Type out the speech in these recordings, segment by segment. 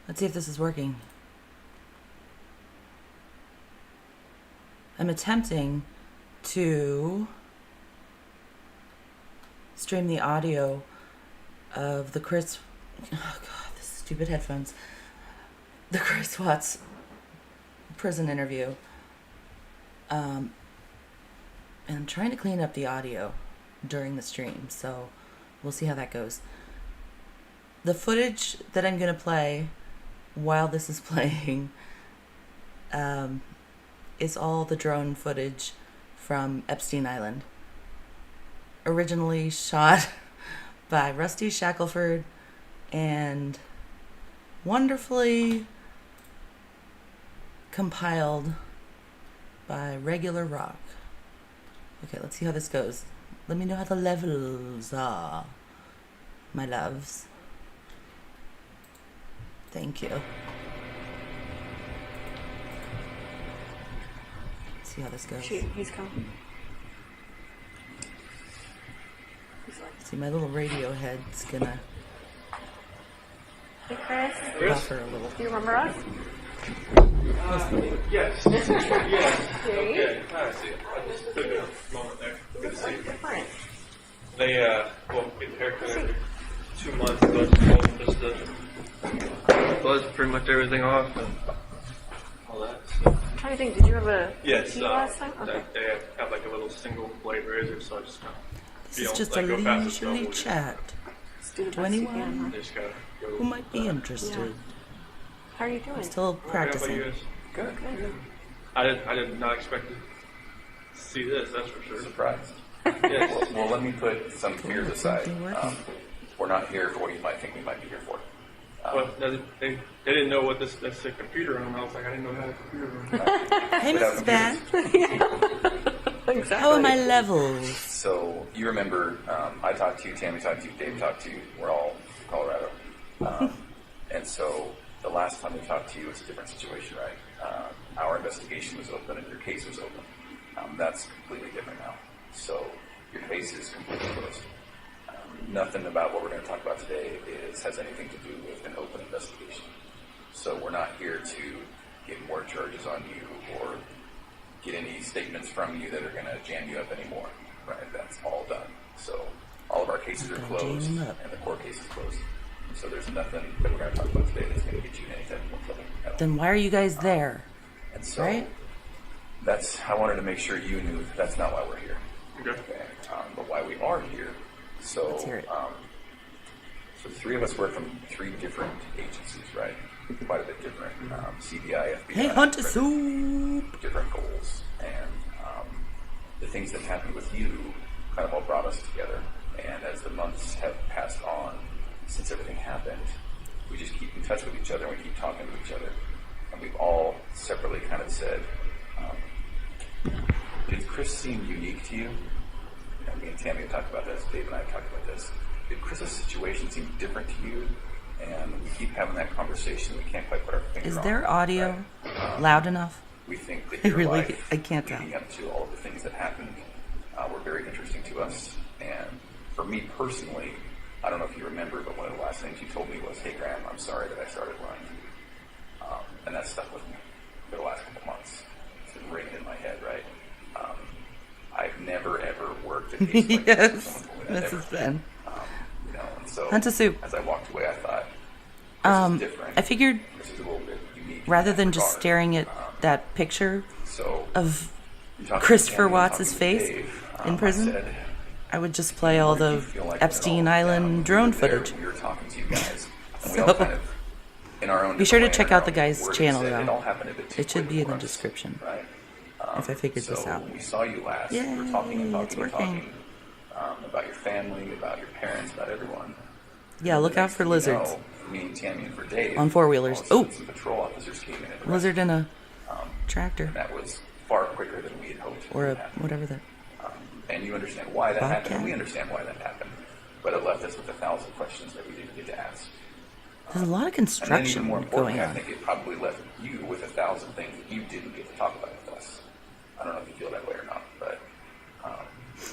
Let's see if this is working. I'm attempting to stream the audio of the Chris... Oh, God, this stupid headphones. The Chris Watts prison interview. And I'm trying to clean up the audio during the stream, so we'll see how that goes. The footage that I'm going to play while this is playing is all the drone footage from Epstein Island. Originally shot by Rusty Shackleford and wonderfully compiled by Regular Rock. Okay, let's see how this goes. Let me know how the levels are, my loves. Thank you. Let's see how this goes. Shoot, he's coming. See, my little radio head's gonna Hey, Chris. buffer a little. Do you remember us? Yes. Yes. Okay. I see it. I just took a moment there. Good to see you. Different. They, well, get a haircut every 2 months. So I just told them just to buzz pretty much everything off and all that. So. I'm trying to think, did you have a Yes. tea last time? Okay. They have like a little single blade razor, so I just kind of. This is just a leisurely chat Just do the to best you anyone can, huh? They just gotta go. who might be interested. How are you doing? I'm still practicing. Good. I did not expect to see this. That's for sure. Surprised. Yes. Well, let me put some fears aside. Something working. We're not here for what you might think we might be here for. But they didn't know what that's a computer room. I was like, I didn't know how to computer room. Hey, Mrs. Van. Exactly. How are my levels? So you remember, I talked to you, Tammy talked to you, Dave talked to you. We're all from Colorado, and so the last time we talked to you was a different situation, right? Our investigation was open and your case was open. That's completely different now. So your case is completely closed. Nothing about what we're going to talk about today has anything to do with an open investigation. So we're not here to get more charges on you or get any statements from you that are going to jam you up anymore. Right? That's all done. So all of our cases are closed and the court case is closed. So there's nothing that we're going to talk about today that's going to get you in any type of trouble at all. Then why are you guys there? And so Right? I wanted to make sure you knew that's not why we're here. Okay. But why we are here. So, Let's hear it. So the three of us work from three different agencies, right? Quite a bit different. CBI, FBI. Hey, Hunter Soup! Different goals. And the things that happened with you kind of all brought us together. And as the months have passed on since everything happened, we just keep in touch with each other and we keep talking to each other. And we've all separately kind of said, did Chris seem unique to you? Me and Tammy have talked about this, Dave and I have talked about this. Did Chris's situation seem different to you? And we keep having that conversation. We can't quite put our finger on it. Is their audio loud enough? We think that I your really- life, I can't tell. leading up to all of the things that happened, were very interesting to us. And for me personally, I don't know if you remember, but one of the last things you told me was, "Hey, Graham, I'm sorry that I started lying to you." And that stuck with me for the last couple months. It's been ringing in my head, right? I've never ever worked a case like this. Yes, Someone told me that this ever. has been. And so Hunter Soup. as I walked away, I thought, this is different. I figured This is a little bit unique. rather in than that just regard. staring at that picture So of you're talking to Christopher Tammy, Watts' talking to face Dave, in I prison, said, I would just play all what did you the feel like when it Epstein all Island happened? drone We were there, footage. We were talking to you guys, and we So, all kind of, in our own be sure to different check way, in out our the own guy's words, channel, said though. It all happened a bit too It should be quickly in the for us, description. right? If I figured so this out. when we saw you last, we Yay, were talking and it's talking and working. talking about your family, about your parents, about everyone. Yeah, look The out next for thing you lizards. know, for me and Tammy and for Dave, On four-wheelers. all of a sudden Oh. some patrol officers came in and arrested Lizard in a us. tractor And that was far quicker than we had hoped. or it a would happen. whatever that. And you understand why that happened, and we Bobcat. understand why that happened. But it left us with 1,000 questions that we didn't get to ask. There's a lot of And then even construction more going importantly, I on. think it probably left you with 1,000 things that you didn't get to talk about with us. I don't know if you feel that way or not, but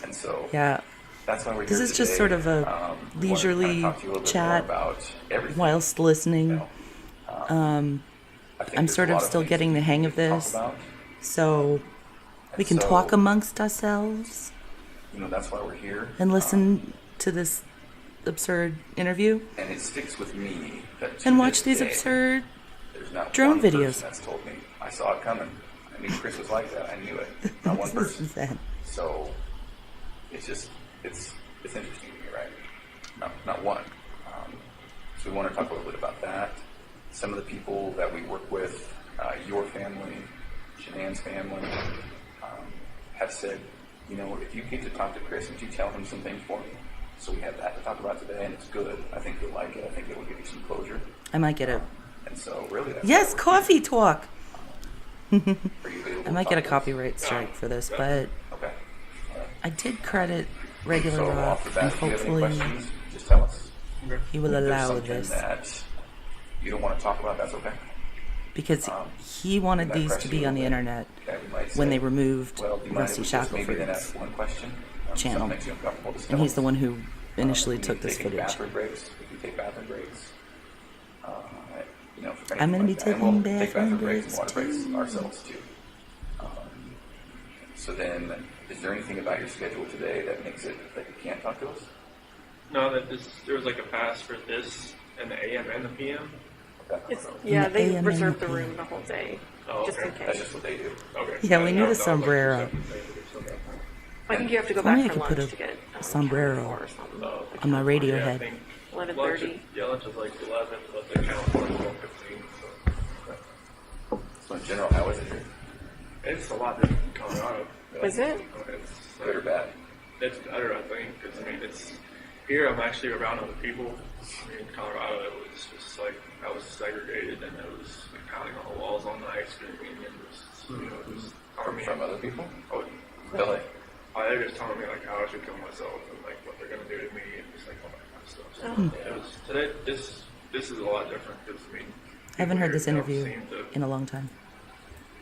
and so Yeah, that's why we're this here is just today. sort of a We wanted to leisurely kind of talk to you a little bit chat more about everything. whilst listening You know, I think I'm there's sort a of lot still things getting the we hang need of to talk this, about. so we And can so, talk amongst ourselves that's why we're here. and listen to this absurd interview And it sticks with me that to and watch this these day, absurd there's not drone one videos. person that's told me. I saw it coming. I knew Chris was like that. I knew it. Not one person. So it's just it's interesting to me, right? Not one. So we want to talk a little bit about that. Some of the people that we work with, your family, Shanann's family, have said, if you get to talk to Chris, would you tell him some things for me? So we have that to talk about today, and it's good. I think you'll like it. I think it will give you some closure. I might get it. And so really, that's Yes, coffee talk. Are you available I might to get a talk to us? copyright strike for this, but Okay. All right. I did credit regular So Rock, off the bat, and if you have any hopefully questions, just tell us. he will If there's allow something this that you don't want to talk about, that's okay. because he wanted we might these press to you be a on the little bit. internet Okay, we might when say, they removed well, do you mind if Rusty we just maybe then Shackleford's ask one question? channel. Something makes you uncomfortable, just And tell he's us. the one who initially If we took need to this take any footage. bathroom breaks, if we take bathroom breaks, for I'm gonna anything be like that. And taking we'll take bathroom breaks and water breaks breaks too. ourselves too. So then, is there anything about your schedule today that makes it that you can't talk to us? No, there was like a pass for this and the AM and the PM. Okay. Yeah, And they AM reserve the and room the whole day, Oh, just okay. in That's case. just what they do. Okay. Yeah, we need a That was like sombrero. two separate things or something. I think you have to go If only back I for could put lunch a to get sombrero or something. Oh, on my radio yeah, I head. think 11:30. lunch is like 11, but they count for 12:15. So So in general, how is it here? it's a lot different in Colorado. Was it? It's Good or bad? It's better, I think, because it's here. I'm actually around other people. In Colorado, it was just like I was segregated, and it was like, pounding on the walls all night, screaming, and it was army From other people? Oh, Really? they're just telling me like how I should kill myself and like what they're gonna do to me and just like all that kind of stuff. So it was today. This is a lot different because I haven't heard this people here interview don't seem to- in a long time.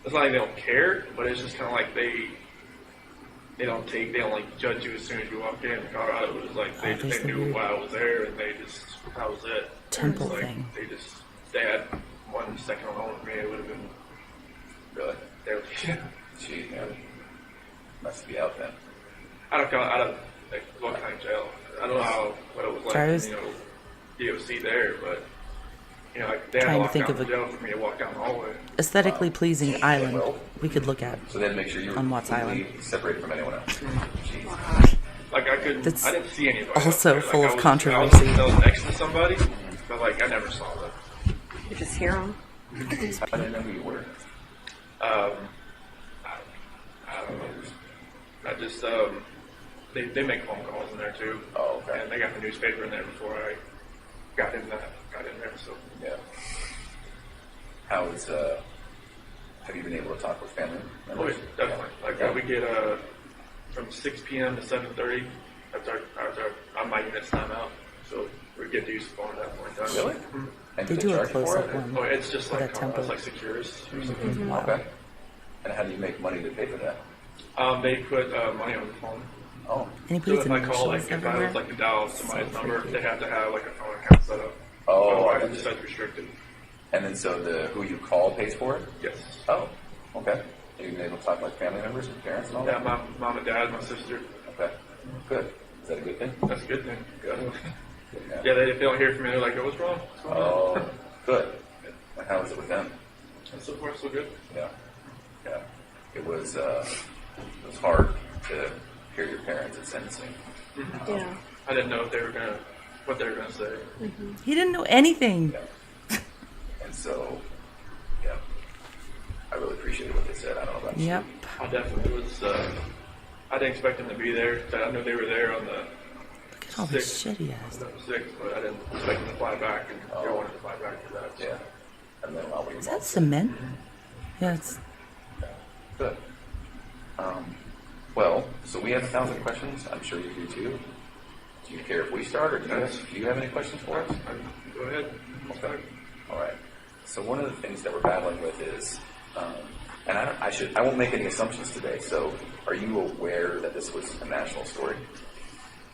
It's not like they don't care, but it's just kind of like they don't like judge you as soon as you walk in. Colorado was like they there's the knew weird why I was there and that was it. temple It was like, thing. They had 1 second alone with me. It would have been Really? they would, Gee, man. Must be out then. out of like what kind of jail. I don't know what it was like. Travis? DOC there, but like they had to Trying to lock think down of the a- jail for me to walk down the hallway. Aesthetically pleasing island we could look at. So then make sure you're On Watts completely Island. separated from anyone else. Mm-hmm. Jeez. Like I couldn't. That's I didn't see anybody. also out there. full Like, of I controversy. was next to somebody, but like I never saw them. You just hear them. How did I know who you were? I don't know. I just they make phone calls in there too. Oh, okay. And they got the newspaper in there before I got in there. So Yeah. How is, have you been able to talk with family oh, members? yeah, definitely. Like Yeah. we get from 6 p.m. to 7:30. That's our my unit's time out. So we get to use the phone at that point in time. Really? Mhm. And They they do a charge you for close-up it? one. Oh, it's just For like that temple. it's like Securus or something. Mhm. Wow. Okay. And how do you make money to pay for that? They put money on the phone. Oh. And he So puts if I call, like, initials if I everywhere. was like to dial somebody's So number, freaky. they have to have like a phone account set up. Oh, I Otherwise, got it's you. just restricted. And then so who you call pays for it? Yes. Oh, okay. Have you been able to talk like family members and parents and all Yeah, that? my mom and dad, my sister. Okay. Good. Is that a good thing? That's a good thing. Good. Yeah, if they don't hear from me, they're like, "Oh, what's wrong?" What's going on?" Oh, good. And how is it with them? And so far, so good. Yeah. Yeah. It was hard to hear your parents at sentencing. Yeah. I didn't know what they were gonna say. He didn't know anything. Yeah. And so, yeah. I really appreciated what they said. I don't know about you. Yep. I definitely was. I didn't expect them to be there. I knew they were there on the Look at all the shit he has. 6th, but I didn't expect them to fly back, and they wanted to fly back for that. So. Yeah. And then while we Is that cement? Yeah, it's Good. Well, so we have 1,000 questions. I'm sure you do too. Do you care if we start, or do you have any questions for us? Go ahead. Okay. All right. So one of the things that we're battling with is, and I won't make any assumptions today. So, are you aware that this was a national story?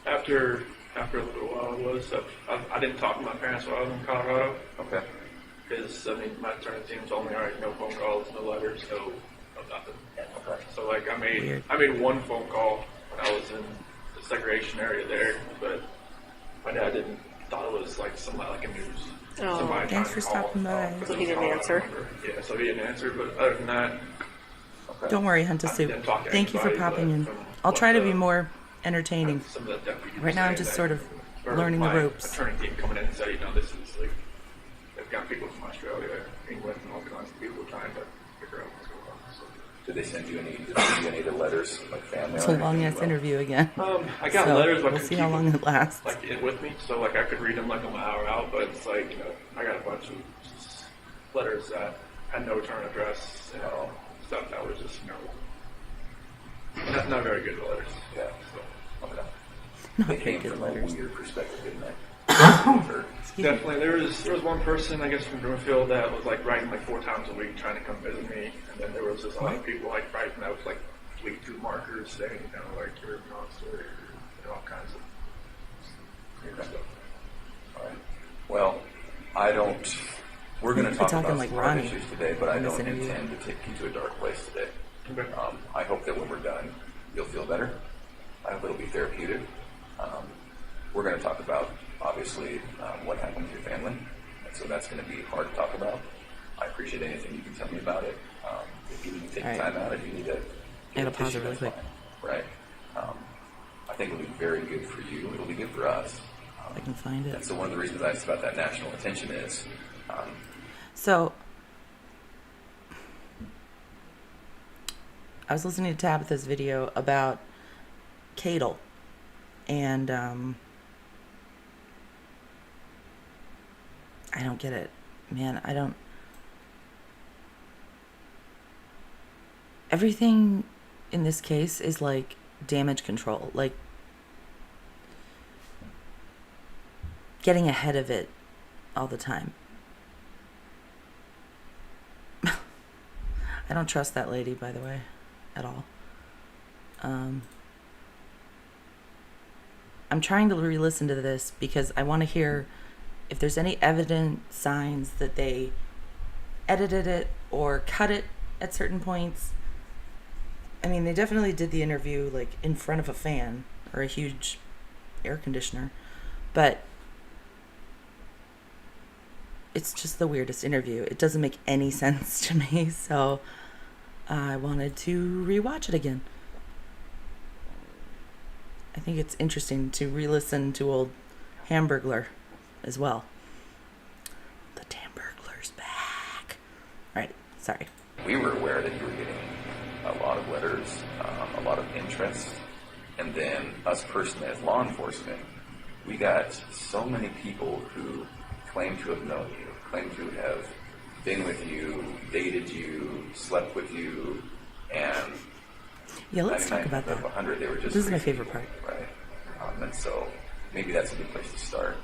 After a little while, I didn't talk to my parents while I was in Colorado. Okay. Because, I mean, my attorney team's only, all right, no phone calls, no letters, no nothing. Okay. So, like, Weird. I made one phone call when I was in the segregation area there, but my dad thought it was, like, somebody, like a news. Oh. Somebody Thanks trying for to call. stopping by. Because So it he was didn't all I answer? remember. Yeah, so he didn't answer, but other than that, Okay. Don't worry, Hunter I Soup. didn't talk to Thank you for anybody, popping but in. from I'll try to what be the- more entertaining. some of the deputies Right now, I'm saying just that- sort of or learning the my ropes. Attorney team coming in and said, this is like, they've got people from Australia, England, and all kinds of people trying to figure out what's going on. So. Did they send you any of the letters, like family? It's or a long anything? ass interview again. I got So, letters, but I we'll couldn't see how keep long them, it lasts. like it with me. So like I could read them like on my hour out, but it's like I got a bunch of just letters that had no return address and stuff that was just not very good letters. Yeah. So. Okay. Not They very came good from letters. a weird perspective, didn't they? Or- Definitely, there was one person I guess from Broomfield that was like writing like 4 times a week trying to come visit me, and then there was just other people like writing out like tweet through markers saying like you're a monster, all kinds of weird stuff. All right. Well, I don't. We're going to We're talk talking about like some hard Ronnie issues today, but I in this don't interview. intend to take you to a dark place today. Okay. I hope that when we're done, you'll feel better. I hope it'll be therapeutic. We're going to talk about, obviously, what happened with your family. And so that's going to be hard to talk about. I appreciate anything you can tell me about it. If you need to take All right. time out, if you need to I gotta get a pause tissue, it really that's quick. fine. Right? I think it'll be very good for you. It'll be good for us. I can find And it. so one of the reasons I asked about that national attention is, So, I was listening to Tabitha's video about Cadle, and I don't get it, man. I don't. Everything in this case is like damage control, like getting ahead of it all the time. I don't trust that lady, by the way, at all. I'm trying to re-listen to this because I want to hear if there's any evident signs that they edited it or cut it at certain points. I mean, they definitely did the interview like in front of a fan or a huge air conditioner, but it's just the weirdest interview. It doesn't make any sense to me, so I wanted to rewatch it again. I think it's interesting to re-listen to old Hamburglar as well. The Hamburglar's back. All right, sorry. we were aware that you were getting a lot of letters, a lot of interest, and then us personally as law enforcement, we got so many people who claim to have known you, claim to have been with you, dated you, slept with you, and Yeah, let's talk about that. 100, they were just This is my crazy favorite people, right? And so maybe that's a good place to start.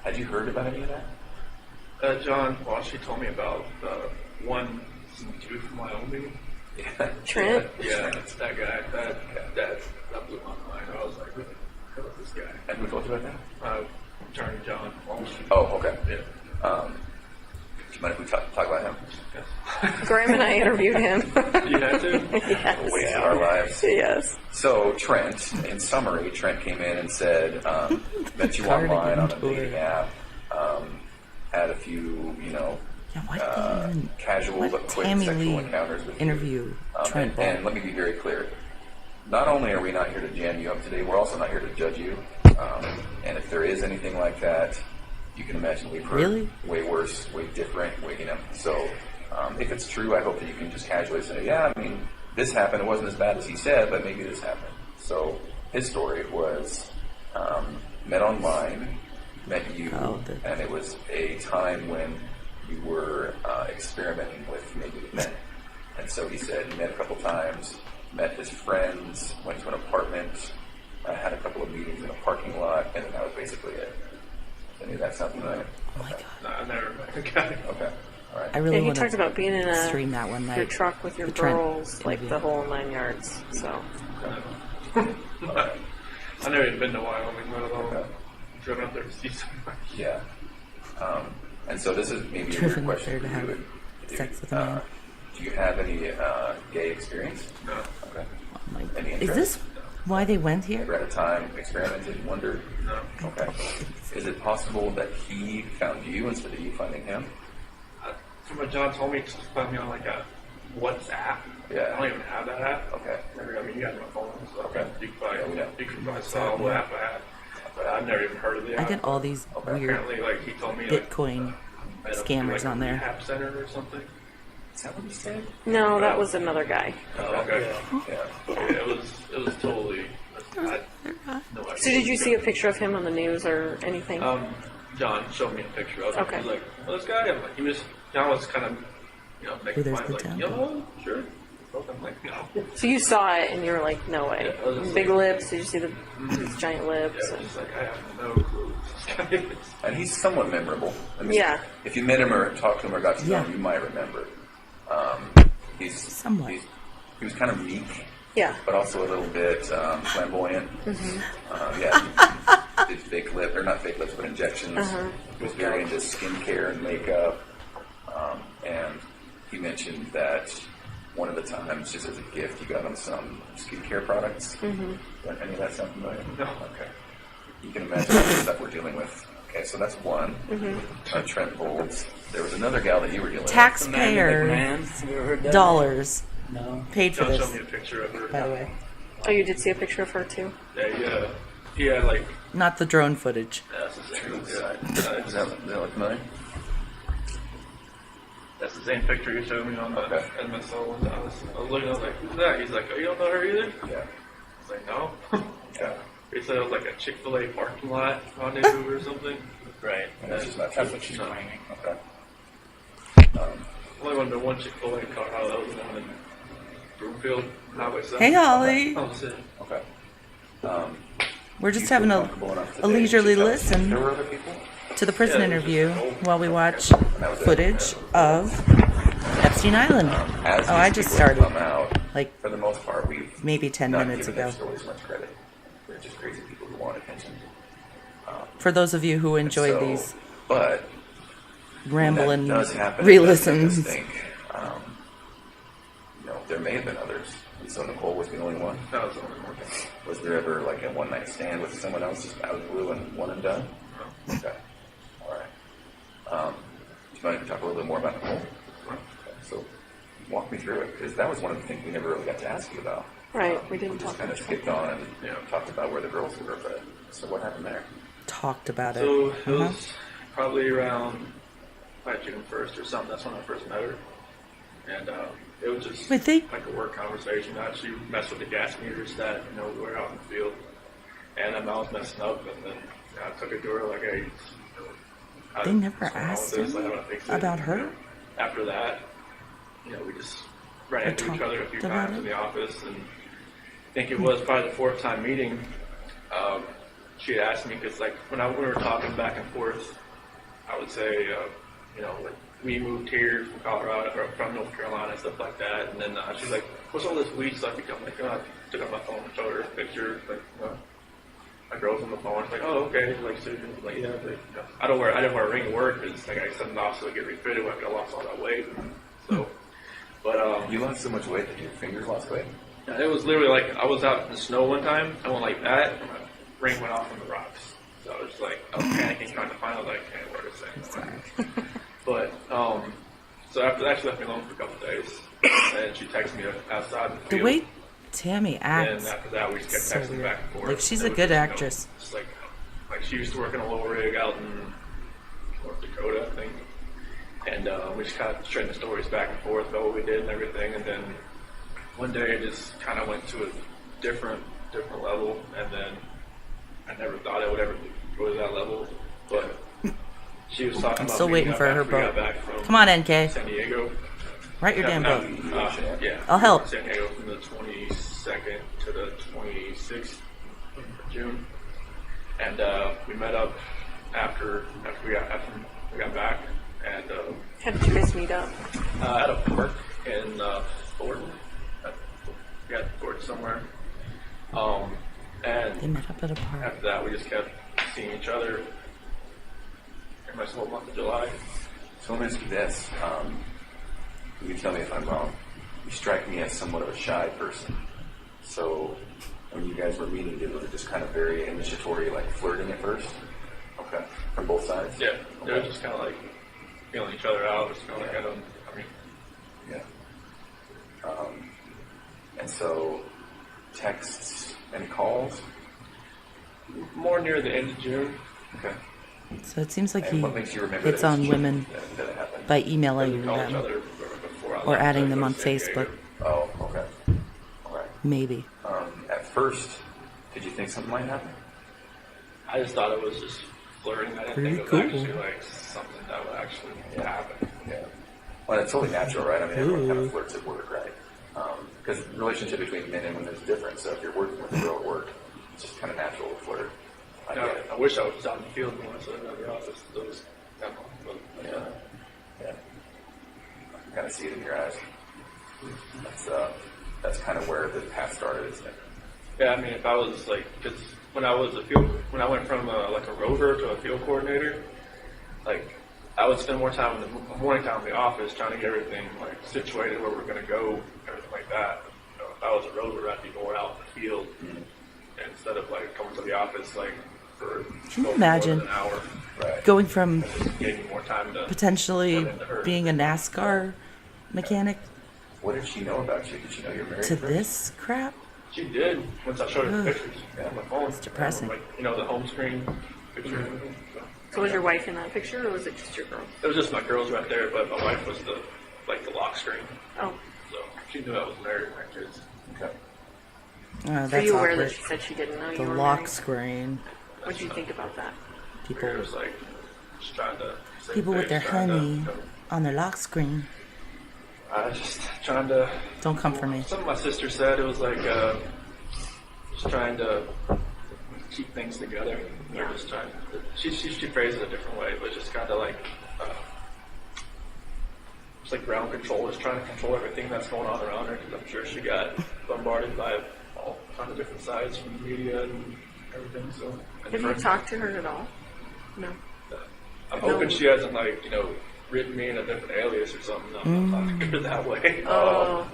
Had you heard about any of that? John, well, she told me about one dude from Wyoming. Yeah. Trent? Yeah, it's that guy. That blew my mind. I was like, who the hell is this guy? And who told you about that? Attorney John Walsh. Oh, okay. Yeah. Do you mind if we talk about him? Yes. Graham and I interviewed him. You had to? Yes. Wasted our lives. Yes. So Trent, in summary, Trent came in and said, met you Cardigan online on a tour. dating app, had a few, Yeah, why did they even casual let but quick Tammy sexual Lee encounters with interview you. Trent Ball? And let me be very clear. Not only are we not here to jam you up today, we're also not here to judge you. And if there is anything like that, you can imagine we've heard Really? way worse, way different, So if it's true, I hope that you can just casually say, yeah, I mean, this happened. It wasn't as bad as he said, but maybe this happened. So his story was met online, met you, and it was a time when you were experimenting with maybe men. And so he said he met a couple times, met his friends, went to an apartment, had a couple of meetings in a parking lot, and then that was basically it. Any of that sound familiar? Oh my god. No, I never met the guy. Okay. All right. I really Yeah, he want talked about being in stream that one your night. truck with your The Trent girls, like interview. the whole 9 yards. So I never even been to Wyoming, let alone Okay. driven up there to see somebody. Yeah. And so this is maybe a Driven weird question there to for have you. sex with a man. Do you have any gay experience? No. Okay. Oh my Any God. interest? Is this why they went here? Ever at a time experimented, wondered? No. Okay. Is it possible that he found you instead of you finding him? From what John told me, just found me on like a WhatsApp. Yeah. I don't even have that app. Okay. I mean, you have my phone, so Okay. you can probably, Yeah. you can probably saw what app I have. But I've never even heard of the I app. get all these Okay. weird Apparently, like he told me, like, Bitcoin I had to do, scammers like, on there. a rehab center or something. Is that what he said? No, that was another guy. Oh, okay. Yeah. Yeah, it was totally. I had no idea. So did you see a picture of him on the news or anything? John showed me a picture of him. Okay. He's like, well, this guy. I'm like, John was kind of, making there's fun. the Like, temple. sure. I'm like, no. So you saw it and you were like, no way. Yeah, I was just Big like- lips. Did you see these giant lips? Yeah, it's like I have no clue who this guy is. And he's somewhat memorable. I mean, Yeah. If you met him or talked to him or got to know Yeah. him, you might remember. He's Somewhat. he was kind of meek, Yeah. but also a little bit flamboyant. Yeah, did fake lip, or not fake lips, but injections. He was very into skincare and makeup. And he mentioned that one of the times, just as a gift, you got him some skincare products. Does any of that sound familiar? No. Okay. You can imagine all the stuff we're dealing with. Okay, so that's one. Trent Bolds. There was another gal that you were dealing Taxpayer McMahon. Have you ever heard that? dollars No. paid for John this, showed me a picture of her. by the way. Oh, you did see a picture of her too? Yeah, he had like. Not the drone footage. That's the same. with. Does that look familiar? That's the same picture he showed me on the Okay. MSO one. I was looking. I was like, "Who's that?" He's like, "Oh, you don't know her either?" I Yeah. was like, "No." Yeah. He said it was like a Chick-fil-A parking lot rendezvous or something. Right. And that's just not That's true. what she's claiming. Okay. Only went to one Chick-fil-A in Colorado. That was the one in Broomfield, Highway 7. Hey, Holly. That was it. Okay. We're Do just you having feel a comfortable enough today leisurely to tell us if listen There were other people? to the prison Yeah, it was interview just old. while we watch that was it. footage of Epstein Island. As Oh, I these just people started come out, like for the most part, we've maybe 10 not minutes given their ago. stories much credit. They're just crazy people who want attention. For those of you who enjoyed So, these but rambling that does happen. It does make us re-listens. think, there may have been others. And so Nicole was the only one. That was the only one. Was there ever like a one night stand with someone else just out of the blue and one and done? Okay. All right. Do you mind if we talk a little bit more about Nicole? Okay. So walk me through it, because that was one of the things we never really got to ask you about. Right, we didn't just talk kind of about skipped on and talked about where the girls were, but so what happened there? Talked about it. So it was probably around June 1st or something. That's when I first met her. And it was just Wait, they- like a work conversation. She messed with the gas meters that, we were out in the field. And then I was messing up, and then I took it to her like, hey, They never what's going on with asked this? him I wanna fix it. about her? You know, after that, we just ran Or into each other a few talked about times it? in the office, and I think it was probably the fourth time meeting. She had asked me, because like when we were talking back and forth, I would say, like we moved here from Colorado or from North Carolina and stuff like that, and then she's like, "What's all this weed stuff?" I'm like, "Oh, I took out my phone and showed her a picture." Like, my girl's on the phone. She's like, "Oh, okay." Like, so, like, yeah, but, I didn't wear a ring to work because like I sent it off so I get refitted after I lost all that weight. So, but You lost so much weight that your fingers lost weight? yeah, it was literally like I was out in the snow one time. I went like that, and my ring went off on the rocks. So I was just like, I was panicking, trying to find. I was like, "Can't wear this thing." But so after that, she left me alone for a couple of days, and she texted me outside the The field. way Tammy acts. And after that, we just kept So texting weird. back and forth. Like, she's It a was good just, actress. Just like she used to work in a low rig out in North Dakota, I think. And we just kind of trading stories back and forth about what we did and everything. And then one day it just kind of went to a different level. And then I never thought I would ever go to that level. But she was talking I'm about still meeting waiting up for her after we got boat. back from Come on, NK. San Diego. Write your damn boat. Yeah. I'll help. San Diego from the 22nd to the 26th of June. And we met up after we got back, and How did you guys meet up? at a park in Thornton. Yeah, Thornton somewhere. They And met up at a park. after that, we just kept seeing each other pretty much the whole month of July. So let me ask you this. You tell me if I'm wrong. You strike me as somewhat of a shy person. So when you guys were meeting, was it just kind of very initiatory, like flirting at first? Okay. From both sides? Yeah. They were just kind of like feeling each other out. Just kind of like, Yeah. And so texts and calls? more near the end of June. Okay. So it seems like And he what makes you remember hits that it's on true women that it happened? by We emailing called each them other before I or left adding to them go on to San Diego. Facebook. Oh, okay. All right. Maybe. At first, did you think something might happen? I just thought it was just flirting. I didn't Pretty think it was cool. actually like something that would actually happen. Yeah. Well, it's totally natural, right? I mean, everyone kind of flirts at work, right? Because the relationship between men and women is different. So if you're working with a girl at work, it's just kind of natural to flirt. I get it. I wish I was out in the field more instead of in the office. Those demo. Yeah. Yeah. I can kind of see it in your eyes. That's kind of where the path started, isn't it? Yeah, I mean, if I was like, because when I went from like a rover to a field coordinator, like I would spend more time in the morning time in the office trying to get everything like situated where we're going to go, everything like that. You know, if I was a rover, I'd be more out in the field instead of like coming to the office like for Can you more imagine than an hour. Right. going from Just gave me more time to potentially run into her. being a NASCAR mechanic What did she know about you? Did she know you're married? to first? this crap? She did once I showed her the Ugh. pictures on my phone. It's depressing. Like, you know, the home screen picture. So was your wife in that picture, or was it just your girl? It was just my girls right there, but my wife was the lock screen. Oh, So she knew I was married with my kids. Okay. Oh, are that's you aware awkward. that she said she didn't know The you were lock married? screen. What did you think about that? People, It was like just trying to save people with face, their trying to, honey you know, on their lock screen. I just trying to. Don't come for me. Something my sister said. It was like just trying to keep things together. They're just trying. She phrased it a different way, but just kind of like it's like ground control, just trying to control everything that's going on around her. Because I'm sure she got bombarded by all kinds of different sides from the media and everything. So and Have you for- talked to her at all? No. I'm hoping she hasn't like written me in a different alias or something. I'm not talking to her that way. Oh,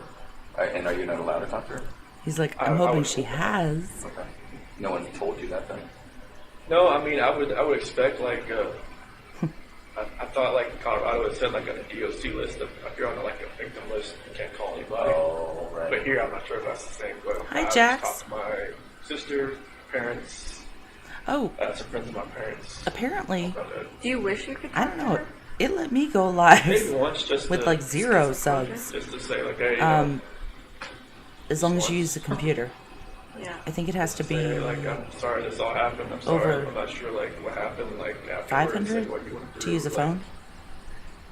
And are you not allowed to talk to her? He's like, I I'm hoping would she hope has. Okay. No one told you that then? No, I mean, I would expect like I thought like in Colorado it said like on a DOC list of if you're on like a victim list you can't call anybody. Oh, right. But here I'm not sure if that's the same. But Hi, I just Jax. talked to my sister, parents, Oh, some friends of my parents. apparently, about it. do you wish you could I talk don't to know. her? It let me go Maybe live once just with to, like 0 subs. just to say like, hey, As long as you use the computer. Yeah. I think it has to be say, like, I'm sorry this all happened. I'm sorry. Over I'm not sure like what happened like afterwards. 500 like, what you went to through, use a like, phone.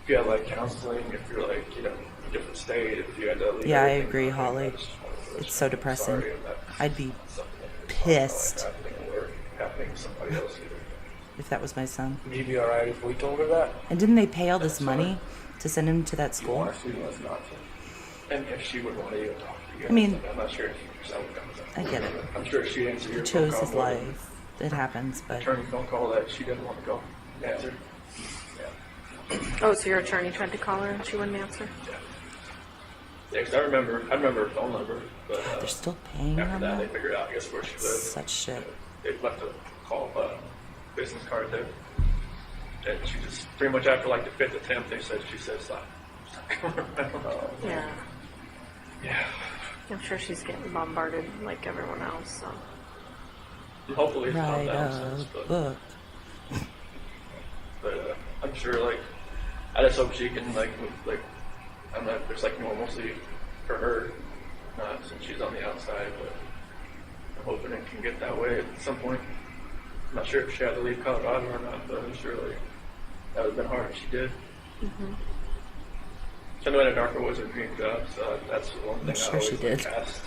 If you had like counseling, if you're like in a different state, if you had to leave Yeah, I everything agree, behind, Holly. I just wanted to let It's you so know I'm depressing. sorry, and that's I'd be something that pissed happening or happening to somebody else either. if that was my son. Would you be alright if we told her that? And didn't they pay all this money to send him to that Do you want school? us to? You want us not to? And if she would want to even talk to you, I mean, I'm not sure if that would come. I get it. I'm sure she answered He your chose phone his call, but life. It happens, but Attorney phone call that she didn't want to go answer. Oh, so your attorney tried to call her and she wouldn't answer? Yeah, 'cause I remember her phone number, but they're still paying after on that they that. figured out I guess where she lived. Such shit. They left a call business card there, and she just pretty much after like the 5th attempt, she said stop. Yeah. Yeah. I'm sure she's getting bombarded like everyone else, so. Hopefully it's not Write that a sense, book. but I'm sure like I just hope she can like I'm not there's like normalcy for her since she's on the outside, but I'm hoping it can get that way at some point. I'm not sure if she had to leave Colorado or not, but I'm sure like that would have been hard if she did. So I know Anadarko was her dream job, so that's the one thing sure I always she did. asked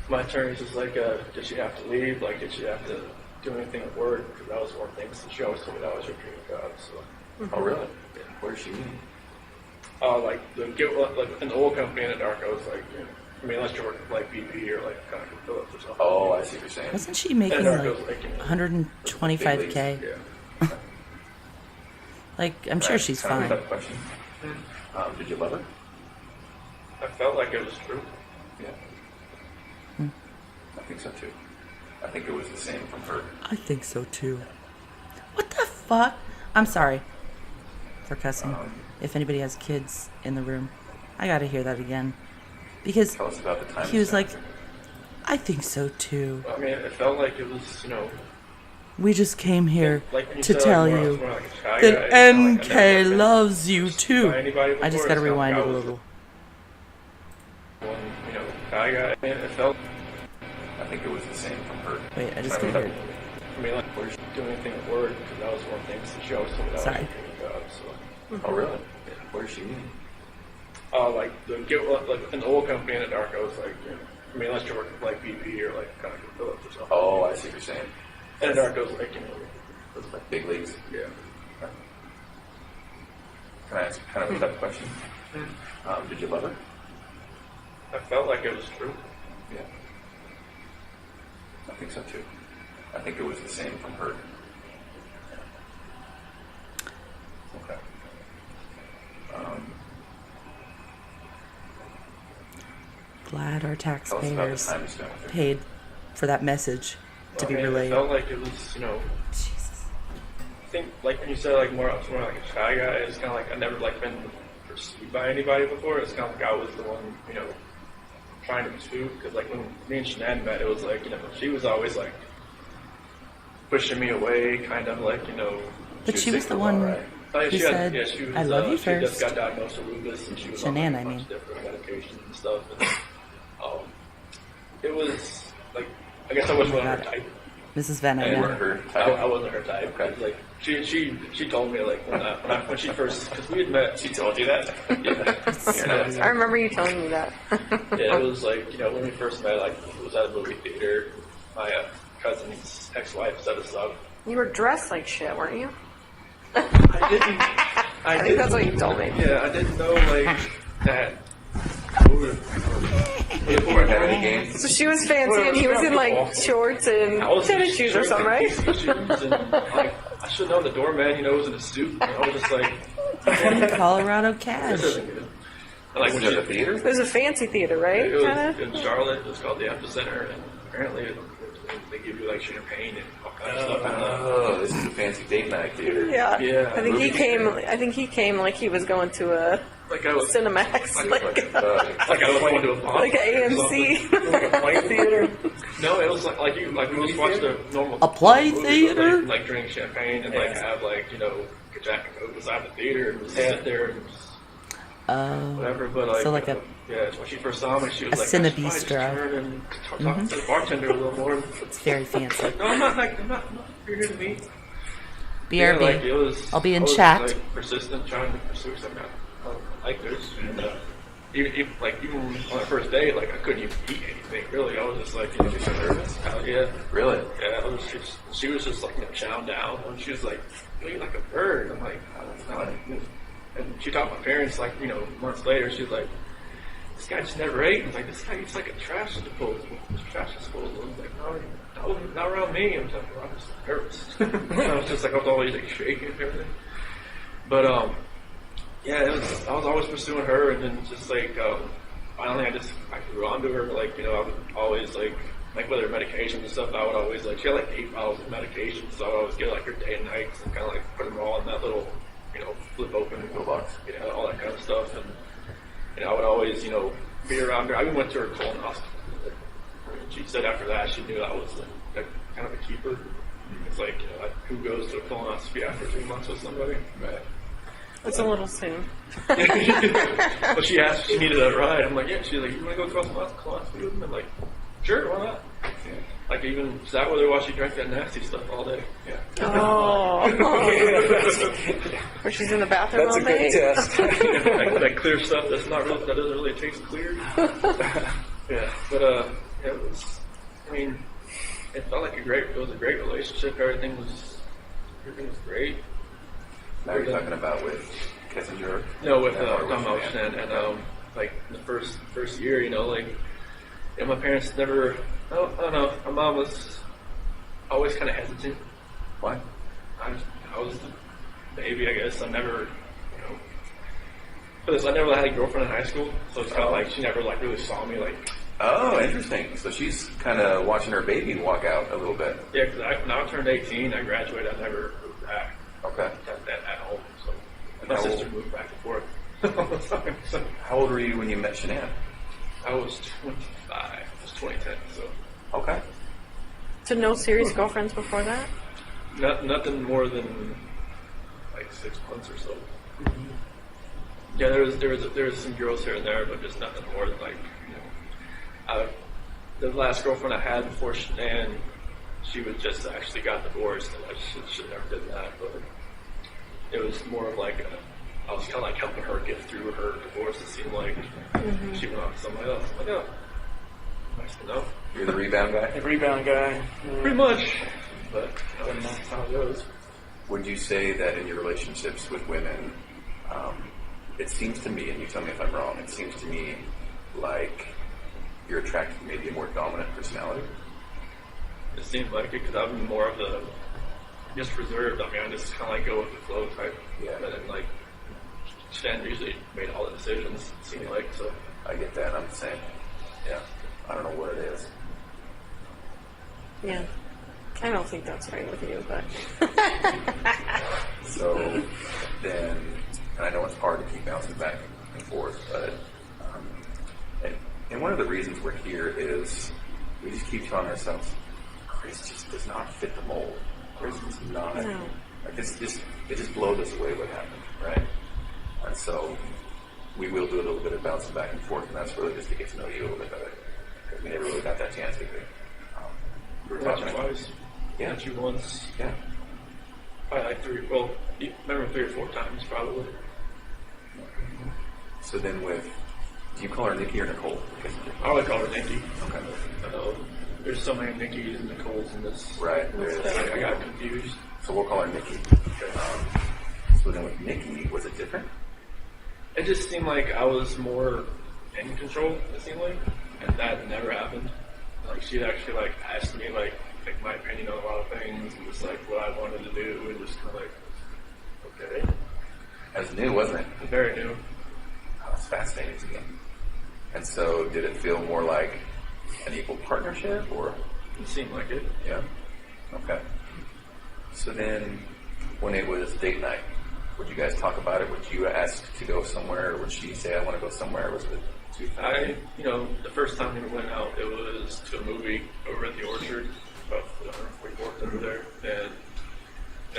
my attorneys is like, did she have to leave? Like, did she have to do anything at work? Because that was one thing. So she always told me that was her dream job. So, Oh, really? yeah. Where is she meeting? Like in the oil company in Anadarko, it's like, I mean, unless you're working for like BP or like ConocoPhillips or something. Oh, I see what you're saying. Wasn't she making Anadarko's like like, 125K? Yeah. Like, I'm sure she's Kind of fine. a tough question. Did you love her? I felt like it was true. Yeah. I think so too. I think it was the same from her. I think so too. What the fuck? I'm sorry for cussing. If anybody has kids in the room, I gotta hear that again. Because Tell us about the time. he was like, spent. I think so too. I mean, it felt like it was, We just came here like when you to said, tell like, more you like a shy guy, that it's kinda like NK I never been loves you by too. anybody I just before. gotta It's kinda rewind like it a I was little. One, shy guy. And it felt, I think it was the same from her. Wait, I just Kind of couldn't a hear tough- it. I mean, like, we're doing anything at work, because that was one thing she always told me that Sorry. was a good job, so. Oh, really? Where is she meeting? Like in the oil company in the dark, I was like, I mean, unless you're working for like BP or like kind of Phillips or something. Oh, I see what you're saying. In the dark, I was like, Those are like big leagues. yeah. Can I ask kind of a tough question? Did you love her? I felt like it was true. Yeah. I think so too. I think it was the same from her. Okay. Glad our Tell us about the taxpayers time you spent with her. paid for that message to be I mean, relayed. It felt like it was, Jesus. I think like when you said like more like a shy guy, it's kind of like I never like been pursued by anybody before. It's kind of like I was the one, trying to pursue. Because like when me and Shanann met, it was like she was always like pushing me away, kind of like But she was sick the for a while, one right? who said, she was, I love you she just first. got diagnosed with lupus, and she was on Shanann, like, I a bunch mean. of different medications and stuff. And, it was like I guess I wasn't really her Got it. type. Mrs. Van You weren't Eyck. her I type. wasn't her type. Okay. Like she told me like when she first because we had met. She told you that? I remember you telling me that. Yeah, it was like when we first met, like it was at a movie theater. My cousin's ex-wife set us up. You were dressed like shit, weren't you? I didn't. I think that's what you told me. Yeah, I didn't know like that. You weren't having any games? So she was fancy and he was in like shorts and I was in tennis shoes or something, right? shoes and, like, I should know the doorman, was in a suit. And I was just like, Colorado this cash. isn't good. And, like when Was it she, at the theater? It was a fancy theater, right? it was Kind of. in Charlotte. It was called the Epicenter, and apparently they give you like champagne and all kinds of stuff. Oh, this is a fancy date night theater. Yeah. Yeah. I think he Movie came. theater. I think he came like he was going to a Like I was Cinemax, like I was going to a pop like an or something. AMC. Like a play theater? No, it was like you we just watched a normal A play movie, theater? but, like drink champagne and like have like a Jack and Coke beside the theater and just sit there and just whatever. But like So like a- yeah, when she first saw me, she was a like, "I should probably Cinebistro. just turn and talk to the bartender a little more." It's very fancy. No, I'm not you're here to meet. BRB. Yeah, like, it was, I'll be in I was, chat. Like, persistent, trying to pursue something I like this. And even on the first day, like I couldn't even eat anything. Really, I was just like, Were you so nervous? yeah, Really? yeah. I was just, she was just like chowing down, and she was like, "You eat like a bird." I'm like, "Oh, and she taught my parents like months later. She was like, "This guy just never ate." I was like, "This guy eats like a trash disposal." Trash disposal. I was like, "No, not around me." I was like, well, "I'm just nervous." I was just like, I was always like shaking and everything. But yeah, I was always pursuing her, and then just like finally, I grew onto her. Like I would always like with her medications and stuff. I would always she had like 8 bottles of medication, so I would always get like her day and nights and kind of like put them all in that little flip open Go box. all that kind of stuff. And I would always be around her. I even went to her colonoscopy. She said after that she knew I was like kind of a keeper. It's like like who goes to a colonoscopy after 2 months with somebody? Right. It's a little soon. But she asked if she needed a ride. I'm like, yeah. She's like, you want to go colonoscopy with me? I'm like, sure, why not? Yeah. Like even sat with her while she drank that nasty stuff all day. Yeah. Oh. Where she's in the bathroom That's all a good day. test. that clear stuff that doesn't really taste clear. Yeah, but yeah, it was. I mean, it felt like it was a great relationship. Everything was great. Now you're talking about with Kissinger? No, with Or Tom Shanann? and like the first year, like my parents never. I don't know. My mom was always kind of hesitant. Why? I was maybe, I guess. I never, I never had a girlfriend in high school, so it's kind of like she never like really saw me like. Oh, interesting. So she's kind of watching her baby walk out a little bit. Yeah, because when I turned 18, I graduated. I never moved back. Okay. At home, so and my sister moved back and forth all the time. So how old were you when you met Shanann? I was 25. It was 2010. So okay. So no serious girlfriends before that? Nothing more than like 6 months or so. Yeah, there was some girls here and there, but just nothing more than like the last girlfriend I had before Shanann, she was just actually got divorced, and I should never did that. But it was more of like I was kind of like helping her get through her divorce. It seemed like she went on to somebody else. I'm like, oh, nice to know. You're the rebound guy? The rebound guy. Pretty much, but that's how it goes. Would you say that in your relationships with women, it seems to me, and you tell me if I'm wrong, it seems to me like you're attracted to maybe a more dominant personality? It seemed like it because I'm more of the just reserved. I mean, I just kind of like go with the flow type. Yeah. And then like Stan usually made all the decisions. It seemed like so. I get that. I'm the same. Yeah. I don't know what it is. Yeah. I don't think that's right with you, but. So then, and I know it's hard to keep bouncing back and forth, but and one of the reasons we're here is we just keep telling ourselves, Chris just does not fit the mold. Chris is not. No. Like it just blows us away what happened, right? And so we will do a little bit of bouncing back and forth, and that's really just to get to know you a little bit better. Because we never really got that chance, did we? We were Met talking you twice. Yeah. Met you once. Yeah. Probably like 3. Well, remember 3 or 4 times probably. So then do you call her Nikki or Nicole? I always call her Nikki. Okay. I know there's so many Nikki's and Nicoles in this. Right. There is. I got confused. So we'll call her Nikki. So then with Nikki, was it different? It just seemed like I was more in control, it seemed like, and that never happened. Like, she'd actually, like, asked me, like my opinion on a lot of things, and just, like, what I wanted to do, and just kind of, like, okay. That was new, wasn't it? Very new. Oh, it's fascinating to me. And so did it feel more like an equal partnership, or? It seemed like it. Yeah. Okay. So then, when it was date night, would you guys talk about it? Would you ask to go somewhere? Or would she say, I want to go somewhere? Was it too far? The first time we went out, it was to a movie over at the Orchard, about 144th over there, and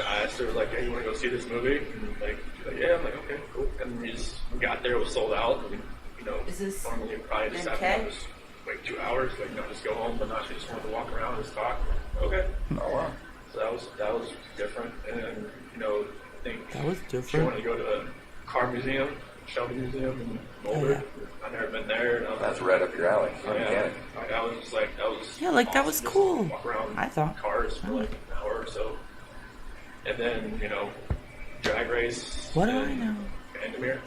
I asked her, like, hey, you want to go see this movie? And, like, she's like, yeah. I'm like, okay, cool. And we got there, it was sold out, and, Is this normally probably just have to just wait 2 hours, like, just go home, but now she just wanted to walk around and just talk. Okay. Oh, wow. So that was different, and, I think That was she different. wanted to go to a car museum, Shelby Museum in Boulder. I've never been there. And I was That's right up your alley. like, Mechanic. I was just like, that was that was awesome, just cool. Walk around I thought. cars for like an hour or so, and then drag race. What do I know? Vandermeer.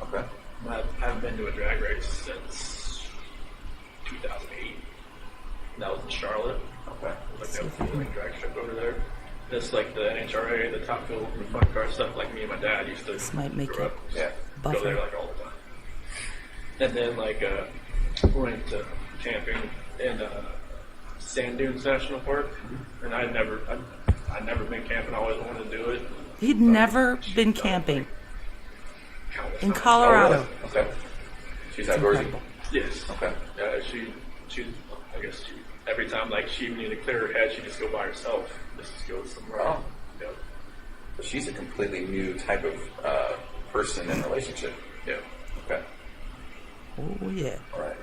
Okay. I haven't been to a drag race since 2008. That was in Charlotte. Okay. Like that was drag strip over there. That's like the NHRA, the Top Fuel, the fun car stuff. Like me and my dad used to. This might make grow it up, Yeah. go buffer. there like all the time. And then went to camping in Sand Dunes National Park, and I'd never been camping. I always wanted to do it. He'd never been camping in Colorado. Oh, really? Okay. She's outdoorsy. Incredible. Yes. Okay. She I guess every time like she needed to clear her head, she'd just go by herself. Just go somewhere. Oh. Yeah. But she's a completely new type of person in a relationship. Yeah. Okay. Oh yeah. All right.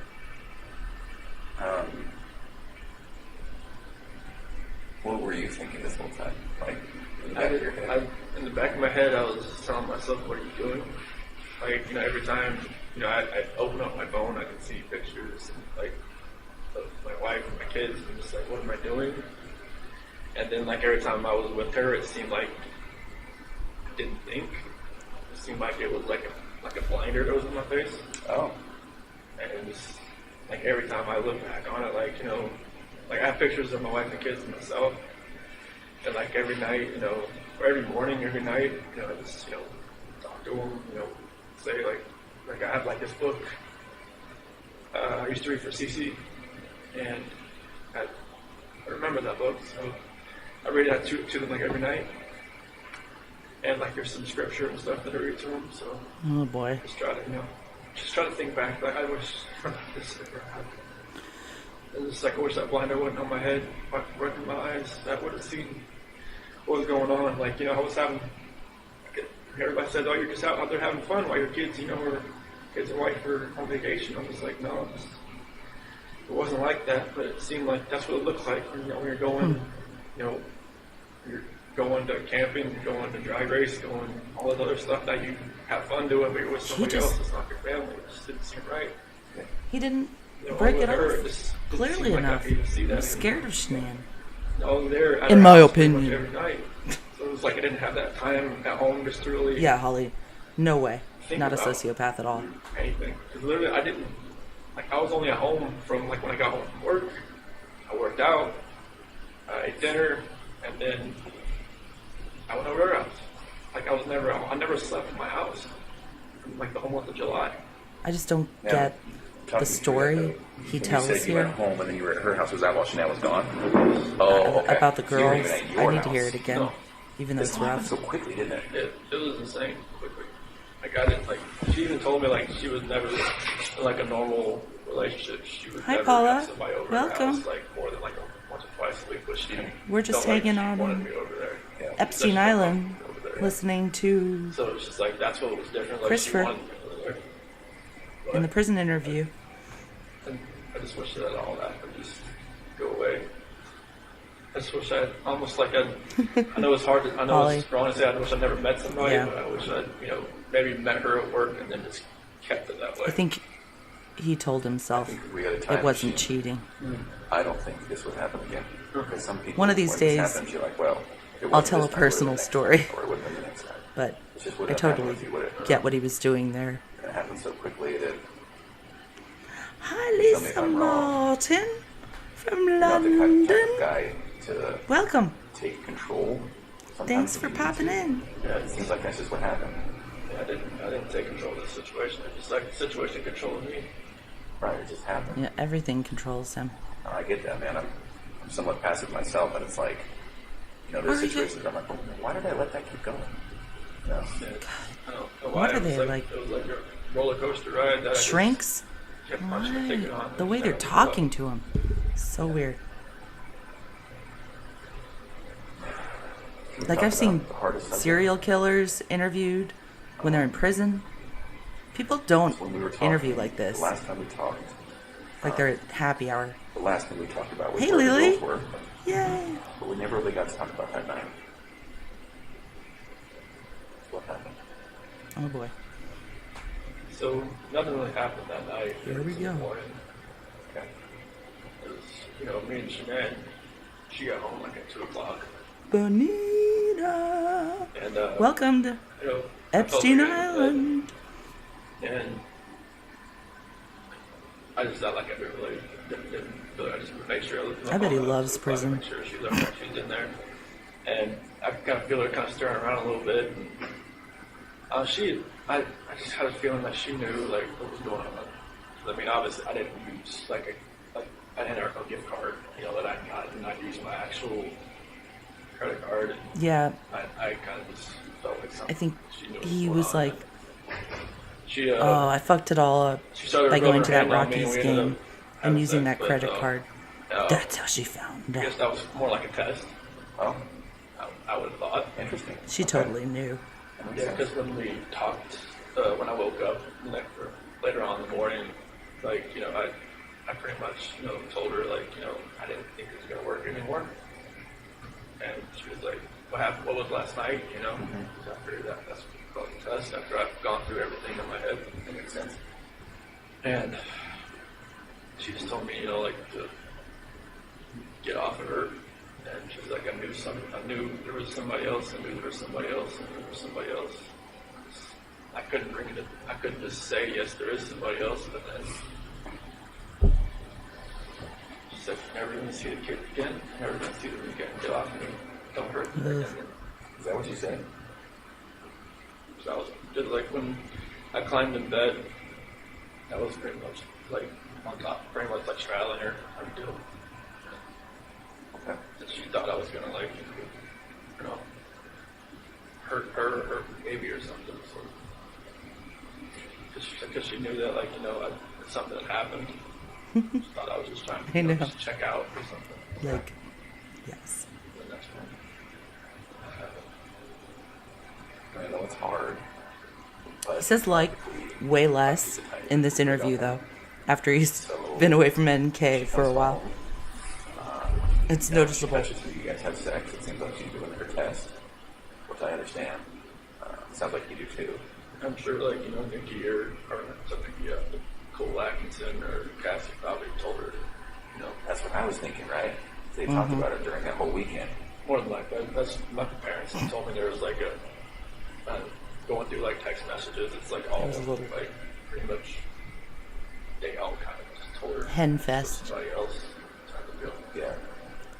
What were you thinking this whole time? Like, in the back of your head? In the back of my head, I was telling myself, "What are you doing?" Like, every time, I open up my phone, I can see pictures and like of my wife and my kids, and I'm just like, "What am I doing?" And then, like, every time I was with her, it seemed like I didn't think. It seemed like it was like a blinder that was in my face. Oh. And just, like, every time I look back on it, like, like, I have pictures of my wife and kids and myself. And, like, every night, every morning, every night, you know, I just, you know, talk to them, you know, say like I have like this book I used to read for CC, and I remember that book, so I read that to them like every night. And like there's some scripture and stuff that I read to them, so Oh boy. just try to think back. Like I wish this never happened. It's just like I wish that blinder wasn't on my head, right in my eyes. That would have seen what was going on. Like, you know, I was having. Everybody says, "Oh, you're just out there having fun while your kids, you know, or kids and wife are on vacation." I was like, no, it wasn't like that. But it seemed like that's what it looked like when, you know, when you're going, you know, you're going to camping, going to drag race, going all this other stuff that you have fun doing, but you're with somebody else. It's not your family. It just didn't seem right. He didn't You know, break with it her, off just didn't clearly seem like I enough. needed to see that I'm scared of Shanann. I was there at In her my house pretty much opinion. every night. So it was like I didn't have that time at home just to really Yeah, Holly. No way. think Not a about sociopath at all. anything. Because literally I didn't, like I was only at home from like when I got home from work, I worked out, I ate dinner, and then I went over to her house. Like I never slept in my house from like the whole month of July. I just don't Now, get talk the me through story that, though. he When tells you said you here went home and then you were at her house. Was that while Chanel was gone? Oh, okay. about the So you weren't girls. even at your I need to hear house. it again, No. even though This it's happened rough. so quickly, didn't it? It was insane quickly. Like I didn't like. She even told me like she was never in like a normal relationship. She would Hi, never Paula. have somebody over Welcome. her house like more than like once or twice a week. But she We're just felt like hanging she on wanted me over there. Yeah. Epstein Just Island, over there. listening to So it's just like that's what was different. Like Christopher. she wanted me over there. But, in the prison interview. and I just wish that all that would just go away. I just wish I almost like I know it's hard to, I know Holly. it's wrong to say I wish I never met somebody, Yeah. but I wish I, you know, maybe met her at work and then just kept it that way. I think he told himself I think we had a time it wasn't machine. cheating. I don't think this would happen again. Because some people, One of these when this days, happens, you're like, well, it I'll wasn't tell a this time, it would've personal been next story. time, or it would've been the next time. But It just I wouldn't have totally happened if you would've- get what he was doing there. It happened so quickly that Hi, Tell me if Lisa I'm wrong. Martin from you're not the type London. of guy to Welcome. take control. Sometimes Thanks if for you need popping to. in. Yeah, It seems like that's just what happened. I didn't take control of the situation. It just like the situation controlled me. Right, it just happened. Yeah, everything controls him. I get that, man. I'm somewhat passive myself, but it's like, you know, there's Are you- situations where I'm like, well, why did I let that keep going? You know? And I don't know What why. are It was they, like, it was like a roller coaster ride that Shrinks? I just kept punching a ticket on. Why? The way they're Never talking gave up. to him. So weird. Can we Like talk I've seen about the hardest subject? serial killers interviewed when they're in prison. People don't When we were talking, interview like this. The last time we talked, Like they're at happy hour. the last thing we talked about was Hey, where the Lily. girls were, Yay. but we never really got to talk about that night. What happened? Oh boy. So nothing really happened that night. Here we It was in the go. morning. Okay. It was, you know, me and Shanann, she got home like at 2 o'clock. Bonita. And, Welcome to you know, Epstein I felt like Island. And I just felt like I didn't feel like I just make sure I looked at my I bet he phone, loves so I prison. Make sure she was okay, she's in there. And I kind of feel her kind of stirring around a little bit. And, I just had a feeling that she knew like what was going on. I mean, obviously, I didn't use I didn't have a gift card, you know, that I got, and I used my actual credit card. And Yeah, I kind of just felt like something. I think she knew what he going was on. like, She oh, I fucked it all up she started by rubbing going her to that hand on me, and Rockies we ended game up and having using sex, that credit but, card. uh, That's how she found I guess out. that was more like a test. Oh, I would have thought. interesting. She Okay. totally knew. That makes Yeah, sense. because when we talked, when I woke up or later on in the morning, like, you know, I pretty much, you know, told her, like, you know, I didn't think it was going to work anymore. And she was like, what happened? What was last night? You know? So I figured that's probably a test after I've gone through everything in my head. That makes sense. And she just told me, you know, like, to get off of her. And she's like, I knew there was somebody else, I knew there was somebody else, I knew there was somebody else. I couldn't bring it, I couldn't just say, yes, there is somebody else, but then she said, never gonna see the kid again, never gonna see them again, get off of me, don't hurt them again. Is that what you said? So I was just like when I climbed in bed, that was pretty much like on top, pretty much like straddling her. I would do. Okay. And she thought I was gonna like, you know, hurt her or her baby or something. So, because she knew that like something had happened. She thought I was just trying to just check out or something. Like, yes. And that's when that happened. I know it's hard. But He says like way less in this interview though, after he's been away from NK for a while. It's noticeable. She touches you guys have sex. It seems like she's doing her test, which I understand. Sounds like you do too. I'm sure, like, Nikki or something, Cole Atkinson or Cassie probably told her, That's what I was thinking, right? They talked about it during that whole weekend. more than likely. That's my parents told me there was like going through like text messages. It's like all There's a little- like pretty much they all kind of just told her Hen fest. somebody else type of deal. Yeah.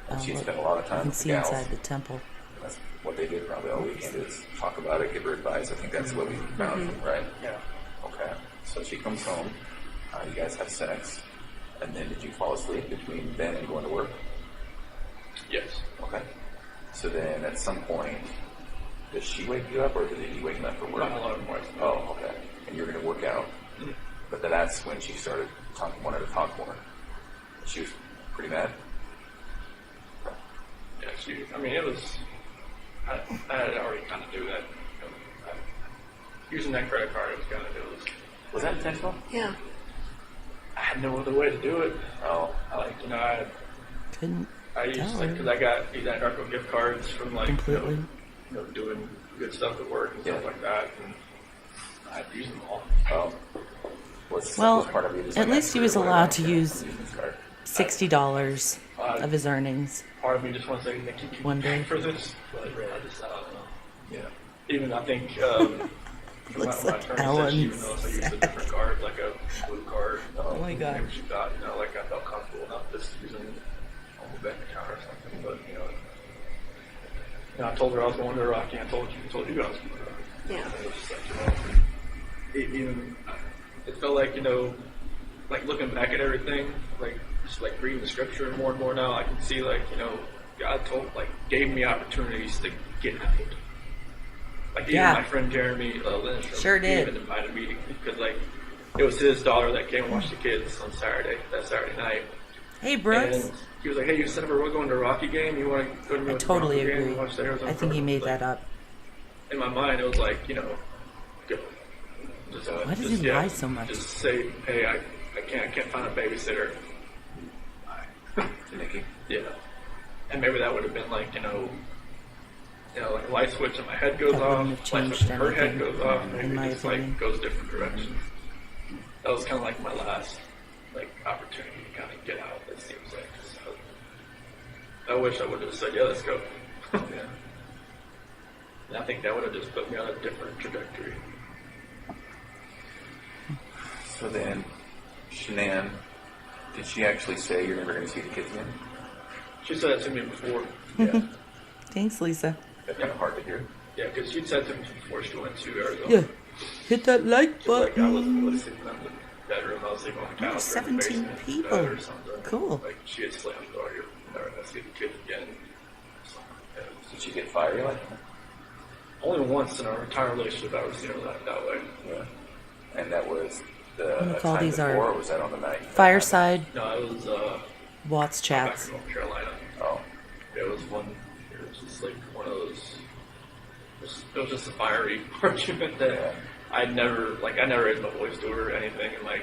And she spent a lot of You time can with the see gals. inside the temple. That's what they did probably all weekend is talk about it, give her advice. I think that's what we found, right? Yeah. Okay. So she comes home. You guys have sex. And then did you fall asleep between then and going to work? Yes. Okay. So then at some point, does she wake you up or did you wake up for work? Not a lot of more. Oh, okay. And you're going to work out. But then that's when she started wanted to talk more. She was pretty mad. Yeah, it was, I had already kind of knew that, using that credit card, it was Was that intentional? Yeah. I had no other way to do it. Oh, Couldn't I used tell because I got these Anarco gift cards from like, completely. doing good stuff at work and stuff Yeah. like that, and I had to use them all. oh. Was Well, part of you just at like, least he was allowed to use this card? $60 of his earnings. Part of me just wants to say, Nikki, can One you day. pay for this? But I just, I don't know. Yeah. Even I think, Looks my like attorney said Ellen she even knows I used a different card, like a blue card. Oh my God. Maybe she thought, like I felt comfortable enough just using on the bank account or something. But, I told her I was going to Rocky. I told you guys I was going to Rocky. Yeah. And it was just like, it felt like, like looking back at everything, like just like reading the scripture more and more now, I can see like, God gave me opportunities to get out. Like even Yeah. my friend Jeremy Lindstrom, Sure he did. even invited me because like it was his daughter that came and watched the kids on that Saturday night. Hey, Brooks. And he was like, "Hey, you said we're going to a Rocky game. You want to go to I the totally Rocky game agree. and watch the Arizona I think he Cardinals?" made that up. In my mind, it was like, go. Just, Why does just, he lie so much? Just say, hey, I can't find a babysitter. To Nikki? Yeah. And maybe that would have been like, like a light switch and my head goes That off, wouldn't have light changed switch and her head anything, goes off, in maybe my it just opinion. like goes different directions. That was kind of like my last opportunity to kind of get out, it seems like. So, I wish I would have said, yeah, let's go. Yeah. And I think that would have just put me on a different trajectory. So then, Shanann, did she actually say you're never going to see the kids again? She said that to me before. Yeah. Thanks, Lisa. That's kind of hard to hear. Yeah, because she'd said to me before she went to Arizona. Yeah. Hit that like She's like, I wasn't button. sleeping in the bedroom, I was sleeping on the couch. or in the 17 basement people. Or something. Cool. Like, she had slammed the door, you're never going to see the kids again. So, yeah, Did she get fiery like that? only once in our entire relationship I've ever seen her that way. Yeah. And that was I'm the gonna call time these our before, or was that on the night? Fireside No, it was Watts back chats. in North Carolina. Oh. It was just like one of those. It was just a fiery argument that I never raised my voice to her or anything, and I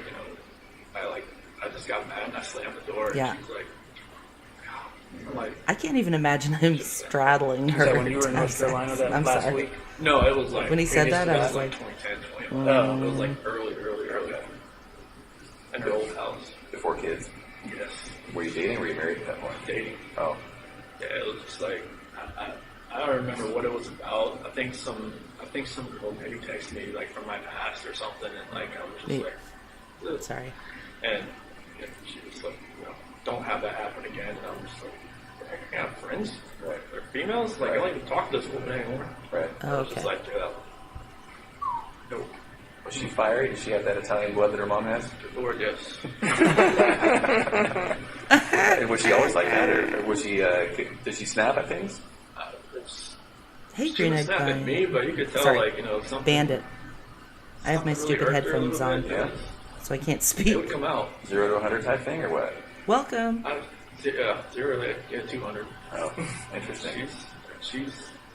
just got mad and I slammed the door. Yeah. And she was like, I'm like, I can't even imagine him straddling her. Is that when you were in to have North Carolina sex. that I'm last sorry. week? no, it was like When he said it that, I was like, 2010, 2011. It was like early. In her old house. Before kids. Yes, Were you dating or were you married at that point? dating. Oh. Yeah, it was just like I don't remember what it was about. I think some girl maybe texted me like from my past or something, and like I was just Wait. like, ugh. Sorry. And she was like, don't have that happen again. And I'm just like, I have friends. Right. They're females. Like, I don't even talk to this woman anymore. Right. I was Okay. just like, yeah. Nope. Was she fiery? Did she have that Italian blood that her mom has? Good Lord, yes. And was she always like that, or was she? Did she snap at things? It's, Hey, she Green would Egg snap at me, Pie. but you could tell, Sorry. like, you know, something. Bandit. I have my something stupid really irked her a headphones little on, bit, Yeah. so I can't It speak. would come out. 0 to 100 type thing, or what? Welcome. Yeah, 0 to 200. Oh, interesting. She's.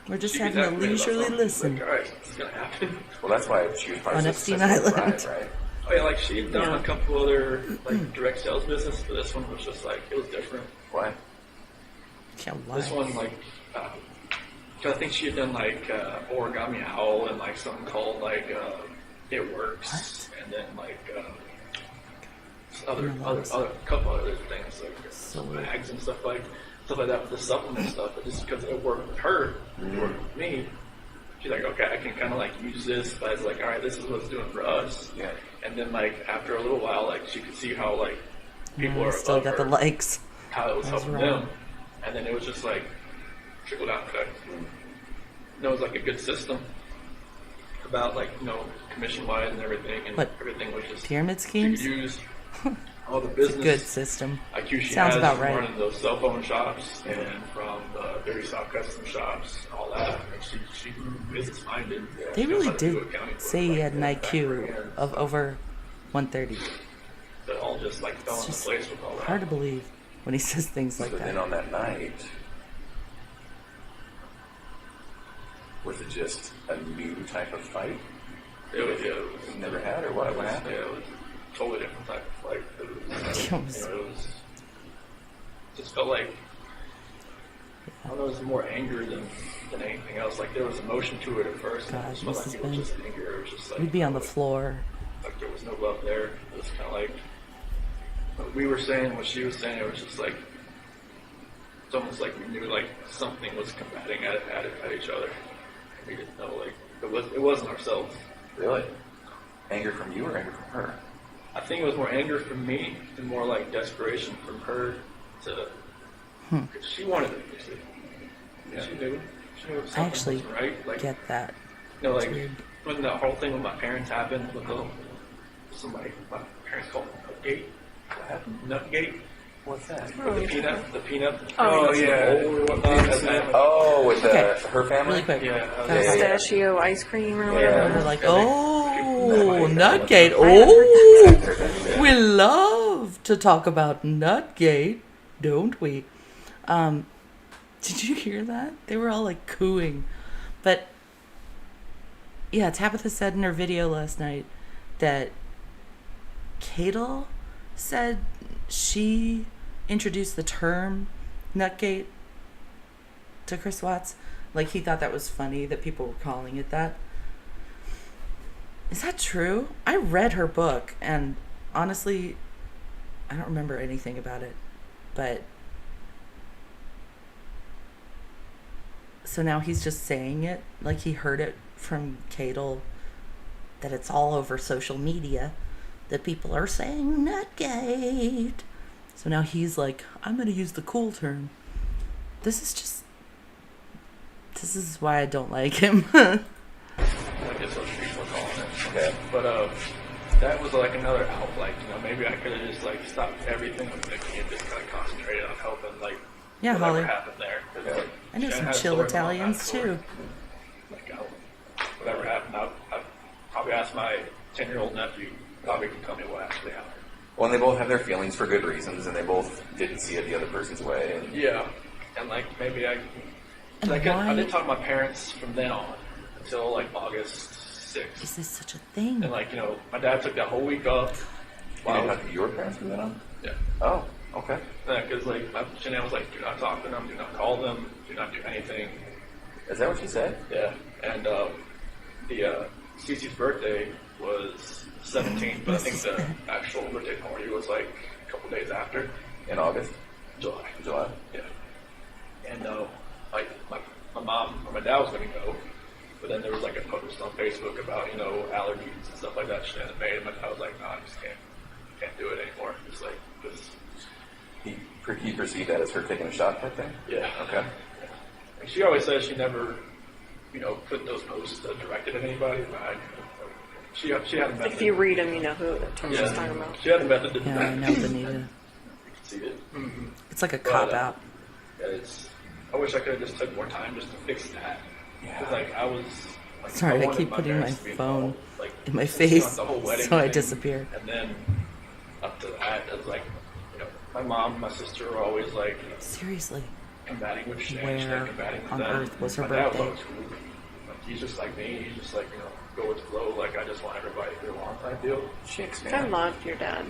We're just she having a gets activated about leisurely something. listen. Like, all right, it's gonna happen. Well, that's why she was probably On so Epstein successful with Island. Ride, right? Oh yeah, like she had done Yeah. a couple other like direct sales business, but this one was just like it was different. Why? Yeah, why? This one like, cause I think she had done like Origami Owl and like something called like It Works, and then like other couple other things like some bags and stuff like that with the supplement stuff. But just because it worked with her, it worked with me. She's like, okay, I can kind of like use this, but it's like, all right, this is what it's doing for us. Yeah. And then like after a little while, like she could see how like people I are still above got her, the likes. how it was That's helping wrong. them, and then it was just like trickle down effect. And it was like a good system about like commission wise and everything, and What, everything was just pyramid she schemes? could use all the It's a good business system. IQ she Sounds has about from right. running those cell phone shops and from the very soft custom shops and all that. And she business minded. They really did say he had an IQ of over 130. That all just like fell into just place with all that. Hard to believe when he says things like So then that. on that night, was it just a new type of fight? It was Never had, or what? What happened? Yeah, it was a totally different type of fight. It was just felt like I don't know, it was more anger than anything else. Like there was emotion to it at first. And God, it just felt this like has it was been- just anger. It was just like We'd be on the floor. like there was no love there. It was kind of like what we were saying, what she was saying. It was just like it's almost like we knew like something was combating at each other. We didn't know like it wasn't ourselves. Really? Anger from you or anger from her? I think it was more anger from me and more like desperation from her to. Cause she wanted to fix it. Yeah. She knew. She knew I something actually wasn't right. Like get that. like weird. when the whole thing with my parents happened with my parents called it Nutgate. What's that? With the peanut. Oh, yeah. bowl or whatnot. Oh, with Okay. her family? Really quick. Yeah. Pistachio ice cream or And whatever. we're like, Yeah, oh, they- Nutgate. Oh, we love to talk about Nutgate, don't we? Did you hear that? They were all like cooing. But yeah, Tabitha said in her video last night that Cadel said she introduced the term Nutgate to Chris Watts. Like he thought that was funny that people were calling it that. Is that true? I read her book and honestly, I don't remember anything about it. But so now he's just saying it like he heard it from Cadel, that it's all over social media, that people are saying Nutgate. So now he's like, I'm going to use the cool term. This is why I don't like him. I guess those people are calling it. Okay. But that was like another out. Like maybe I could have just like stopped everything with Nikki and just kind of concentrated on helping like Yeah, whatever Holly. happened there. 'Cause, like, I know Shannon some had a chill story, Italians Mom had a too. story. Like whatever happened, I probably asked my 10-year-old nephew. Probably can tell me what actually happened. Well, and they both have their feelings for good reasons, and they both didn't see it the other person's way. And Yeah, and like maybe I And I why didn't talk to my parents from then on until like August 6th. is this such a thing? And like my dad took that whole week off. you didn't talk to your parents from then on? Yeah. Oh, okay. Because like Shannon was like, do not talk to them, do not call them, do not do anything. Is that what she said? Yeah, and the Cece's birthday was 17th, but I think the actual birthday party was like a couple days after, In August? July. July? Yeah, and like my mom or my dad was going to go, but then there was like a post on Facebook about allergies and stuff like that Shannon made, and my dad was like, no, I just can't do it anymore. It's like this. You perceive that as her taking a shot type thing? Yeah. Okay. And she always says she never, put those posts directed at anybody. But she had a method. If you read them, you know who she's talking about. She had a method to do Yeah, I that. know Benita. You can see it. Mm-hmm. It's like a cop out. Yeah, I wish I could have just took more time just to fix that. Because I was. Sorry, I wanted keep putting my parents to be phone involved, in my throughout face, the whole wedding so I thing. disappear. And then up to that, it was my mom, my sister were always Seriously, combating with Shane, where combating with on them. earth was her My dad birthday? always cool. He's just like me. He's just go with the flow. I just want everybody to get along type deal. She I expanded. loved your dad.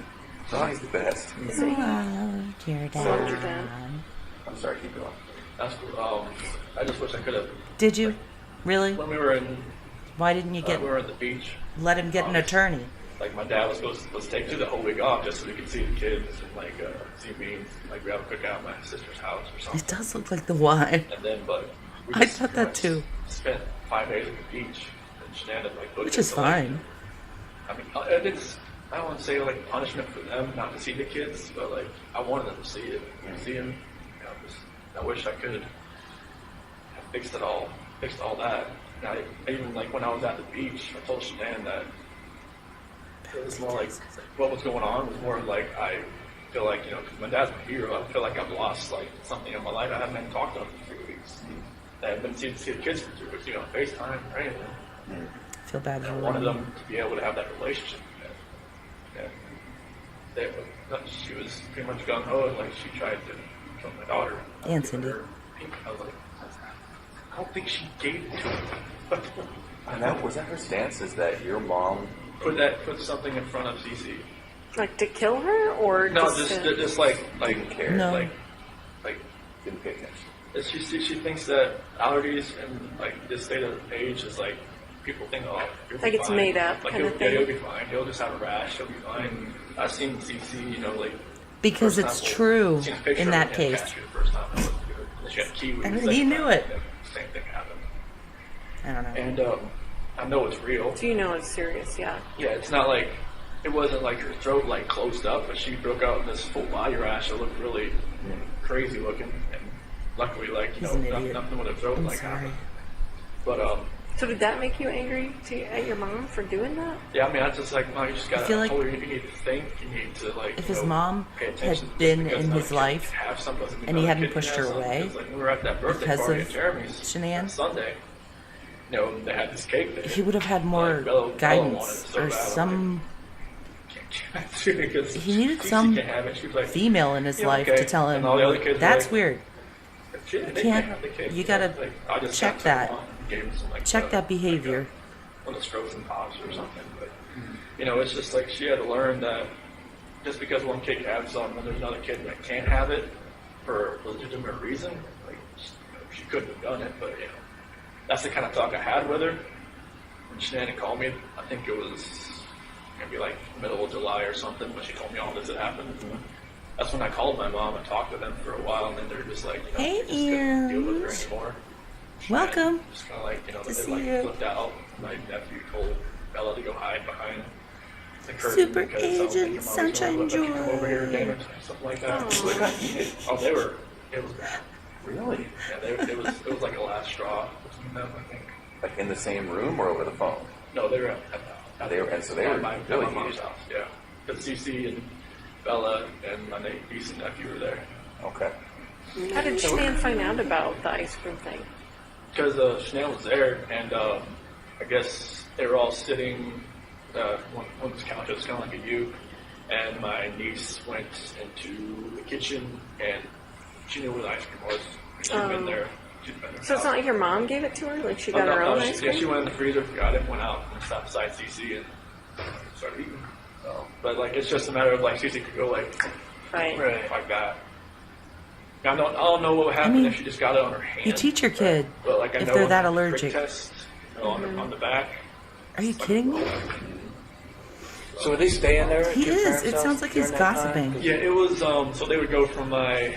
Oh, he's the best. Loved your Loved your dad. dad. I'm sorry, keep going. That's cool. I just wish I could have. Did you? Really? When we were in, Why didn't you we were at the beach. let him get an attorney? My dad was supposed to take the whole week off just so we could see the kids and see me. We have a cookout at my sister's house or something. It does look like the wine. And then, but we I just, thought that too. Spent 5 days at the beach and Shannon Which is fine. I mean, it's I don't want to say punishment for them not to see the kids, but I wanted them to see it, see them. I wish I could have fixed all that. And I even when I was at the beach, I told Shannon that it was more what was going on was more I feel because my dad's my hero. I feel like I've lost something in my life. I haven't been talking to him for 3 weeks. I haven't been seeing the kids for 3 weeks, on FaceTime or anything. I feel bad And for I wanted them. them to be able to have that relationship. She was pretty much gung ho, she tried to kill my daughter. And Cindy. I was I don't think she gave it to him. And was that her stance? Is that your mom? Put something in front of Cece. To kill her, or No, just just Didn't care. No. Didn't pay attention. She thinks that allergies and this state of age is people think, oh, he'll be it's fine. made up kind of thing. Yeah, he'll be fine. He'll just have a rash. He'll be fine. I've seen CC, Because first it's time, true seen a picture in of that him case. catch you the first time. She had kiwi. And he knew it. Same thing happened. I don't know. And I know it's real. So you know it's serious, yeah. Yeah, it's not it wasn't her throat closed up, but she broke out in this full body rash that looked really crazy looking. And luckily, He's an idiot. nothing with a throat I'm sorry. happened. But So did that make you angry at your mom for doing that? yeah, I mean, I just Mom, you just gotta. I feel I told her you need to think. You need to If his mom pay had attention. been Because in another his kid life can have some, doesn't mean and he another hadn't kid can pushed have her some. away Because, when we were at that birthday because party of at Jeremy's Shanann, on Sunday, they had this cake there. he would have had more Bella wanted guidance it so or bad. I'm some. because He needed Cece some can't have it. She was female in his yeah, life okay. to tell him, And all the other kids were that's like, weird. They can't- have the cake. you gotta I just check got that. some, gave him some, Check that behavior. one of those frozen pops or something. But it's just she had to learn that just because one kid can have something and there's another kid that can't have it for a legitimate reason, she couldn't have done it. But that's the kind of talk I had with her. When Shannon called me, I think it was maybe middle of July or something when she told me all this had happened. That's when I called my mom and talked to them for a while, and then they're just Hey, just couldn't deal with her Ears. anymore. Welcome. Just kind of To they see you. flipped out. My nephew told Bella to go hide behind the curtain Super because I don't think your Agent mom's Sunshine gonna let you come over here, Joy. damn it, something like that. It was bad. Really? Yeah, it was like a last straw between them, I think. In the same room or over the phone? No, they were at They were, and so they were at my really mom's heated. house. Yeah, but Cece and Bella and my niece and nephew were there. Okay. How did Shanann find out about the ice cream thing? Because Chanel was there, and I guess they were all sitting on this couch. It was kind of like a U. And my niece went into the kitchen, and she knew where the ice cream was. She'd been there. So it's not like your mom gave it to her? She got her own ice cream? Yeah, she went in the freezer, got it, went out, and stopped beside Cece, and started eating. So, but it's just a matter of Cece could go Right. like that. Now, I don't know what would happen if she just got it on her hand. You teach your kid But, I if know they're on that the allergic. prick test, on the back. Are you kidding me? So are they staying there? at He your is. parents' It house sounds like he's during that gossiping. time? Yeah, it was. So they would go from my.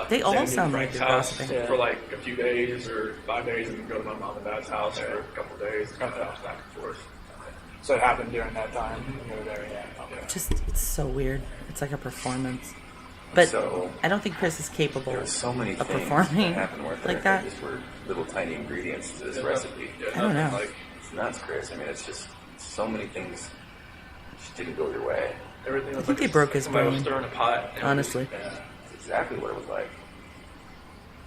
They all Sandy and sound like Frank's they're house gossiping. for a few days or 5 days, and then go to my mom and dad's house for a couple of days, kind of bounce back and forth. So it happened during that time when you were there, yeah. Okay. Just, it's so weird. It's like a performance. But So I don't think Chris is capable there were so many of things performing that happened with like that. just were little tiny ingredients to this recipe. I don't know. Like, It's nuts, Chris. I mean, it's just so many things just didn't go your way. everything was I think like they broke his somebody was brain. stirring a pot. And Honestly. Yeah, that's exactly what it was like.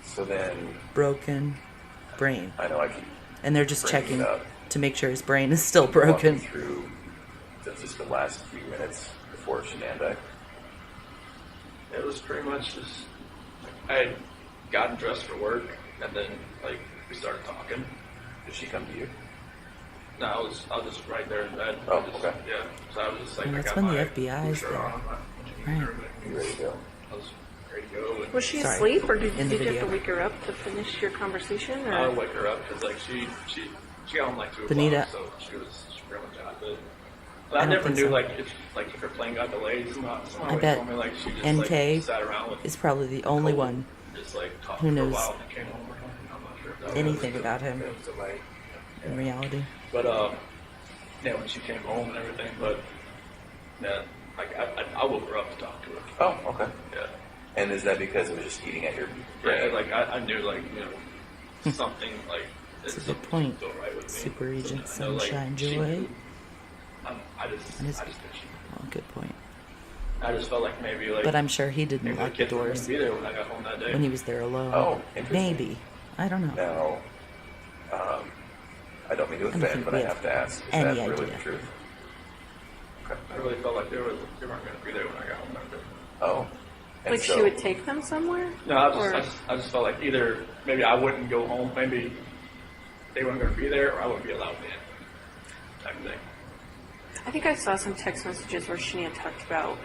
So then, Broken brain. I know I keep And they're just bringing checking it up, to make sure his brain is still walking broken. through just the last few minutes before Shenandoah. It was pretty much just, I had gotten dressed for work, and then, like, we started talking. Did she come to you? No, I was just right there in bed. Oh, I just, okay. Yeah, so I was just like, And I that's got when the my FBI is shirt there. on, Right. You ready to go? I was ready to go. And Was she Sorry. asleep, or did In the you have video. to wake her up to finish your conversation? I Or? would wake her up because, like, she got home like 2 Benita. o'clock, so she pretty much out of it. I But I don't never think knew, so. if her plane got delayed, somehow I bet told me, like, she just, NK like, sat around with is probably the only Cole, one just, like, talked who for a knows while and came home or something. I'm not sure if that was anything about him it was delayed. in reality. But yeah, when she came home and everything, but yeah, like I woke her up to talk to her. Oh, okay. Yeah, And is that because it was just eating at your yeah, brain? like I knew, like, something like That's a good something point. didn't feel right with me. Super Agent I know, like, Sunshine she Joy. knew. I just And it's- think she. Oh, good point. I just felt like maybe like. But I'm sure he maybe didn't the lock the kids weren't doors gonna be there when I got home that day. when he was there alone. Oh, interesting. Maybe. I don't know. Now, I don't mean to I don't offend, think but we I have have to ask, is any that really idea. the truth? Okay. I really felt like they weren't going to be there when I got home that day. Oh. And Like so, she would take them somewhere? No, I just felt like either maybe I wouldn't go home, maybe they weren't going to be there, or I wouldn't be allowed in, type thing. I think I saw some text messages where Shania talked about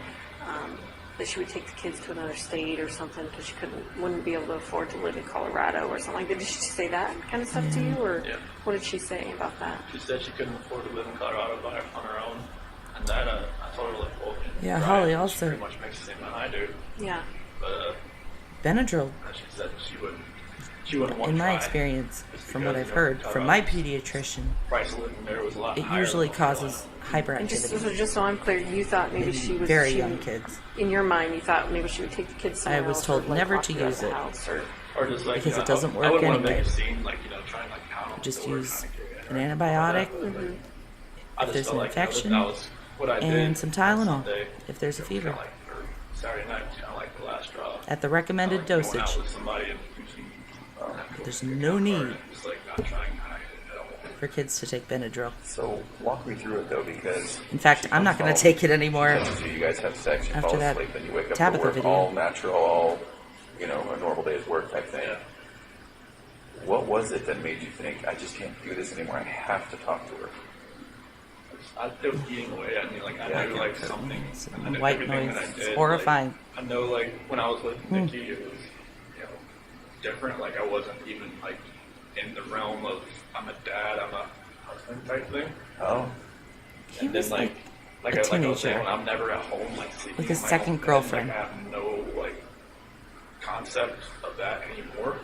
that she would take the kids to another state or something because she wouldn't be able to afford to live in Colorado or something like that. Did she say that kind of stuff to you, or Yeah. what did she say about that? She said she couldn't afford to live in Colorado on her own, and that I told her, like, well, Yeah, right, Holly she also- pretty much makes the same amount I do, Yeah. but Benadryl, she said she wouldn't want in to my try. experience, Just from because, what I've you know, heard from my pediatrician, price of living there was a lot it higher usually than North causes Carolina. And hyperactivity just so I'm clear, you thought maybe in she was very she young would- kids. In your mind, you thought maybe she would take the kids somewhere I was else told or, like, never lock to her out use of the it. house, Or just like, Because you know, it doesn't I work wouldn't want to make anyway. a scene, like, you know, trying to, like, pound. Just the word use trying to get an her. antibiotic I just there's felt an like, you know, infection, that was what I did and some Tylenol Sunday. if there's a It was fever. kinda like, or Saturday night was kind of like the last straw. At the recommended Like going out dosage. with somebody and There's no need just like not trying to hide it at all. for kids to take Benadryl. so walk me through it though, because In fact, she I'm not comes going to home, take it anymore. so you guys have sex, you After fall that asleep, and you wake up Tabitha to work video. all natural, all, you know, a normal day's work type thing. Yeah. What was it that made you think, I just can't do this anymore, I have to talk to her? It was eating away at me. Like, I Yeah, knew, like, something. It's I knew white everything noise. that I It's did, horrifying. Like, I know, like, when I was with Nikki, it was, you know, different. Like, I wasn't even, like, in the realm of, I'm a dad, I'm a husband type thing. Oh, He And was then, like like a I was saying, teenager when I'm never at home, like, sleeping with his in my second own bed, girlfriend. Like, I have no, like, concept of that anymore.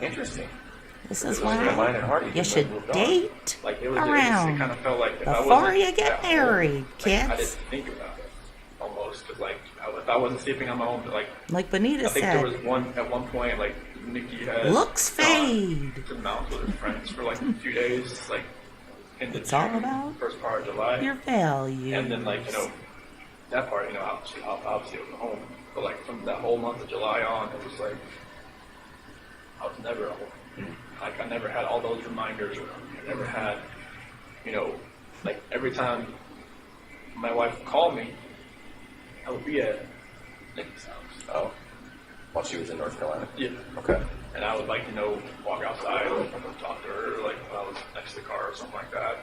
interesting. This It is was like Your why mind and heart, you just should moved on. date Like, it was around it kind of felt like if I before wasn't you get at home, married, like, I kids. didn't think about it almost because, like, if I wasn't sleeping on my own, like, Like Benita I think there said, was at one point, like, Nikki had looks gone fade. to the mountains with her friends for like a few days, like in the It's all June, about first part of July, your values. and then, like, you know, that part, you know, obviously it was home, but like from that whole month of July on, it was like I was never at home. Like, I never had all those reminders around me. I never had, you know, like, every time my wife would call me, I would be at Nikki's house. Oh, while she was in North Carolina? Yeah. Okay. And I would, like, you know, walk outside and talk to her, like, when I was next to the car or something like that.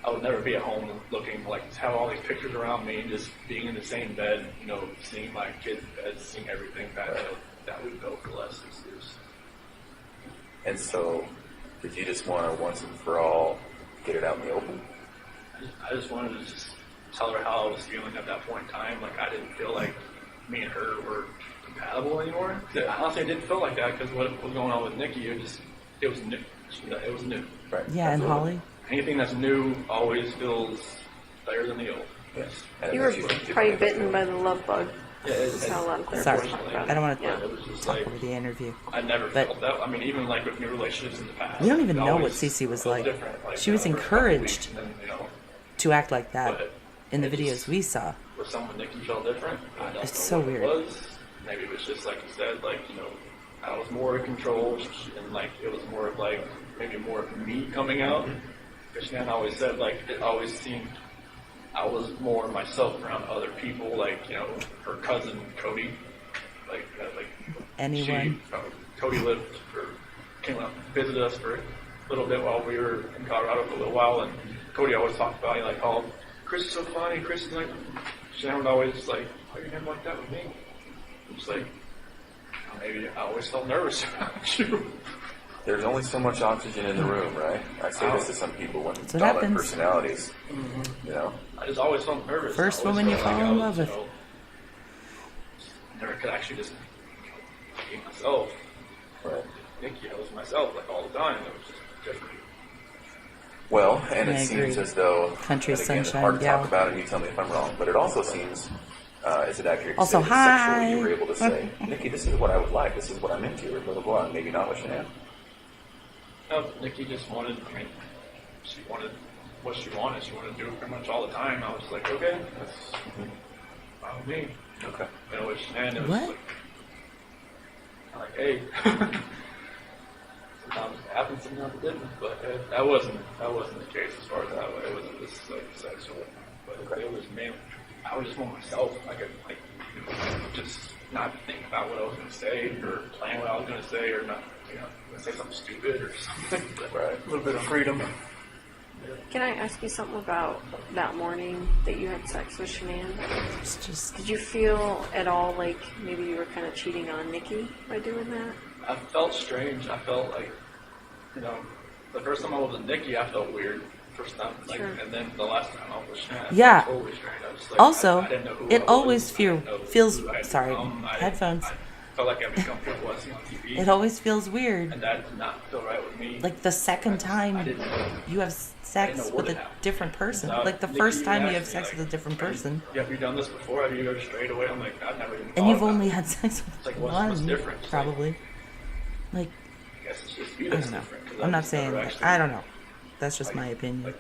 I would never be at home looking, like, have all these pictures around me and just being in the same bed, you know, seeing my kids' beds, seeing everything that would go for the last 6 years. And so, did you just want to once and for all get it out in the open? I just wanted to just tell her how I was feeling at that point in time. Like, I didn't feel like me and her were compatible anymore. Honestly, I didn't feel like that because what was going on with Nikki, it was new. It was new. Right. Yeah, and Absolutely. Holly, Anything that's new always feels better than the old. Yes. And it You were makes think probably differently. bitten by the love bug. Yeah, Just not a lot of therapists Sorry, talk about I don't want to Yeah. It was just talk like, over the interview. I never But- felt that. I mean, even like with new relationships in the past. We don't even it know what always Cece was felt like. different, like, She was the first couple encouraged weeks, and then, to act like that but in the it just- videos we saw. with someone Nikki felt different. I don't It's know so what weird. It was. Maybe it was just like you said, like, I was more in control, and like it was more of like maybe more of me coming out. Because Shannon always said like it always seemed I was more myself around other people, like her cousin Cody, like Anyone? Cody came up visited us for a little bit while we were in Colorado for a little while, and Cody always talked about like, oh, Chris is so funny. Chris is like, Shannon would always like, why are you never like that with me? I'm just like, maybe I always felt nervous about you. There's only so much oxygen in the room, right? I say this to some people when what dominant happens. personalities, I just always felt nervous. First I always woman you felt fall like in I love was, with. Never could actually just be myself. right? Nikki, I was myself like all the time. It was just different. Well, and I it agree. seems as though, Country and again, it's sunshine hard to talk gal. about, and you tell me if I'm wrong, but it also seems, is it accurate to Also, say that sexually hi. you were able to say, Nikki, this is what I would like, this is what I'm into, or blah, blah, blah, and maybe not with Shanann? No, Nikki just wanted. I mean, she wanted what she wanted. She wanted to do it pretty much all the time. I was like, okay, that's fine with me. Okay. With Shanann, it was What? like, hey. Sometimes it happens, sometimes it didn't. But that wasn't the case as far as that way. It wasn't just like sexual. But it was me. I was just more myself. I could just not think about what I was going to say or plan what I was going to say or not, say something stupid or something. Right. A little bit of freedom. Can I ask you something about that morning that you had sex with Shanann? It's just Did you feel at all like maybe you were kind of cheating on Nikki by doing that? I felt strange. I felt like, the first time I was with Nikki, I felt weird. First time, Sure. and then the last time I was Shanann, Yeah. I felt totally strange. I was like, Also, I didn't know who it I always was. I didn't know feels who I had sorry, become. headphones. I felt like I become who I was on TV. It always feels weird. And that did not feel right with me. Like the second I time didn't know. you have sex know what with had a happened. different person. So, Like the Nikki first even time you asked have me, sex like, with a different person. Yeah, have you done this before? Have you go straight away? I'm like, I've never even And thought you've about only it. had sex with It's like, what's one, different? It's probably. Like, I guess it's just you I that's don't know. different. 'cause I'm I've not just never saying that. actually- I don't know. That's just like- my opinion. like,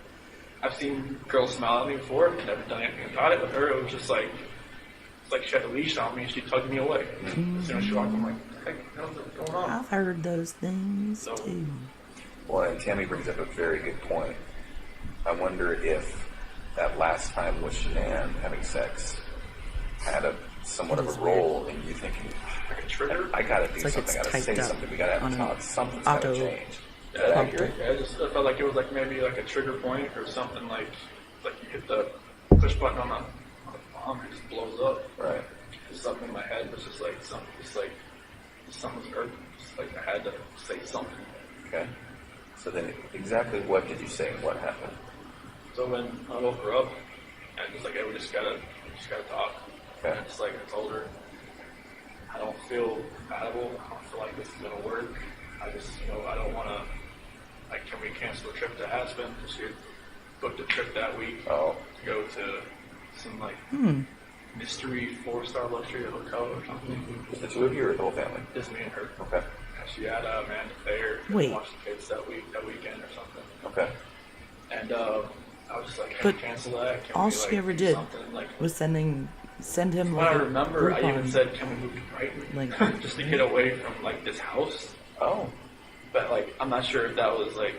I've seen girls smile at me before, never done anything about it. With her, it was just like, it's like she had a leash on me and she tugged me away. As soon as she walked, I'm like, hey, what's going on? I've heard those things So- too. Well, and Tammy brings up a very good point. I wonder if that last time with Shanann having sex had somewhat It of is a role in you thinking, Like a trigger? I gotta do It's like something, it's I gotta say typed up something, we gotta have on a an talk, something's gotta auto change. Is that prompter. accurate? Yeah, I felt like it was like maybe like a trigger point or something like you hit the push button on a bomb and it just blows up. Right. Just something in my head was just like something, something's hurt. Just like I had to say something. Okay. So then, exactly what did you say and what happened? So when I woke her up, I was like, hey, we just gotta talk. Okay. And it's like I told her, I don't feel compatible. I don't feel like this is gonna work. I just, I don't wanna, like, can we cancel a trip to Aspen? Because she had booked a trip that week Oh, to go to some, like, mystery 4-star luxury hotel or something. just the two of you or the whole family? Just me and her. Okay. And she had Amanda Thayer to Wait. watch the kids that weekend or something. Okay. And I was just like, hey, But cancel that. Can all we, she like, ever do did something? Like, was send him when like I a remember, I even Groupon. said, can we move to Brighton? Like- just to get away from, like, this house. Oh, But, like, I'm not sure if that was, like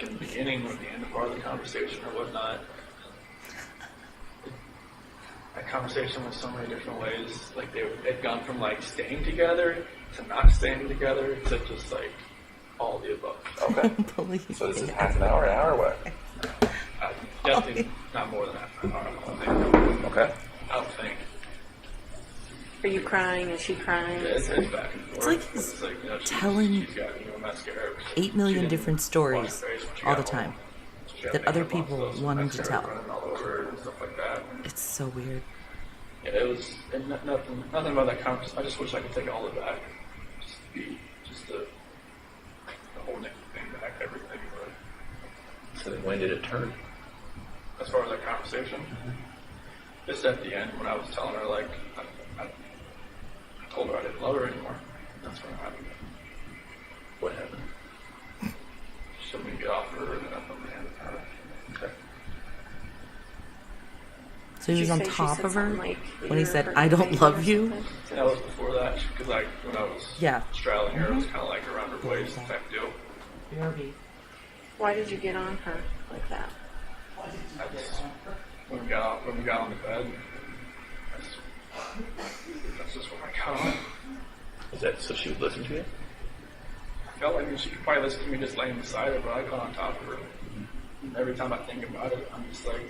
in the beginning or the end of part of the conversation or whatnot. That conversation was so many different ways. Like, they'd gone from, like, staying together to not staying together to just, like, all the above. okay. Believe So this is it. half an hour, what? Definitely not more than half an hour, I don't think. Okay. I don't think. Are you crying? Is she crying? Yeah, it's back and forth. like he's It's like, she's telling got, mascara. 8 million She didn't different wash stories her face when she all got the home. time She had that other makeup on, people so want him to mascara tell. running all over her and stuff like that. It's so weird. Yeah, it was and nothing about that conversation. I just wish I could take all of that. Just the whole thing back, everything. But So then when did it turn? as far as that conversation, just at the end when I was telling her, like, I told her I didn't love her anymore. That's when it happened. What happened? She told me to get off her, and then I put my hand on her. Okay. So he was Did you on say she top said of her something like, when he "You're said, hurting "I my don't baby," love or you"? something? That was before that, because like when I was Yeah. straddling her, it was kind of like around her waist type deal. BRB. Why did you get on her like that? I just, when we got on the bed, that's just when I got on. Is that so she would listen to you? I felt like she could probably listen to me just laying beside her, but I got on top of her. And every time I think about it, I'm just like,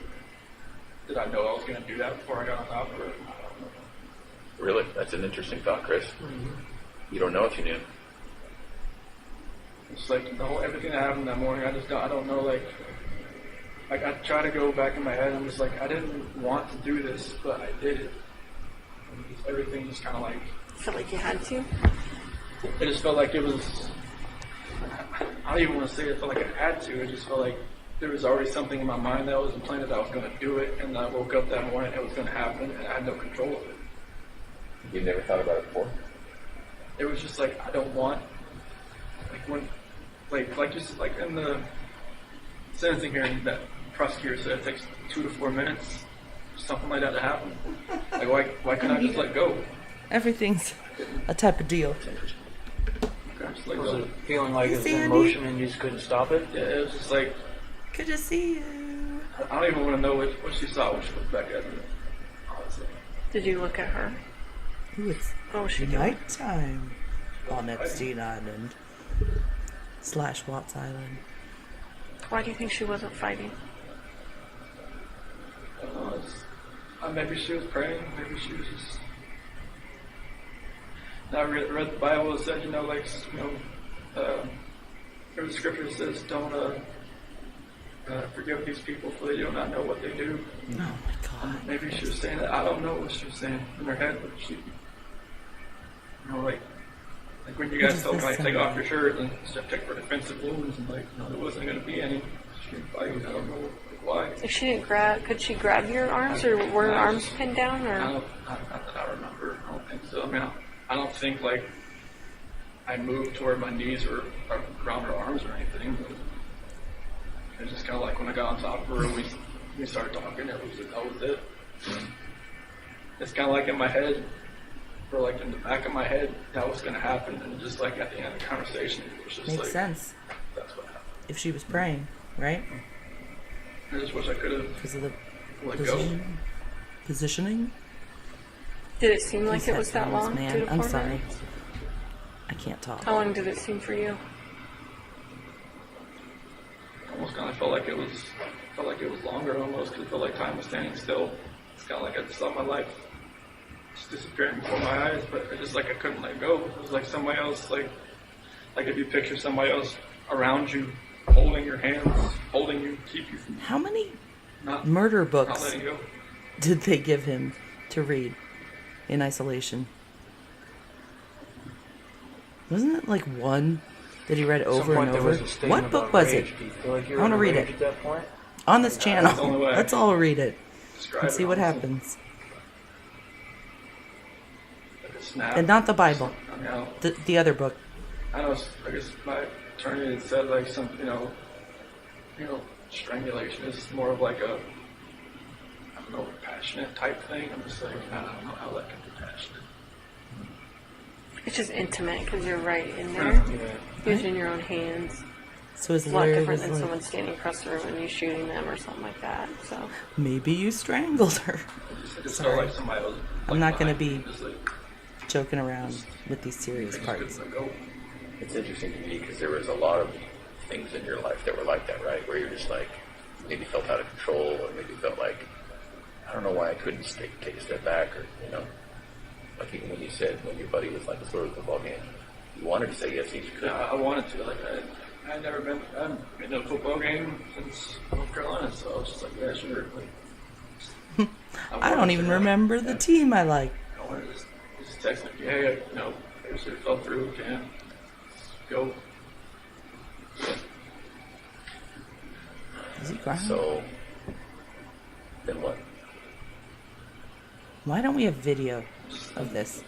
did I know I was going to do that before I got on top of her? I don't know. Really? That's an interesting thought, Chris. You don't know if you knew. It's like the whole everything that happened that morning. I don't know. Like I try to go back in my head. I'm just like, I didn't want to do this, but I did it. And everything just kind of like, Felt like you had to? it just felt like it was. I don't even want to say it felt like I had to. It just felt like there was already something in my mind that was implanted that I was going to do it, and I woke up that morning, it was going to happen, and I had no control of it. You never thought about it before? It was just like I don't want, like when, like just like in the sentencing hearing that prosecutor said it takes 2 to 4 minutes, something like that to happen. Like why couldn't I just let go? Everything's a type of deal. Can I just let Was go? it feeling like it was in Sandy? motion and you just couldn't stop it? Yeah, it was just like Good to see you. I don't even want to know what she saw when she looked back at me. Honestly, Did you look at her? Ooh, it's What was she doing? nighttime on Epstein Island / Watts Island. Why do you think she wasn't fighting? I don't know. Maybe she was praying. Maybe she was just. And I read the Bible. It said, like, there's a scripture that says, "Don't forgive these people, for they do not know what they do." Oh my God. Maybe she was saying that. I don't know what she was saying in her head, but she, like when you guys does told me, this like, take sound off your shirt and check for defensive wounds, and like, there wasn't going to be any. She didn't fight. I don't know why. If she didn't could she grab your arms, or were her arms pinned down, or? Not that I remember. I don't think so. I mean, I don't think like I moved toward my knees or around her arms or anything. But it's just kind of like when I got on top of her, we started talking. That was it. It's kind of like in my head, or like in the back of my head, that was going to happen. And just like at the end of the conversation, it was just Makes like sense. that's what happened. If she was praying, right? I just wish I could have Because of the let go. positioning. Did it seem like These it was that headphones, long? man. 2 to 4 I'm sorry. minutes? I can't talk. How long did it seem for you? Almost kind of felt like it was longer almost because it felt like time was standing still. It's kind of like I just saw my life just disappearing before my eyes, but it just like I couldn't let go. It was like somebody else, like if you picture somebody else around you, holding your hands, holding you, keep you from How many not murder not books letting go. did they give him to read in isolation? Wasn't it like one that he read At some over point and there over? was a statement What book about was rage. it? Do you feel like you I were wanna in read rage it. at that point? On this That's channel. the only way I Let's can all read it Describe and it, see what honestly. happens. Like a snap. And not the Bible, I mean, I don't- the other book. I know. I guess my attorney had said like some, strangulation is more of like a, I don't know, passionate type thing. I'm just like, I don't know how that can be passionate. It's just intimate because you're right in there, Yeah. using your own hands. So his It's a lot lawyer different was than someone like, standing across the room and you shooting them or something like that. So maybe you strangled her. It just Sorry. felt like somebody was. I'm not gonna behind me, be- just like, Joking around with these serious I just parts. couldn't let go. It's interesting to me because there was a lot of things in your life that were like that, right? Where you're just like, maybe felt out of control or maybe felt like, I don't know why I couldn't take a step back or, like even when you said when your buddy was like, let's go to the football game, you wanted to say yes, you could. Yeah, I wanted to. Like, I had never been. I haven't been to a football game since North Carolina, so I was just like, yeah, sure. Like, I don't even remember the team I like. I wanted to just text like, hey, it fell through. Can't go. Is he crying? So, then what? Why don't we have video of this?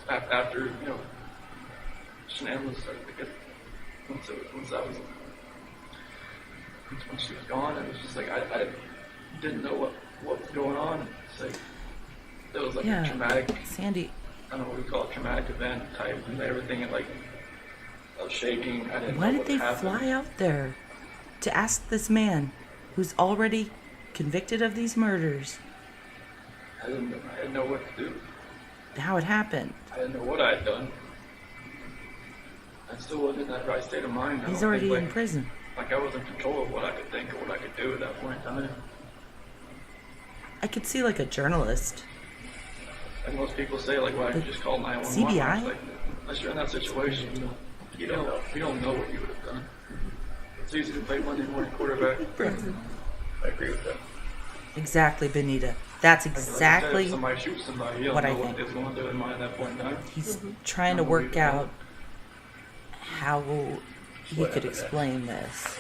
After, you know, Shanann was, I guess, when she was gone, it was just like, I didn't know what was going on. It's like, it was like a traumatic, Sandy. I don't know what we call it, traumatic event type, and everything, and like, I was shaking, I didn't Why know did what they happened. fly out there to ask this man who's already convicted of these murders I didn't know what to do. how it happened? I didn't know what I had done. I still wasn't in that right state of mind. He's already in prison. Like I was in control of what I could think or what I could do at that point in time. I could see like a journalist. And most people say like, well, I could just call 911. CBI? It's like, unless you're in that situation, you don't know what you would have done. It's easy to play Monday morning quarterback. I agree with that. Exactly, Benita. That's Like I said, exactly if somebody shoots somebody, you don't what I know what think. they was going through their mind at that point in time. he's trying to work out how he What could happened explain this.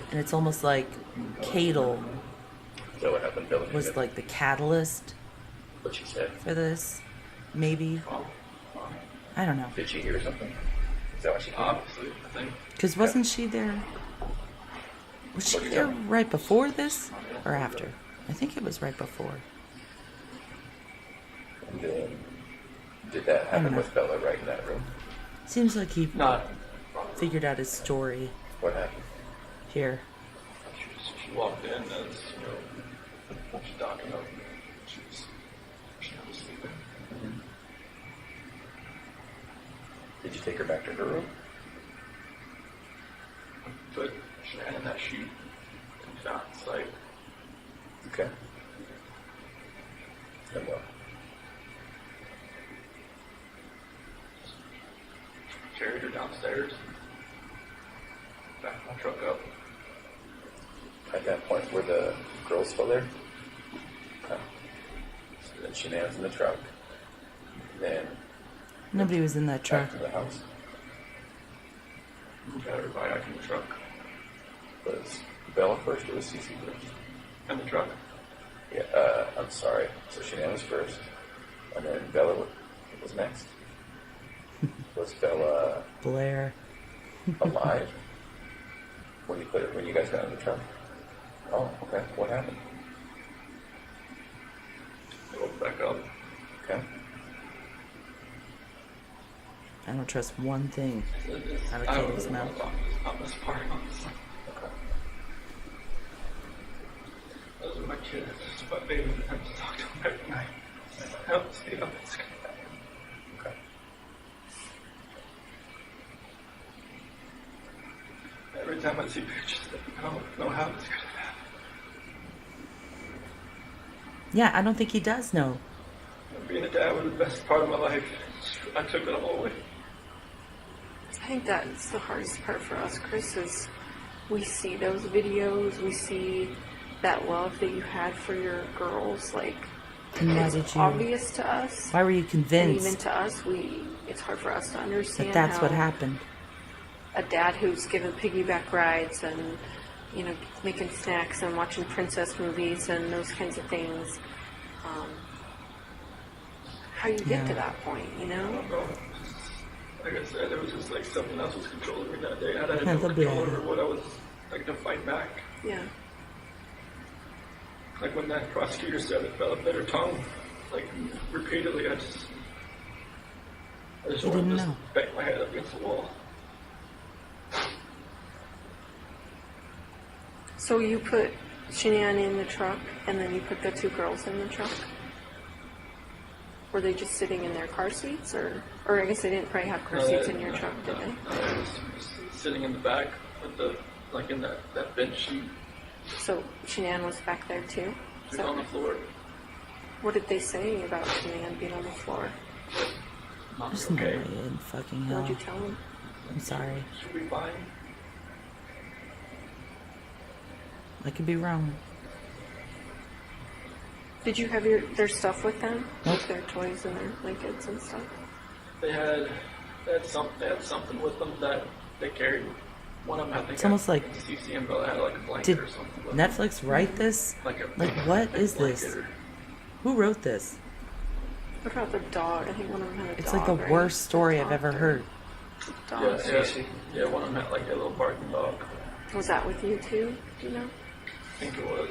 And it's almost like Cadle Is that what happened, Bill? was like the catalyst What she said. for this. Maybe. I don't know. Did she hear something? Is that what she came? Obviously, I think. Because wasn't she there? Was she there right before this or after? I think it was right before. And then, did that don't happen know. with Bella right in that room? Seems like he Not. figured out his story What happened? here. She walked in as, you know, she's talking up. She was sleeping. Did you take her back to her room? Put Shanann in that sheet and found sight. Okay. And what? Carried her downstairs. Backed my truck up. At that point, were the girls still there? Okay. So then Shanann's in the truck. Then Nobody was in that truck. back to the house. Got everybody out in the truck. Was Bella first or was Cece first? In the truck. Yeah, I'm sorry. So Shanann was first. And then Bella was next. Was Bella Blair. alive when you guys got in the truck? Oh, okay. What happened? I woke back up. Okay. I don't trust one thing out of I don't Katie's know mouth. on this part, honestly. Okay. Those are my kids. It's my baby. I have to talk to them every night. I have to stay up and scream. Okay. Every time I see pictures of them, I don't know how it's going to happen. Yeah, I don't think he does know. Being a dad was the best part of my life. I took it all away. I think that's the hardest part for us, Chris, is we see those videos, we see that love that you had for your girls, like, And why it's did you? obvious to us. Why were you And convinced even to us, it's hard for us to understand that that's how what happened? a dad who's given piggyback rides and, you know, making snacks and watching princess movies and those kinds of things, how you get to Yeah. that point, you know? Like I said, there was just like something else was controlling me that day. I had Yeah, no they'll be control all over right. what I was like to fight back. Yeah. Like when that prosecutor said it fell up at her tongue, like repeatedly, I just You wanted didn't to know. bang my head up against the wall. So you put Shanann in the truck, and then you put the two girls in the truck? Were they just sitting in their car seats, or I guess they didn't probably have car seats in your truck, did they? I was sitting in the back with the like in that bench sheet. So Shanann was back there too? She was on the floor. What did they say about Shanann being on the floor? Not There's no okay. way in fucking What hell. did you tell them? I'm sorry. She'll be fine. I could be wrong. Did you have their stuff with them? Nope. Like their toys and their blankets and stuff? They had They had something with them that they carried. One of them, I think, It's almost like, you see them, but had like a blanket did or something. With them. Netflix write this? Like what big is blanket this? or- Who wrote this? What about the dog? I think one of them had a dog. It's like the right? worst story I've ever Dog. heard. Dog. Yeah, one of them had like a little barking dog. Was that with you too? Do you know? I think it was.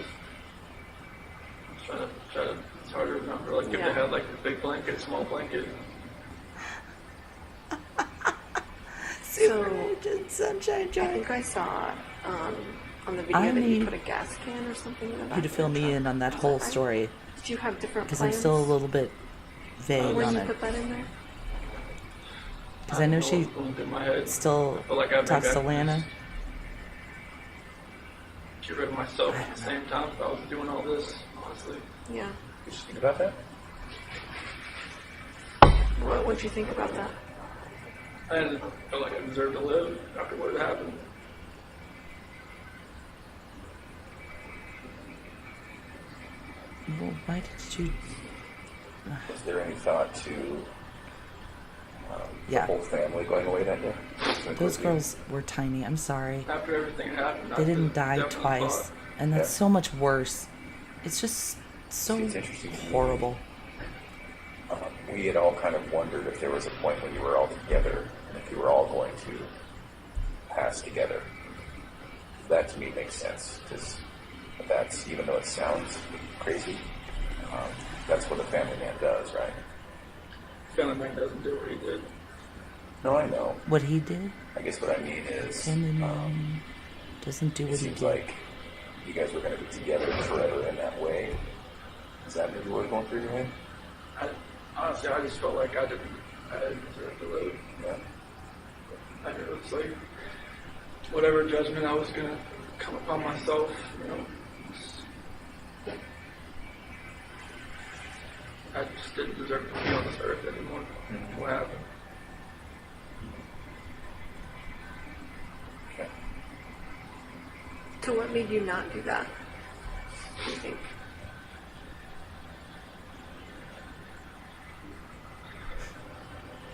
I'm trying to, it's hard to remember. Like if Yeah. they had like a big blanket, small blanket. Super So, Agent Sunshine I Joy. think I saw on the video I that you need put a gas can or something in the back You to of fill your me truck. in on that Was whole right? story Did you have different because I'm plans? still a little bit vague Where on you it. put that in there? Because I know she what's going through my head. still I feel like maybe talks I to could Lana. just get rid of myself at the same time if I was doing all this, honestly. Yeah. You just think about that? What'd you think about that? I didn't feel like I deserved to live after what had happened. Well, why did you? Was there any thought to the Yeah. whole family going away that day? Those girls were tiny. I'm sorry. After everything happened, They I didn't die definitely twice, thought, and that's Yeah. so much worse. It's just so It's interesting to me. horrible. We had all kind of wondered if there was a point when you were all together and if you were all going to pass together. That to me makes sense because that's, even though it sounds crazy, that's what a family man does, right? Family man doesn't do what he did. No, I know. What he did, I guess what I mean is, family man doesn't do it what he seems did. like you guys were going to be together forever in that way. Is that maybe what was going through your head? Honestly, I just felt like I didn't deserve to live. Yeah. I knew it was like whatever judgment I was gonna come upon myself, you know. I just didn't deserve to be on this earth anymore. What happened? Okay. So what made you not do that? Do you think?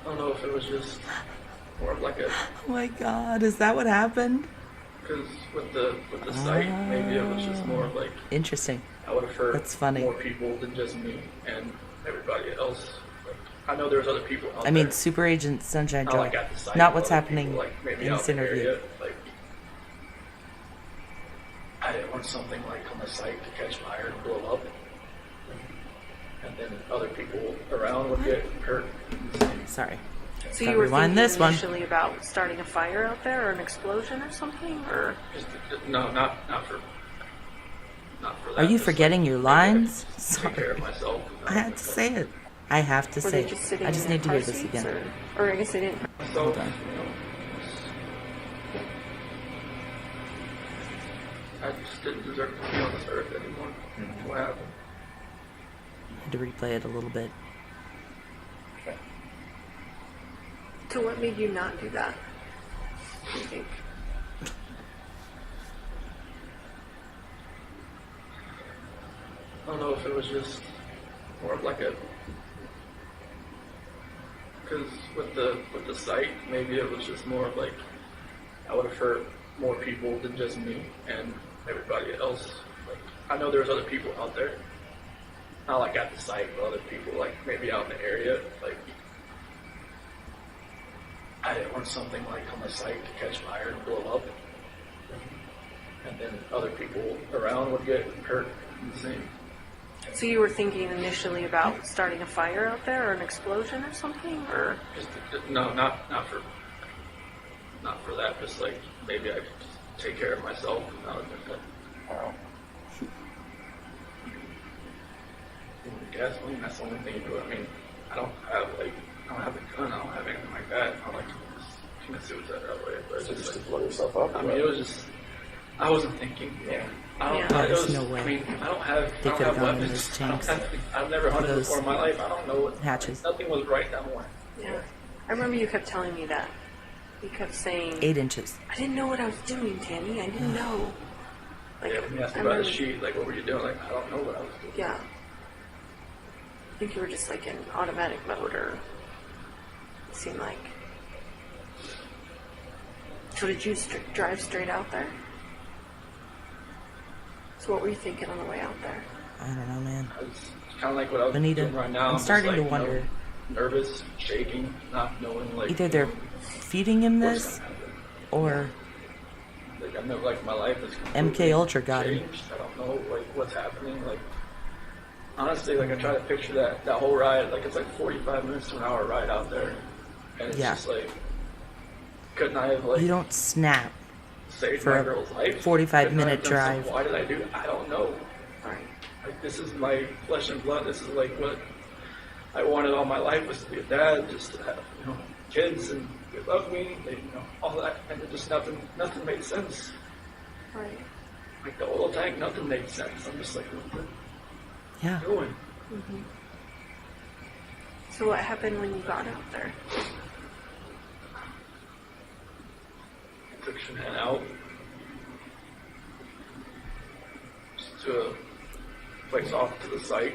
I don't know if it was just more of like a, Oh my God, is that what happened? because with the site, maybe it was just more of like Interesting. I would have hurt That's funny. more people than just me and everybody else. Like, I know there's other people out I mean, there. Super Agent Sunshine Not Joy. like at the site, Not but what's other happening people, like, maybe in out this in the interview. area, like, I didn't want something like on the site to catch fire and blow up, and then other people around would get hurt. Sorry. So Gotta you were rewind thinking this one. initially about starting a fire out there or an explosion or something? Or Just, no, not for that. Are you Just, forgetting like, your maybe I could lines? just Take care of Sorry. myself. I had to say it. I have to were say they just it. sitting I just in need to their hear car this seats, again. or I guess they didn't. Myself, Hold on. you know, I just didn't deserve to be on this earth anymore. What happened? I had to replay it a little bit. Okay. So what made you not do that? Do you think? I don't know if it was just more of like a, because with the site, maybe it was just more of like I would have hurt more people than just me and everybody else. Like I know there's other people out there, not like at the site, but other people like maybe out in the area. Like I didn't want something like on the site to catch fire and blow up, and then other people around would get hurt in the same. So you were thinking initially about starting a fire out there or an explosion or something? Or Just, no, not for that. Just like maybe I could just take care of myself. Wow. Gasoline. That's the only thing you do. I mean, I don't have a gun. I don't have anything like that. I like to commit suicide that way. But it's So just just to like, blow yourself up? I mean, it was just. I wasn't thinking. Yeah. I don't. Yeah. Oh, it there's was, no way. I mean, I don't have. They I don't could've have gone in weapons. those I don't tanks. have. I've never hunted those before in my life. I don't know what hatches. Nothing was right down the line. yeah, I remember you kept telling me that. You kept saying, 8 inches. "I didn't know what I was doing, Tammy. I didn't know." Like, Yeah, when you asked I me about the remember- sheet, like what were you doing? Like I don't know what I was doing. Yeah. I think you were just like in automatic mode, or it seemed like. So did you drive straight out there? So what were you thinking on the way out there? I don't know, man. It's kind of like what I was Benita, doing right now. I'm starting just, to wonder. Nervous, shaking, not knowing like. Either they're feeding him what's this, gonna happen. or Like I know, like my life is MK Ultra got him. changed. I don't know like what's happening. Like honestly, like I try to picture that whole ride. Like it's like 45 minutes to an hour ride out there, and it's Yeah. just like, couldn't I have like You don't snap saved for my a girl's life? 45-minute Couldn't I have done drive. something? Why did I do it? I don't know. Right. Like this is my flesh and blood. This is like what I wanted all my life, was to be a dad, just to have kids, and they love me, they all that, and it just nothing made sense. Right. Like the oil tank, nothing made sense. I'm just like, what Yeah. are you doing? So what happened when you got out there? I took Shanann out just to a place off to the site.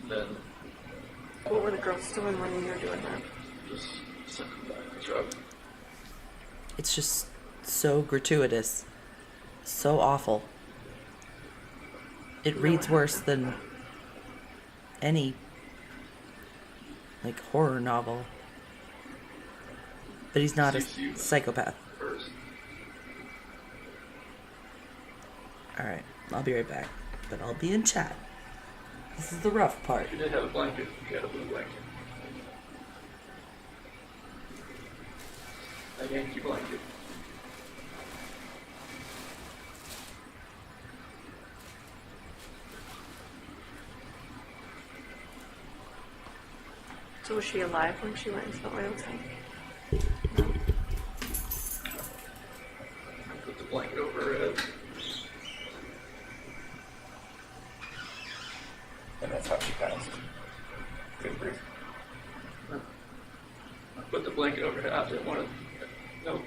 Then What were the girls doing when you were doing that? just sent them back to the truck. It's just so gratuitous, so awful. It reads worse than any like horror novel. But he's not a psychopath. First. All right, I'll be right back, but I'll be in chat. This is the rough part. You did have a blanket. You had a blue blanket. A Yankee blanket. So was she alive when she went into the oil tank? I put the blanket over her head. And that's how she passed. Couldn't breathe. I put the blanket over her head. I didn't want to. No.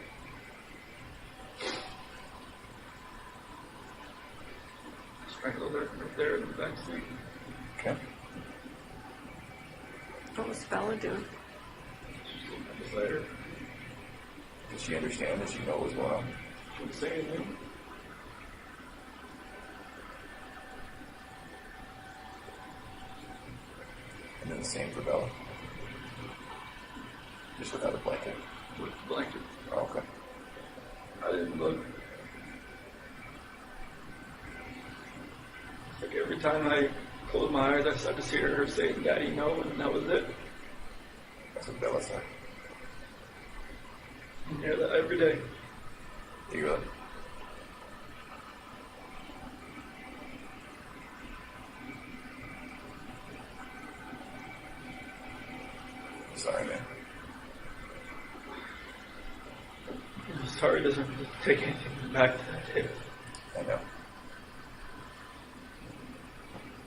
Strangled her right there in the back seat. Okay. What was Bella doing? She's looking at us later. Did she understand? Did she know what was going on? She didn't say anything. And then the same for Bella. Just without a blanket. With the blanket. Oh, okay. I didn't look. It's like every time I closed my eyes, I just hear her saying, "Daddy, no," and that was it. That's what Bella said. I hear that every day. You really? Sorry, man. Sorry doesn't take anything back to that day. I know.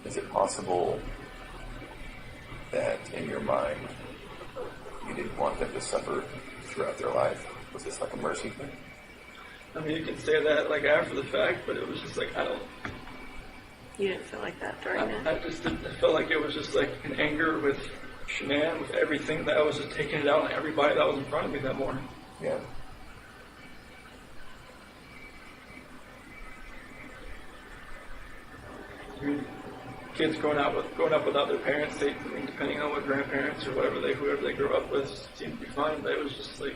Is it possible that in your mind you didn't want them to suffer throughout their life? Was this like a mercy thing? I mean, you can say that like after the fact, but it was just like, I don't. You didn't feel like that during it? I just didn't. I felt like it was just like an anger with Shanann, with everything that I was just taking it out on everybody that was in front of me that morning. Yeah. I mean, kids growing up without their parents, they, I mean, depending on what grandparents or whoever they grew up with, seemed to be fine. But it was just like,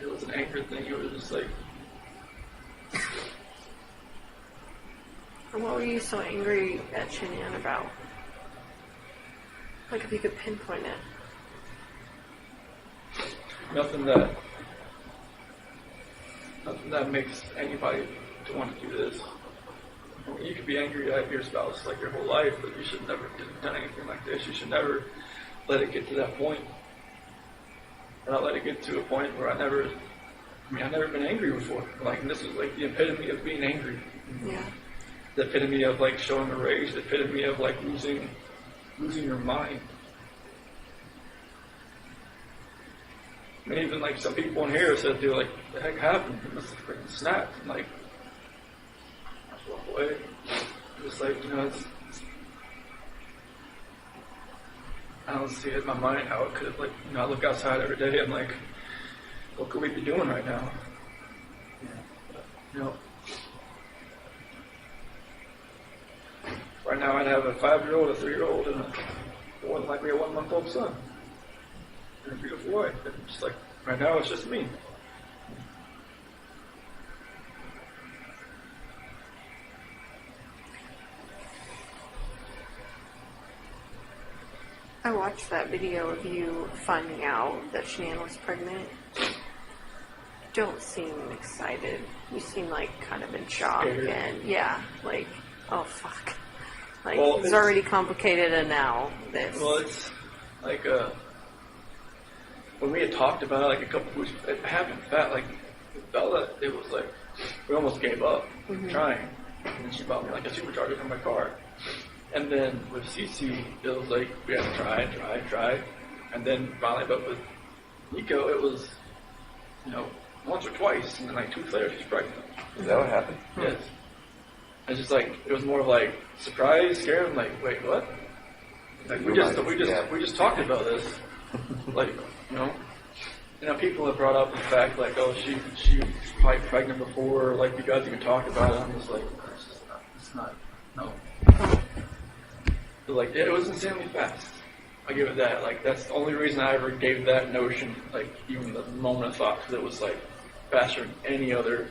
it was an anger thing. It was just like, And what were you so angry at Shanann about? Like if you could pinpoint it. nothing that makes anybody to want to do this. I mean, you could be angry at your spouse like your whole life, but you should never have done anything like this. You should never let it get to that point. And not let it get to a point where I've never been angry before. Like, and this is like the epitome of being angry. Yeah. The epitome of like showing a rage. The epitome of like losing your mind. And even like some people in here said, dude, like, what the heck happened? It must have freaking snapped. And like, I just walk away. Just like, I don't see it in my mind how it could have, like, I look outside every day and like, what could we be doing right now? You know, right now I'd have a 5-year-old, a 3-year-old, and more than likely a 1-month-old son. And a beautiful wife. And just like, right now it's just me. I watched that video of you finding out that Shanann was pregnant. You don't seem excited. You seem like kind of in shock Scared. and yeah, like, oh fuck. Like, Well, it's it's- already complicated and now this. Well, it's like, when we had talked about it, like a couple weeks, it happened fast. Like, with Bella, it was like, we almost gave up trying. And she bought me like a supercharger for my car. And then with Cece, it was like, we had to try. And then finally, but with Nico, it was, you know, once or twice. And then like 2 weeks later, she's pregnant. Is that what happened? Yes. It's just like, it was more of like surprise, scared. I'm like, wait, what? Like, we just talked about this. Like, you know, people have brought up the fact like, oh, she was probably pregnant before, like you guys even talked about it. I'm just like, it's not, no. But like, it was insanely fast. I give it that. Like, that's the only reason I ever gave that notion, like, even the moment of thought, because it was like faster than any other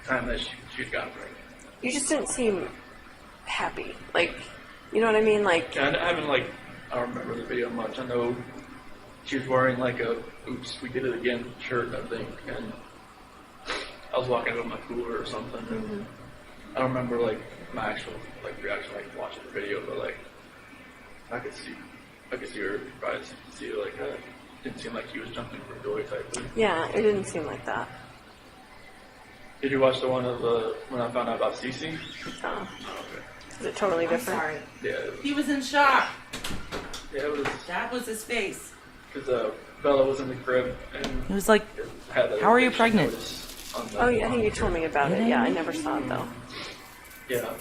time that she'd gotten pregnant. You just didn't seem happy. Like, you know what I mean? Like, Yeah, I haven't like, I don't remember the video much. I know she was wearing like a "Oops, we did it again" shirt, I think, and I was walking out with my cooler or something. And I don't remember like my actual like reaction, like watching the video, but like I could see her probably see her like didn't seem like he was jumping for joy type thing. yeah, it didn't seem like that. Did you watch the one of when I found out about Cece? Oh. Okay. Is it totally I'm different? sorry. Yeah, it was, He was in shock. yeah, it was That was his face. because Bella was in the crib and He was like, it had that How are you eviction pregnant? notice on the Oh, yeah, I think you told me about it. Yeah, I never saw it though. Yeah,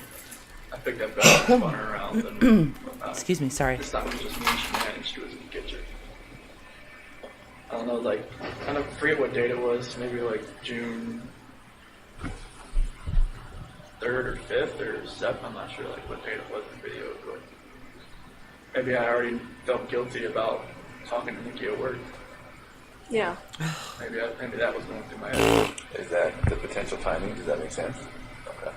I picked up Bella and spun her around, and excuse me, sorry. this time it was just me and Shanann, and she was in the kitchen. I don't know, like, I don't forget what date it was, maybe like June 3rd or 5th or 7th, I'm not sure like what date it was in the video, but maybe I already felt guilty about talking to Nikki at work. Yeah. Maybe that was going through my head. Is that the potential timing? Does that make sense? Okay.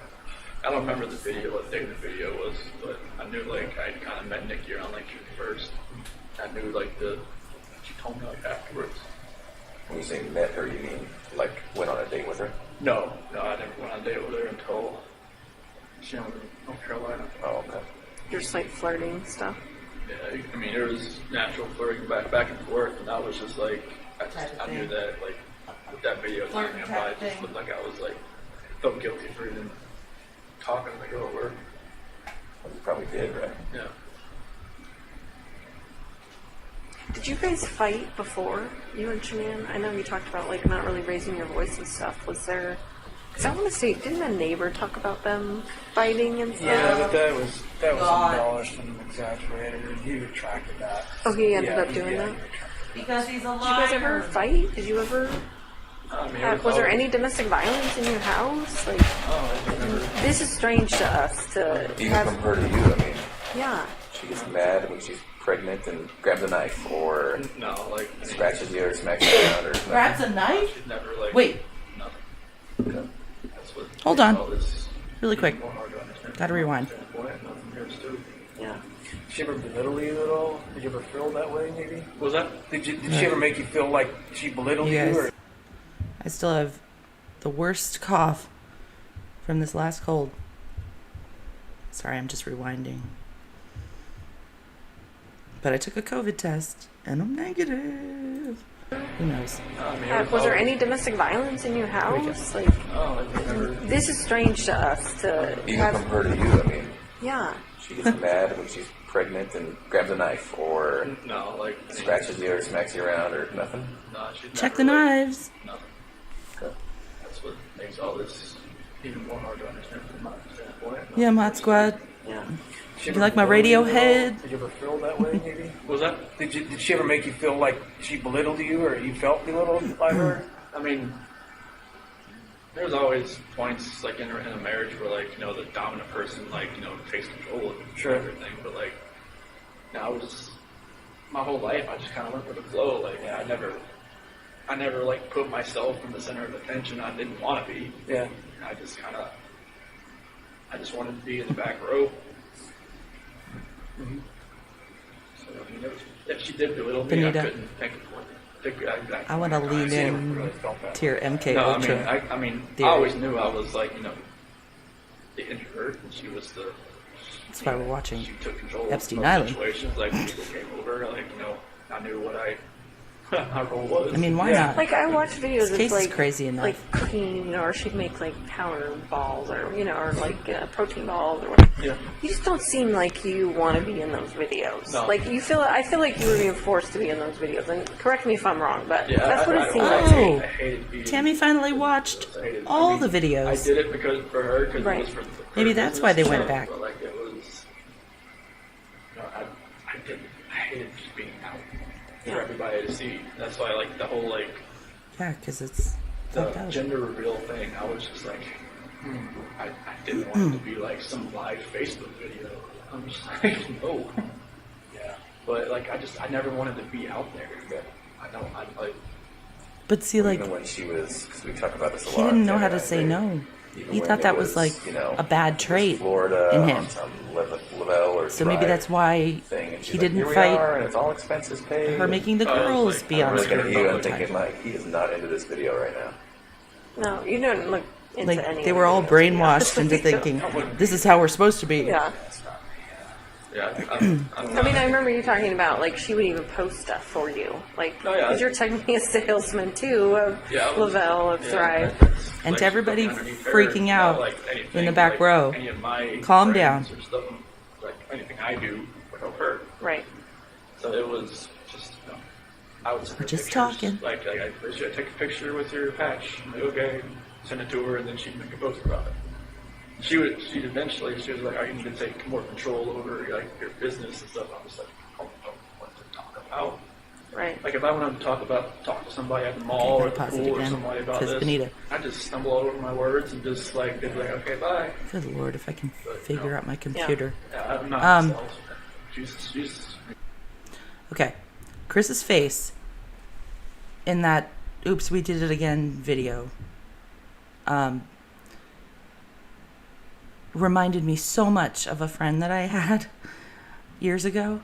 I don't remember the video, what day the video was, but I knew like I kind of met Nikki around like June 1st. I knew like she told me like afterwards. When you say met her, you mean like went on a date with her? No, I never went on a date with her until she was in North Carolina. Oh, okay. Just like flirting stuff. Yeah, I mean, there was natural flirting back and forth, and I was just like, Type of I knew thing. that, like, with that video, Flirting I type just thing. looked like I was like, felt guilty for even talking to the girl at work. Well, you probably did, right? Yeah. Did you guys fight before, you and Shanann? I know you talked about like not really raising your voice and stuff. Was there? Because I want to say, didn't a neighbor talk about them fighting and stuff? Yeah, but that was God. embellished and exaggerated, and he retracted that. Oh, he ended Yeah, up doing that? he retracted. Because he's a liar. Did you guys ever fight? Did you ever? I mean, Was there any domestic violence in your house? Like, Oh, I never. this is strange to us to Even have. from her to you, I mean, Yeah. she gets mad when she's pregnant and grabs a knife or No, like, I mean, scratches you or smacks you around or nothing. Grabs a knife? she'd never like. Wait, Nothing. Okay. That's what. Hold on. all this really quick. more hard to understand. Gotta rewind. Standpoint, nothing here is too. Yeah. Did she ever belittle you at all? Did you ever feel that way, maybe? Was that? Did she ever make you feel like she belittled You you? guys. Or? I still have the worst cough from this last cold. Sorry, I'm just rewinding. But I took a COVID test and I'm negative. Who knows? I mean, it Was there always- any domestic violence in your house? Like, Oh, I never. this is strange to us to Even have. from her to you, I mean, Yeah. she gets mad when she's pregnant and grabs a knife or No, like. I mean, scratches you or smacks you around or nothing. No, she'd Check never, the like, knives. Nothing. Okay. That's what makes all this even more hard to understand from my standpoint. Yeah, Mod Squad. Yeah. Do you like my Radiohead? Did you ever feel that way, maybe? What was that? Did she ever make you feel like she belittled you, or you felt belittled by her? I mean, there's always points like in a marriage where like the dominant person like takes control of everything. But like, I was my whole life I just kind of went with the flow. Like I never like put myself in the center of attention. I didn't want to be. Yeah. I just wanted to be in the back row. Mm-hmm. So I mean, if she did belittle me, Benita. I couldn't think of one. I want to lean in Really felt that. to your MK No, Ultra. I mean, I theory. always knew I was like, the introvert, and she was the. That's why we're watching She took control Epstein of Island. situations. Like when people came over, like I knew what my role was. I mean, why Yeah. not? Like I watch videos This case of is like crazy enough. like cooking, or she'd make like powder balls, or or like protein balls, or whatever. Yeah. You just don't seem like you want to be in those videos. No. Like I feel like you were being forced to be in those videos. And correct me if I'm wrong, but Yeah, that's what it seems I- like. to me. Oh. I hated being. Tammy finally watched I hated- all I mean, the videos. I did it for her because Right. it was for the Maybe that's why they business, went back. But like it was, I hated just being out for everybody to see. That's why like the whole like Yeah, because it's fucked the up. gender reveal thing. I was just like, I didn't want it to be like some live Facebook video. I'm just like, no. Yeah, but like I never wanted to be out there. I like. But see, like, Even when she was, because we talk about this a lot. he didn't know Tammy how and to I, say they- no. even He when thought it that was like a bad it was trait Florida in him. on some Lavelle or So maybe Thrive that's why thing, and she's he like, didn't "Here we fight are, and it's all expenses paid." her making the Oh, it was girls like- be I'm on I'm looking screen at all you the and thinking time. like, he is not into this video right now. No, you don't look into Like any. they of were all videos, brainwashed yeah. into thinking this is how we're supposed to be. Yeah. Yeah, I mean, I remember you talking about, like, she would even post stuff for you. Like, Oh, yeah. because you're technically a salesman, too, of Yeah, I was- Lavelle, of yeah, Thrive. And to like, everybody underneath her, freaking out anything, in the back like, row, any of my calm friends down. Or stuff, like anything I do would help her. Right. So it was just, I would send her We're just pictures. talking. Like should I take a picture with your patch? I'm like, okay, send it to her, and then she'd make a post about it. She was like, "Are you going to take more control over like your business and stuff?" I was like, "I don't know what to talk about." Right. Like if I wanted to talk to somebody at the mall Okay, or the pause it pool or again, somebody about 'cause this, Benita. I just stumble all over my words and just like they'd be like, "Okay, bye." Good lord, if I can figure out my computer. Yeah, I'm not. Um, She's Okay, Chris's face in that "Oops, we did it again" video reminded me so much of a friend that I had years ago,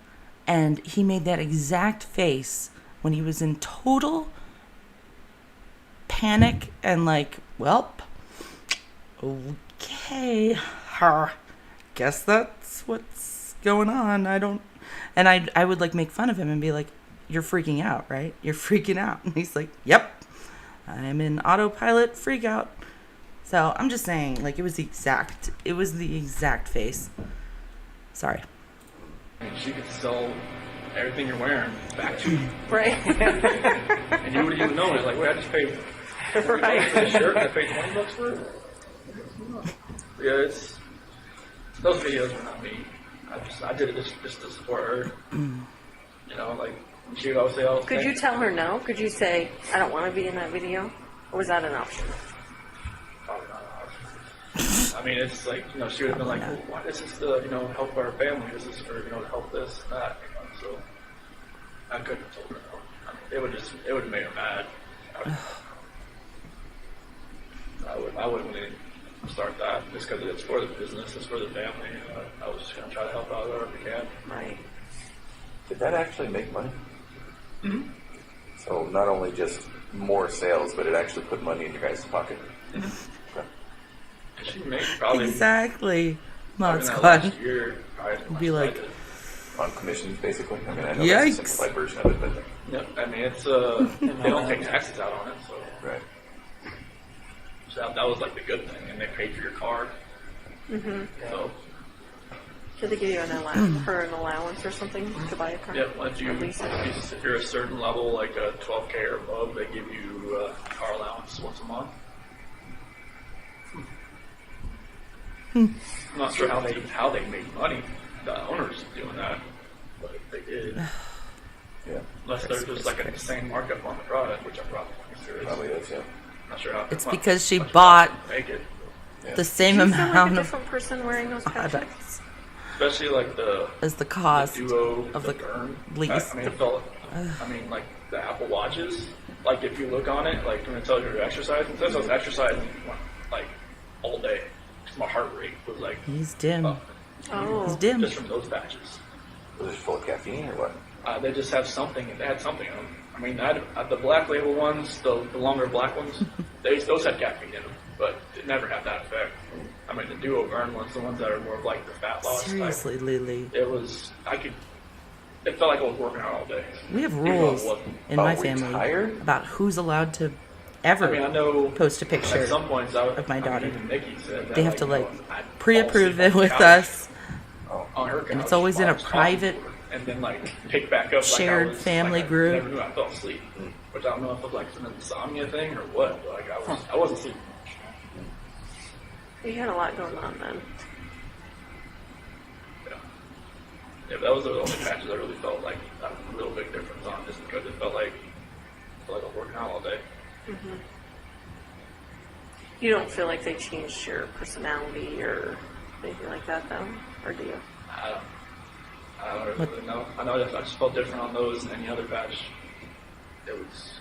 and he made that exact face when he was in total panic and like, "Welp, okay, guess that's what's going on. And I would like make fun of him and be like, "You're freaking out, right? You're freaking out." And he's like, "Yep, I'm in autopilot freak out." So I'm just saying, like, it was the exact face. Sorry. she could sell everything you're wearing back to you, Right. and you wouldn't even know it. Like, wait, I just paid Right. for the shirt. I paid $20 for it. Yeah, those videos were not me. I did it just to support her. You know, like she would always say, "Oh, Could you tell her no? Could you say, I don't want to be in that video? Or was that an option? Probably not. I mean, it's like, she would have been like, well, why this is to, help our family. This is for, to help this and that. So I couldn't have told her no. I mean, it would have made her mad. I wouldn't really start that just because it's for the business, it's for the family. I was just going to try to help out wherever we can. Right. Did that actually make money? Mm-hmm. So not only just more sales, but it actually put money in your guys' pocket. Mm-hmm. She made probably Exactly. Mod in that Squad. last year, probably Be like, On commissions, basically. I mean, I know that's a Yikes. simplified version of it, but yeah, I mean, it's they don't pay taxes out on it, so. right. So that was like the good thing, and they paid for your car. Mm-hmm. So Did they give you an allowance or something to buy a car? yeah, once you Or lease it? if you're a certain level, like a 12K or above, they give you a car allowance once a month. I'm not sure how they made money. the owners doing that, but if they did, Yeah. unless there's just like an insane markup on the product, which I probably think there is. Probably is, yeah. Not sure how. It's well, because she much bought cost to make it, the same Do you feel like a amount of different person wearing those patches? products especially like the as the cost duo, of the the burn. lease. I mean, it felt. I mean, like the Apple Watches. Like if you look on it, like when it tells you to exercise, it says I was exercising like all day. 'Cause my heart rate was like He's dim. up, He's Oh, dim. just from those patches. Was it full of caffeine or what? They just have something. They had something in them. I mean, the black label ones, the longer black ones, those had caffeine in them, but it never had that effect. I mean, the Duo Burn ones, the ones that are more of like the fat loss type. Seriously, Lily. It felt like I was working out all day. We have Even though it rules wasn't. in Oh, my we family tired? about who's allowed to I ever mean, I know post a picture. at some points of my daughter. Even Nikki said that, They have to you know, like I'd fall pre-approve asleep it on the with couch, us. on her And it's couch always in while a I was talking private to her, and then like pick back up shared like I was, family like, group. I never knew I fell asleep, which I don't know if it was like an insomnia thing or what. But, like I wasn't sleeping. you had a lot going on then. Yeah, that was the only patches I really felt like a real big difference on, just because it felt like I was working out all day. You don't feel like they changed your personality or anything like that, though, or do you? I don't really know. I know that I just felt different on those than any other patch. It was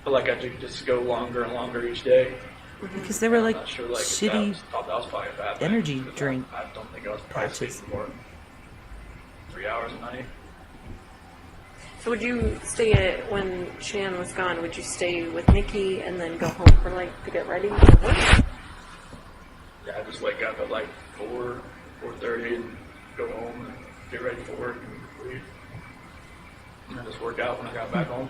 felt like I could just go longer and longer each day. Because they were like I'm not sure, like, if shitty thought that was probably a bad thing, energy because drink I don't think I was probably patches. sleeping more than 3 hours a night. So would you stay at, when Shan was gone, would you stay with Nikki and then go home for like to get ready for work? Yeah, I just wake up at like 4:30 and go home and get ready for work and leave. And I just work out when I got back home.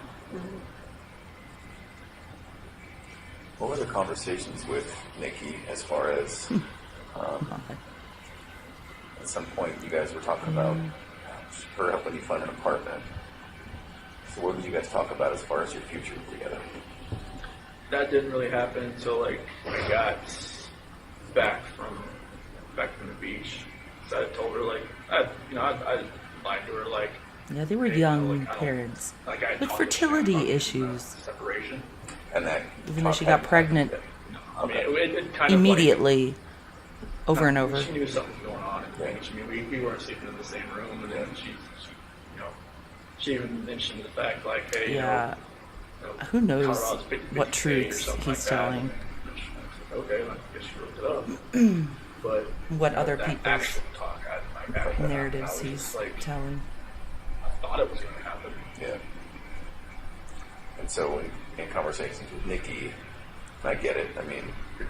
What were the conversations with Nikki as far as at some point you guys were talking about her helping you find an apartment? So what did you guys talk about as far as your future together? That didn't really happen until like when I got back from the beach. So I told her like I lied to her like, Yeah, they were hey, young like, I don't- parents like I with talked to fertility Shannon about, issues. separation. And that Even though she got pregnant I mean, it kind of immediately, over and over. She knew something was going on. And I mean, we weren't sleeping in the same room, and then she even mentioned the fact like, hey, Yeah. you know, Who knows Colorado's 50-50 what or truths something he's like that. telling? And I was like, okay, I guess you wrote it up. But What other that people's actual talk, I narratives was he's just like, telling. I thought it was going to happen. Yeah. And so in conversations with Nikki, I get it. I mean,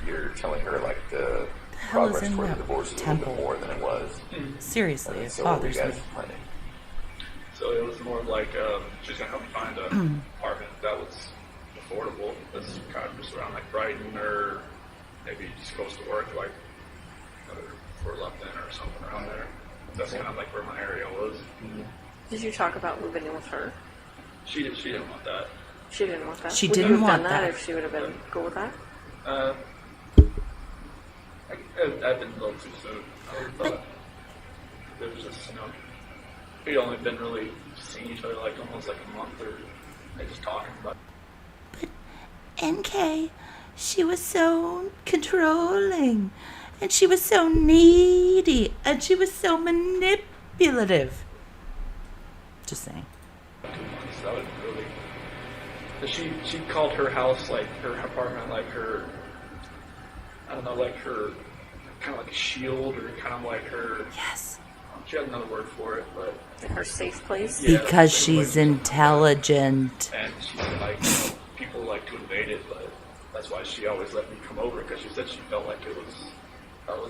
you're telling her like the hell is progress in toward the that divorce is a temple? little bit more than it was. Seriously, And it so what were you bothers guys me. planning? So it was more of like she's gonna help me find an apartment that was affordable. That's kind of just around like Brighton or maybe just close to work, like Fort Lupton or something around there. That's kind of like where my area was. Did you talk about moving in with her? She didn't want that. She didn't want that. She Would didn't you have want done that that. if she would have been cool with that? I've been a little too soon. I thought it was just we'd only been really seeing each other like almost like a month or like just talking about. NK, she was so controlling, and she was so needy, and she was so manipulative. Just saying. 2 months. That was really. She called her house like her apartment like her. I don't know, like her kind of like a shield or kind of like her. Yes. She had another word for it, but Her safe place? yeah, Because that's she's like- intelligent. And she said like people like to invade it, but that's why she always let me come over because she said she felt like it was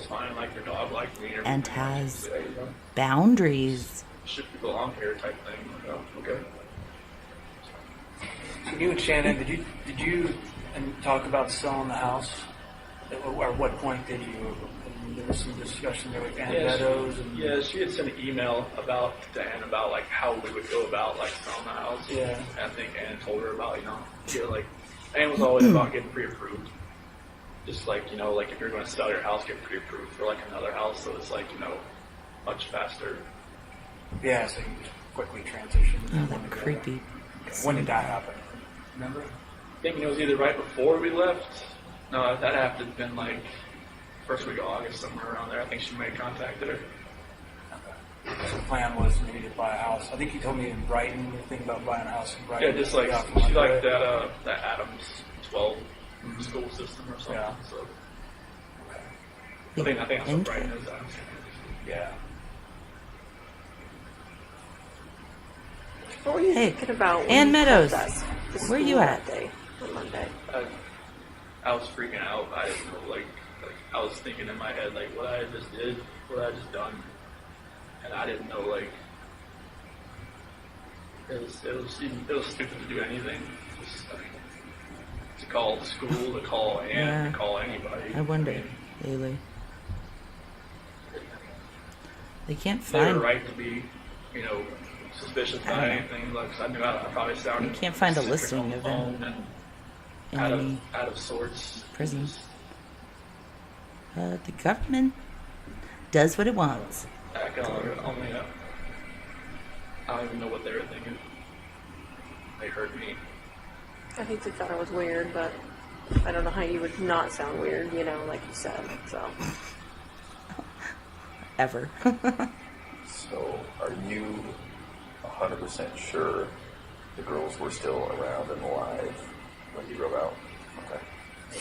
fine, like her dog liked me or And everything. has She said, hey, boundaries. should we belong here type thing. Okay. So you and Shannon, did you talk about selling the house? Or what point did you? There was some discussion there with Ann Meadows and Yeah, she had sent an email about to Ann about like how we would go about like selling the house. Yeah. And I think Ann told her about like Ann was always about getting pre-approved. Just like like if you're going to sell your house, get pre-approved for like another house. So it's like much faster. Yeah, so you just quickly transition. Oh, that creepy. When did that happen? Remember? I think it was either right before we left. No, that had to have been like first week of August, somewhere around there. I think she may have contacted her. So the plan was maybe to buy a house. I think you told me in Brighton, you were thinking about buying a house in Brighton. Yeah, just like Yeah, she liked right? that Adams 12 school system or something. Yeah. So I think that's what Brighton is. Yeah. What were you Hey, thinking about when Ann you Meadows, called us to where you school at? that day, on Monday? I was freaking out. I didn't know, like I was thinking in my head, like what I just did, what I just done, and I didn't know, like it was stupid to do anything. Just to call the school, to call Ann, Yeah. to call anybody. I wonder, Haley. They can't They were find. right to be, suspicious I about don't know. anything. Like, 'cause I knew I probably sounded. You can't find a sick listing on the of phone them and in out any of sorts. prisons. The government does what it wants. I can only I don't even know what they were thinking. They heard me. I think they thought it was weird, but I don't know how you would not sound weird, like you said. So Ever. So, are you 100% sure the girls were still around and alive when you drove out? Okay.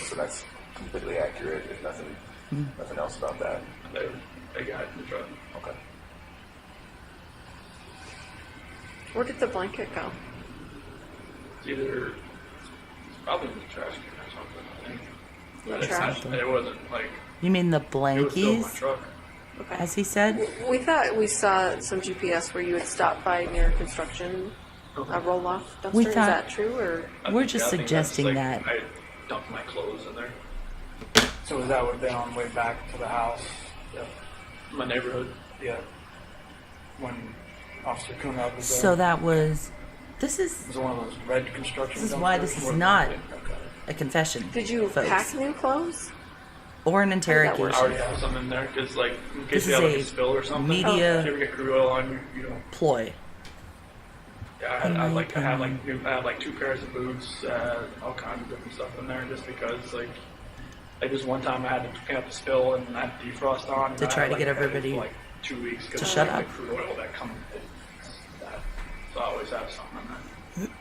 So that's completely accurate. There's nothing else about that. They got in the truck. Okay. where did the blanket go? It's probably in the trash can or something, I think. The But it's trash? not, it wasn't like, You mean the it was still in my blankies, truck. Okay. as he said? We thought we saw some GPS where you would stop by near construction roll-off dumpster. We Is thought- that true, or We're I just think that's, suggesting like, that. I dumped my clothes in there. So that would have been on the way back to the house. Yeah. My neighborhood. Yeah. When Officer Kunab was there. So that was. This It is was one of those red construction This is why dumpsters? this is not Okay. a confession. did you folks. pack new clothes? Or an that interrogation. work? I already have some in there because, like, in This case you is have like a a spill or something. media- If you ever get crude oil on you, Ploy. Yeah, In I my have like 2 pairs of boots, all kinds of different stuff in there, just because like this one time I had to clean up the spill and I had defrost on. To and I try had, to get had it everybody for, like 2 weeks to because shut like, up. crude oil that comes. So I always have something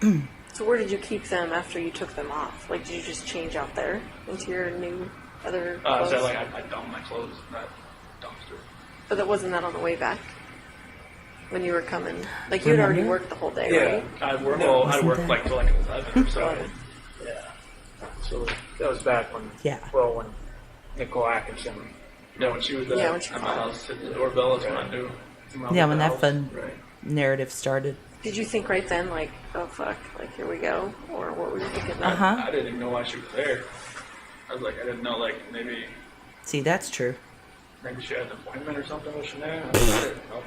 in there. So where did you keep them after you took them off? Like, did you just change out there into your new other clothes? So like I dumped my clothes in that dumpster. But that wasn't that on the way back? When you were coming? Like, you had already Remember? worked the whole day, Yeah. right? I worked wasn't that- like till like 11 or so. Eleven. Yeah. So that was back when, Yeah. when Nicole Atkinson. Yeah, when she was there, Yeah, when she at my called. house, hit the doorbell. That's when I knew. Yeah, when that fun Right. narrative started. Did you think right then, like, oh fuck, like here we go? Or what were you thinking then? Uh-huh. I didn't even know why she was there. I didn't know, like, maybe See, that's true. she had an appointment or something with Shanae. I didn't know.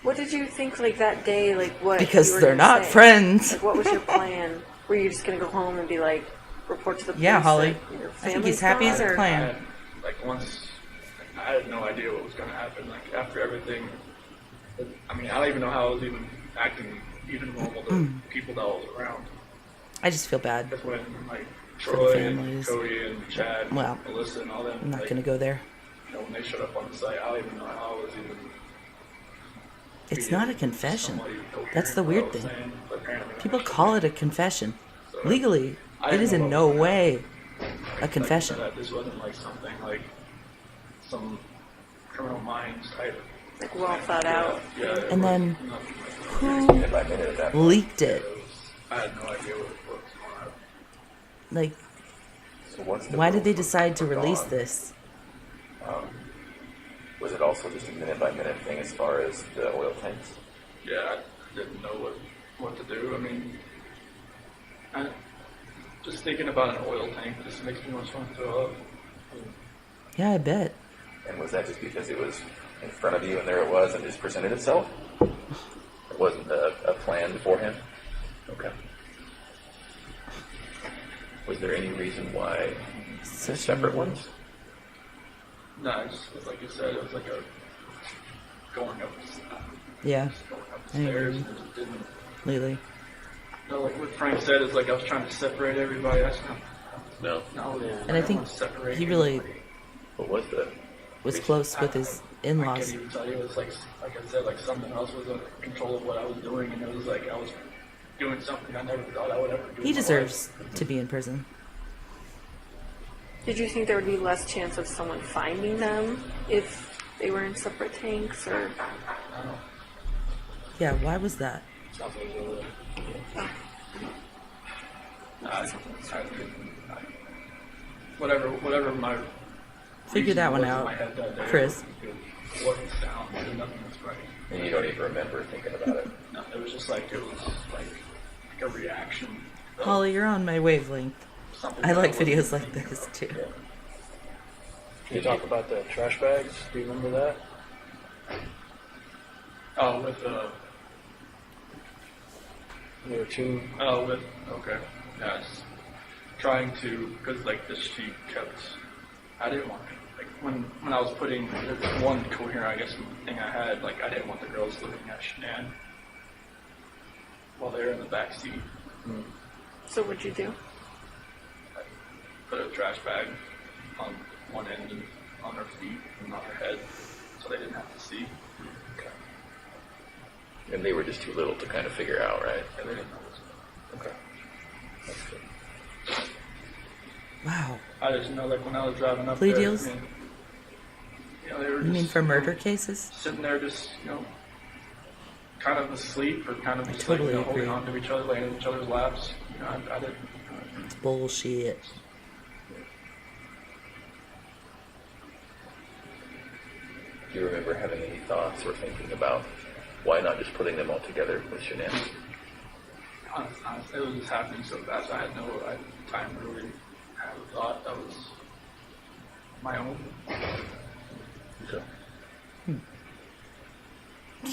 What did you think, like, that day, like, what Because you were they're gonna not say? friends. Like, what was your plan? Were you just gonna go home and be like, report to the police? Yeah, Holly. that your I think family's he's happy gone, as a or- clam. I had, like, once, I had no idea what was going to happen. Like, after everything, I mean, I don't even know how I was even acting even normal to people that I was around. I just feel bad. That's when, like, the Troy and families. Cody and Chad, Well, Melissa and all them, I'm not like, going to go there. when they showed up on the site, I don't even know how I was even. It's treated not a confession. somebody coherent That's the with weird what I was thing. saying, but apparently not. People call it a confession. So, Legally, I it didn't is know in what no was gonna way a Like, confession. this wasn't like something like some Criminal Minds type. Like, well thought out. Yeah. it And was then nothing like who Minute by minute at that point. leaked it? I had no idea what was going on. Like, So once the why did they girls decide to were release gone, this? Was it also just a minute by minute thing as far as the oil tanks? Yeah, I didn't know what to do. I mean, just thinking about an oil tank just makes me want to throw up. Yeah, I bet. And was that just because it was in front of you and there it was and just presented itself? It wasn't a plan beforehand? Okay. Was there any reason why So separate ones? No, it just was like you said, it was like going up, Yeah. going up the I stairs, agree. and it just didn't. Lately. No, like what Frank said is like I was trying to separate everybody. That's No. not. And I think he really What was that? was close with his I in-laws. can't even tell you. It was like I said, like something else was under control of what I was doing, and it was like I was doing something I never thought I would ever do. He in my deserves life. to be in prison. Did you think there would be less chance of someone finding them if they were in separate tanks, or? Yeah, why was that? Sounds like it was, whatever my Figure that one reason was in out, my head that day, Chris. It wasn't sound. There was nothing was right. And you don't even remember thinking about it. No, it was just like it was like a reaction. of Holly, you're on my wavelength. something I that like wasn't- videos like this too. Can you talk about the trash bags? Do you remember that? Oh, with There were two. okay, yeah, it's trying to because like this she kept. I didn't want like when I was putting the one coherent, I guess thing I had, like I didn't want the girls looking at Shanann while they were in the back seat. So what'd you do? I put a trash bag on one end and on her feet and on her head, so they didn't have to see. And they were just too little to kind of figure out, right? And they didn't know. Okay. That's good. Wow. I just know, like when I was driving up Plea there, deals? I mean, you know, they were You just, mean for you know, murder cases? sitting there, just kind of asleep or kind of just totally like holding agree. on to each other, laying in each other's laps. I didn't. It's bullshit. Do you remember having any thoughts or thinking about why not just putting them all together with Shanann? Honestly, it was just happening so fast. I had no time to really have a thought that was my own. Okay.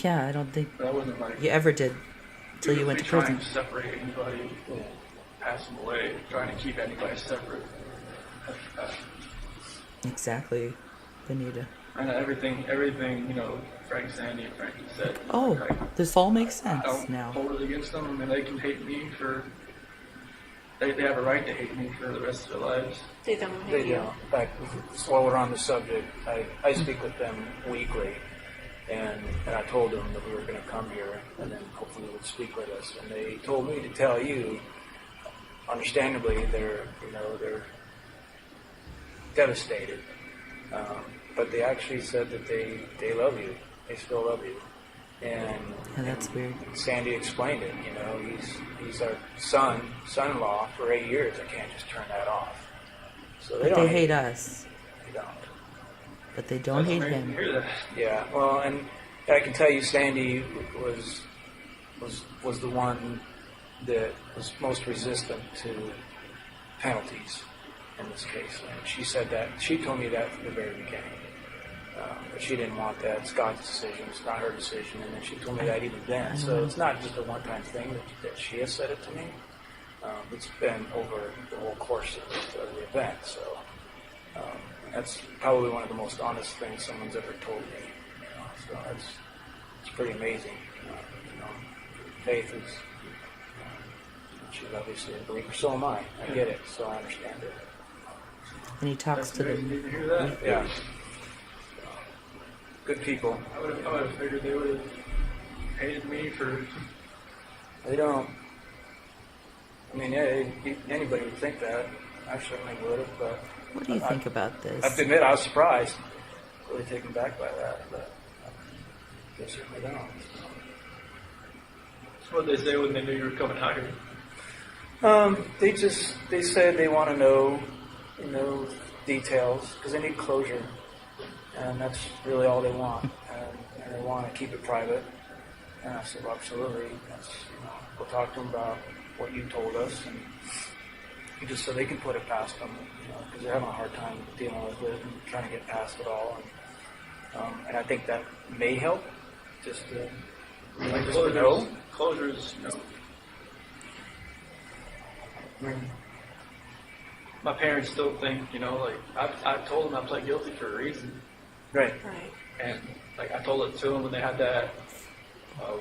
Yeah, I don't think But I wasn't like you ever did until you went to trying prison. to separate anybody, pass them away, trying to keep anybody separate. Exactly, Benita. And everything, Frank Sandy and Frankie said. Oh, like, this all makes I sense don't now. hold it against them. I mean, they can hate me for. They have a right to hate me for the rest of their lives. They don't hate They you. don't. In fact, while we're on the subject, I speak with them weekly, and I told them that we were going to come here, and then hopefully they would speak with us. And they told me to tell you, understandably, they're devastated, but they actually said that they love you. They still love you, and Yeah, that's weird. Sandy explained it. He's our son-in-law for 8 years. I can't just turn that off. So But don't they hate us, They don't. but they don't hate That's amazing him. to hear that. Yeah. Well, and I can tell you, Sandy was the one that was most resistant to penalties in this case. And she said that. She told me that from the very beginning. But she didn't want that. It's God's decision. It's not her decision. And then she told me that even then. So it's not just a one-time thing that she has said it to me. It's been over the whole course of the event. So that's probably one of the most honest things someone's ever told me. So it's pretty amazing. Faith is. She's obviously a believer. So am I. I get it. So I understand it. And he talks That's to amazing them. to hear that. Yeah. Good people. I would have figured they would have hated me for. They don't. I mean, anybody would think that. I certainly would have, but What do you think about I have this? to admit I was surprised. Really taken back by that, but they certainly don't. What they say when they knew you were coming out here. They said they want to know, details because they need closure, and that's really all they want, and they want to keep it private. And I said, well, absolutely. We'll talk to them about what you told us, and just so they can put it past them, because they're having a hard time dealing with it and trying to get past it all. And I think that may help, just to know. Closures, my parents still think, like, I told them I pled guilty for a reason. Right. Right. And Like I told it to them when they had that uh,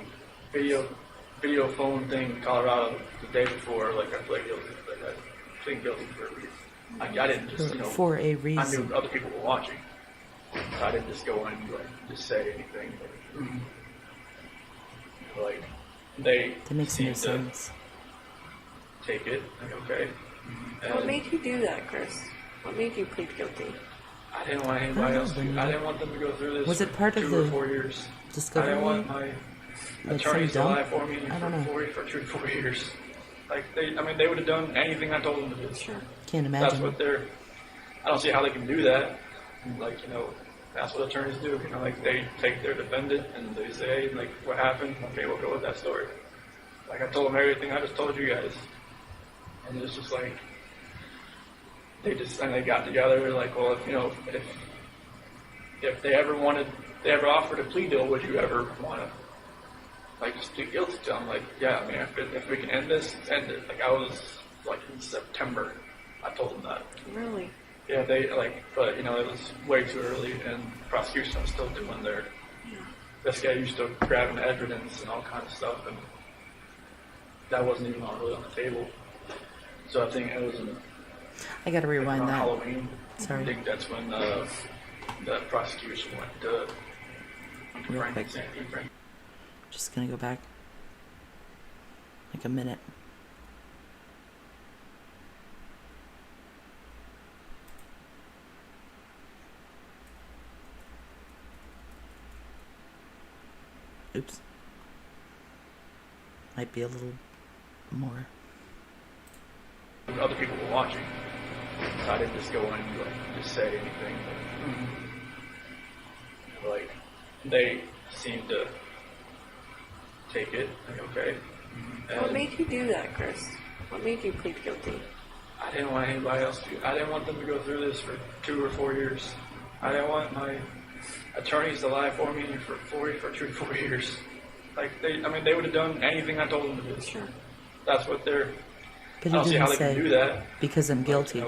video phone thing in Colorado the day before. Like I pled guilty. Like I plead guilty for a reason. Like I didn't just For a I reason. knew other people were watching. So I didn't just go in and like just say anything. Like they That makes no seemed to sense. take it. Like okay. What And made you do that, Chris? What made you plead guilty? I didn't want anybody else to. I didn't want them to go through this. Was it for part of 2 or the 4 years? discovery? I didn't want my Like attorneys to some lie dump? for me I don't know. for 2 to 4 years. Like they would have done anything I told them to do. Sure. Can't That's imagine. what they're. I don't see how they can do that. Like that's what attorneys do. Like they take their defendant and they say, like, what happened? Okay, we'll go with that story. Like I told them everything I just told you guys, and it's just like they got together. Like, well, if they ever offered a plea deal, would you ever want to like just plead guilty to them? Like, yeah, I mean, if we can end this, let's end it. Like I was like in September, I told them that. Really? Yeah, but it was way too early, and prosecution was still doing their. This guy used to grabbing evidence and all kinds of stuff, and that wasn't even really on the table. So I think it was I gotta rewind around that. Halloween. Sorry. I think that's when the prosecution went to Real Frank quick. and Sandy. Frank. Just gonna go back. Like a minute. Oops. Might be a little more. Other people were watching, so I didn't just go in and like just say anything. Like they seemed to take it. Like okay. What And made you do that, Chris? What made you plead guilty? I didn't want anybody else to. I didn't want them to go through this for 2 or 4 years. I didn't want my attorneys to lie for me for 2 to 4 years. Like they would have done anything I told them to do. Sure. That's what they're. But I don't he see how didn't they can do say, that. because I'm guilty.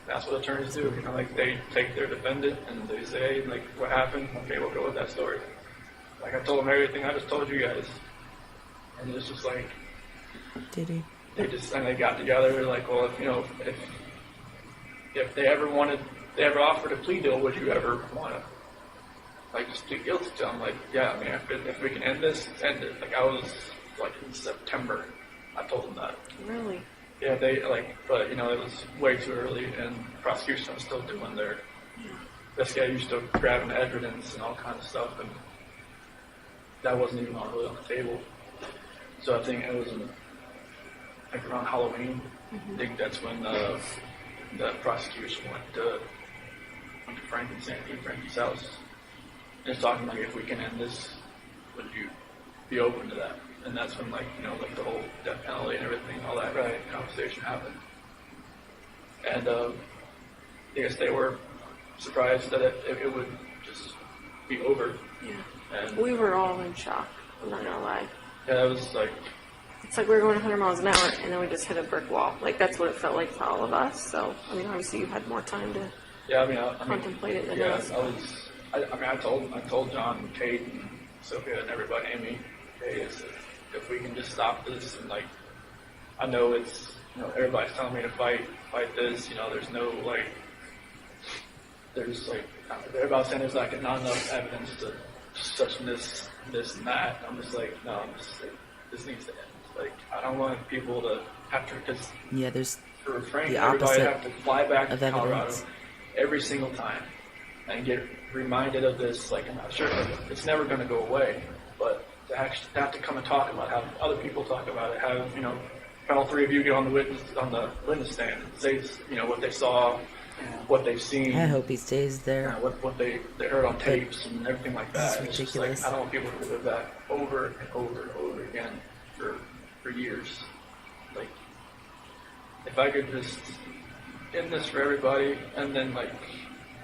That's what attorneys do. Like they take their defendant and they say, like, what happened? Okay, we'll go with that story. Like I told them everything I just told you guys, and it's just like Did he? they got together. Like, well, if they ever offered a plea deal, would you ever want to like just plead guilty to them? Like, yeah, I mean, if we can end this, let's end it. Like I was like in September, I told them that. Really? Yeah, but it was way too early, and prosecution was still doing their. This guy used to grabbing evidence and all kinds of stuff, and that wasn't even really on the table. So I think it was like around Halloween. I think that's when the prosecution went to Frank and Sandy, Frankie's house, and talking like, if we can end this, would you be open to that? And that's when like the whole death penalty and everything, all that conversation happened. And I guess they were surprised that it would just be over. Yeah. And We were all in shock. I'm not gonna lie. yeah, that was like, It's like we were going 100 miles an hour, and then we just hit a brick wall. Like that's what it felt like for all of us. So I mean, obviously you had more time to yeah, I mean, contemplate it than yeah, us. I told John and Kate and Sophia and everybody, Amy, hey, if we can just stop this, and like, I know it's, everybody's telling me to fight this, there's no like, there's like, everybody's saying there's like not enough evidence to such this and that. I'm just like, no, this needs to end. Like, I don't want people to have to, because Yeah, there's for Frank, the everybody opposite have to fly back to of Colorado evidence. every single time and get reminded of this. Like, I'm not sure it's never going to go away, but to actually have to come and talk about, have other people talk about it, have all 3 of you get on the witness stand and say what they saw, what they've seen. I hope he stays there. What they heard on tapes and everything like that. It's It's just ridiculous. like, I don't want people to live that over and over and over again for years. Like, if I could just end this for everybody, and then like,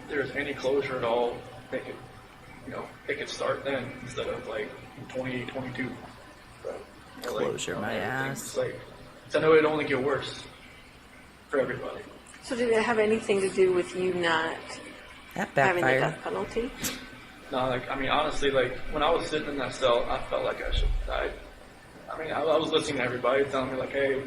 if there's any closure at all, they could start then instead of like 2022. So, Closure, my everything's ass. Like, 'cause I know it'd only get worse for everybody. So did it have anything to do with you not That having the backfired. death penalty? No, like, I mean, honestly, like, when I was sitting in that cell, I felt like I should have died. I mean, I was listening to everybody telling me, like, hey,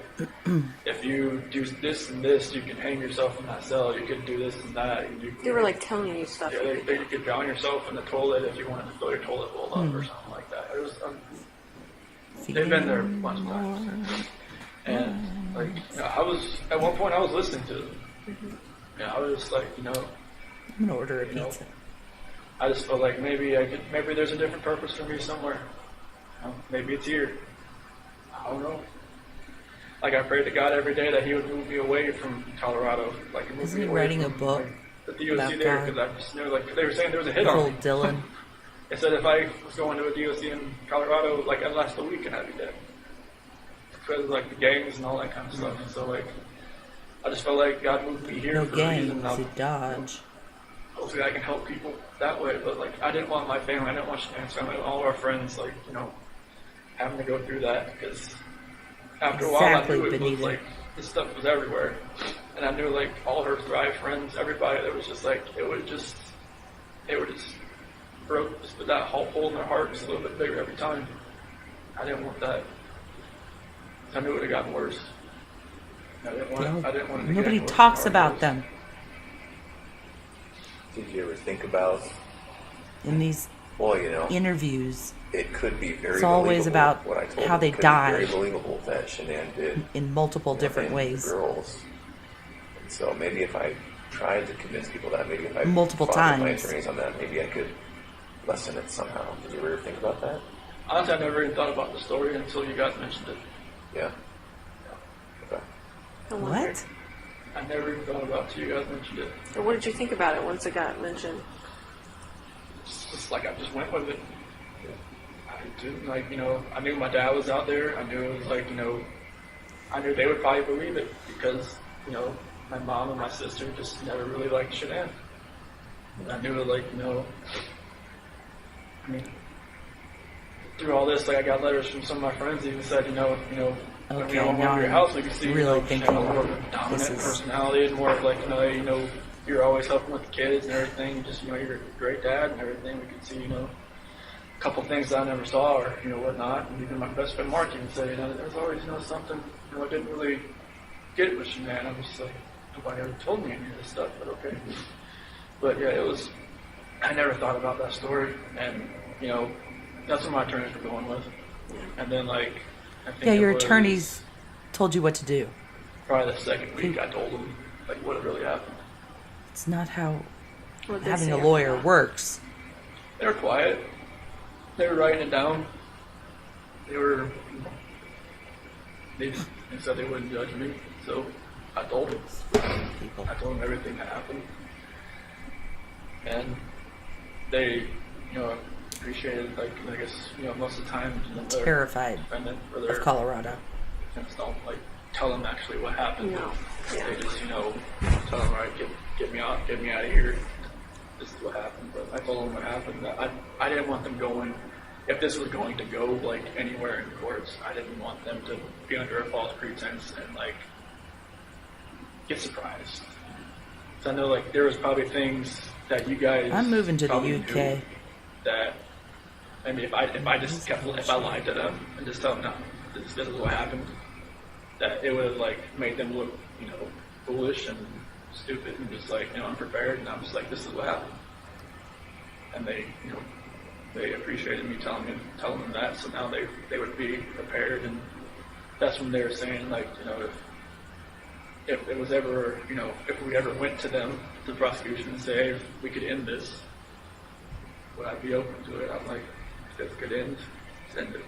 if you do this and this, you can hang yourself in that cell. You could do this and that. And They were like telling you stuff. yeah, you could drown yourself in the toilet if you wanted to fill your toilet bowl up or something like that. It was, they've been there a bunch of times. And, like, you know, at one point, I was listening to them. Yeah, I was like, you know, I'm gonna order a you know, pizza. I just felt like maybe there's a different purpose for me somewhere. You know, maybe it's here. I don't know. Like, I prayed to God every day that He would move me away from Colorado. Like, move Isn't me he away writing from, a book like, the DOC about there, God? because I just knew, like, they were saying there was a hit on Old me. Dylan. They said if I was going to a DOC in Colorado, like, I'd last a week and I'd be dead. Because of, like, the gangs and all that kind of stuff. And so, like, I just felt like God moved me here No for a reason. gangs at Dodge. Hopefully I can help people that way, but, like, I didn't want my family, I didn't want Shanann's family, all our friends, like, you know, having to go through that, because after a while Exactly, I knew it was, Benita. like, this stuff was everywhere, and I knew, like, all her Thrive friends, everybody, that was just, like, they were just broke, just with that hole in their heart just a little bit bigger every time. I didn't want that. I knew it would have gotten worse. I didn't want it to Nobody get worse talks before it about was. them Did you ever think about, in these well, you know, interviews it could be very It's always believable, about what I told how him they could be died. very believable that Shanann did in multiple different and ways. the girls. And so maybe if I tried to convince people that, maybe if I Multiple fought with my times. attorneys on that, maybe I could lessen it somehow. Did you ever think about that? Honestly, I never even thought about the story until you guys mentioned it. Yeah. Okay. I wonder. What? I never even thought about it until you guys mentioned it. Or what did you think about it once it got mentioned? It's just like I just went with it. I didn't, like, you know, I knew my dad was out there. I knew it was like, you know, I knew they would probably believe it because, you know, my mom and my sister just never really liked Shanann. And I knew it, like, you know, I mean, through all this, like, I got letters from some of my friends even said, you know, when we Okay, went now to your I'm house, we could see, you really know, thinking Shanann more of a this dominant is- personality and more of like, you know, you're always helping with the kids and everything. You just, you know, you're a great dad and everything. We could see, you know, a couple things that I never saw or, you know, whatnot. And even my best friend Mark even said, you know, there's always, you know, something, you know, I didn't really get it with Shanann. I was just like, nobody ever told me any of this stuff, but okay. But yeah, it was, I never thought about that story. And, you know, that's what my attorneys were going with. And then, like, I think Yeah, it your was attorneys told you what to do. probably the second week I told them, like, what had really happened. It's not how What did they having say a after lawyer that? works. They were quiet. They were writing it down. They said they wouldn't judge me. So I told them. People. I told them everything that happened. And they, you know, appreciated, like, I guess, you know, most of the time, you know, their Terrified defendant or of their Colorado. defense don't, like, tell them actually what happened. No. Yeah. They just, you know, tell them, all right, get me out of here. This is what happened. But I told them what happened. I didn't want them going, if this was going to go, like, anywhere in courts, I didn't want them to be under a false pretense and, like, get surprised. So I know, like, there was probably things that you guys I'm moving to the probably UK. knew that, I mean, if I lied to them and just tell them, no, this is what happened, that it would have, like, made them look, you know, foolish and stupid and just, like, you know, unprepared. And I'm just like, this is what happened. And they, you know, they appreciated me telling them that. So now they would be prepared. And that's when they were saying, like, you know, if it was ever, you know, if we ever went to them, to the prosecution, and say, hey, if we could end this, would I be open to it? I'm like, if it could end, send it.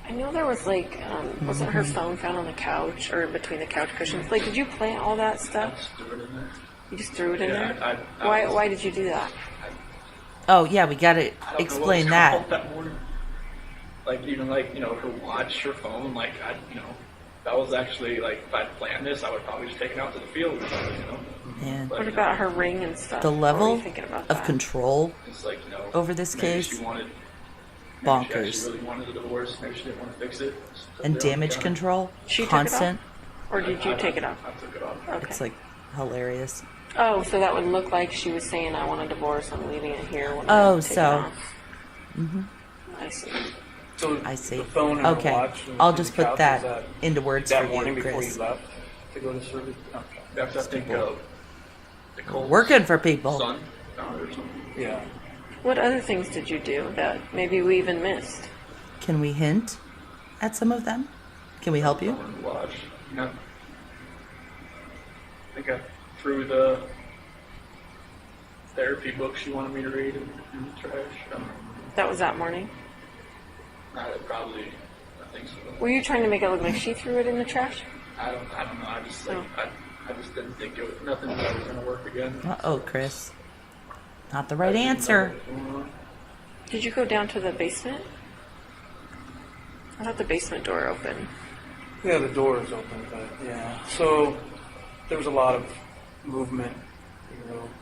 I know there was like, wasn't her phone found on the couch or between the couch cushions? Like, did you plant all that I stuff? just threw it in there. You just threw it in Yeah, there? I Why did you do that? Oh, yeah, we got to I don't know what explain was that. called that morning. Like, even, like, you know, her watch, her phone, like, you know, that was actually, like, if I'd planned this, I would probably just take it out to the field or something, you know. And But, What about her ring and stuff? the What were you level thinking about of that? control it's like, you know, over this maybe case, she wanted, maybe bonkers. She actually really wanted a divorce. Maybe she didn't want to fix it. And damage control, She took it off? constant. Or did you take it off? I took it off. Okay. It's like hilarious. Oh, so that would look like she was saying, "I want a divorce. I'm leaving it here." When Oh, I'm taking so- off. I see. So I see. the phone and Okay. the watch. And I'll the just couch, put is that into words that for morning you, before Chris. you left to go to service. Okay. That's, I think, Nicole's Working for people. son found or something. Yeah. What other things did you do that maybe we even missed? Can we hint at some of them? Can we help you? Someone to watch. Yeah. I think I threw the therapy book she wanted me to read in the trash. That was that morning. I think so. Were you trying to make it look like she threw it in the trash? I don't know. I just Oh. I just didn't think nothing that was gonna work again. Uh-oh, Chris. Not the right answer. Did you go down to the basement? I thought the basement door opened. Yeah, the door is open, but yeah. So there was a lot of movement.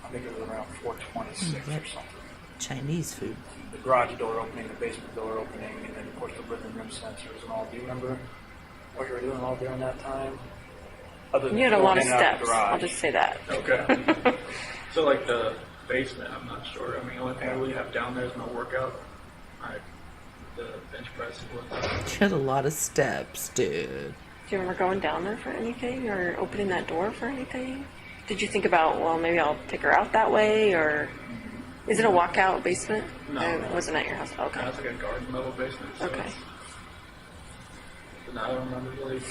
I think it was around 4:26 or something. Chinese food. The garage door opening, the basement door opening, and then of course the living room sensors and all. Do you remember what you were doing all during that time? Other than You had a lot of going out the steps. garage. I'll just say that. Okay. So like the basement, I'm not sure. I mean, the only thing I really have down there is my workout. The bench press was. You had a lot of steps, dude. Do you remember going down there for anything or opening that door for anything? Did you think about, well, maybe I'll take her out that way, or is it a walkout basement? No. It wasn't at your house. Okay. It's like a garden level basement. So Okay. But no, I don't remember really.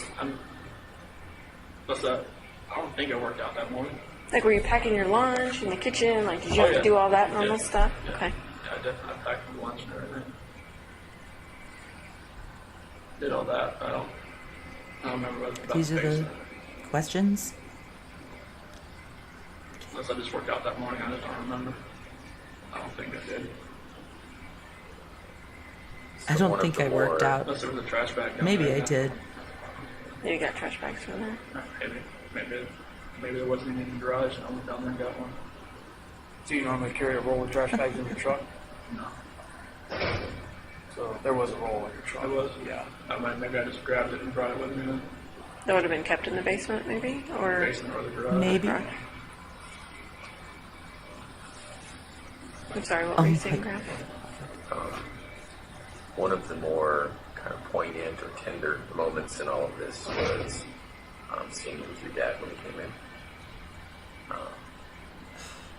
What's that? I don't think I worked out that morning. Like, were you packing your lunch in the kitchen? Like, did you Oh, have yeah. to do all that normal Yeah. stuff? Yeah. Okay. Yeah, I definitely packed my lunch and everything. Did all that. I don't remember about These the are the basement. questions. Unless I just worked out that morning, I just don't remember. I don't think I did. I So don't one of think the I worked more- out. Unless there was a trash bag down Maybe there. I did. Yeah, you got trash bags from there. Maybe there wasn't any in the garage and I went down there and got one. Do you normally carry a roll of trash bags in your truck? No. So there was a roll in your truck. I was? Yeah. Maybe I just grabbed it and brought it with me in the That would have been kept in the basement, maybe? Or basement or the garage. Maybe. garage. I'm sorry, what Oh were you my saying, Graham? One of the more kind of poignant or tender moments in all of this was seeing you with your dad when he came in.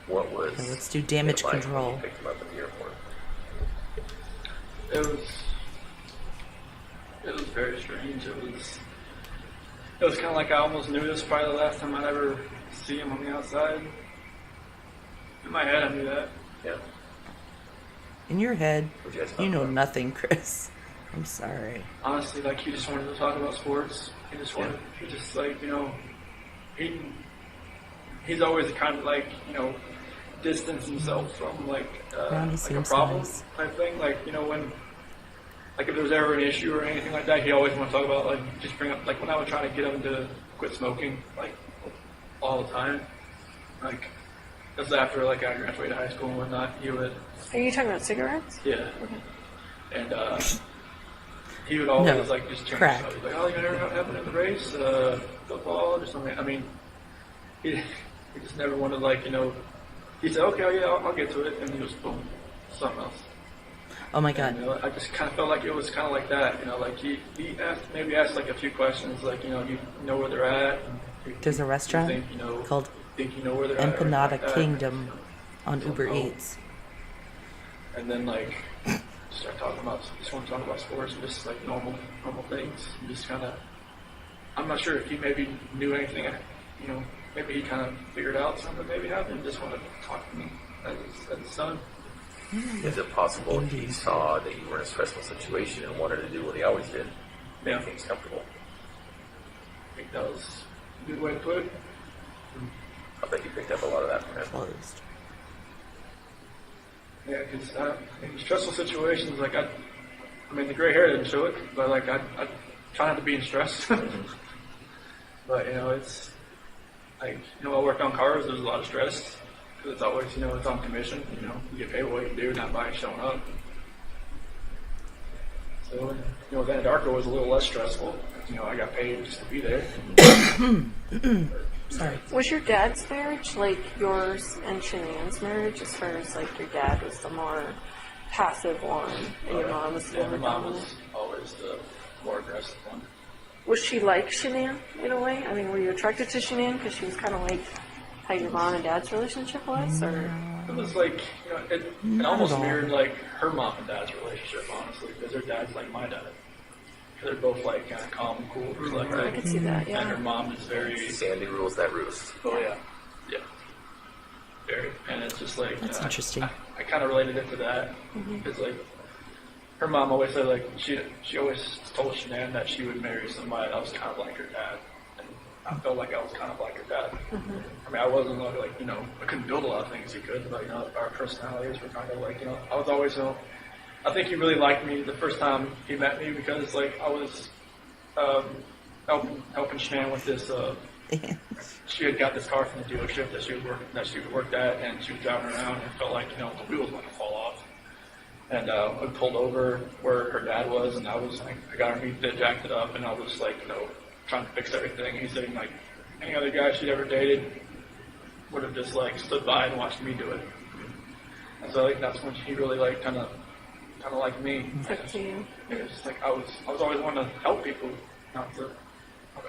What was Okay, let's do damage it like when control. you picked him up at the airport? It was very strange. It was kind of like I almost knew this was probably the last time I'd ever see him on the outside. In my head, I knew that. Yeah. In your head, What you guys you talk know about? nothing, Chris. I'm sorry. Honestly, like he just wanted to talk about sports. He just wanted, he just like, he's always kind of like, distance himself from like Ronnie a seems problem nice. type thing. Like, when, like if there's ever an issue or anything like that, he always want to talk about, like, just bring up, like when I would try to get him to quit smoking, like all the time, like that's after like I graduated high school and whatnot, he would, Are you talking about cigarettes? yeah, and he would always No, like just change crack. stuff. He's like, oh, you know what happened in the race, football or something. I mean, he just never wanted like, he said, okay, yeah, I'll get to it, and he was boom, something else. Oh my And, god. I just kind of felt like it was kind of like that, like he asked like a few questions, like, you know where they're at. And There's a restaurant think, called think you know where they're at. or anything Empanada like that. Kingdom on Uber Eats. And then like start talking about, just want to talk about sports and just like normal things. And just kind of, I'm not sure if he maybe knew anything, maybe he kind of figured out something maybe happened and just wanted to talk to me as his son. Is it possible he saw that you were in a stressful situation and wanted to do what he always did? Make Yeah. things comfortable. I think that was a good way to put it. I bet you picked up a lot of that from him. Closed. Yeah, because in stressful situations, like I mean, the gray hair didn't show it, but like I try not to be in stress. But it's like I work on cars. There's a lot of stress because it's always it's on commission. You get paid what you do, not by showing up. So the Anadarko was a little less stressful. I got paid just to be there. Sorry. Was your dad's marriage like yours and Shanann's marriage, as far as like your dad was the more passive one and your mom was the Yeah, more my mom dominant? was always the more aggressive one. Was she like Shanann in a way? I mean, were you attracted to Shanann because she was kind of like how your mom and dad's relationship was, or? It was like, you know, it Not almost at all. mirrored like her mom and dad's relationship, honestly, because her dad's like my dad. They're both like kind of calm and cool, just like I that. could see that, And her yeah. mom is very, Sandy rules that roost. oh yeah, yeah, very. And it's just like That's you know, interesting. I kind of related it to that. It's like her mom always said like she always told Shanann that she would marry somebody that was kind of like her dad. And I felt like I was kind of like her dad. I mean, I wasn't like, you know, I couldn't build a lot of things he could, but, you know, our personalities were kind of like, you know, I was always, you know, I think he really liked me the first time he met me because, like, I was helping Shanann with this, she had got this car from the dealership that she worked at, and she was driving around and felt like, you know, the wheel was going to fall off. And I pulled over where her dad was, and I got underneath it, jacked it up, and I was like, you know, trying to fix everything. He said, like, any other guy she'd ever dated would have just like stood by and watched me do it. And so like that's when he really like kind of like me. Took to you. It was just like I was always wanting to help people, not to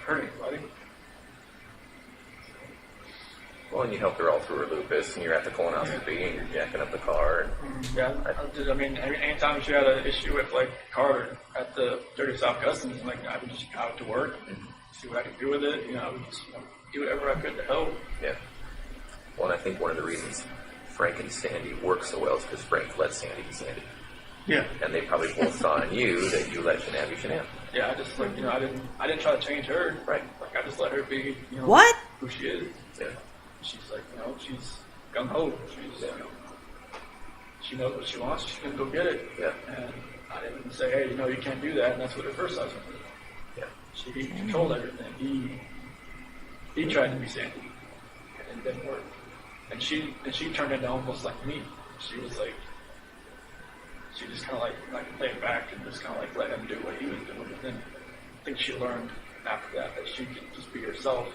hurt anybody. Well, and you helped her all through her lupus, and you're at the colonoscopy, and you're jacking up the car. And Yeah, I mean, anytime she had an issue with like car at the Dirty South Customs, like I would just go out to work and see what I could do with it. You know, I would just do whatever I could to help. yeah. Well, and I think one of the reasons Frank and Sandy work so well is because Frank let Sandy be Sandy. Yeah, And they probably both saw in you that you let Shanann be Shanann. yeah. I just like I didn't try to change her. Right. Like I just let her be. You know, What? who she is. Yeah. She's like, you know, she's gung ho. She's, you know, she knows what she wants. She's gonna go get it. Yeah. And I didn't say, hey, you know, you can't do that. And that's what her first husband did. Yeah. He controlled everything. He tried to be Sandy, and it didn't work. And she turned into almost like me. She was like, she just kind of like played back and just kind of like let him do what he was doing. And then I think she learned after that she could just be herself.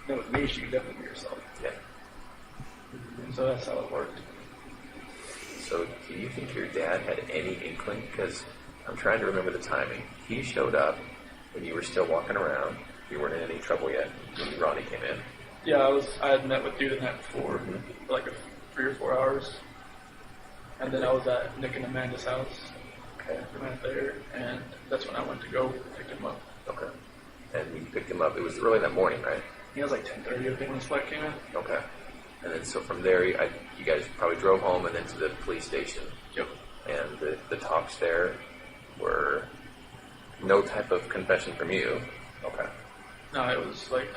And with me, she could definitely be herself. Yeah. And so that's how it worked. So do you think your dad had any inkling? Because I'm trying to remember the timing. He showed up when you were still walking around. You weren't in any trouble yet when Ronnie came in. Yeah, I had met with Dude the night before, for like 3 or 4 hours. And then I was at Nick and Amanda's house. Okay. We went there, and that's when I went to go pick him up. Okay. And you picked him up. It was early that morning, right? He was like 10:30, I think, when his flight came in. Okay. And then so from there, you guys probably drove home and then to the police station. Yep. And the talks there were no type of confession from you. Okay. No, it was like,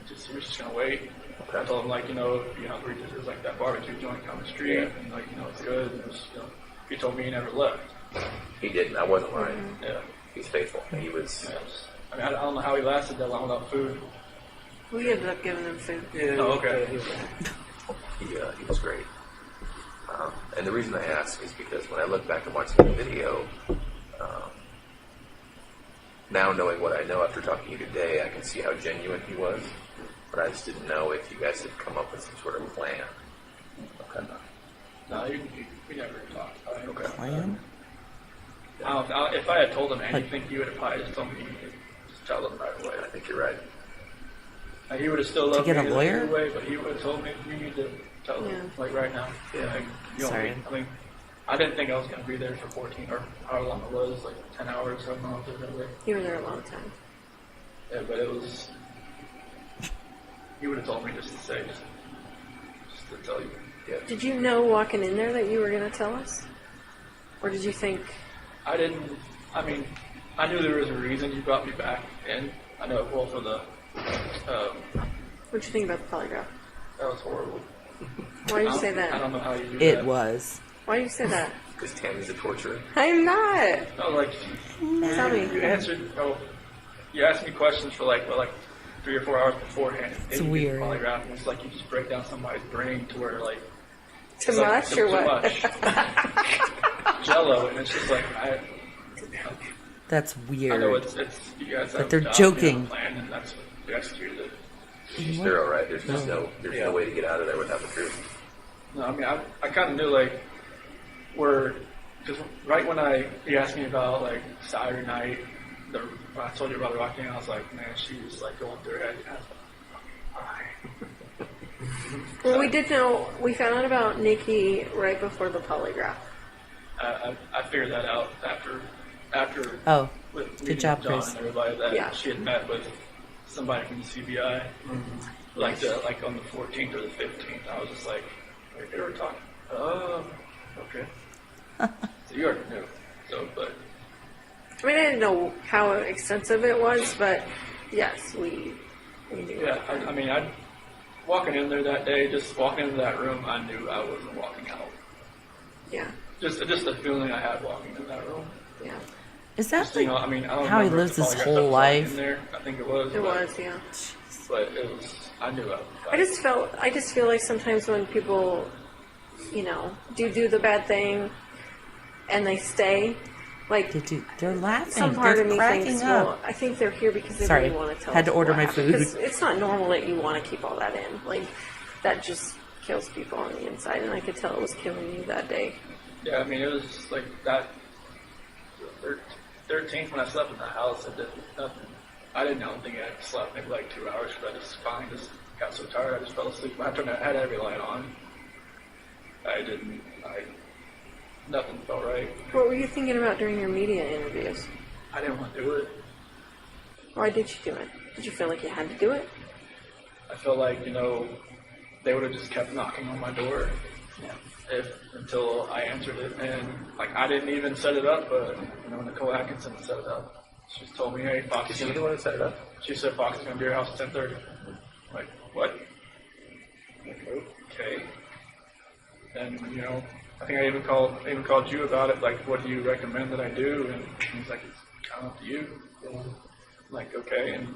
he was just gonna wait. I told him, like, you know, there's like that barbecue joint down the street, Yeah. and like, you know, it's good. And it was, you know, he told me he never left. He didn't. I wasn't lying. Yeah. He's faithful. He was. Yeah, I mean, I don't know how he lasted that long without food. We ended up giving them food. Yeah, Oh, okay. He was great. And the reason I ask is because when I look back and watch the video, now knowing what I know after talking to you today, I can see how genuine he was. But I just didn't know if you guys had come up with some sort of plan. Okay. No, we never talked about it. Okay. Plan? If I had told him anything, he would have probably just told me to just tell him right away. I think you're right. He would have still loved get a me lawyer? either way, but he would have told me, you need to tell him, like right now. Yeah. Like, you know, Sorry. I mean, I didn't think I was going to be there for 14 or however long it was, like 10 hours, I don't know if it was there. You were there a long time. Yeah, but it was, he would have told me just to say, just to tell you. Yeah. Did you know walking in there that you were going to tell us? Or did you think, I didn't, I mean, I knew there was a reason you brought me back in. I know, well, for the, what'd you think about the polygraph? that was horrible. Why did you say I that? don't know how you do It that. was. Why did you say that? Because Tammy's a torturer. I'm not. I was like, Tell me. you answered, you asked me questions for like 3 or 4 hours beforehand. It's And you did weird. Polygraph, and it's like you just break down somebody's brain to where like Too it's like, much or too what? much. Jello, and it's just like That's I know weird. it's you guys have But they're a job, joking. you have a plan, and that's what you executed it. she's thorough, right? There's just no way to get out of there without the truth. No, I mean, I kind of knew, like, because right when he asked me about, like, Saturday night, when I told you about the walking, I was like, man, she was, like, going through her head. And I was like, why? Well, we found out about Nikki right before the polygraph. I figured that out after Oh, with good meeting job, John Chris. and everybody that Yeah. she had met with somebody from the CBI, like on the 14th or the 15th. I was just like, they were talking. Oh, okay. So you already knew. So, but I mean, I didn't know how extensive it was, but yes, we knew. yeah, I mean, walking in there that day, just walking into that room, I knew I wasn't walking out. Yeah, Just the feeling I had walking in that room. yeah. Is that Just, you know, like I mean, I don't how he remember lives if the his polygraph whole was, like, life? in there. I think it was. It was, yeah. But it was. I knew I just feel like sometimes when people, you know, do the bad thing and they stay, like, they're laughing. some part They're of me cracking thinks, up. well, I think they're here because they Sorry, really want to tell had us to order what my happened. food. 'Cause it's not normal that you want to keep all that in. Like, that just kills people on the inside, and I could tell it was killing you that day. Yeah, I mean, it was just like that. 13th when I slept in the house, I did nothing. I don't think I slept maybe like 2 hours, but I just finally just got so tired I just fell asleep. I had every light on. Nothing felt right. What were you thinking about during your media interviews? I didn't want to do it. Why did you do it? Did you feel like you had to do it? I felt like, you know, they would have just kept knocking on my door until I answered it. And, like, I didn't even set it up, but, you know, Nicole Atkinson set it up. She told me, hey, Fox. Is she the one that set it up? She said Fox is going to be at your house at 10:30. Like, what? Like, okay. And, you know, I think I even called you about it, like, what do you recommend that I do? And he's like, it's kind of up to you. I'm like, okay. And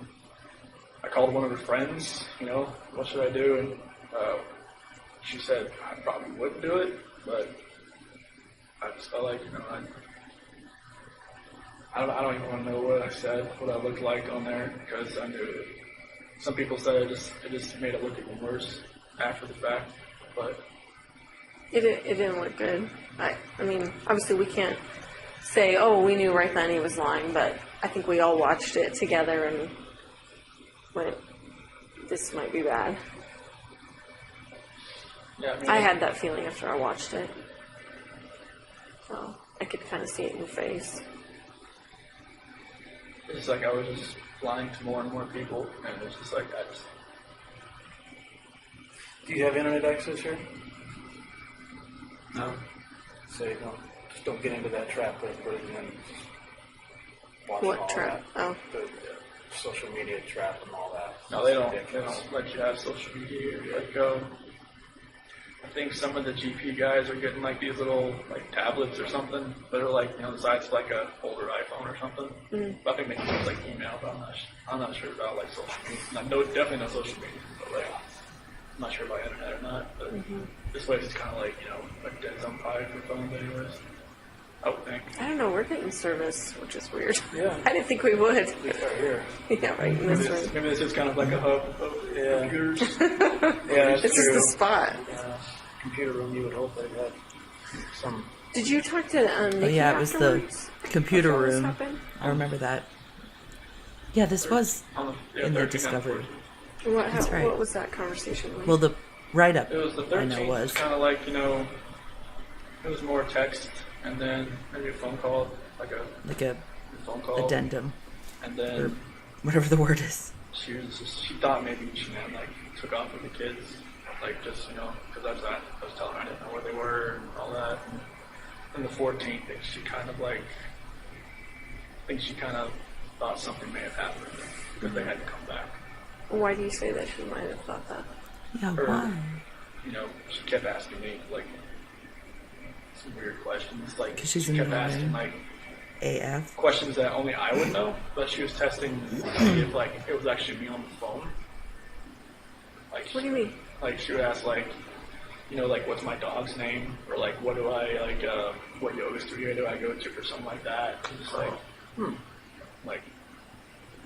I called one of her friends, you know, what should I do? And she said I probably wouldn't do it, but I just felt like, you know, I don't even want to know what I said, what I looked like on there, because I knew it. Some people said it just made it look even worse after the fact, but It didn't look good. I mean, obviously we can't say, oh, we knew right then he was lying, but I think we all watched it together and went, this might be bad. yeah, I mean, I had that feeling after I watched it. So I could kind of see it in your face. it's like I was just lying to more and more people, and it's just like Do you have internet access here? no. So you don't get into that trap that everybody's in. Just watching What all trap? that. Oh. The social media trap and all that. No, they don't. It's They ridiculous. don't let you have social media. Like, I think some of the GP guys are getting like these little like tablets or something that are like, you know, the size of like a older iPhone or something. But I think they can use like email. But I'm not sure about like social media. No, definitely not social media. But like, I'm not sure about internet or not. But this place is kind of like, you know, like dead zone pie for phones, anyways. I would think. I don't know, we're getting service, which is weird. Yeah. I didn't think we would. At least right here. Yeah, right in this room. Maybe this is kind of like a hub of Yeah. computers. Yeah, that's This true. is the spot. Computer room, you would hope they had some. Did you talk to Nikki Oh yeah, it was the afterwards? computer Before this room. happened? I remember that. Yeah, this was Yeah, in the 13th, discovery. What, right. what was that conversation like? Well, the write-up It was the I 13th. know was. Kind of like, you know, it was more text and then maybe a phone call, like a like a phone call. addendum, And or then whatever the word is. she thought maybe she had like took off with the kids, like just, you know, because I was telling her I didn't know where they were and all that. And the 14th, she kind of like, I think she kind of thought something may have happened because they had to come back. Why do you say that she might have thought that? Yeah, Or, why? you know, she kept asking me like some weird questions, like 'Cause she's she kept annoying. asking like AF. questions that only I would know, but she was testing to see if like it was actually me on the phone. Like, What do you mean? Like she would ask like, you know, like what's my dog's name, or like what do I like, what yoga studio do I go to, or something like that. And just like, like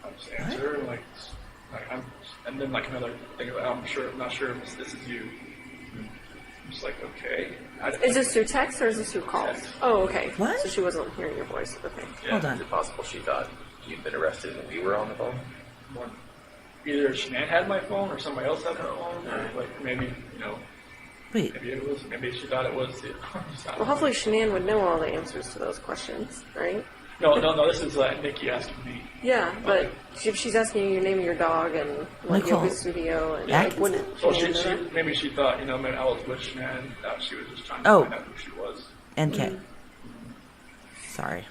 I just answer like, And then like another thing, I'm not sure if this is you. I'm just like, okay. Is this through text or is this through calls? Text. Oh, okay. What? So she wasn't hearing your voice. Okay. Yeah. Hold on. Is it possible she thought you'd been arrested and we were on the phone? One, either Shanann had my phone or somebody else had my phone, or like maybe, Wait. maybe she thought it was. Well, hopefully Shanann would know all the answers to those questions, right? No, this is Nikki asking me. Yeah, but if she's asking you your name of your dog and like Nicole. yoga studio and Atkins? wouldn't So Shanann know that? maybe she thought, maybe I was with Shanann, that she was just trying to Oh. find out who she was. NK. Sorry.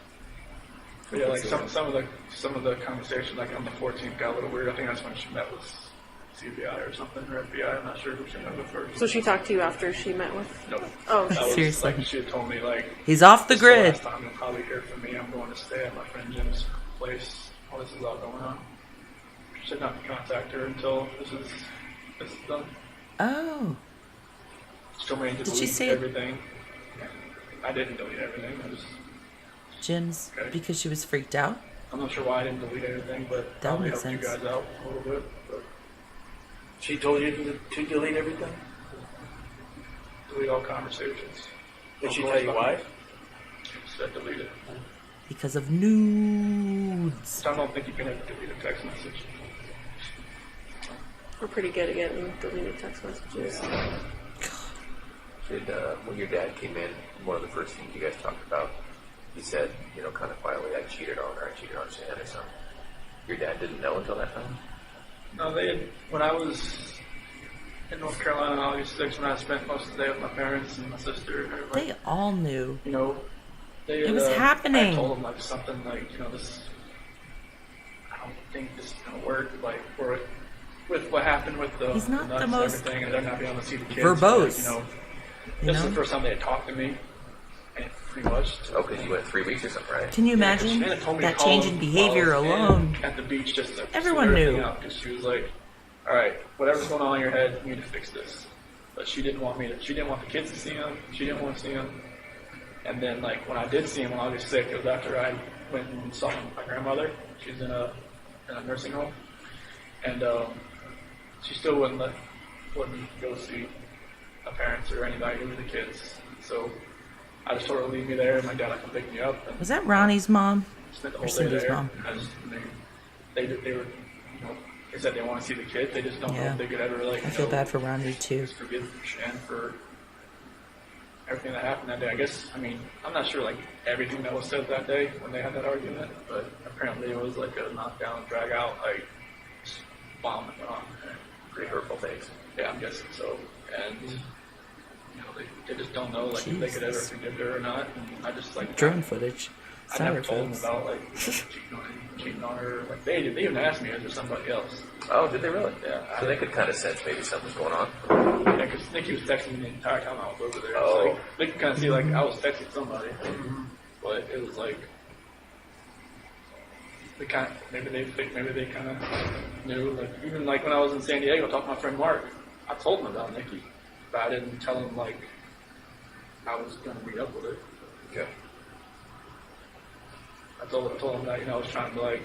But yeah, like some of the conversation, like on the 14th, got a little weird. I think that's when she met with CBI or something, or FBI. I'm not sure who she met with first. So she talked to you after she met with? No. Oh, That was, Seriously. Like, she had told me, like, He's off the this is grid. last time you'll probably hear from me. I'm going to stay at my friend Jim's place while this is all going on. She said not to contact her until this is done. Oh. She told me to Did she delete say it- everything. I didn't delete everything. Jim's Okay. because she was freaked out? I'm not sure why I didn't delete everything, but That probably makes helped you sense. guys out a little bit. But She told you to delete everything? delete all conversations. Did she tell you why? She said delete it. Because of nudes. So I don't think you can ever delete a text message. we're pretty good at getting deleted text messages. When your dad came in, one of the first things you guys talked about, he said, kind of quietly, I cheated on her, I cheated on Shannon or something. Your dad didn't know until that time? No, when I was in North Carolina on August 6th, when I spent most of the day with my parents and my sister and everybody, They all knew. they It was happening. I told them like something like, this, I don't think this is gonna work. Like, with what happened with the He's not nuts the most and everything, and they're not being able to see the kids. verbose, Like, you this is know? the first time they had talked to me, and pretty much. Oh, because you went 3 weeks or something, right? Can you imagine Shannon told me to that call change him in while I behavior was in alone? at the beach, just to Everyone sort everything knew. out, 'cause she was like, "All right, whatever's going on in your head, you need to fix this." But she didn't want me to. She didn't want the kids to see him. She didn't want to see him. And then, like, when I did see him on August 6th, it was after I went and saw my grandmother. She's in a nursing home, and she still wouldn't go see my parents or anybody who were the kids. So I just told her to leave me there, and my dad come pick me up. And Was that Ronnie's mom? spent the Or whole day Cindy's there. mom? They were, they said they want to see the kid. They just don't know Yeah. if they could ever, like, I feel bad for Ronnie too. just forgive Shan for everything that happened that day. I guess, I'm not sure, like, everything that was said that day when they had that argument, but apparently it was like a knockdown, drag out, like, bomb that went on. Pretty hurtful things. Yeah, I'm guessing so. And, they just don't know, like, if they could ever Jesus. forgive her or not. And I just, like, Drone footage. I never Sour told them films. about, like, cheating on her. Like, they even asked me, is there somebody else? Oh, did they really? Yeah. So they could kind of sense maybe something's going on. Yeah, because Nikki was texting me the entire time I was over there. Oh. It's like, they could kind of see, like, I was texting somebody. But it was like, maybe they kind of knew. Like, even, like, when I was in San Diego talking to my friend Mark, I told him about Nikki. But I didn't tell him, like, I was going to meet up with her. Okay. I told him that, I was trying to, like,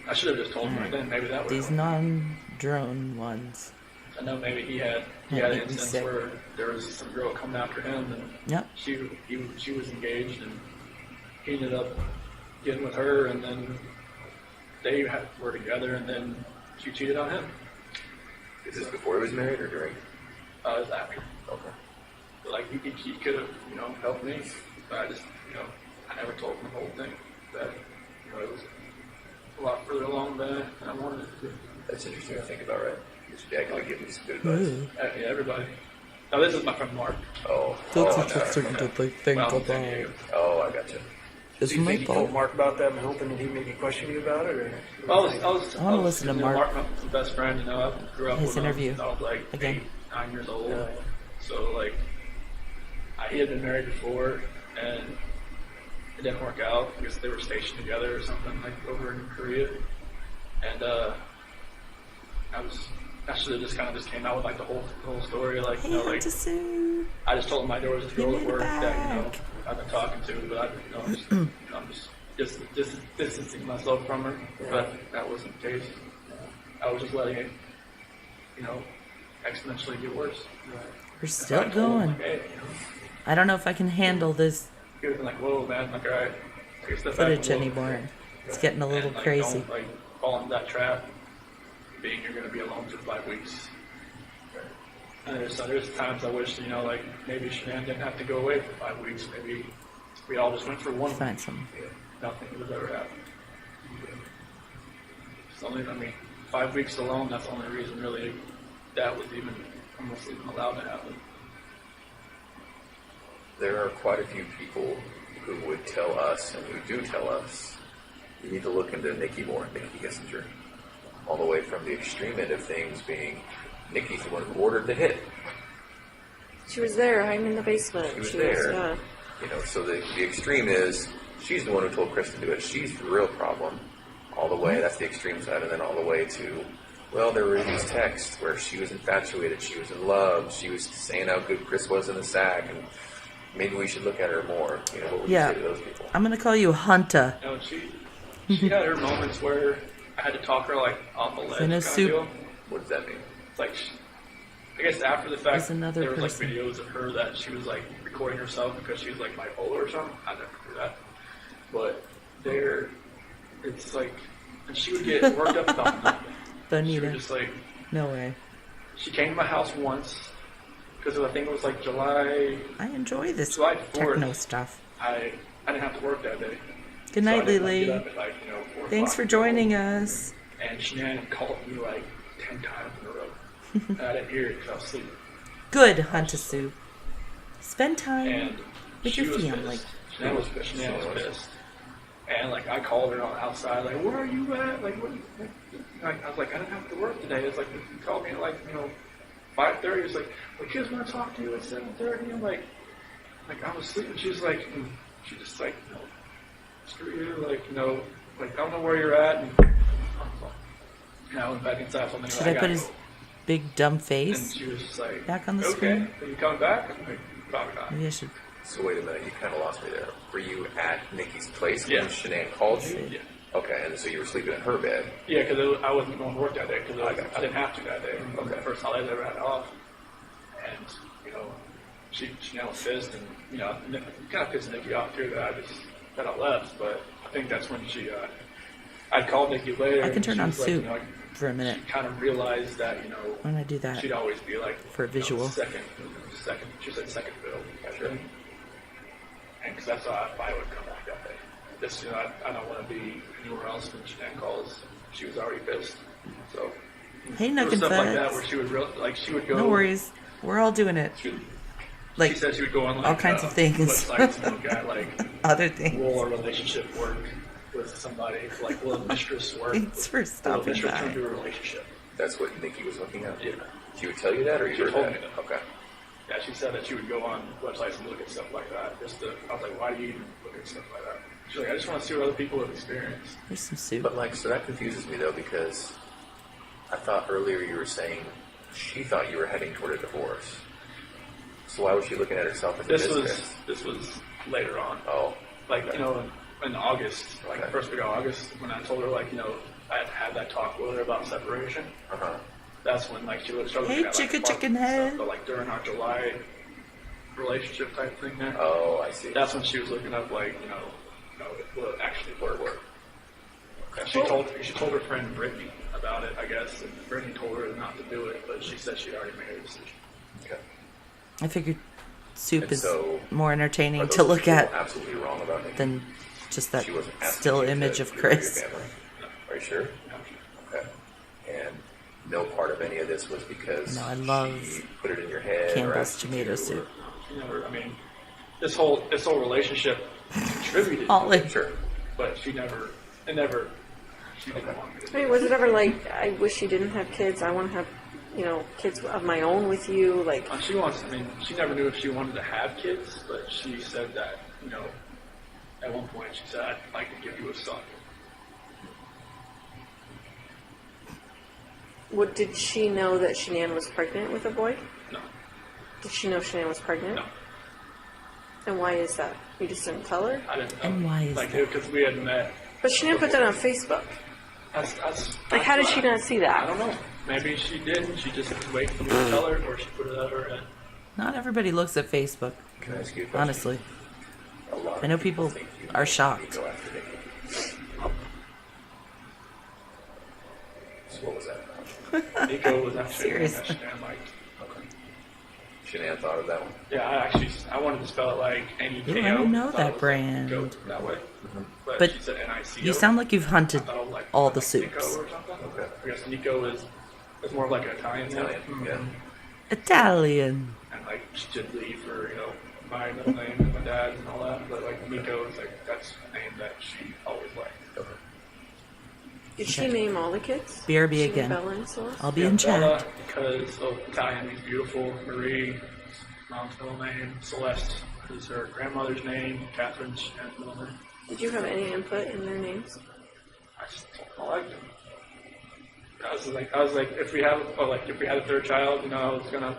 I should have just told him right then. Maybe that would These non-drone ones. I know maybe he had That an make me instance sick. where there was some girl coming after him, and Yep. she was engaged, and he ended up getting with her, and then they were together, and then she cheated on him. Is this before he was married or during? It was after. Okay. But, like, he could have, helped me, but I just, I never told him the whole thing. That, it was a lot further along than I wanted it to be. That's interesting to think about, right? Is your dad going to give me some good advice? Ooh. Yeah, everybody. Now, this is my friend Mark. Oh. That's oh, interesting no. to think When I was in San about. Diego. Oh, I gotcha. It's Do you my think you told fault. Mark about that and hoping that he maybe question you about it? Or? I wanna listen to Mark. My best friend, I grew up His with interview. him. I was like Again. 8, 9 years old. Yeah. So, like, he had been married before, and it didn't work out because they were stationed together or something, like, over in Korea. And I should have just came out with, like, the whole story, like, Hey, like, to sue. I just told him there was this girl Give at me work the that, bag. I've been talking to, but I'm just distancing myself from her. But that wasn't the case. I was just letting it, exponentially get worse. We're still I told him, going. like, hey, I don't know if I can handle this he would have been like, whoa, man, like, all right, take a step back. footage and look. anymore. It's getting a little And, like, crazy. Don't, fall into that trap, being you're going to be alone for 5 weeks. And there's times I wish, maybe Shanann didn't have to go away for 5 weeks. Maybe we all just went for 1 Find week. some. Nothing would have ever happened. It's only, 5 weeks alone, that's the only reason really that was almost even allowed to happen. There are quite a few people who would tell us, and who do tell us, you need to look into Nikki more, Nikki Kissinger. All the way from the extreme end of things being Nikki's the one who ordered the hit. She was there, hiding in the basement. She was there. Yeah. So the extreme is she's the one who told Chris to do it. She's the real problem. All the way, that's the extreme side, and then all the way to, well, there were these texts where she was infatuated, she was in love, she was saying how good Chris was in the sack, and maybe we should look at her more. What would you say to those people? I'm going to call you Hunter. She had her moments where I had to talk her off the ledge. In a kind of soup. deal. What does that mean? I guess after the fact, There's another there was person. videos of her that she was recording herself because she was bipolar or something. I never do that, but it's and she would get worked up about nothing. She Bonita. would just No way. she came to my house once because I think it was July I enjoy this July 4th. techno stuff. I didn't have to work that day. Good So I night, didn't, Lily. get up at 4 Thanks o'clock. for joining us. And Shanann called me 10 times in a row. And I didn't hear it because I was sleeping. Good, Hunter Sue. Spend time And with she your was family. pissed. Shanann was pissed. Shanann was pissed. And I called her on outside, where are you at? What? I was I didn't have to work today. It's you called me at 5:30. It's the kids want to talk to you at 7:30. I'm I was sleeping. She was she just screw you. I don't know where you're at. And I went back inside. So Should I put his big dumb And face she was just back on the okay, screen? are you coming back? I'm probably not. Maybe I should. So wait a minute, you kind of lost me there. Were you at Nikki's place Yeah. when Shanann called you? Yeah. Okay, and so you were sleeping in her bed. Yeah, because I wasn't going to work that day because I I got you. didn't have to that day. It was Okay. the first holiday I ever had off. And, she now was pissed and, it kind of pissed Nikki off too that I left. But I think that's when I'd called Nikki later. I can turn on and she was soup for a minute. She kind of realized that, When I do that. she'd always be For a visual. second, she said second fiddle. Sure. And because that's how I would come back that day. Just, I don't want to be anywhere else when Shanann calls. She was already pissed. So, Hey, there was Nuggin stuff like that Fuzz. where she would she would go. No worries. We're all doing it. She Like, said she would go on all kinds of things. websites and look at other things. will a relationship work with somebody? Will a mistress work? Thanks for Will a stopping mistress turn by. to a relationship? That's what Nikki was looking at? Yeah. She would tell you that, or She you heard told that? me that. Okay. Yeah, she said that she would go on websites and look at stuff like that. I was why do you even look at stuff like that? She's I just want to see what other people have experienced. There's some soup. But so that confuses me though, because I thought earlier you were saying she thought you were heading toward a divorce. So why was she looking at herself as a mistress? This was later on. Oh. In August, Okay. first week of August, when I told her I had that talk with her about separation. Uh-huh. That's when she was struggling. Hey, with chicka fuck chicken and stuff. head. But during our July relationship type thing there, Oh, I see. that's when she was looking up it will actually work. Okay. She told her friend Brittany about it, I guess, and Brittany told her not to do it, but she said she'd already made her decision. Okay. I figured soup And is so, more Are entertaining those to look people at absolutely wrong about Nikki? than just that She wasn't asking still you to image of do it for your Chris. family? Are you sure? Okay. And no part of any of this was because No, I love she put it in your head or Campbell's asked you tomato to, soup. She never. I mean, this whole relationship contributed, Olive. Sure. but she didn't want me to. I mean, was it ever I wish you didn't have kids, I want to have, kids of my own with you? She never knew if she wanted to have kids, but she said that, at one point she said, I'd like to give you a son. Did she know that Shanann was pregnant with a boy? No, Did she know Shanann was pregnant? no, And why is that? You just didn't tell her? I didn't know. And why is that? Because we had met. But Shanann put that on Facebook. Like, how did she not see I that? don't know. Maybe she did. She just waited for me to tell her, or she put it out her head. Not everybody looks at Facebook, Can I ask you a question? honestly. A lot of I know people think you are might shocked. go after Nikki. So what was that? Nico was actually Serious. that Shan liked. Okay. Shanae thought of that one. Yeah, I wanted to spell it like N-E-K-O. Ooh, I didn't know Thought that it was brand. Like goat that way. But she said N-I-C-O. You sound like you've hunted I thought it was like, all the like Nico soups. or something. Okay. I guess Nico is more of like an Italian name. Italian, yeah. Italian. And like Chidley for, my middle name and my dad's and all that. But like Nico is like, that's a name that she always liked. Okay. Did she name all the kids? BRB She again. Bella and Celeste? I'll be in Bella, chat. because Italian means beautiful. Marie, mom's middle name. Celeste is her grandmother's name. Catherine's Shan's middle name. Did you have any input in their names? I liked them. I was like, if we had a third child, I was gonna,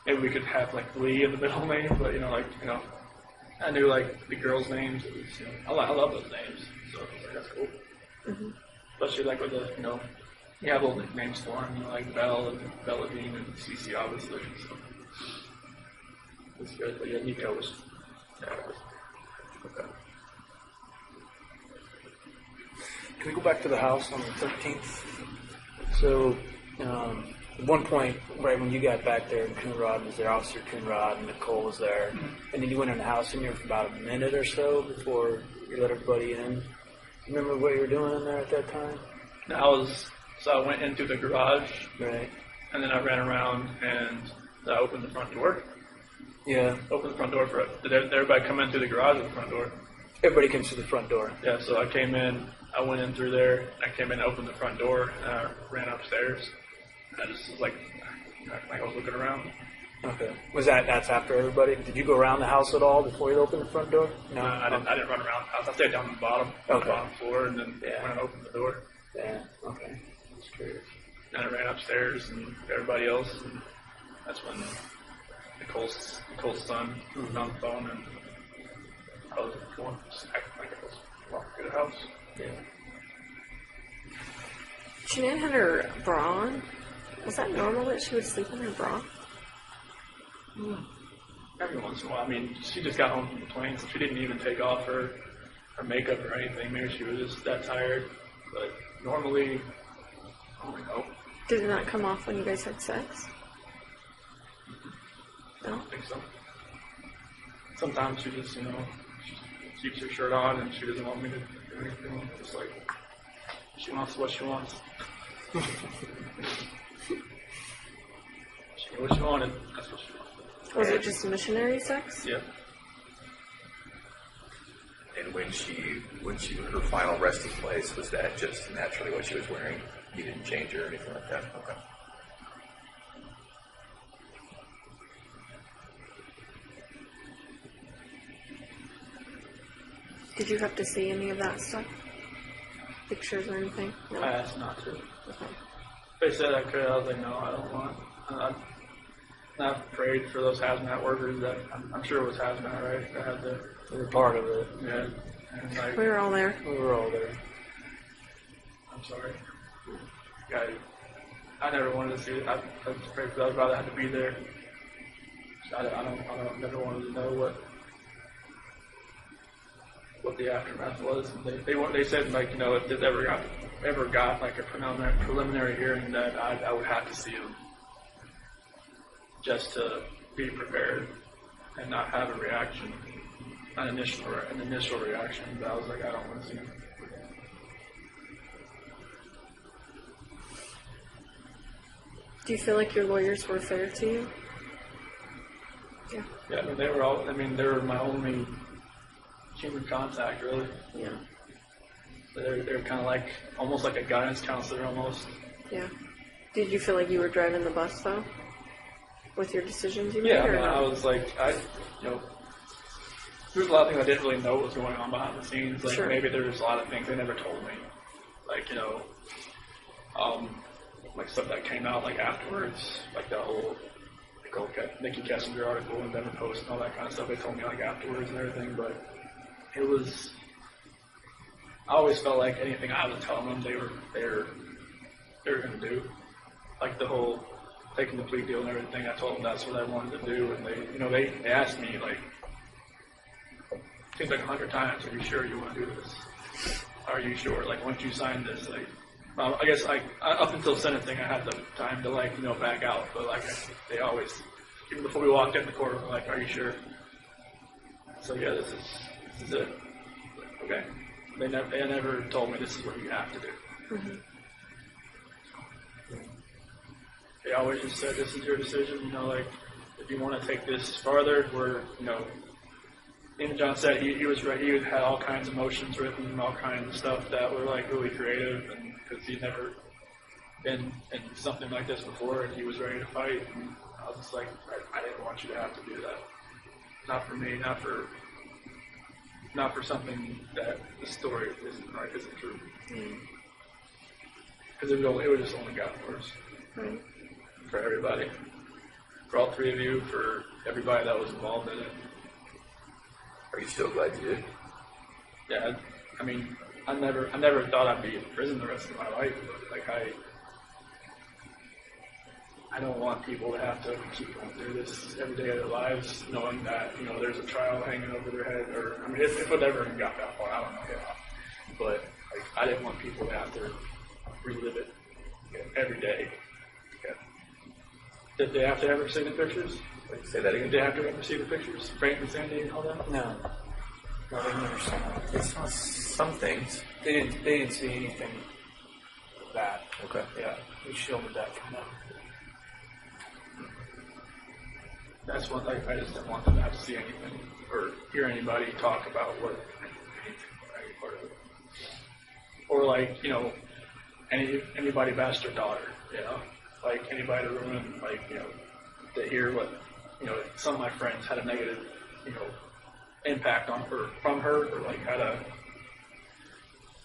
maybe we could have like Lee in the middle name, but I knew like the girls' names. It was, I love those names, so I was like, that's cool. Mm-hmm. Especially like with the, you have little nicknames for them, like Belle and Belladine and Cece, obviously. So it's good, but yeah, Nico was. Okay. Can we go back to the house on the 13th? So, at one point, right when you got back there, Coonrod was there, Officer Coonrod, and Nicole was there. And then you went in the house in there for about a minute or so before you let everybody in. Remember what you were doing in there at that time? So I went into the garage, Right. and then I ran around and I opened the front door. Yeah. Opened the front door did everybody come in through the garage or the front door? Everybody comes to the front door. Yeah, so I came in, I went in through there, I came in, opened the front door, and I ran upstairs. I just was like I was looking around. Okay. That's after everybody? Did you go around the house at all before you opened the front door? No, I didn't run around. I stayed down on the bottom, on the bottom floor, and then went and opened the door. Yeah. Okay. Just curious. And I ran upstairs and everybody else, and that's when Nicole's son was on the phone, and I was going acting like I was walking through the house. Yeah. Shanann had her bra on. Was that normal that she would sleep in her bra? Every once in a while. I mean, she just got home from the plane, so she didn't even take off her makeup or anything. Maybe she was just that tired. But normally, I don't know. Did it not come off when you guys had sex? I No? don't think so. Sometimes she just, she keeps her shirt on and she doesn't want me to do anything. Just like, she wants what she wants. She knew what she wanted. That's what she wanted. Was it just missionary sex? Yeah. And when her final resting place, was that just naturally what she was wearing? You didn't change her or anything like that? Okay. Did you have to see any of that stuff? Pictures or anything? No? I asked not to. They said I could. I was like, no, I don't want. I prayed for those hazmat workers. That I'm sure it was hazmat, right? That had the. We were part of it. Yeah. And like, We were all there. We were all there. I'm sorry. I never wanted to see it. I just prayed for that. I'd rather have to be there. I never wanted to know what the aftermath was. And they said like if this ever got like a preliminary hearing that I would have to see him just to be prepared and not have a reaction, an initial reaction. But I was like, I don't want to see him. Do you feel like your lawyers were fair to you? Yeah. Yeah, they were my only human contact, really. Yeah. They're kind of like, almost like a guidance counselor, almost. Yeah. Did you feel like you were driving the bus, though? With your decisions you made? Yeah, or I no? was like, there's a lot of things I didn't really know what was going on behind the scenes. Like, Sure. maybe there was a lot of things they never told me. Like, like stuff that came out, like, afterwards. Like, the whole Nikki Kessinger article and Denver Post and all that kind of stuff. They told me, like, afterwards and everything, but it was... I always felt like anything I was telling them, they were going to do. Like the whole taking the plea deal and everything, I told them that's what I wanted to do, and they asked me like, seems like 100 times, are you sure you want to do this? Are you sure? Like once you sign this, like, I guess like up until sentencing, I had the time to like back out, but like they always, even before we walked in the court, were like, are you sure? So yeah, this is it. Okay. They never told me this is what you have to do. Mm-hmm. They always just said, this is your decision, like, if you want to take this farther, we're, even John said he was right, he had all kinds of motions written and all kinds of stuff that were, like, really creative, and because he'd never been in something like this before, and he was ready to fight, and I was just like, I didn't want you to have to do that. Not for me, not for something that the story isn't true. Because it would just only gotten worse. Right. For everybody. For all three of you, for everybody that was involved in it. Are you still glad you did? Yeah, I mean, I never thought I'd be in prison the rest of my life, but like I don't want people to have to keep going through this every day of their lives, knowing that, there's a trial hanging over their head, or, I mean, if it ever got that far, I don't know, but, like, I didn't want people to have to relive it every day. Did they have to ever see the pictures? Like, say that again? Did they have to ever see the pictures? Frank and Sandy and all that? No, they never saw it. It's not some things. They didn't see anything of that. Okay. Yeah, we shielded that from them. That's one thing, I just didn't want them to have to see anything or hear anybody talk about any part of it. Or like, anybody bashed their daughter, like anybody to ruin, like, to hear what, some of my friends had a negative, impact on her, from her, or like had a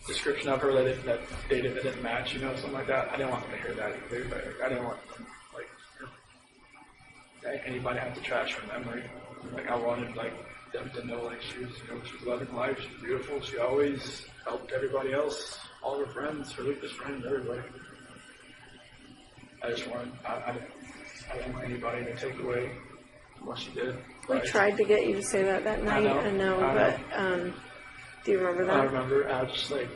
description of her that they didn't match, something like that. I didn't want them to hear that either. Like, I didn't want them, anybody have to trash her memory. Like I wanted them to know she was loving life, she's beautiful, she always helped everybody else, all her friends, her Lucas friends, everybody. I just wanted I didn't want anybody to take away what she did. We tried to get you to say that night. I know. But do you remember that? I remember. I was just like,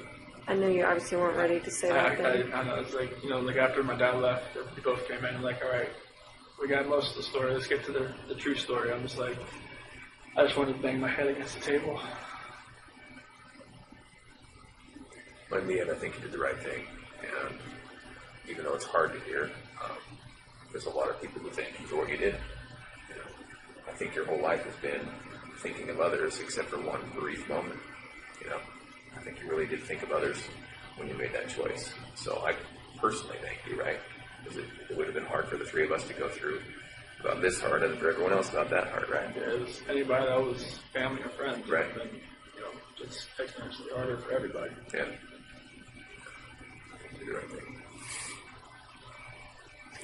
I know you obviously weren't ready to say that then. I know. It's like, like after my dad left, we both came in and like, all right, we got most of the story. Let's get to the true story. I'm just like, I just wanted to bang my head against the table. But in the end, I think you did the right thing. And even though it's hard to hear, there's a lot of people who thank you for what you did. I think your whole life has been thinking of others, except for one brief moment. I think you really did think of others when you made that choice. So I personally thank you, right? Because it would have been hard for the three of us to go through about this hard, and for everyone else about that hard, right? Yeah, it was anybody that was family or friends, right? Then, it's exponentially harder for everybody. Yeah. You did the right thing.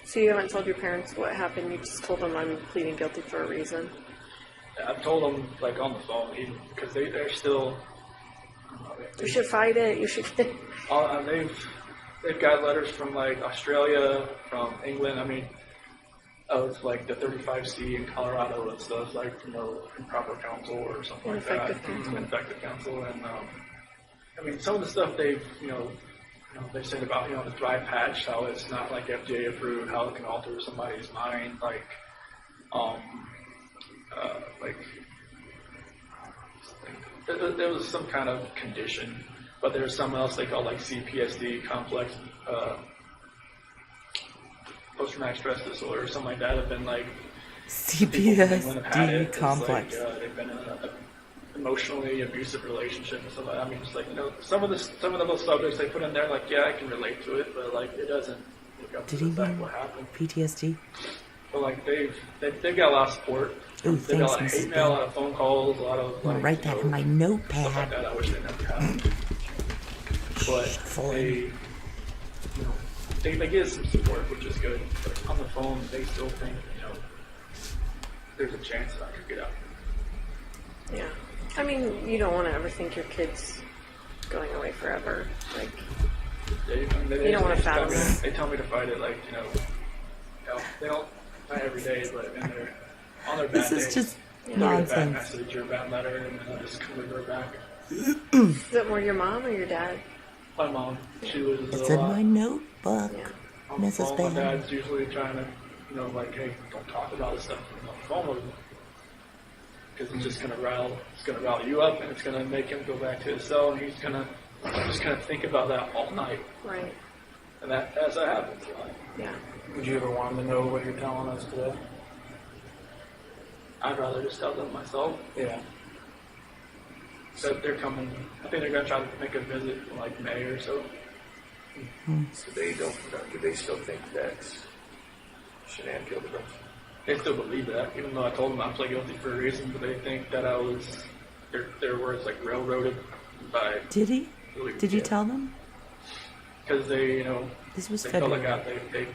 So you haven't told your parents what happened? You just told them I'm pleading guilty for a reason? Yeah, I've told them on the phone, even because they're still. You should fight it. You should. They've got letters from Australia, from England. I mean, it's the 35C in Colorado and stuff, improper counsel or something like that. Ineffective counsel, and I mean, some of the stuff they've they said about the dry patch, how it's not FDA approved, how it can alter somebody's mind, there was some kind of condition, but there was something else they call CPSD, complex post-traumatic stress disorder, or something like that. Have been CPSD complex. They've been in an emotionally abusive relationship and stuff like that. I mean, just some of the subjects they put in there, yeah, I can relate to it, but it doesn't look up Did to he the fact mean what happened. PTSD? But they've got a lot of support. Ooh, They've got a lot of thanks, hate mail, a lot of phone calls, a lot of I'm gonna write that in my notepad. stuff like that. I wish they never happened. But they give some support, which is good. But on the phone, they still think there's a chance that I could get out. Yeah. I mean, you don't want to ever think your kid's going away forever. Like, They you don't want to tell fathom me, it. they tell me to fight it like, they don't, not every day, but on their bad This days. is just They'll get a bad nonsense. message or a bad letter, and then I'll just come to her back. Is it more your mom or your dad? My mom, she loses It's a in lot. my notebook, Yeah. On the Mrs. phone, my Bam. dad's usually trying to, like, hey, don't talk about this stuff on the phone with him. Because it's just gonna rile you up, and it's gonna make him go back to his cell, and he's just gonna think about that all night. Right. And that happens a lot. Yeah. Would you ever want them to know what you're telling us today? I'd rather just tell them myself. Yeah. So they're coming. I think they're gonna try to make a visit in like May or so. So do they still think that Shanann killed the girls? They still believe that, even though I told them I pled guilty for a reason, but they think that I was their words like railroaded by. Did he? Did you Yeah. tell them? Because they, This was they felt like February. they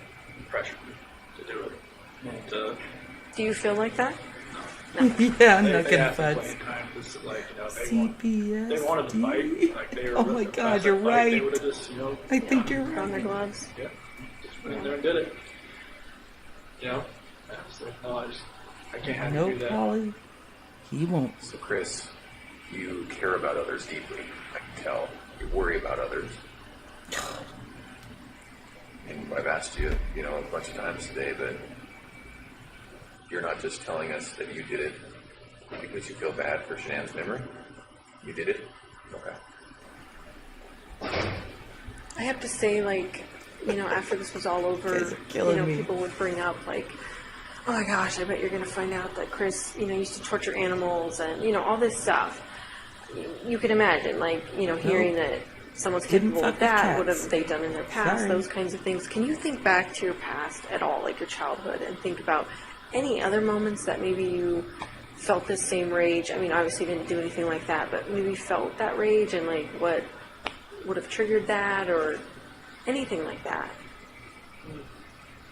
pressured me to do it. Yeah. To, Do you feel like that? Yeah, I'm not they gonna asked me fudge. plenty of times, just like, CPS. they wanted to fight. Like they were. Oh my if God, I said you're fight, They right. would have just, I think you're Found their right. gloves? Yeah, just went in there and did it. Yeah, so no, I can't have No, you do that. Polly. He won't. So Chris, you care about others deeply. I can tell. You worry about others. And I've asked you, a bunch of times today, but you're not just telling us that you did it because you feel bad for Shanann's memory. You did it? Okay. I have to say, like, after this was all over, Guys are killing me. people would bring up, like, oh my gosh, I bet you're going to find out that Chris, used to torture animals and, all this stuff. You can imagine, like, hearing that someone's Didn't capable fuck of with that, cats. what have they done in their past, Sorry. those kinds of things. Can you think back to your past at all, like your childhood, and think about any other moments that maybe you felt this same rage? I mean, obviously you didn't do anything like that, but maybe felt that rage and, like, what would have triggered that or anything like that?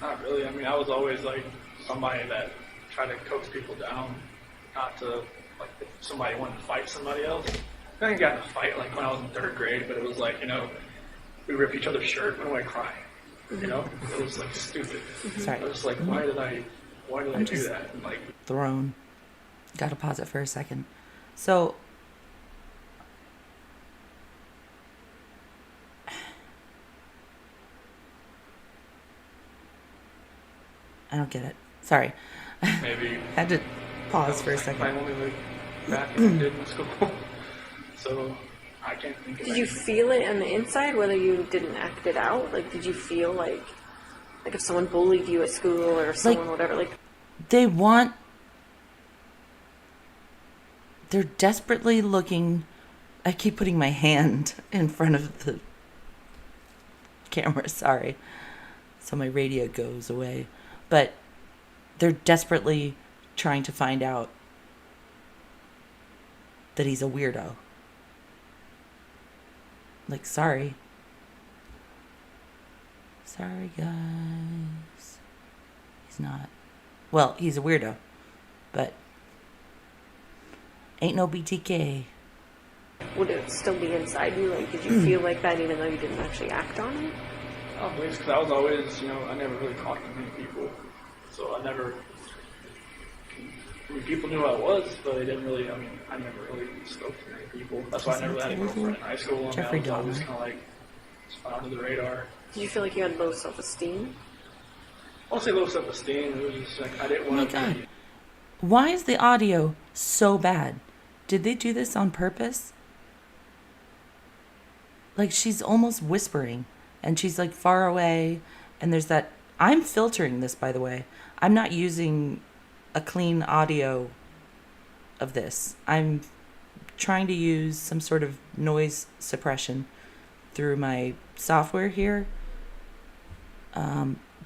Not really. I mean, I was always like somebody that tried to coax people down, not to like if somebody wanted to fight somebody else. I didn't get in a fight like when I was in third grade, but it was like we rip each other's shirt when we cry. It was like stupid. Sorry. I was like, why did I do just- that? And, like, Thrown. Gotta pause it for a second. So, I don't get it. Sorry. maybe Had to that pause was for a like my second. only like back in did in school. So I can't think of Did you anything. feel it on the inside, whether you didn't act it out? Like, did you feel like if someone bullied you at school or someone, whatever, like, They're desperately looking. I keep putting my hand in front of the camera, sorry. So my radio goes away. But they're desperately trying to find out that he's a weirdo. Like, sorry. Sorry, guys. He's not. Well, he's a weirdo. But ain't no BTK. would it still be inside you? Like, did you feel like that even though you didn't actually act on it? I don't believe because I was always, I never really talked to many people, so I mean, people knew who I was, but they didn't really. I mean, I never really spoke to many people. That's why I never had a girlfriend in high school. And Jeffrey I was always Dahmer. kind of like just under the radar. Did you feel like you had low self-esteem? I'll say low self-esteem. It was just like I didn't Oh my want to God. be. Why is the audio so bad? Did they do this on purpose? Like, she's almost whispering, and she's like far away, and there's that. I'm filtering this, by the way. I'm not using a clean audio of this. I'm trying to use some sort of noise suppression through my software here,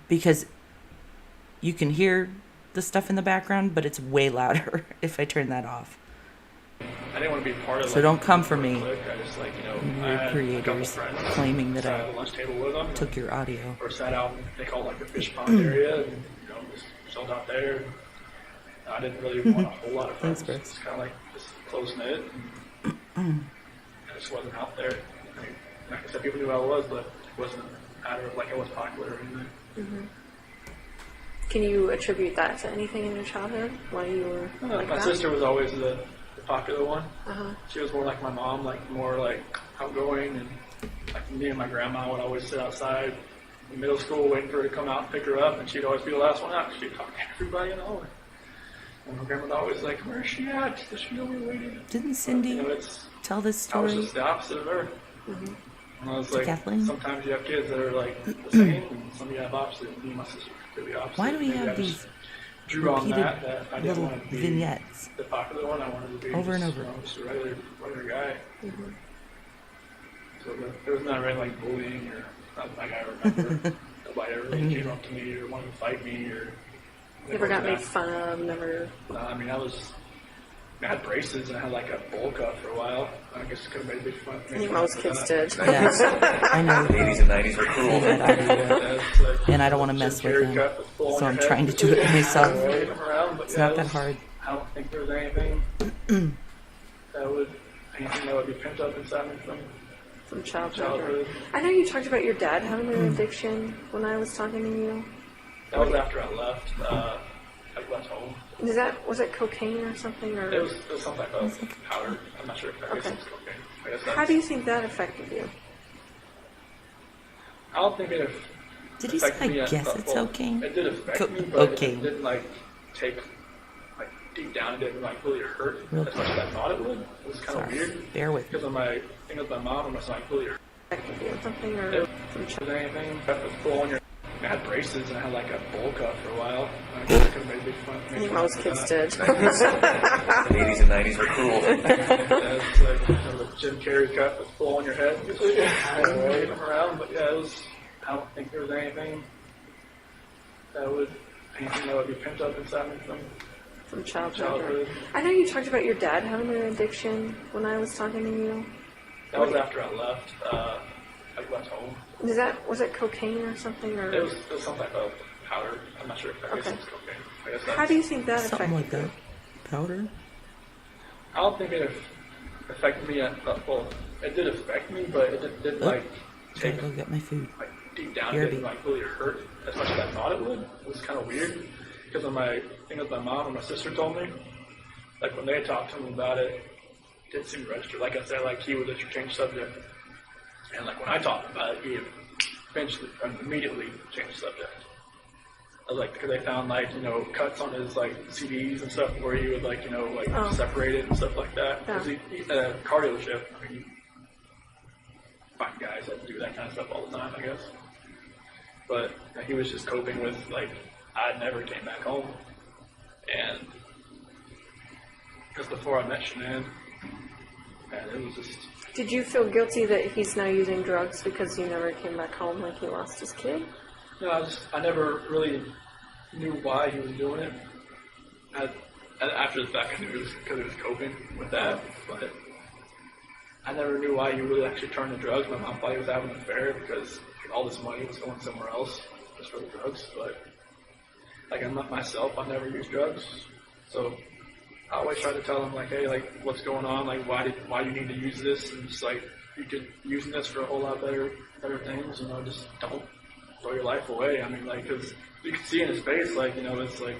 because you can hear the stuff in the background, but it's way louder if I turn that off. I didn't want to be part of. So like, don't come for a me, clique. I just like you I had a couple creators friends claiming that sat I at the lunch table with them, took your audio. or sat out. They call it like the fish pond area, and just chilled out there. I didn't really want a whole lot of friends. Thanks, Brooks. It's kind of like just close knit. And I just wasn't out there. I mean, like I said, people knew who I was, but it wasn't matter of like I was popular or anything. Mm-hmm. Can you attribute that to anything in your childhood? Why you were like My that? sister was always the popular one. Uh-huh. She was more like my mom, like more like outgoing, and like me and my grandma would always sit outside in middle school waiting for her to come out and pick her up, and she'd always be the last one out. She'd talk to everybody, you know. And my grandma would always like, "Where's she at? Does she know we're waiting?" Didn't Cindy You know, it's tell this I was story? just the opposite of her. Mm-hmm. And I was To like, Kathleen? sometimes you have kids that are like the same, and some of you have opposite. Me and my sister were completely opposite. Why do we Maybe I have just these drew on repeated that I didn't little want to be vignettes? the popular one. I wanted to be Over and just, over. You know, just a regular guy. Mm-hmm. So there was not really like bullying or not like I remember. Nobody ever really came up to me or wanted to fight me or. Never got made that. fun of, never... I mean, I had braces and I had like a bowl cut for a while. I guess it could have made big fun. I think most kids did. Yes, I know. The 80s and 90s were cool. And I don't want to mess with him, so I'm trying to do it myself. It's not that hard. I don't think there was anything that would be pent up inside me from Childhood. I know you talked about your dad having an addiction when I was talking to you. That was after I left. I left home. Was it cocaine or something? Or It was some type of powder. I'm not sure if that was Okay. cocaine. I guess how do you think that affected you? I don't think it Did he say, affected me. I guess it's cocaine? It did affect Co- me, but okay. it didn't like take like deep down. It didn't like really hurt Real as much as I thought it would. It was kind of Sorry. weird Bear with me. because of my thing with my mom and my son. Really hurt. Affected you something or It from was anything. That was full on your. I had braces and I had like a bowl cut for a while. I guess it could have made big fun. I think most kids did. The 80s and 90s were cool. Yeah, it's like the Jim Carrey cut that's full on your head. Wave them around, but yeah, it was. I don't think there was anything that would be pent up inside me From childhood. childhood. I know you talked about your dad having an addiction when I was talking to you. That was after I left. I left home. Was it cocaine or something? Or It was some type of powder. I'm not sure if that Okay. is cocaine. I guess how do you think that Something affected like you? that. Powder? I don't think it affected me. Well, it did affect me, but it didn't like Gotta take go get my food. like deep down. BRB. It didn't like really hurt as much as I thought it would. It was kind of weird because of my thing with my mom and my sister told me. Like when they talked to him about it, it didn't seem to register. Like I said, like he would let you change subject, and like when I talked about it, he eventually immediately changed subject. I was like, because they found like cuts on his like CDs and stuff where he would like Oh. separate it and stuff like that. Yeah. Because he's at a car dealership. I mean, you find guys that do that kind of stuff all the time, I guess. But he was just coping with like I never came back home, and because before I met Shanann, and it was just. Did you feel guilty that he's now using drugs because you never came back home, like he lost his kid? No, I never really knew why he was doing it. After the fact, I knew it was because he was coping with that, but I never knew why he really actually turned to drugs. My mom thought he was having an affair because all this money was going somewhere else just for the drugs. But like I'm not myself, I never used drugs, so I always try to tell him like, hey, like what's going on, like why you need to use this, and just like you could using this for a whole lot better things, just don't throw your life away. I mean, like, because you could see in his face, like, it's like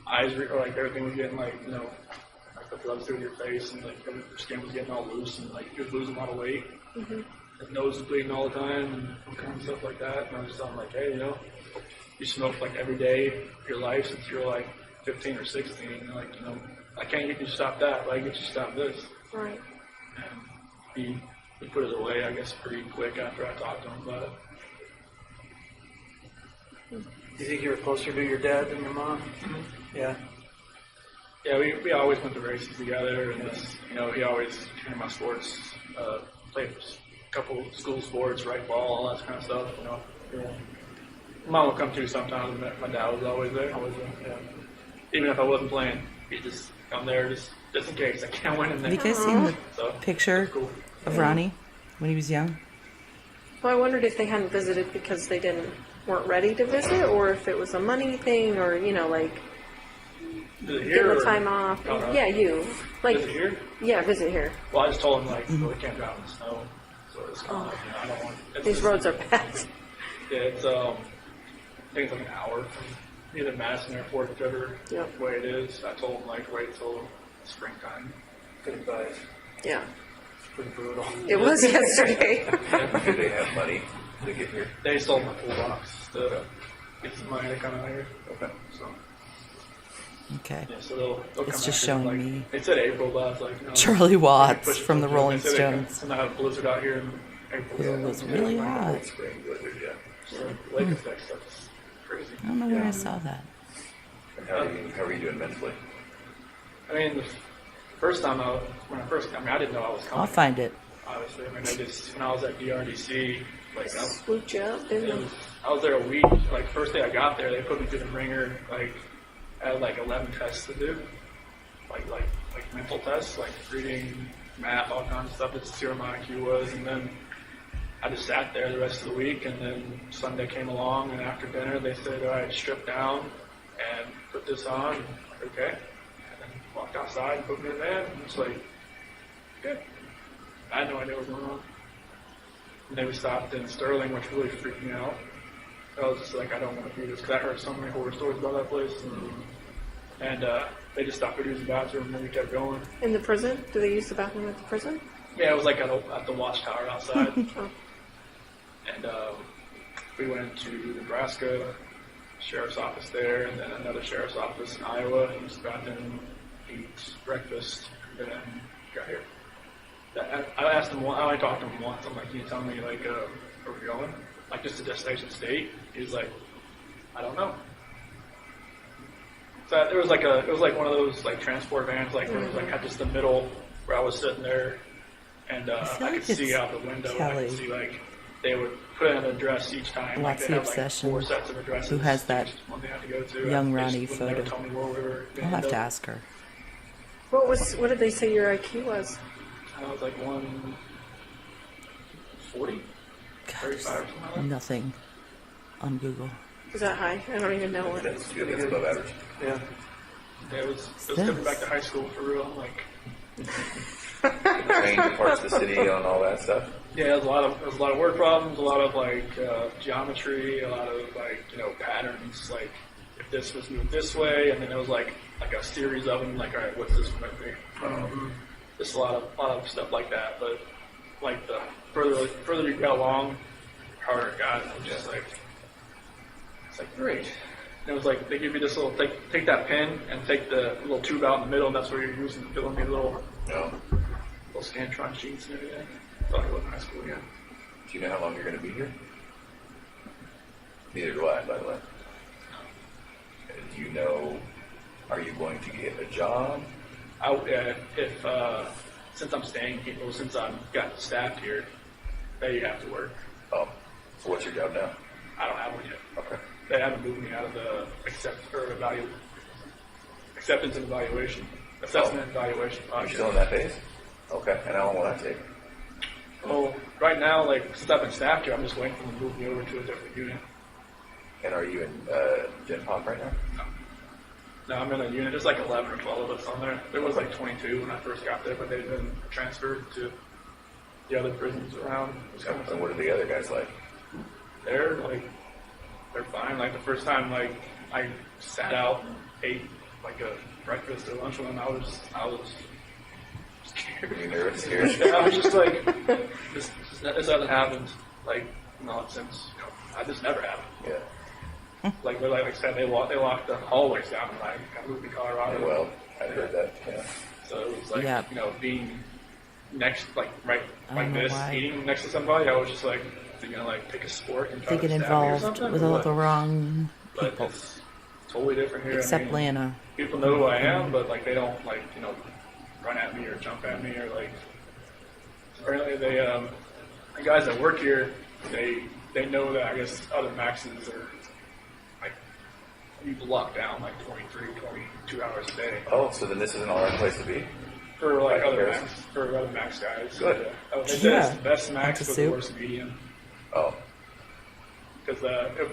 eyes or like everything was getting like, like the blood through your face, and like your skin was getting all loose, and like he was losing a lot of weight. Mm-hmm. His nose was bleeding all the time, and all kinds of stuff like that. And I was just telling him like, hey, you smoked like every day of your life since you were like 15 or 16, and like, I can't get you to stop that, but I can get you to stop this. Right. And he put it away, I guess, pretty quick after I talked to him about it. Do you think you were closer to your dad than your mom? Mm-hmm. Yeah. Yeah, we always went to races together, and he always came to my sports, played a couple school sports, right ball, all that kind of stuff. Yeah. Mom would come too sometimes, and my dad was always there. Yeah. Even if I wasn't playing, he'd just come there just in case I can't win in there. Have you guys seen the So, picture cool. of Ronnie when he was young? Well, I wondered if they hadn't visited because they weren't ready to visit, or if it was a money thing, or like Visit Getting here the or time off. Colorado? Yeah, you. Like, Visit here? yeah, visit here. Well, I just told him like, we can't drive in the snow, so it's kind of like, I don't want. These roads are bad. Yeah, it's I think it's like an hour from either Madison Airport, whichever Yep. way it is. I told him like wait till springtime. Good advice. Yeah. It's pretty brutal. It was yesterday. Do they have money to get here? They sold my pool box to get some money to come out here. Okay. So Okay. yeah, so they'll It's come just out here, showing like, me They said April, but I was like, no. Charlie Watts Push it from the till Rolling June. They said Stones. they have a blizzard out here in April. It was really hot. Spring blizzard, yeah. So lake effect stuff is crazy. I don't know where I saw that. And how are you doing mentally? I mean, the first time I didn't know I was coming. I'll find it. Obviously, I mean, when I was at DRDC, like, Swooped you up, didn't it? I was there a week. Like, first day I got there, they put me through the ringer. Like, I had like 11 tests to do, like mental tests, like reading, math, all kinds of stuff that zero my IQ was, and then I just sat there the rest of the week. And then Sunday came along, and after dinner, they said, "All right, strip down and put this on." I'm like, okay. And then walked outside and put me in the van. And it's like, okay. I had no idea what was going on. And then we stopped in Sterling, which really freaked me out. I was just like, I don't want to do this, because I heard so many horror stories about that place. And they just stopped to use the bathroom, and then we kept going. In the prison? Do they use the bathroom at the prison? Yeah, it was like at the watchtower outside. Oh. And we went to Nebraska, sheriff's office there, and then another sheriff's office in Iowa. And just got in, eat breakfast, and then got here. I asked him, I only talked to him once. I'm like, can you tell me, like, where we're going? Like, just to Destination State? He's like, I don't know. So it was like one of those, like, transport vans, like, it was like at just the middle where I was sitting there, and I feel I like could see it's out the window, and I Kelly. could see, like, they would put in an address each time. Like, Watts they the had, like, Obsession, 4 sets of addresses. who has that each one they had to go to. young They just Ronnie wouldn't never photo. tell me where we were I'll gonna have end to up. ask her. What did they say your IQ was? I was like 140, 35 or something like that. Nothing on Google. Is that high? I don't even know what. That's good. That's above average. Yeah. Yeah, it was This. coming back to high school for real. I'm like, Trained in parts of the city on all that stuff. yeah, there was a lot of word problems, a lot of like geometry, a lot of like patterns. Like if this was moved this way, and then there was like a series of them. Like, all right, what's this one be? Just a lot of stuff like that. But like the further you got along, the harder it got. And it was just like, it's like great. And it was like they give you this little take that pen and take the little tube out in the middle, and that's where you're using to fill in these little No. Scantron sheets and everything. I thought it was high school again. Do you know how long you're going to be here? Neither do I, by the way. Do you know, are you going to get a job? Since I'm staying here, well, since I've got staffed here, they have to work. Oh, so what's your job now? I don't have one yet. Okay. They haven't moved me out of the acceptance and evaluation, assessment and evaluation Are you process. still in that phase? Okay. And how long will that take? Well, right now, like since I've been staffed here, I'm just waiting for them to move me over to a different unit. And are you in Gen Pop right now? No, I'm in a unit. There's like 11 or 12 of us on there. There was like 22 when I first got there, but they've been transferred to the other prisons around Wisconsin. And what are the other guys like? They're fine. Like the first time, like I sat out and ate like a breakfast or lunch with them, I was scared. Are you nervous here? Yeah, I was just like, this hasn't happened. Like not since I just never happened. Yeah. Like I said, they locked the hallways down when I moved to Colorado. Well, I heard that. Yeah. So it was like Yeah. being next, like right I like don't know this, why. eating next to somebody. I was just like, you know, like pick a sport and try They get to stab me or involved something, with or all what? the wrong But people, it's totally different here. except I mean, Lana. people know who I am, but like they don't run at me or jump at me or like. Apparently, the guys that work here, they know that I guess other maxes are like you lock down like 23, 22 hours a day Oh, so then this is an all right place to be? for like other Comparison. max guys. Good. They said it's the best That's max a with soup. the worst medium. Oh. Because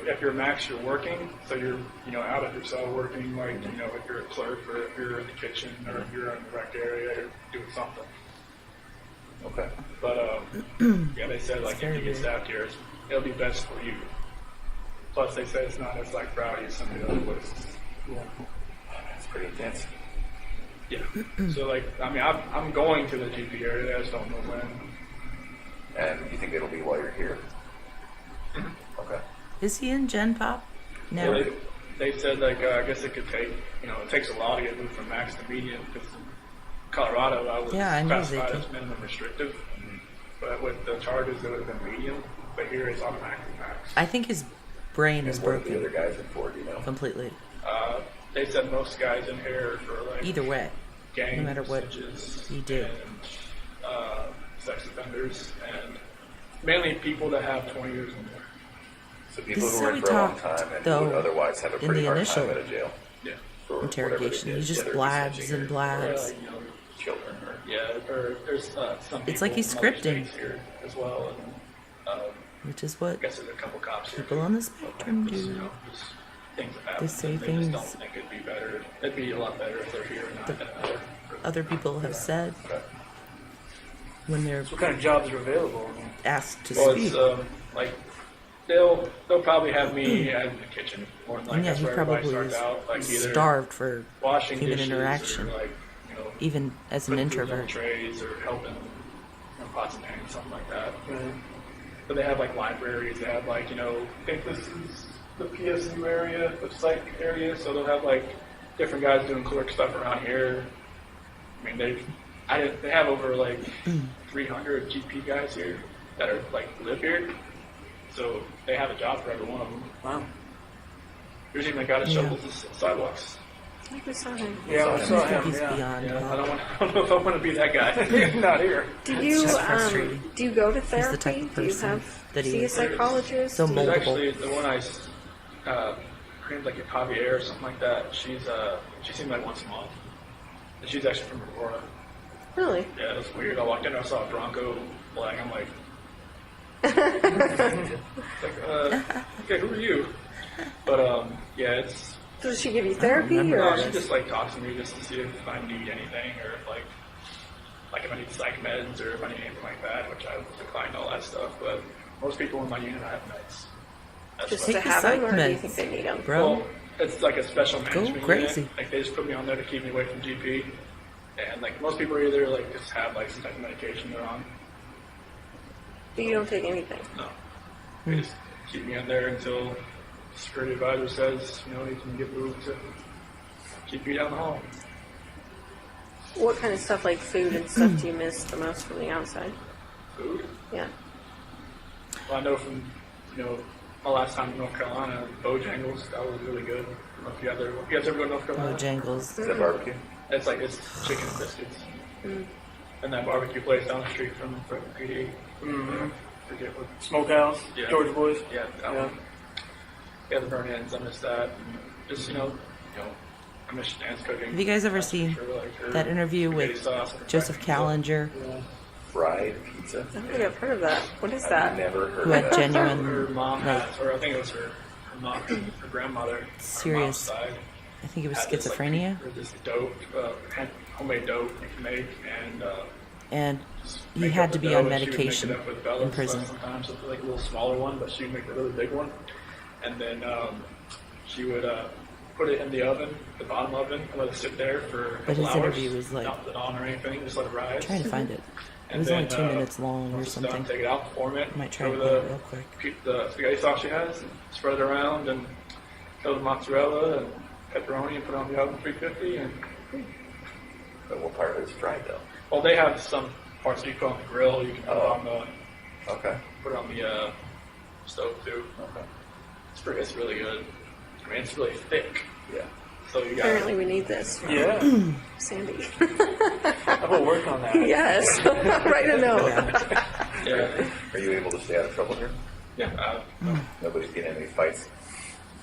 if you're max, you're working, so you're out of your cell working, like if you're a clerk or if you're in the kitchen or if you're in the rec area, you're doing something. Okay. But yeah, they said like if you get staffed here, it'll be best for you. Plus, they said it's not as like rowdy as some of the other places. Yeah. That's pretty intense. Yeah. So like, I mean, I'm going to the GP area. I just don't know when. And you think it'll be while you're here? Okay. Is he in Gen Pop? No. Yeah, they said like I guess it could take it takes a while to get moved from max to medium because in Colorado I was I know they classified do. as minimum restrictive, but with the charges it would have been medium. But here it's automatically max. I think his brain is And what are the broken other guys in Ford, completely. They said most guys in here for like Either way, gang no matter what snitches you do. and sex offenders and mainly people that have 20 years or more. So people This is who how are in we for a long talked, time and though, would otherwise have a in pretty the hard initial time at a jail. Yeah. For interrogation. whatever He they did, just whether it was blabs snitching and or blabs, children or Yeah, or there's some people It's like he's from other scripting. states here as well, and which is I what guess there's a couple cops here. people on the spectrum Just, do. just things that happen. say They things- just don't think it'd be better. It'd be a lot better if they're here and not in another. Other people have said when they're So what kind of jobs are available? I mean, asked to Well, speak. it's like they'll probably have me in the kitchen more than like And yeah, that's he where everybody probably starts out. Like either starved for washing human dishes interaction, or like even as an putting food on introvert. trays or helping pots and pans, something like that. right. But they have like libraries. They have like I think this is the PSU area, the psych area. So they'll have like different guys doing clerk stuff around here. I mean they have over like 300 GP guys here that are like live here. So they have a job for every one of them. Wow. There's even a guy that Yeah. shovels the sidewalks. I think we saw him. Yeah, I saw I think him. he's Yeah. beyond Yeah, help. I don't know if I want to be that guy. Not here. Do That's you just frustrating. do you go to the therapy? type of Do you person have that he see a is. psychologist? So There's moldable. actually the one her name's like Javier or something like that. She seemed like once a month. And she's actually from Aurora. Really? Yeah, it was weird. I walked in, I saw a Bronco flag. I'm like, okay, who are you? But yeah, it's. So does she give you therapy remember or? No, she just like talks to me just to see if I need anything or if like if I need psych meds or if I need anything like that, which I declined all that stuff. But most people in my unit have meds. That's Just what- to Take the have them, psych or do you meds, think they need them? bro. Well, it's like a special management crazy. unit. Like they just put me on there to keep me away from GP. And like most people either like just have like some type of medication they're on. But you don't take anything. No. They just keep me in there until the security advisor says, you can get moved to keep you down the hall. What kind of stuff like food and stuff do you miss the most from the outside? Food. Yeah. Well, I know from, my last time in North Carolina, Bojangles, that was really good. I don't know if you guys ever go to North Carolina? Bojangles. Is that barbecue? It's chicken and biscuits. And that barbecue place down the street from PD. Mm-hmm. Forget what. Smokehouse, Yeah. George Boys. Yeah, that Yeah. one. Yeah, the burn ends. I miss that. And just, I miss Stan's cooking. Have you guys ever That's for seen sure, like her that interview spaghetti with sauce and her Joseph pizza. Callinger, Fried pizza? I don't think I've heard of that. What is I've that? never heard who of had that. Her genuine, mom like, has, or I think it was her mom, her grandmother, her serious, mom's side, I think it was had this, like, schizophrenia, or this dough, homemade dough you can make, and and he make had up to the be dough, on and she would mix it medication up with Bella's in prison. stuff sometimes, so like a little smaller one, but she would make a really big one, and then she would put it in the oven, the bottom oven, and let it sit there for a But couple his hours. interview was, like- not put it on or anything, just let it rise. I'm trying to find it. It And was then, only 2 minutes long or once it's done, something. take it out, form it, I might try throw and find it real quick. keep the spaghetti sauce she has, and spread it around, and throw the mozzarella and pepperoni, and put it on the oven 350. And But what part of it is fried though? well, they have some parts that you put on the grill. You can put it Oh. on the Okay. stove too. Okay. It's really good. I mean, it's really thick. Yeah. So you got Apparently we need this from Yeah. Sandy. I will work on that. Yes. Write a note. yeah, Are you able to stay out of trouble here? yeah. Nobody's getting any fights.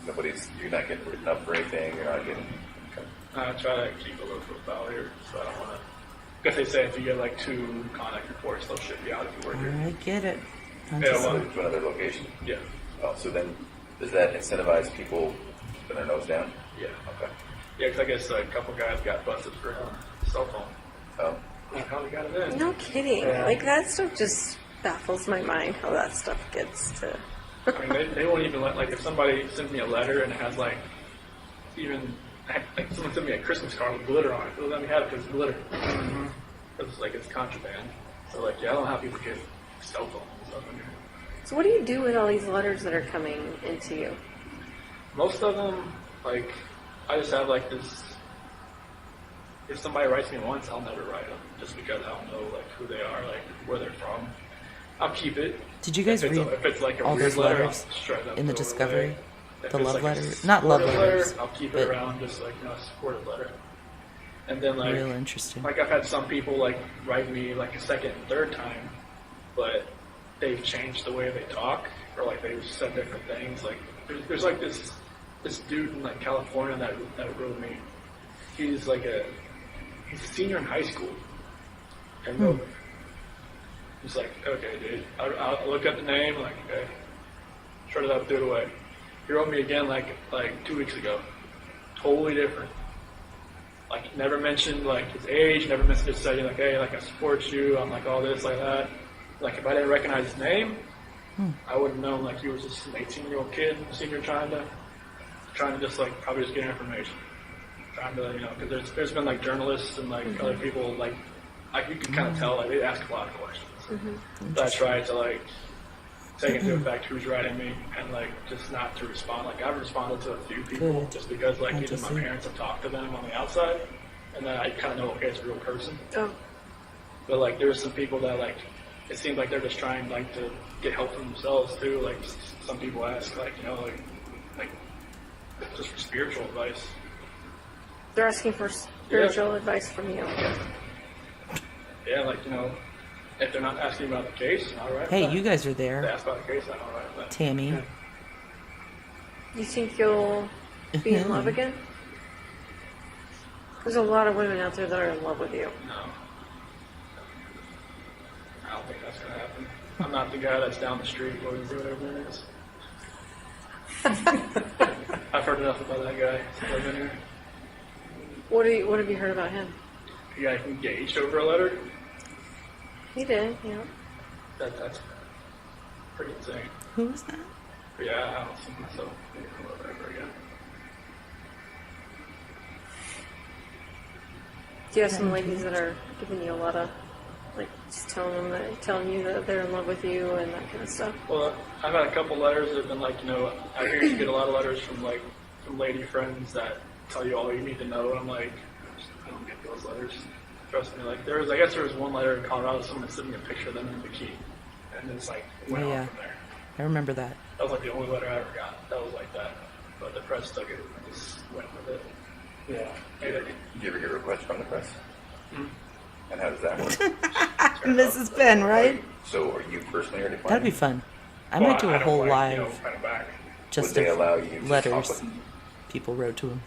You're not getting written up for anything. You're not getting. Okay. I try to keep a low profile here, so I don't want to. Because they say if you get like 2 contact reports, they'll ship you out if you work here. I get it. I'm Yeah, just, well, To another location. Yeah. Oh, so then does that incentivize people putting their nose down? Yeah. Okay. Yeah, because I guess a couple guys got busted for a cell phone. Oh. Like how they got it in. No kidding. Yeah. Like that stuff just baffles my mind how that stuff gets to. I mean, they won't even let, like, if somebody sends me a letter and it has, like, even, like, someone sent me a Christmas card with glitter on it. They'll let me have it because it's glitter. Because, like, it's contraband. So, like, yeah, I don't know how people get cell phones and stuff in here. So what do you do with all these letters that are coming into you? Most of them, like, I just have, like, this, if somebody writes me once, I'll never write them. Just because I don't know, like, who they are, like, where they're from. I'll keep it. Did you guys If read it's like a all weird those letter, letters I'll try to in the throw it Discovery? away. If The it's love like a letters? Not love supportive letters, letter, I'll keep but it around, just like, a supportive letter. And then, like, real interesting. like I've had some people like write me like a second and third time, but they've changed the way they talk, or like they've said different things. Like there's like this dude in like California that wrote me. He's a senior in high school, and wrote me. He's like, okay, dude. I look at the name, like, okay, shut it up, threw it away. He wrote me again like 2 weeks ago, totally different. Like, never mentioned, like, his age, never mentioned just saying, like, hey, like, I support you, I'm, like, all this, like that. Like, if I didn't recognize his name, I wouldn't know, like, he was just an 18-year-old kid, senior, trying to just, like, probably just get information. Trying to, you know, because there's been, like, journalists and, like, other people, like, you can kind of tell, like, they ask a lot of questions. So I tried to, like, take into effect who's writing me and, like, just not to respond. Like, I've responded to a few people Good. just because, like, Good either to my see. parents have talked to them on the outside, and then I kind of know, okay, it's a real person. Oh, But, like, there's some people that, like, it seems like they're just trying, like, to get help for themselves, too. Like, some people ask, like, you know, like just for spiritual advice. they're asking for spiritual advice from you. Yeah, like, you know, if they're not asking about the case, I'll write Hey, about you it. guys are If they there. ask about the case, I'll write about it. Tammy. You think you'll be in love again? There's a lot of women out there that are in love with you. No. I don't think that's going to happen. I'm not the guy that's down the street going to do whatever it is. I've heard enough about that guy since I've been here. What have you heard about him? He got engaged over a letter. He did, yeah. That's pretty insane. Who was that? But yeah, I don't see myself being in love ever again. Do you have some ladies that are giving you a lot of, like, just telling you that they're in love with you and that kind of stuff? Well, I've had a couple letters that have been like, you know, I hear you get a lot of letters from lady friends that tell you all you need to know. And I'm like, I don't get those letters. Trust me. Like, I guess there was one letter in Colorado, someone sent me a picture of them in a bikini. And it's like, went Oh, yeah. on from there. I remember that. That was like the only letter I ever got. That was like that. But the press took it and just went with it. Yeah. Made Do you ever get requests from the press? And how does that work? Mrs. Penn, right? So are you personally or declining? That'd be fun. I Well, might do a don't whole like, live you know, kind of back. just Would they of allow you to talk letters with people wrote to him.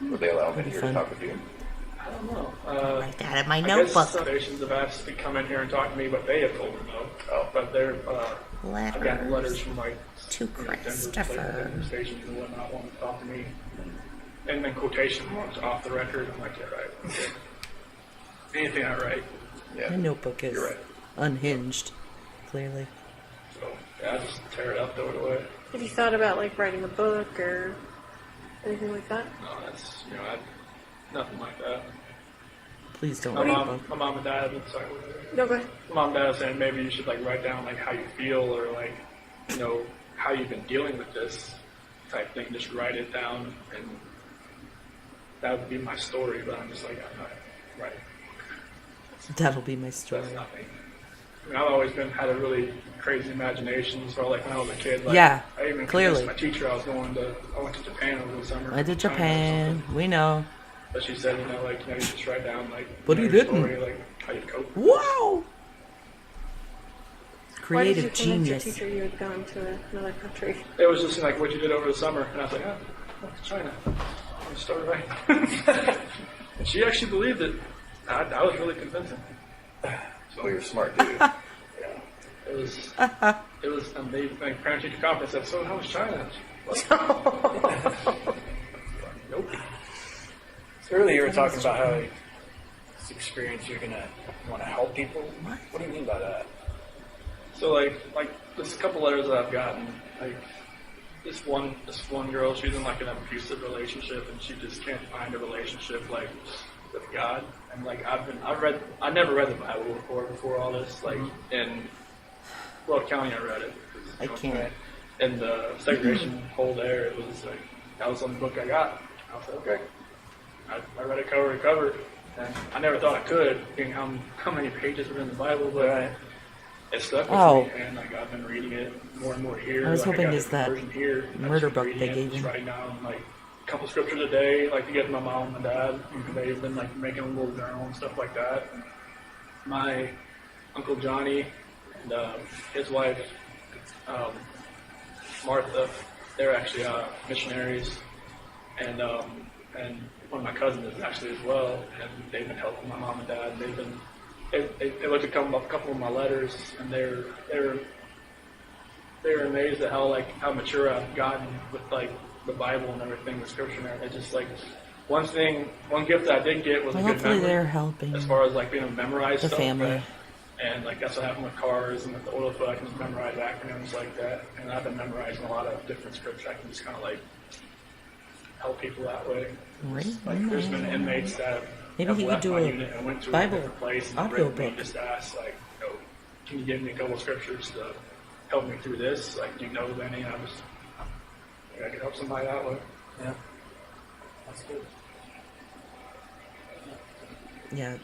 Would they allow me That'd be here fun. to talk with you? I don't know. Write that in my I guess notebook. some stations have asked to come in here and talk to me, but they have told them no. Oh. But they're, I've gotten letters Letters from like to Denver, Christopher. Denver stations and whatnot wanting to talk to me. And then quotation marks off the record. I'm like, yeah, right. Okay. Anything I write. Yeah. My notebook is You're right. unhinged, clearly. So yeah, I just tear it up, throw it away. Have you thought about, like, writing a book or anything like that? No, that's, you know, nothing like that. Please don't My write a mom, book. my mom and dad have been sorry. What was it? No, go ahead. My mom and dad are saying maybe you should like write down like how you feel or like, you know, how you've been dealing with this type thing. Just write it down and that would be my story. But I'm just like, I'm not writing. That'll be my story. That's not me. I mean, I've always had a really crazy imagination. So like when I was a kid, like Yeah, I even clearly. convinced my teacher I went to Japan over the summer. I did China or Japan. something. We know. But she said, you know, like, you know, you just write down like But he your didn't. story, like how you cope. Wow! Why did you Creative convince your genius. teacher you had gone to another country? It was just like what you did over the summer, and I was like, oh, that's China. I started writing. And she actually believed it. I was really convincing. Well, you're a smart dude. Yeah. and they like parent teacher conference said, so how was China? Nope. Earlier you were talking about how this experience you're gonna want to help people. What do you mean by that? So like there's a couple letters that I've gotten. Like this one girl, she's in like an abusive relationship, and she just can't find a relationship like with God. And like I never read the Bible before all this. Like in Weld County, I read it. I can't. In the segregation hole there, it was like that was on the book I got. I was like, okay. I read it cover to cover, and I never thought I could, being how many pages were in the Bible, but it stuck with me, and like I've been reading it more and more here. I was like, hoping I got it's that version here. murder I've just been book reading they it, gave just you. writing down like a couple scriptures a day, like to get my mom and dad. They've been like making a little journal and stuff like that. And my Uncle Johnny and his wife Martha, they're actually missionaries, and one of my cousins is actually as well, and they've been helping my mom and dad. They looked at a couple of my letters, and they were amazed at how mature I've gotten with like the Bible and everything, the scripture and everything. It's just like one gift that I did get was a good Hopefully memory, they're helping as far as like being able to memorize the stuff. family. And like that's what happened with cars and with the oil field. I can just memorize acronyms like that. And I've been memorizing a lot of different scripts. I can just kind of like help people that way. Really? Like there's been inmates that Maybe have he could left do my a unit and went to a Bible different place and audio written me book. just asked like, can you give me a couple of scriptures to help me through this? Like, do you know of any? And I could help somebody that way. Yeah, that's good. Yeah.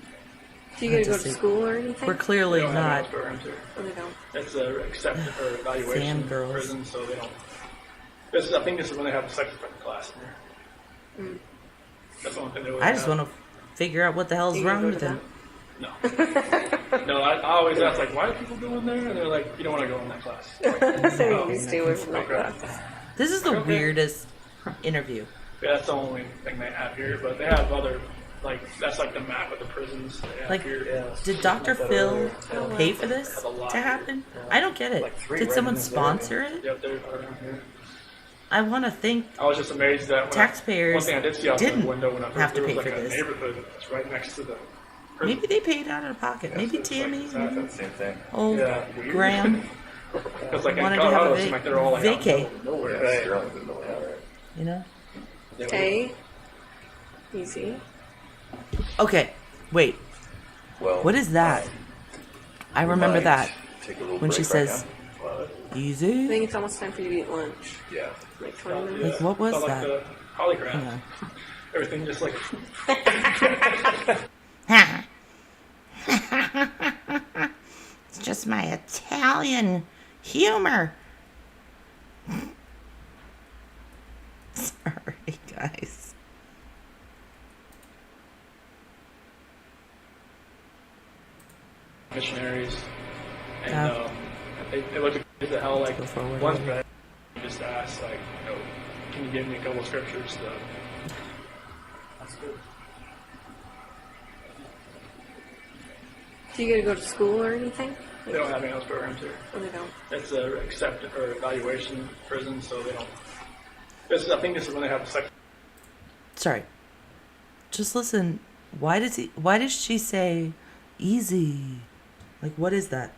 Do you guys go Just to say- school or anything? We're clearly They don't have not enough programs here. Oh, they don't. It's a accepted for evaluation Fan girls. prison, so they don't. I think this is when they have a sex offender class in here. That's the only thing they would I just have. want to figure out what the hell's Do you wrong go with to him. No. No, I always ask, like, why do people go in there? And they're like, you don't want to go in that class. So you stay away from that Okay. class. This is the Okay. weirdest interview. Yeah, that's the only thing they have here, but they have other, like, that's like the map of the prisons they have Like, here. did Dr. Phil pay for this Have a lot to here. happen? I don't get it. Like three Did right someone in this sponsor it? Yep, they're around here. I want to think I was just amazed that Taxpayers one thing I did see out didn't the window when I have first, to there pay was like for a this. neighborhood that's right next to the prison. maybe they paid out of pocket. Maybe It's like Tammy, exactly That's the same thing. old Yeah, weird. Graham, Because like in wanted to have a Colorado, it seems like they're all like out in the vacay. middle of nowhere. Yeah, Sterling's in the middle, yeah, right. you know? Yeah, Okay. Easy. Okay, wait. Well, What is that? I we remember might that. take a little When she break right says, now. Well, I Easy? think it's almost time for you to eat lunch. yeah. Like 20 Yeah. minutes. Like, what was Felt that? Like the polygraph. Hang on. Everything just like. It's just my Italian humor. Sorry, guys. Missionaries, and Yeah. they looked at how like Go forward. one's bad. Just asked like, can you give me a couple of scriptures to? That's good. Do you guys go to school or anything? They don't have any of those programs here. Oh, they don't. It's a accepted or evaluation prison, so they don't. I think this is when they have a sex Sorry. Just listen. Why does she say easy? Like, what is that?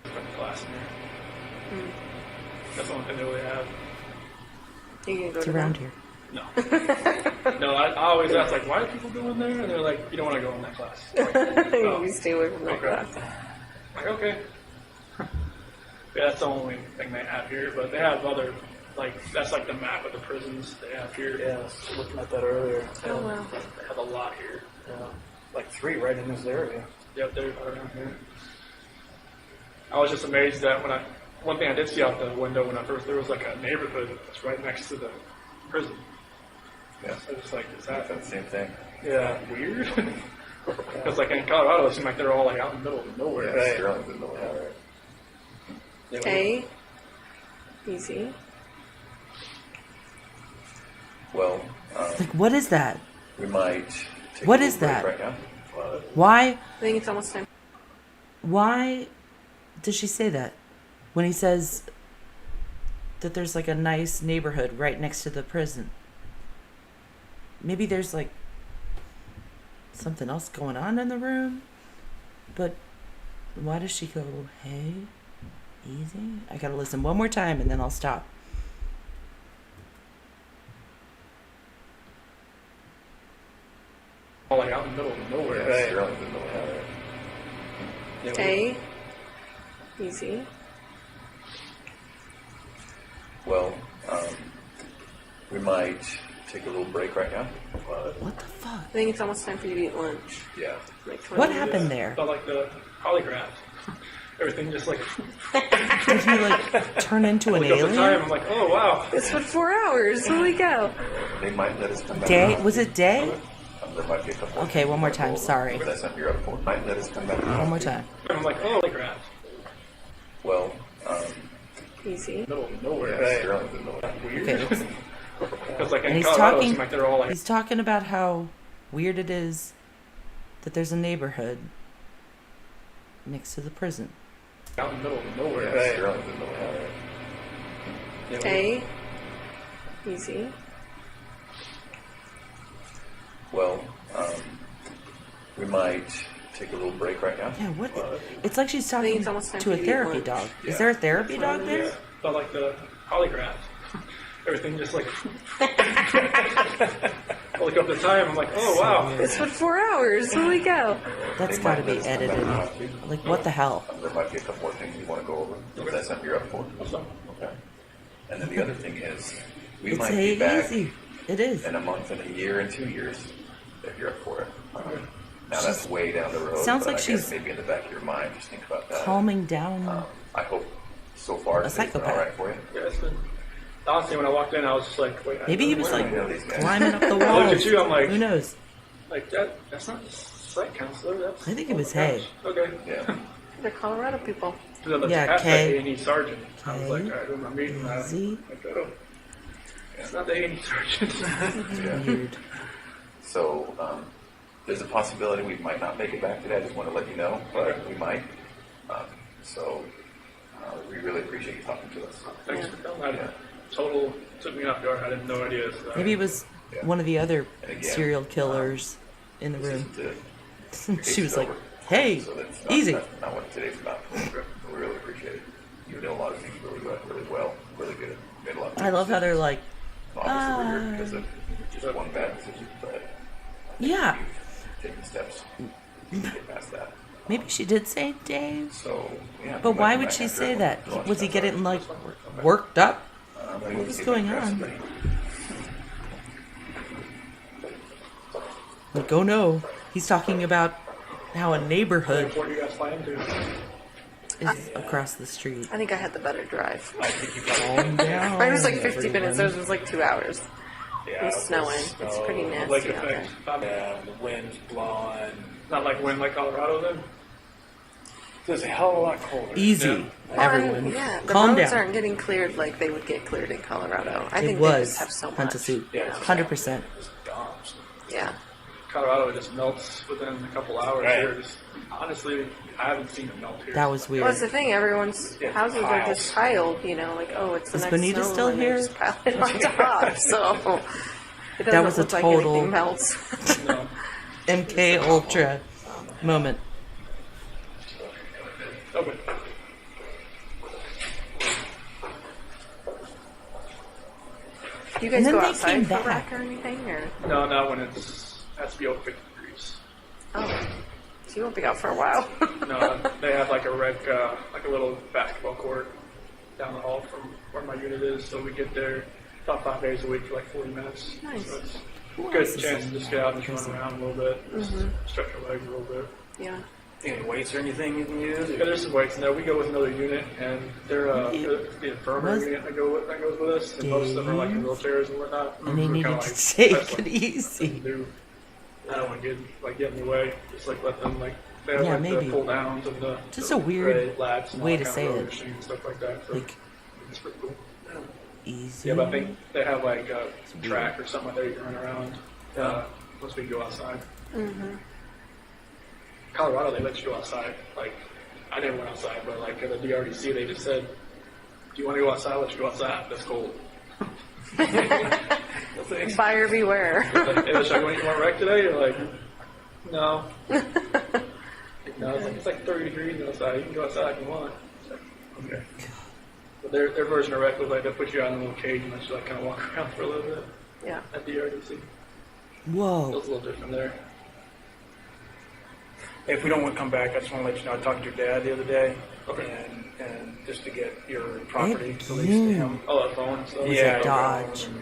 offender class in here. That's the only thing they really have. Do you It's go to around that? here. No. No, I always ask, like, why do people go in there? And they're like, you don't want to go in that class. You stay away from that Okay. class. Like, okay. Yeah, that's the only thing they have here, but they have other, like, that's like the map of the prisons they have here. Yeah, I was looking at that earlier. Oh, wow. They have a lot here. Yeah. Like 3 right in this area. Yep, they're around here. I was just amazed that one thing I did see out the window when I first, there was like a neighborhood that's right next to the prison. Yeah. So it's like, is that That's the same thing. yeah, weird? Because like in Colorado, it seems like they're all like out in the middle of nowhere. Yeah, Sterling's in the middle, yeah, right. Yeah, Okay. Easy. Well, Like, what is that? we might take What a is little break that? right now. Why? I think it's almost time. Why Does she say that? When he says that there's like a nice neighborhood right next to the prison. Maybe there's like something else going on in the room. But why does she go, hey, easy? I gotta listen one more time and then I'll stop. Like out in the middle of nowhere. Yeah, you're out in the middle of it. Stay easy. Well, we might take a little break right now. What the fuck? I think it's almost time for you to eat lunch. Yeah. Like What 20 happened there? Felt like the polygraph. Everything just like Did he like turn into an look up the time. alien? I'm like, oh wow. It's been 4 hours. Here we go. They might let us come back. Day? Was it day? There might be a couple. Okay, one more time. Sorry. That's not your other point. Might let us come back. One more time. I'm like, oh, polygraph. Well, Easy. Middle of nowhere. yeah, you're out in the middle of it. Weird. Okay, let's- Because like and in he's Colorado, it talking. seems like they're all like He's talking about how weird it is that there's a neighborhood next to the prison. out in the middle of nowhere. Yeah, you're out in the middle of it. Stay easy. Well, we might take a little break right now. Yeah, what? It's like she's think talking it's almost time to a for you to eat therapy lunch. dog. Yeah. Is there a therapy dog there? Felt like the polygraph. Everything just like I look up the time. I'm like, oh wow. It's been 4 hours. Here we go. That's They got to might be let us come edited. back. Like, what the hell? There might be a couple more things you want to go over. If that's something you're up for. Okay. And then the other thing is, we It's might be back easy. It is. in a month and a year and 2 years if you're up for it. Now that's way down the road. Sounds but like I guess she's maybe in the back of your mind, just think about that. Calming down. I hope so far A it's been all psychopath. right for you. Yeah, it's been. Honestly, when I walked in, I was just like, wait. Maybe he was where like am I? these guys. climbing up the I looked walls. at you. I'm like, Who knows? like that's not the site counselor. That's. I think it was oh my Hay. gosh. Okay. Yeah. They're Colorado people. Then let's Yeah, pass that Kay. A&E sergeant. I was Kay. like, all right, who am I meeting? Easy. Like, oh, it's not the A&E sergeant. Yeah. Weird. So there's a possibility we might not make it back today. I just want to let you know, but we might. So we really appreciate you talking to us. Thanks for coming. Total took me off guard. I had no idea. So Maybe it was one of the other And again, serial killers in the This room. isn't the She was case like, over. hey, So that's not, easy. That's not what today's about. We really appreciate it. You know a lot of things really well, really good. Made a lot of I love how they're like, obviously we're here because of just one bad decision, but yeah. you've taken steps to get past that. Maybe she did say Dave. So yeah. But we might why come would back she after say it. that? Lunch Was he time. getting like worked up? What was going on? Like, oh no. He's talking about how a neighborhood What are you guys planning to? is across the street. I think I had the better drive. Calm down. Mine was like 50 minutes. Theirs was like 2 hours. Yeah, It was snowing. It's pretty Lake nasty out there. effect. Not, Yeah, the wind's blowing. not like wind like Colorado then. It was a hell of a lot colder. Easy, everyone. Yeah, the Calm roads down. aren't getting cleared like they would get cleared in Colorado. I It think they was just have so Hunt much. Suit. Yeah. 100%. It's dumps. Yeah. Colorado just melts within a couple hours Right. here. Just, honestly, I haven't seen it melt here. That was Well, that's weird. the thing. Everyone's Yeah, houses are just piled. You know, like like Is the next Bonita snow still and they here? just pile it on top. So it doesn't That was a look like total- anything melts. No. MK Ultra moment. Okay. Do you guys And then go they outside came for back. rec or anything, or No, not when it's has to be over 50 degrees. oh, so you won't be out for a while. No, they have like a like a little basketball court down the hall from where my unit is. So we get there about 5 days a week for like 40 minutes. Nice. So it's a else good is chance to in just get out and just run around a little bit, just stretch your legs a little bit. Yeah. Any weights or anything you can use? Yeah, there's some weights in there. We go with another unit, and they're the infirmary Was- unit that goes with us, and most of them are like in wheelchairs and whatnot. And they We're needed kinda to like, take that's it what easy. they do. I don't want to get in the way. Just like let them like they have Yeah, like maybe. the pull downs and the Just the a weird ray lats and all way that to kind say of it. machine and stuff like that. So Like, it's pretty cool. easy. Yeah, but I think they have like a track or something like that you can run around once we go outside. Colorado, they let you go outside like I never went outside, but like at the DRDC, they just said, "Do you want to go outside? Let's go outside. That's cold." Buyer beware. Like, hey, should I go eat more wreck today? You're like, no. No, it's like 30 degrees outside. You can go outside if you want. It's like, okay. But their version of wreck was like they put you out in a little cage and let you like kind of walk around for a little bit Yeah. at the RDC. It Whoa. was a little different there. If we don't want to come back, I just want to let you know I talked to your dad the other day, Okay. and just to get your property Thank released to you. him. Oh, that phone and stuff? Yeah, a Dodge. And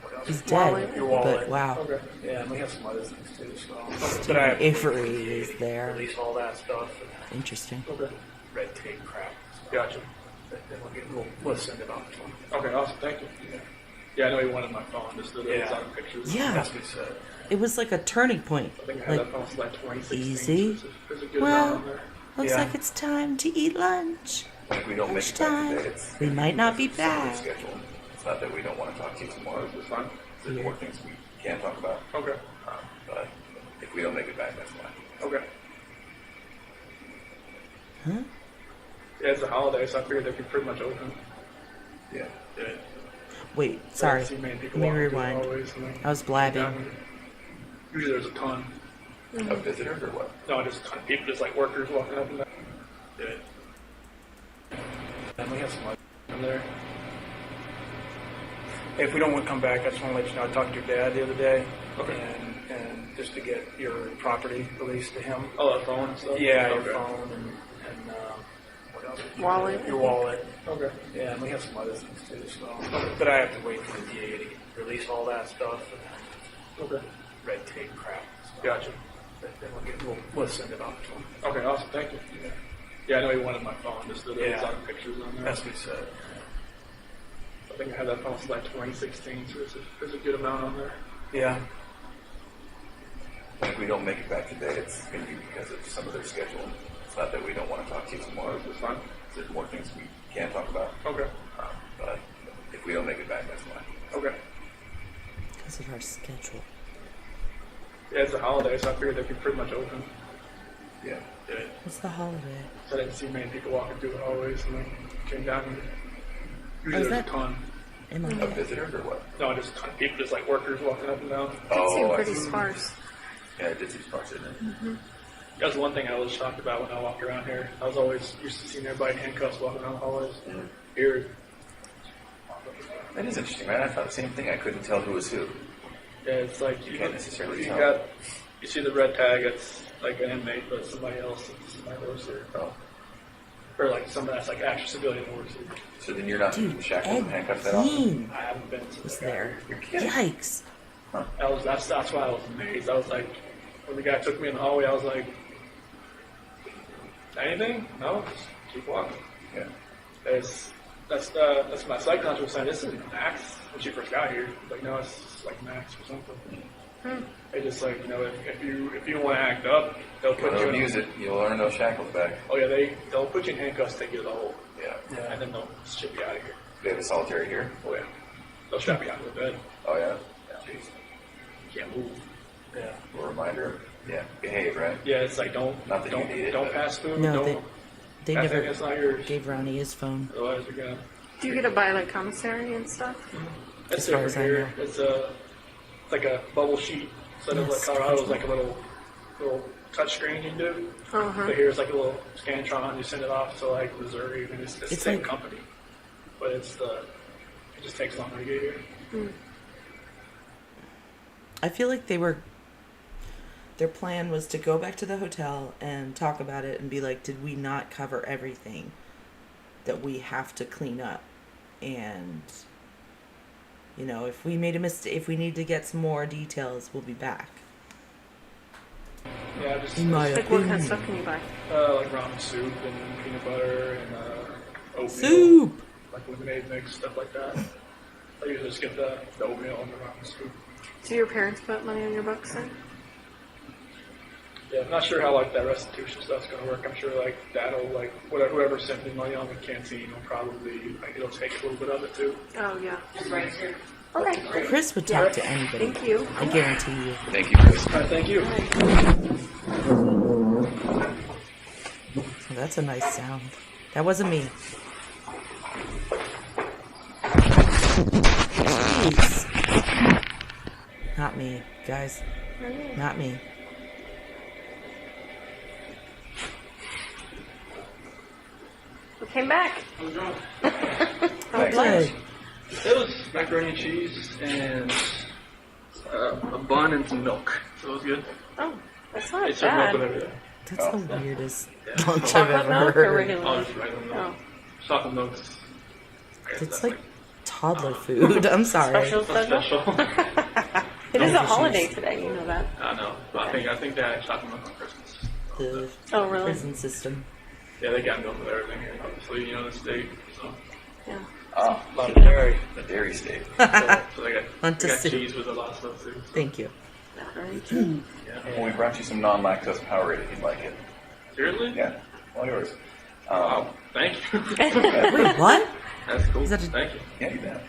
what else? He's Wallet. dead. Your wallet. But wow. Okay. Yeah, and we have some other things too. So, but I have to Avery is there. release all that stuff. Interesting. Okay. Red tape crap. So Gotcha. then we'll send it off to him. Okay, awesome. Thank you. Yeah, I know he wanted my phone just to Yeah. take pictures. Yeah. That's what he said. It was like a turning point. I think I had Like, that phone since like 2016. easy. So there's a good Well, amount on there. looks Yeah. like it's time to eat lunch. If we don't make it back Lunchtime. today, it's We might not be because of some of back. the schedule. It's not that we don't want to talk to you tomorrow. It's fine. There's more things we can talk about. Okay. But if we don't make it back, that's fine. Okay. Huh? Yeah, it's a holiday, so I figured they'd be pretty much open. Yeah. Yeah. Wait, sorry. I see many Let people me walking through the rewind. hallways and, like, I was blabbing. down here. Usually there's a ton. Of visitors or what? No, just a ton of people, just like workers walking up and down. Yeah. And we have some other. In there. If we don't want to come back, I just want to let you know I talked to your dad the other day, Okay. and just to get your property released to him. Oh, that phone and stuff? Yeah, Okay. your phone and what else? Wallet. Your wallet. Okay. Yeah, and we have some other things too. So, but I have to wait for the DA to release all that stuff and Okay. red tape crap. So, Gotcha. then we'll send it off to him. Okay, awesome. Thank you. Yeah, I know he wanted my phone just to Yeah. take pictures on there. That's what he said. I think I had that phone since like 2016, so there's a good amount on there. Yeah. If we don't make it back today, it's going to be because of some of their schedule. It's not that we don't want to talk to you tomorrow. It's fine. There's more things we can talk about. Okay. But if we don't make it back, that's fine. Okay. Because of our schedule. Yeah, it's a holiday, so I figured they'd be pretty much open. Yeah. Yeah. What's the holiday? So I didn't see many people walking through the hallways and then came down here. Usually is there's that- a ton. Am I? Of visitors or what? No, just a ton of people, just like workers walking up and down. It seemed I pretty see. sparse. Yeah, it did seem sparse, didn't it? That's one thing I was shocked about when I walked around here. I was always used to seeing everybody in handcuffs walking down the hallways. Here, That is interesting, right? I thought the same thing. I couldn't tell who was who. yeah, it's like You can't necessarily you tell. you see the red tag, it's like an inmate, but somebody else, it's somebody that works here. Oh. Or like someone that's like actual civilian that works here. So then you're not Dude, shackled and Ed handcuffed that often? Gein I haven't been since was I got there. here. You're kidding. Yikes. That's why I was amazed. I was like, when the guy took me in the hallway, I was like, anything? No, just keep walking. Yeah. That's my psych counselor was saying, this isn't max when she first got here. Like, no, it's just like max or something. They just like, you know, if you want to act up, they'll put You'll you in. abuse it. You'll earn those shackles back. Oh yeah, they'll put you in handcuffs, take you to the hole, Yeah. and then they'll ship you out of here. They have a solitary here. Oh yeah, they'll strap you out to the bed. Oh, yeah? Jeez. You can't move. Yeah. A reminder. Yeah. Behave, right? Yeah, it's like don't Not that you need it, but- pass food. No, don't. they I never think it's not yours. gave Ronnie his phone. Otherwise, you're gonna. Do you get to buy like commissary and stuff? It's As far different as I here. know. It's like a bubble sheet. Instead of like Yes, Colorado, it's schedule. like a little touch screen you can do. Uh-huh. But here it's like a little Scantron. You send it off to like Missouri, and it's the It's same like- company, but it just takes longer to get here. I feel like their plan was to go back to the hotel and talk about it and be like, did we not cover everything that we have to clean up? And, you know, if we made a mistake, if we need to get some more details, we'll be back. Yeah, just In my Like what kind of opinion. stuff can you buy? like ramen soup and peanut butter and oatmeal, Soup! like lemonade mix, stuff like that. I usually just get the oatmeal and the ramen soup. Do your parents put money on your books then? Yeah, I'm not sure how like that restitution stuff's gonna work. I'm sure like that'll like whoever sent me money on the canteen will probably like it'll take a little bit of it too. Oh, yeah. Okay. Chris would talk to anybody. Thank you. I guarantee you. Thank you, Chris. All right, thank you. that's a nice sound. That wasn't me. Jeez. Not me, guys. Not me. We came back. How's it going? Oh, good. It was macaroni and cheese and a bun and some milk. So it was good. Oh, that's not They served milk with bad. everything. That's the weirdest Yeah. lunch I've Chocolate ever milk or heard. regular Oh, milk? just regular milk. Oh, Chocolate milk's. I guess It's that's like toddler food. I'm sorry. special, special. special. It is a holiday today, you know that. I know. But I think they had chocolate milk on Christmas. The Oh, really? prison system. Yeah, they got milk with everything here. Obviously, the state. So, Yeah. Oh, Love dairy. the dairy state. so they got Want to see. cheese with a lot of stuff too. So, Thank you. Macaroni and cheese. yeah. Well, we brought you some non-lactose Powerade if you'd like it. Seriously? Yeah, all yours. Wow. Thank you. Wait, what? That's cool. Is that a- Thank you. Yeah, you bet.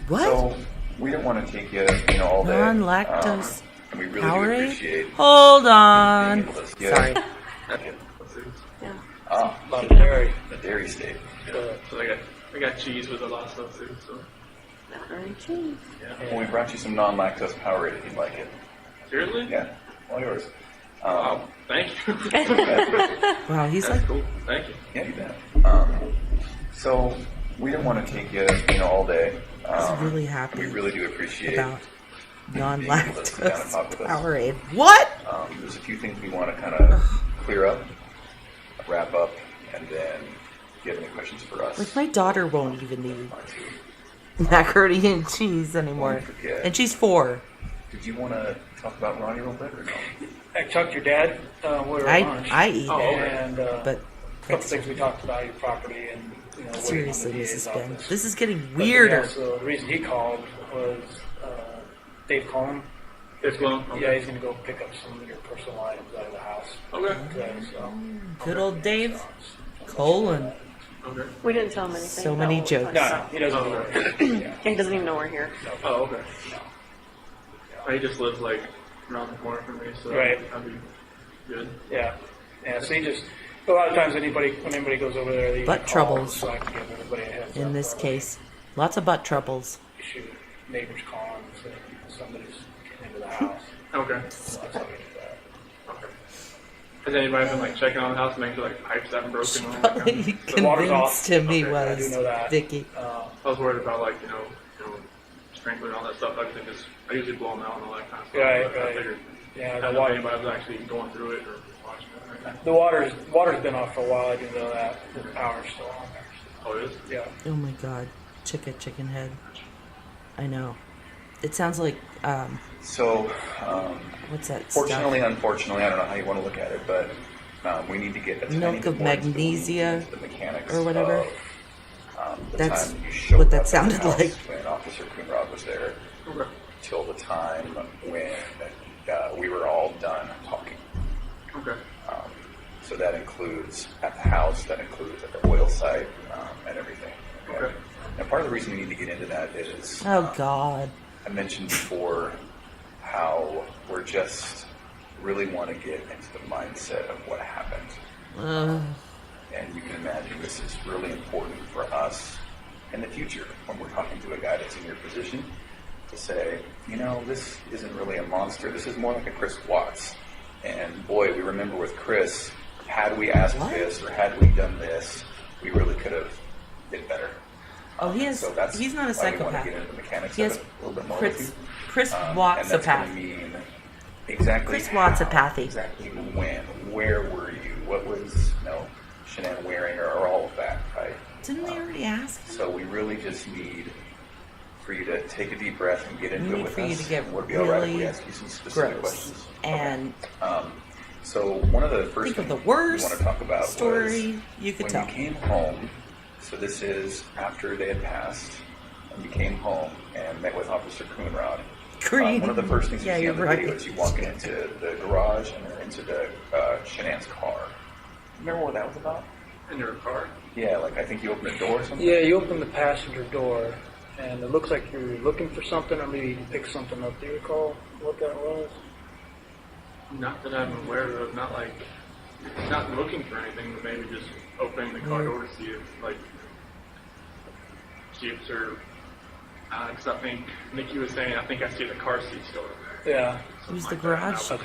What? So we don't want to take you, all day. Non-lactose and we really do Powerade? appreciate Hold being on. able to see Sorry. it. Let's see. Yeah. Oh, Love dairy. the dairy state. Yeah. So they got cheese with a lot of stuff too. So, Macaroni and cheese. yeah. Well, we brought you some non-lactose Powerade if you'd like it. Seriously? Yeah, all yours. Wow. Thank you. Wow, he's That's like cool. Thank you. Yeah, you bet. So we don't want to take you, all day. he's really We happy really do appreciate about being able to sit down and non-lactose talk with us. Powerade. What? There's a few things we want to kind of clear up, wrap up, and then if you have any questions for us. Like my daughter won't even eat macaroni and cheese anymore, Don't forget. and she's 4. Did you want to talk about Ronnie real quick or no? I talked to your dad. We were at lunch. I eat, Oh, okay. And but a couple things we talked about, your property and waiting on seriously, the DA's Mrs. Ben, office. this is getting But, weirder. Yeah, so the reason he called was Dave Coleman. It's long. Yeah, he's going to go pick up some of your personal items out of the house Okay. today. So Good old Dave Colin. Okay. We didn't tell him anything. So about many what we jokes. talked no, about. he doesn't know where he is. Yeah. He doesn't even know we're here. Oh, okay. He just lives like around the corner from me, so Right. that'd be good. Yeah. Yeah, so he just, a lot of times when anybody goes over there, they Butt usually call troubles. so I can give everybody a heads In up. this case, lots of butt troubles. Issue neighbors calling and saying somebody's getting into the house. Okay. So that's how we do that. Okay. Has anybody been like checking on the house, making sure like pipes haven't broken? and all that kind Probably of stuff? water's off. convinced him he Okay, I do was know that. Vicky. I was worried about like sprinkling and all that stuff. I usually blow them out and all that kind of stuff. Right, but I right. figured Yeah, I the don't know if water, anybody was actually going through it or watching it. the water's been off for a while. I do know that. The power's still on there. Oh, it is? Yeah. Oh my god, chicken head. I know. It sounds like So, what's that fortunately, stuff? unfortunately, I don't know how you want to look at it, but we need to get a tiny Milk bit of more into magnesia the mechanics or whatever? of, the That's time you showed what that up at the sounded house like. when Officer Coonrod was there Okay. till the time when we were all done talking. Okay. So that includes at the house, that includes at the oil site, and everything. Okay. And part of the reason we need to get into that is Oh god. I mentioned before how we're just really want to get into the mindset of what happened. And you can imagine this is really important for us in the future when we're talking to a guy that's in your position to say, this isn't really a monster. This is more like a Chris Watts. And boy, we remember with Chris, had we asked What? this or had we done this, we really could have did better. Oh, he is. So that's He's not a why we want psychopath. to get into the mechanics He of has it a little bit more Chris with you. Watts a And that's path. going to mean exactly Chris Watts a how, pathy. exactly when, where were you, what was, Shanann wearing, or all of that, right? Didn't they already ask him? So we really just need for you to take a deep breath and get into We it need with for you us. to get Would it be all right if we really ask you some specific gross. questions? And So one of the first think of the things worst we want to talk about story was you could when tell. you came home. So this is after they had passed, and you came home and met with Officer Coonrod. Green. One of the first things Yeah, you see you're on the right. video is you walking into the garage and they're into the Shanann's car. Remember what that was about? In your car? Yeah, like I think you opened the door or something. Yeah, you open the passenger door, and it looks like you're looking for something, or maybe you picked something up. Do you recall what that was? Not that I'm aware of. Not like not looking for anything, but maybe just opening the car door to see if are. Because I think Nikki was saying, I think I see the car seat still in there. Yeah. It was the Something like garage that.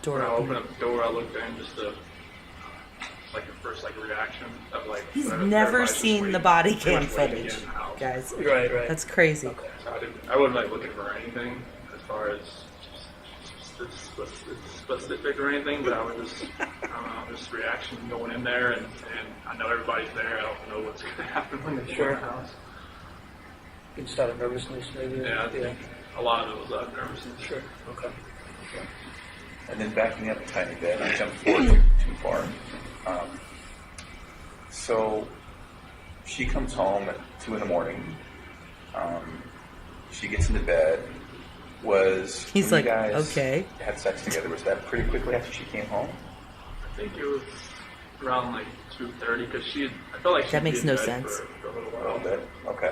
door. When I opened up the door, I looked in just to, like the first reaction of He's whatever- never everybody's just seen waiting- the body pretty cam much waiting to footage, get in the house. guys. Right. That's crazy. Okay. So I wasn't looking for anything as far as specific or anything, but I was just, I don't know, just reaction going in there, and I know everybody's there. I don't know what's going to happen when they get in the house. Just out of nervousness, maybe? Yeah, I think a lot of it was out of nervousness. Sure. Okay. And then backing up a tiny bit, I jumped forward too far. So she comes home at 2 a.m. She gets into bed. He's when like, you guys okay. had sex together, was that pretty quickly after she came home? I think it was around 2:30 because I felt like she That makes was in no bed sense. for a little A while. little bit? Okay.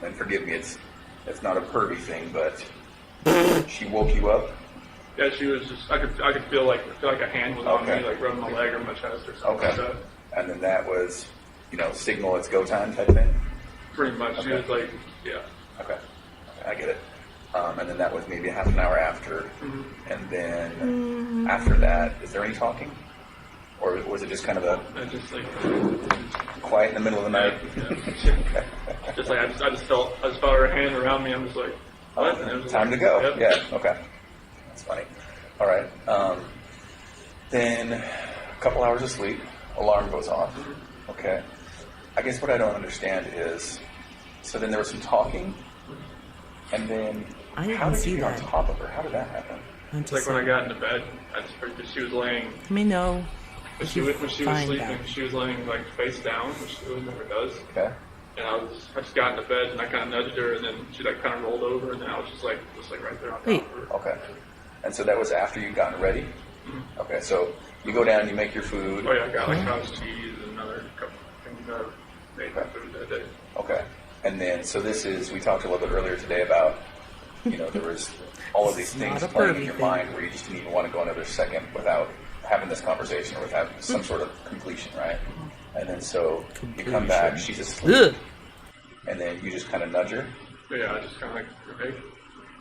And forgive me, it's not a pervy thing, but she woke you up? Yeah, she was just. I could feel like a hand was on Okay. me, rubbing my leg or my chest or something Okay. like that. And then that was, signal it's go time type thing? Pretty much, she Okay. was yeah. Okay, I get it. And then that was maybe half an hour after. And then after that, is there any talking? Or was it just kind of a And just quiet in the middle of the night? yeah. Just I just felt her hand around me. I'm just like, what? And it was Time to go. Yep. Yeah, okay. That's funny. All right. Then a couple hours of sleep, alarm goes off. Okay. I guess what I don't understand is, so then there was some talking, and then I didn't how did see you get on that. top of her? How did that happen? I'm It's just when I saying. got into bed, I just heard that she was laying. Let me know When if she you was find sleeping, that. she was laying face down, which she never does. Okay. And I just got into bed and I kind of nudged her, and then she kind of rolled over, and then I was just right there on top Wait. of her. Okay. And so that was after you'd gotten ready? Okay, so you go down, you make your food. Oh yeah, I got cottage cheese and another couple things that I made that food that day. Okay. And then, so this is, we talked a little bit earlier today about, there was all of these things Not a playing in pervy your thing. mind where you just didn't even want to go another second without having this conversation or without some sort of completion, right? And then so you come back, she's asleep, Ugh. and then you just kind of nudge her. But yeah, I just kind of hey,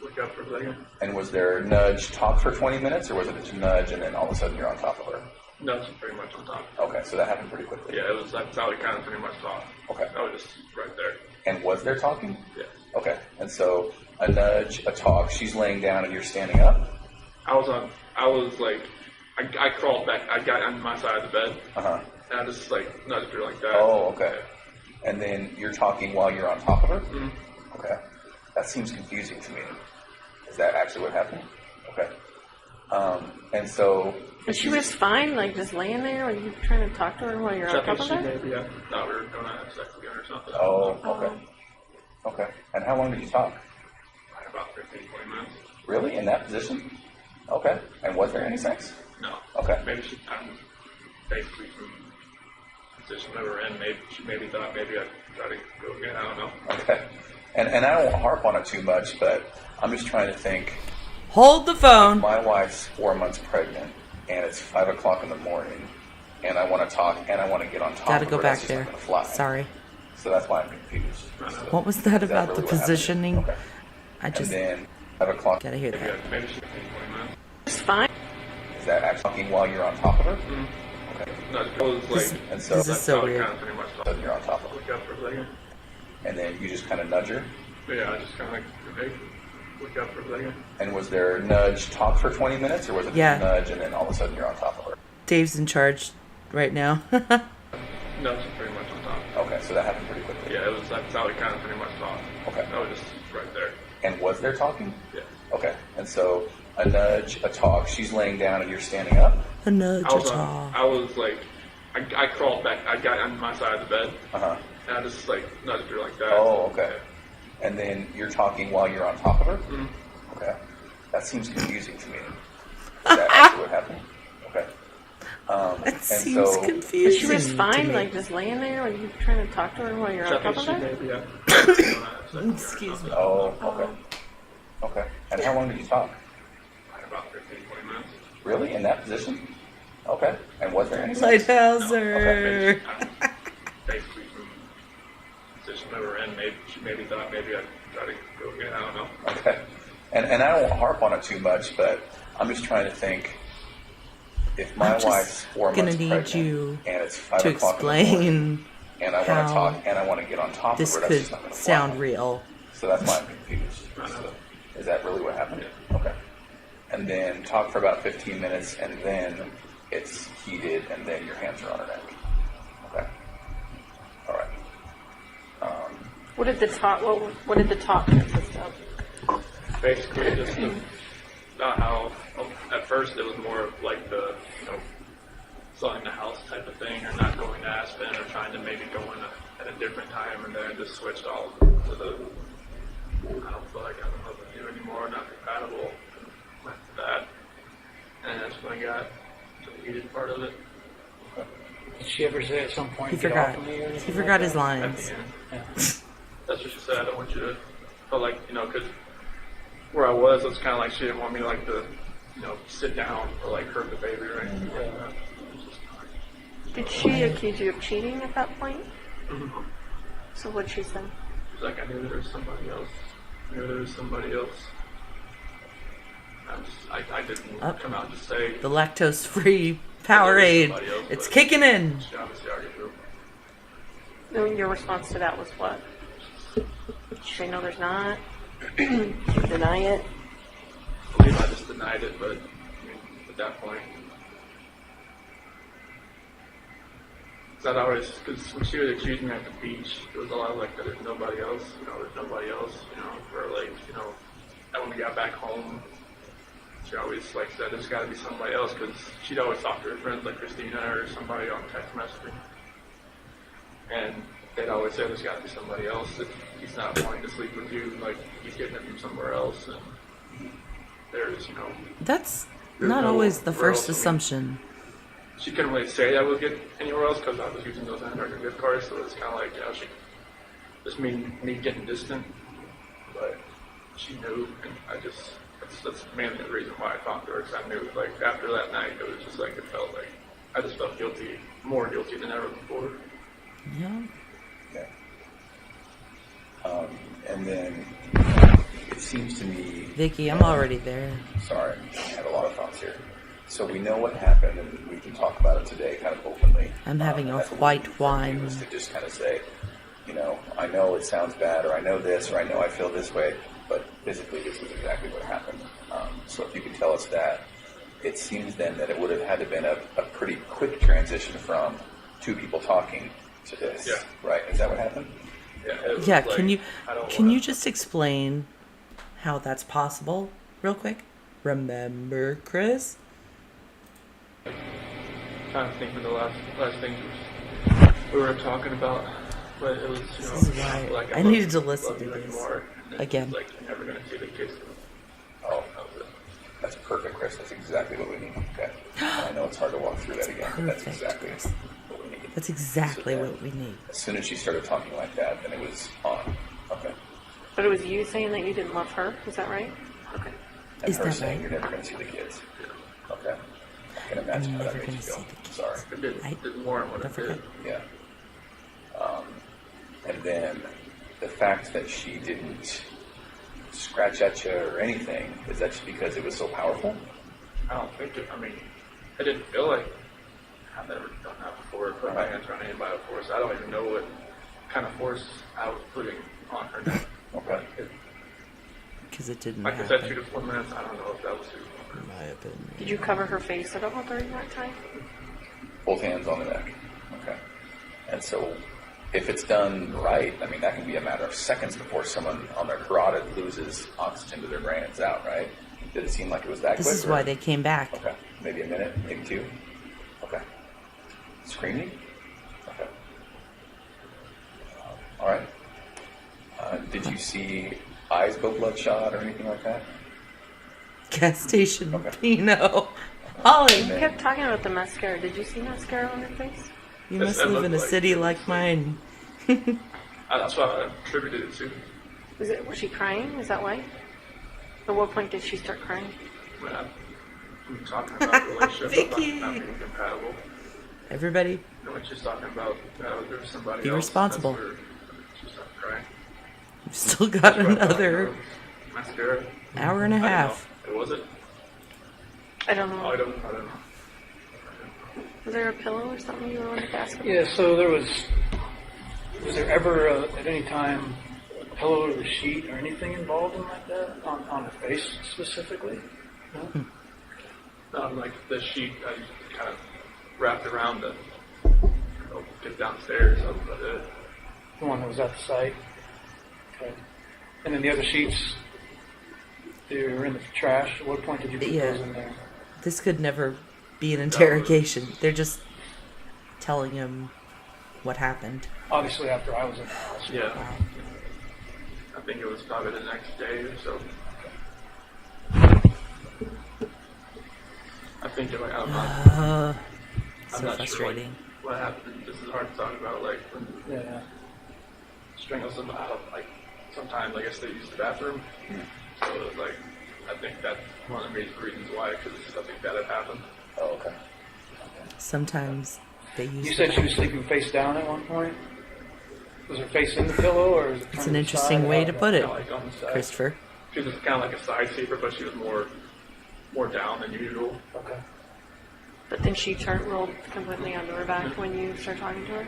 look up for a second. And was there nudge talk for 20 minutes, or was it just nudge and then all of a sudden you're on top of her? No, she's pretty much on top. Okay, so that happened pretty quickly. Yeah, that's how we kind of pretty much talked. Okay. I was just right there. And was there talking? Yeah. Okay, and so a nudge, a talk, she's laying down and you're standing up? I crawled back. I got on my side of the bed, Uh-huh. and I just nudged her like that. Oh, okay. And then you're talking while you're on top of her? Mhm. Okay. That seems confusing to me. Is that actually what happened? Okay. And so... But she was fine, just laying there, you trying to talk to her while you're So on I top think of she her? maybe thought we were going to have sex again or something. Oh, okay. Okay. And how long did you talk? About 15, 20 minutes. Really? In that position? Okay. And was there any sex? No. Okay. Maybe basically from the position we were in, maybe she thought maybe I'd try to go again. I don't know. Okay. And I don't want to harp on it too much, but I'm just trying to think, Hold the phone. my wife's 4 months pregnant, and it's 5 o'clock in the morning, and I want to talk, and I want to get on top Gotta of go her. back That's just there. not gonna fly. Sorry. So that's why I'm confused. What was that Is about really the what happened? positioning? Okay. I just And then 5 o'clock, gotta hear that. Maybe she 15, 20 minutes. It's fine. is that actually talking while you're on top of her? Okay. No, it was And so This is so weird. Kind of pretty much sudden you're on top of her. look up for a second. And then you just kind of nudge her. But yeah, I just kind of hey, look up for a second. And was there nudge talk for 20 minutes, or was it Yeah. just nudge and then all of a sudden you're on top of her? Dave's in charge right now. No, she's pretty much on top. Okay, so that happened pretty quickly. Yeah, that's how we kind of pretty much talked. Okay. I was just right there. And was there talking? Yeah. Okay, and so a nudge, a talk, she's laying down and you're standing up? A nudge, I a was talk. I crawled back. I got on my side of the bed, Uh-huh. and I just nudged her like that. Oh, okay. And then you're talking while you're on top of her? Mhm. Okay. That seems confusing to me. Is that actually what happened? Okay. That and seems so, But confusing. she was to fine, me. just laying there, you trying to talk to her while you're So on I top think of she her? maybe Excuse me. Oh, okay. Okay. And how long did you talk? about 15, 20 minutes. Really? In that position? Okay. And was there any Lighthouser. Basically, from the position we were in, maybe she thought maybe I'd try to go again. I don't know. Okay. And I don't harp on it too much, but I'm just trying to think, if my I'm just wife's 4 gonna months need pregnant you and it's 5 to o'clock in the morning, explain and I want to how talk and I want to get on top this of her, that's could just not going to sound fly. real. So that's why I'm confused. So, is that really what happened? Okay. And then talk for about 15 minutes, and then it's heated, and then your hands are on her neck. Okay. All right. What did the talk? What did the talk consist of? Basically, just about how at first it was more of like the selling the house type of thing, or not going to Aspen, or trying to maybe go in at a different time, and then it just switched all to the I don't feel like I'm in love with you anymore, not compatible. Went to that, and that's when I got to the heated part of it. Did she ever say at some point, He get forgot. off of me or anything He forgot like his that? At lines. the end, Yeah. that's what she said. I don't want you to feel like because where I was kind of like she didn't want me to like to sit down or like hurt the baby or anything like that. It was just, Did she accuse you of cheating at that point? Mhm. So what'd she say? She's like, I knew there was somebody else. I knew there was somebody else. I didn't come out and just say. The lactose-free Powerade. Somebody else, It's but kicking in. She obviously already knew. And your response to that was what? Did you say no, there's not? Did you deny it? I believe I just denied it, but at that point. Because when she would accuse me at the beach, it was a lot of like, there's nobody else, there's nobody else, or like, and when we got back home, she always like said, there's got to be somebody else, because she'd always talk to her friends like Christina or somebody on text messaging. And they'd always say, there's got to be somebody else. If he's not wanting to sleep with you, like, he's getting it from somewhere else. And there's, That's There's not no always the where first else, assumption. she couldn't really say I would get anywhere else because I was using those American gift cards, so it's kind of like, she just me getting distant, but she knew, and that's mainly the reason why I talked to her, because I knew, like, after that night, it was just like, it felt like, I just felt guilty, more guilty than ever before. Yeah. Okay. And then it seems to me. Vicky, I'm already there. Sorry, I have a lot of thoughts here. So we know what happened, and we can talk about it today, kind of openly. I'm having a That's what white we need from you, wine. is to just kind of say, I know it sounds bad, or I know this, or I know I feel this way, but physically this is exactly what happened. So if you could tell us that, it seems then that it would have had to been a pretty quick transition from two people talking to this, Yeah. right? Is that what happened? Yeah, it was Yeah, like, can I you just explain how that's possible real quick? Remember, Chris? trying to think of the last things we were talking about, but it was, This is why like I needed to listen love to you this anymore. And again. it's like, you're never going to see the kids. Oh, That was it. that's perfect, Chris. That's exactly what we need. Okay. And I know it's hard to walk through that again, but that's Perfect, exactly Chris. what we need. That's exactly So then, what we need. As soon as she started talking like that, then it was on. Okay. But it was you saying that you didn't love her, is that right? Okay. And Is her that saying right? you're never going to see the kids. Okay. I can imagine I'm how that never makes you gonna feel. see the kids. Sorry. It did, Right? did more than what Don't it forget. did. Yeah. And then the fact that she didn't scratch at you or anything, is that just because it was so powerful? I don't think it, I didn't feel like I've never done that before, put my hands around anybody before, so I don't even know what kind of force I was putting on her neck. Okay. Because it didn't Like I said, 2 happen. to 4 minutes, I don't know if that was too long. In my opinion. Did you cover her face at all during that time? Both hands on the neck. Okay. And so if it's done right, that can be a matter of seconds before someone on their carotid loses oxygen to their brain and it's out, right? Did it seem like it was that This quick? is or- why they came back. Okay. Maybe a minute, maybe 2. Okay. Screaming? Okay. All right. Did you see eyes go bloodshot or anything like that? Gas station Okay. Pinot. Holly, You kept talking about the mascara. Did you see mascara on her face? you Yes, must it live in a looked like city it. like mine. That's what I attributed it to. Was she crying? Is that why? At what point did she start crying? When I'm talking about a relationship Vicky. not being compatible. Everybody, No, when she's talking about there's somebody Be else. responsible. That's where she started crying. you've still got That's where I thought, another mascara. hour and a I didn't half. know. It was it? I don't Oh, know. I don't know. Was there a pillow or something you wanted to ask about? Yeah, so was there ever at any time a pillow or a sheet or anything involved in like that on her face specifically? No? Like the sheet, I kind of wrapped around to get downstairs. That was about it. The one that was at the site. Okay. And then the other sheets, they were in the trash. At what point did you put Yeah. those in there? This could never be an interrogation. They're just telling him what happened. Obviously, after I was in the house. Yeah. I think it was probably the next day or so. I think it, like, I'm not So sure, frustrating. like, what happened. This is hard to talk about. Like when Yeah. strangles them out. Like sometimes I guess they use the bathroom. So it was like I think that's one of the major reasons why, because something bad had happened. Oh, okay. Sometimes they use. You the said she was bathroom. sleeping face down at one point? Was her face in the pillow, or was it It's turned an to the interesting side? way How to did put that- it, Kinda like on the side. Christopher. She was just kind of like a side sleeper, but she was more down than usual. Okay. But then she rolled completely onto her back when you started talking to her?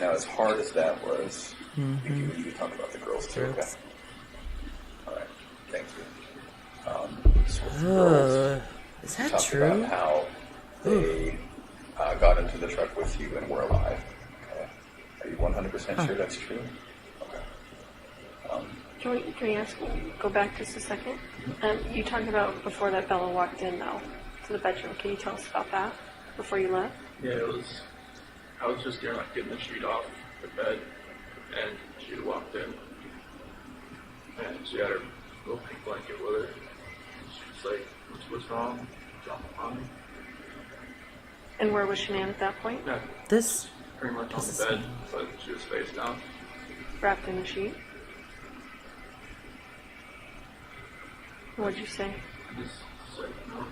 Now, as hard as that was, you can talk about the girls too. Okay. Girls. All right. Thank you. So with the girls, Is that talked true? about how they got into the truck with you and were alive. Okay. Are you 100% sure that's true? Okay. Can we go back just a second? You talked about before that Bella walked in, though, to the bedroom. Can you tell us about that before you left? Yeah, I was just getting the sheet off the bed, and she had walked in, and she had her little pink blanket with her. She was like, "What's wrong? Drop on me." And where was Shanann at that point? Yeah, This pretty much on This the is- bed, but she was face down. Wrapped in a sheet? What'd you say? I just said, "No,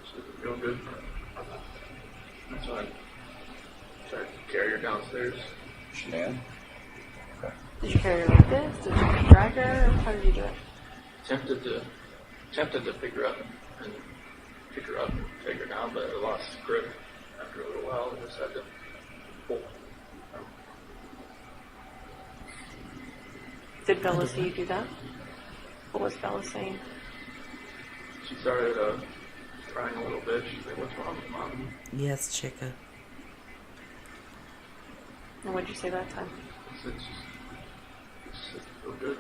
she doesn't feel good." That's why I tried to carry her downstairs. Shanann? Okay. Did you carry her like this? Did you drag her? Or how did you do it? Tempted to pick her up and take her down, but I lost grip after a little while. I just had to pull. Did Bella see you do that? What was Bella saying? She started crying a little bit. She's like, "What's wrong with Mom?" yes, chica. And what'd you say that time? I said, "She doesn't feel good."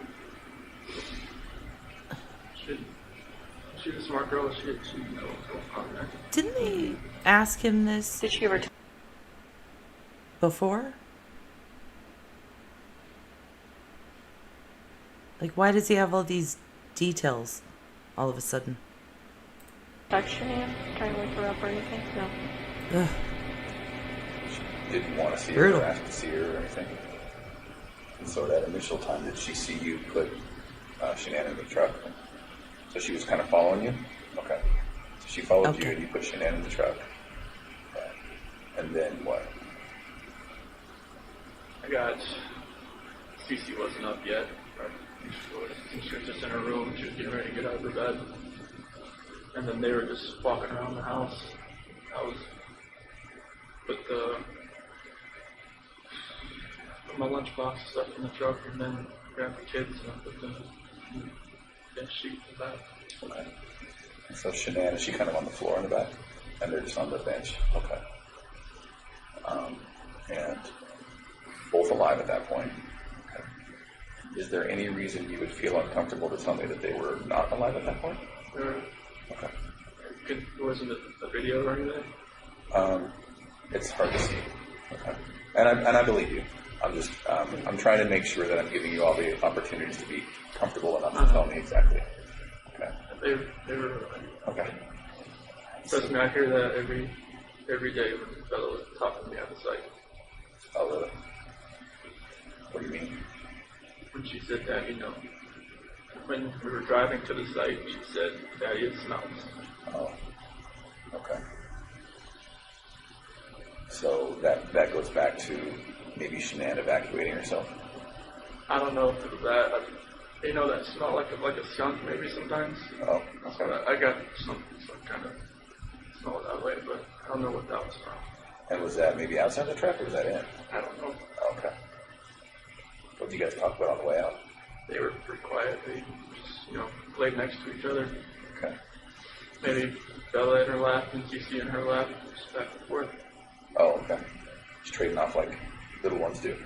She's a smart girl. She knows what's going on there. Didn't they ask him this Did she ever before? Like, why does he have all these details all of a sudden? text Shanann? Try to wake her up or anything? No. Ugh. Didn't want to see Brutal. her or ask to see her or anything. And so that initial time, did she see you put Shanann in the truck? So she was kind of following you? Okay. So she followed you Okay. and you put Shanann in the truck. Okay. And then what? Cece wasn't up yet. Right? She was just in her room. She was getting ready to get out of her bed. And then they were just walking around the house. I was put my lunchbox and stuff in the truck, and then grabbed the kids and I put them in the sheet in the back. Okay. And so Shanann, is she kind of on the floor in the back? And they're just on the bench? Okay. And both alive at that point? Okay. Is there any reason you would feel uncomfortable to tell me that they were not alive at that point? Okay. Wasn't it a video or anything? It's hard to see. Okay. And I believe you. I'm just, I'm trying to make sure that I'm giving you all the opportunities to be comfortable enough to tell me exactly. Okay. They were. Okay. Trust me, I hear that every day when Bella was talking to me at the site. Oh, really? What do you mean? When she said that, When we were driving to the site, she said, "Daddy, it smells." Oh, okay. So that goes back to maybe Shanann evacuating herself. I don't know if it was that. You know that smell like a skunk maybe sometimes. Oh, So okay. I got some kind of smell that way, but I don't know what that was from. And was that maybe outside the truck or was that in? I don't know. Okay. What did you guys talk about on the way out? They were pretty quiet. They just, laid next to each other. Okay. Maybe Bella in her lap and Cece in her lap, just back and forth. Oh, okay. Just trading off like little ones do.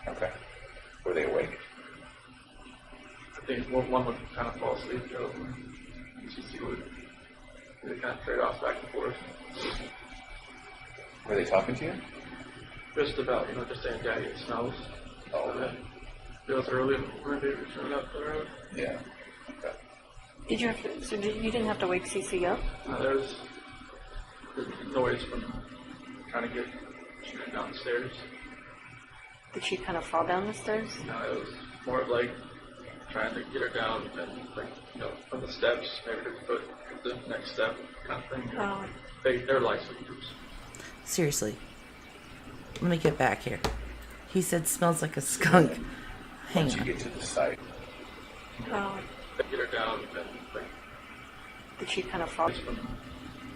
Okay. Were they awake? I think one would kind of fall asleep, though, and Cece would kind of trade off back and forth. Were they talking to you? Just about, just saying, "Daddy, it smells." Oh, So that it was early in the morning, they were showing up the road. yeah. Okay. Did you have to, so did, you didn't have to wake Cece up? There was noise from trying to get Shanann downstairs. Did she kind of fall down the stairs? It was more of like trying to get her down and from the steps, maybe to put the next step kind of thing. Oh. They're light sleepers. Seriously. Let me get back here. He said smells like a skunk. Hang Once you on. get to the site, Oh. They get her down and Did she kind of fall? just from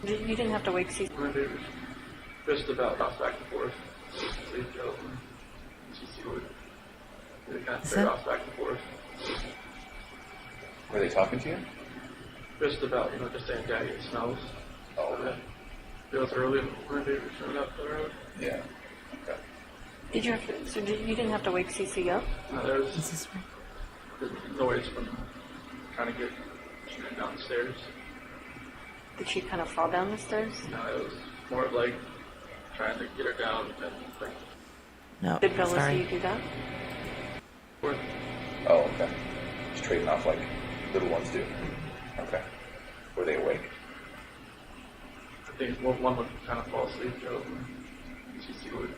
You didn't have to wake Cece. they were just about toss back and forth. Sleep, and Cece would kind of Is trade that- off back and forth. were they talking to you? Just about, just saying, "Daddy, it smells." Oh, So that it was early in the morning, they were showing up the road. yeah. Okay. Did you have to, so you didn't have to wake Cece up? There was Is this right? noise from trying to get Shanann downstairs. Did she kind of fall down the stairs? It was more of like trying to get her down and No, Did Bella see you sorry. do that? forth. Oh, okay. Just trading off like little ones do. Okay. Were they awake? I think one would kind of fall asleep, though, and Cece would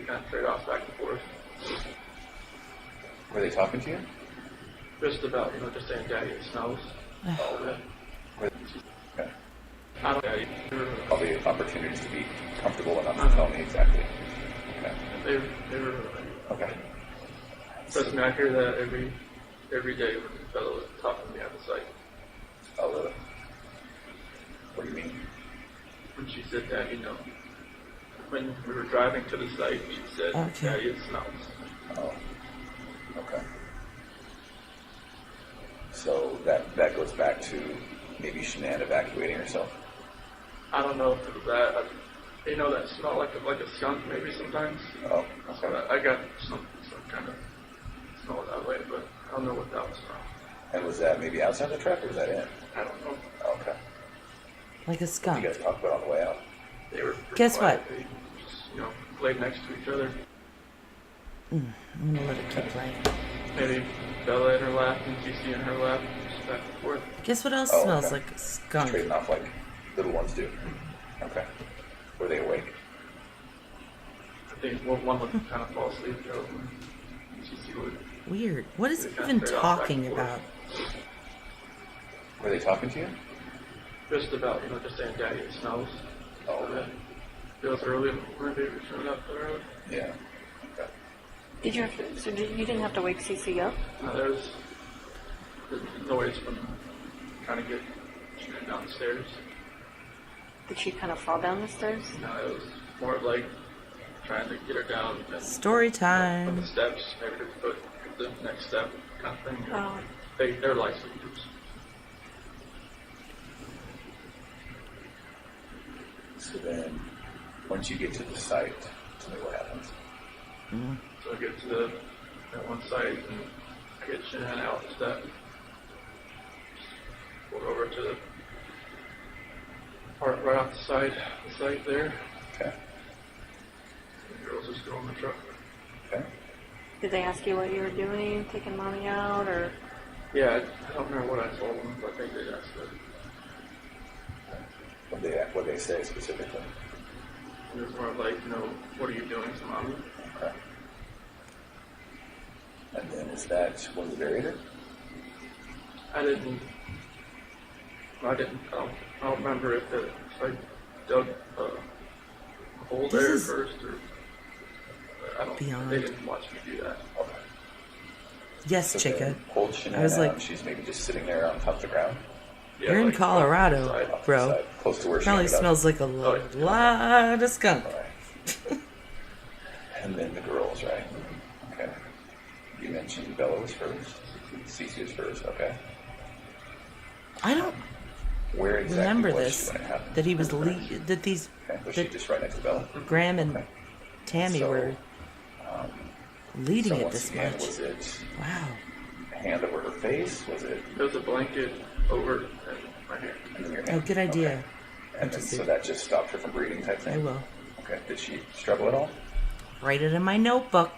kind of trade off back and forth. Were they talking to you? Just about, just saying, "Daddy, it smells." Oh, So that were okay. I don't know. Probably opportunities to be comfortable enough to tell me exactly. Okay. They were. Okay. Trust me, I hear that every day when Bella was talking to me at the site. Oh, really? What do you mean? When she said that, when we were driving to the site, she said, Okay. "Daddy, it smells." Oh, okay. So that goes back to maybe Shanann evacuating herself. I don't know if it was that. That smell like a skunk maybe sometimes. Oh, So okay. I got some kind of smell that way, but I don't know what that was from. And was that maybe outside the truck or was that in? I don't know. Okay. Like a What did skunk. you guys talk about on the way out? They were pretty Guess quiet. what? They just, laid next to each other. I'm gonna let it keep playing. Maybe Bella in her lap and Cece in her lap, just back and forth. Guess what else Oh, smells okay. like a skunk? Trading off like little ones do. Okay. Were they awake? I think one would kind of fall asleep, though, and Cece would Weird. What is he kind of even trade off back talking and forth. about? Were they talking to you? Just about, just saying, "Daddy, it smells." Oh, So that it was early in the morning, they were showing up the road. yeah. Okay. Did you have to, so you didn't have to wake Cece up? There was noise from trying to get Shanann downstairs. Did she kind of fall down the stairs? It was more of like trying to get her down and Story from the time. steps, maybe to put the next step kind of thing. Oh. They're light sleepers. So then, once you get to the site, tell me what happens. So I get to that one site and I get Shanann out the step. Pulled over to the part right off the site there. Okay. The girls are still in the truck. Okay. Did they ask you what you were doing, taking mommy out, or? Yeah, I don't remember what I told them, but I think they asked it. What they say specifically? It was more like, what are you doing to mommy? Okay. And then is that when you buried her? I don't remember if I dug a hole This there is first or I don't. beyond. They didn't watch me do that. Okay. Yes, So chica. then hold Shania I was down. like- She's maybe just sitting there on top of the ground. Yeah, You're in like, Colorado, side. off to the bro. side, close to where she Probably ended up. smells like a lot of skunk. All right. And then the girls, right? Okay. You mentioned Bella was first. Cece was first. Okay. I don't Where exactly remember was this. she when it happened? That he was that these Okay. Was she that just right next to Bella? Graham and Okay. Tammy So, were leading So it once this again, much. was it Wow. a hand over her face? Was it There was a blanket over my hand. in your Oh, hand? good idea. Okay. And then, Interesting. so that just stopped her from breathing type thing? I will. Okay. Did she struggle at all? Write it in my notebook.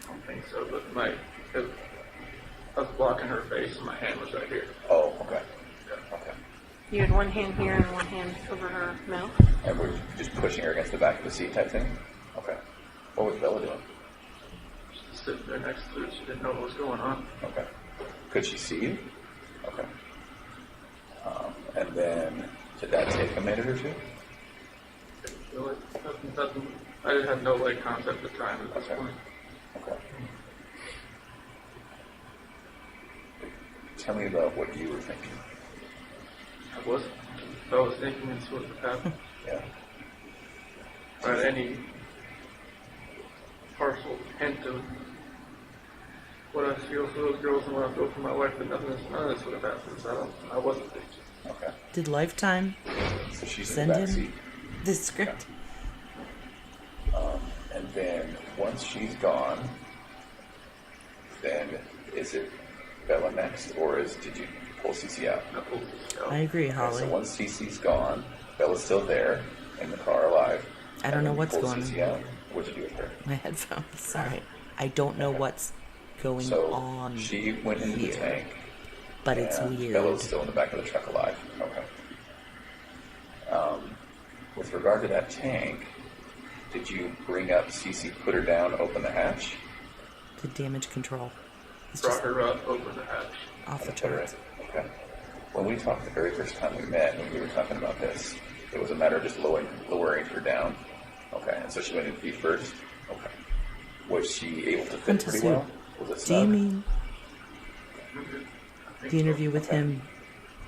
I don't think so, but I was blocking her face and my hand was right here. Oh, okay. Yeah. Okay. You had one hand here and one hand over her mouth. And we're just pushing her against the back of the seat type thing? Okay. What was Bella doing? Just sitting there next to her. She didn't know what was going on. Okay. Could she see you? Okay. And then, did that take a minute or two? Really, nothing. I didn't have no concept of time at this Okay. point. Okay. Tell me about what you were thinking. I was thinking this was what happened. Yeah. Or any partial hint of what I feel for those girls and what I feel for my wife, but none of this would have happened. So I wasn't thinking. Okay. Did Lifetime So she's in send the back him seat. this script? And then once she's gone, then is it Bella next, or did you pull Cece out? I pulled this out. I agree, Okay, Holly. so once Cece's gone, Bella's still there in the car alive. I don't and know then you what's pull going Cece on. out. What'd you do with her? My headphones. Sorry. I don't know what's going So on she went into here, the tank. but it's and weird. Bella's still in the back of the truck alive. Okay. With regard to that tank, did you bring up Cece, put her down, open the hatch? The damage control. It's Brought just her up, opened the hatch. off the And put her in. charts. Okay. When we talked the very first time we met, when we were talking about this, it was a matter of just lowering her down. Okay. And so she went in feet first. Okay. Was she able to fit Went to pretty sleep. well? Was it Do you snug? mean I think the interview with Okay. him,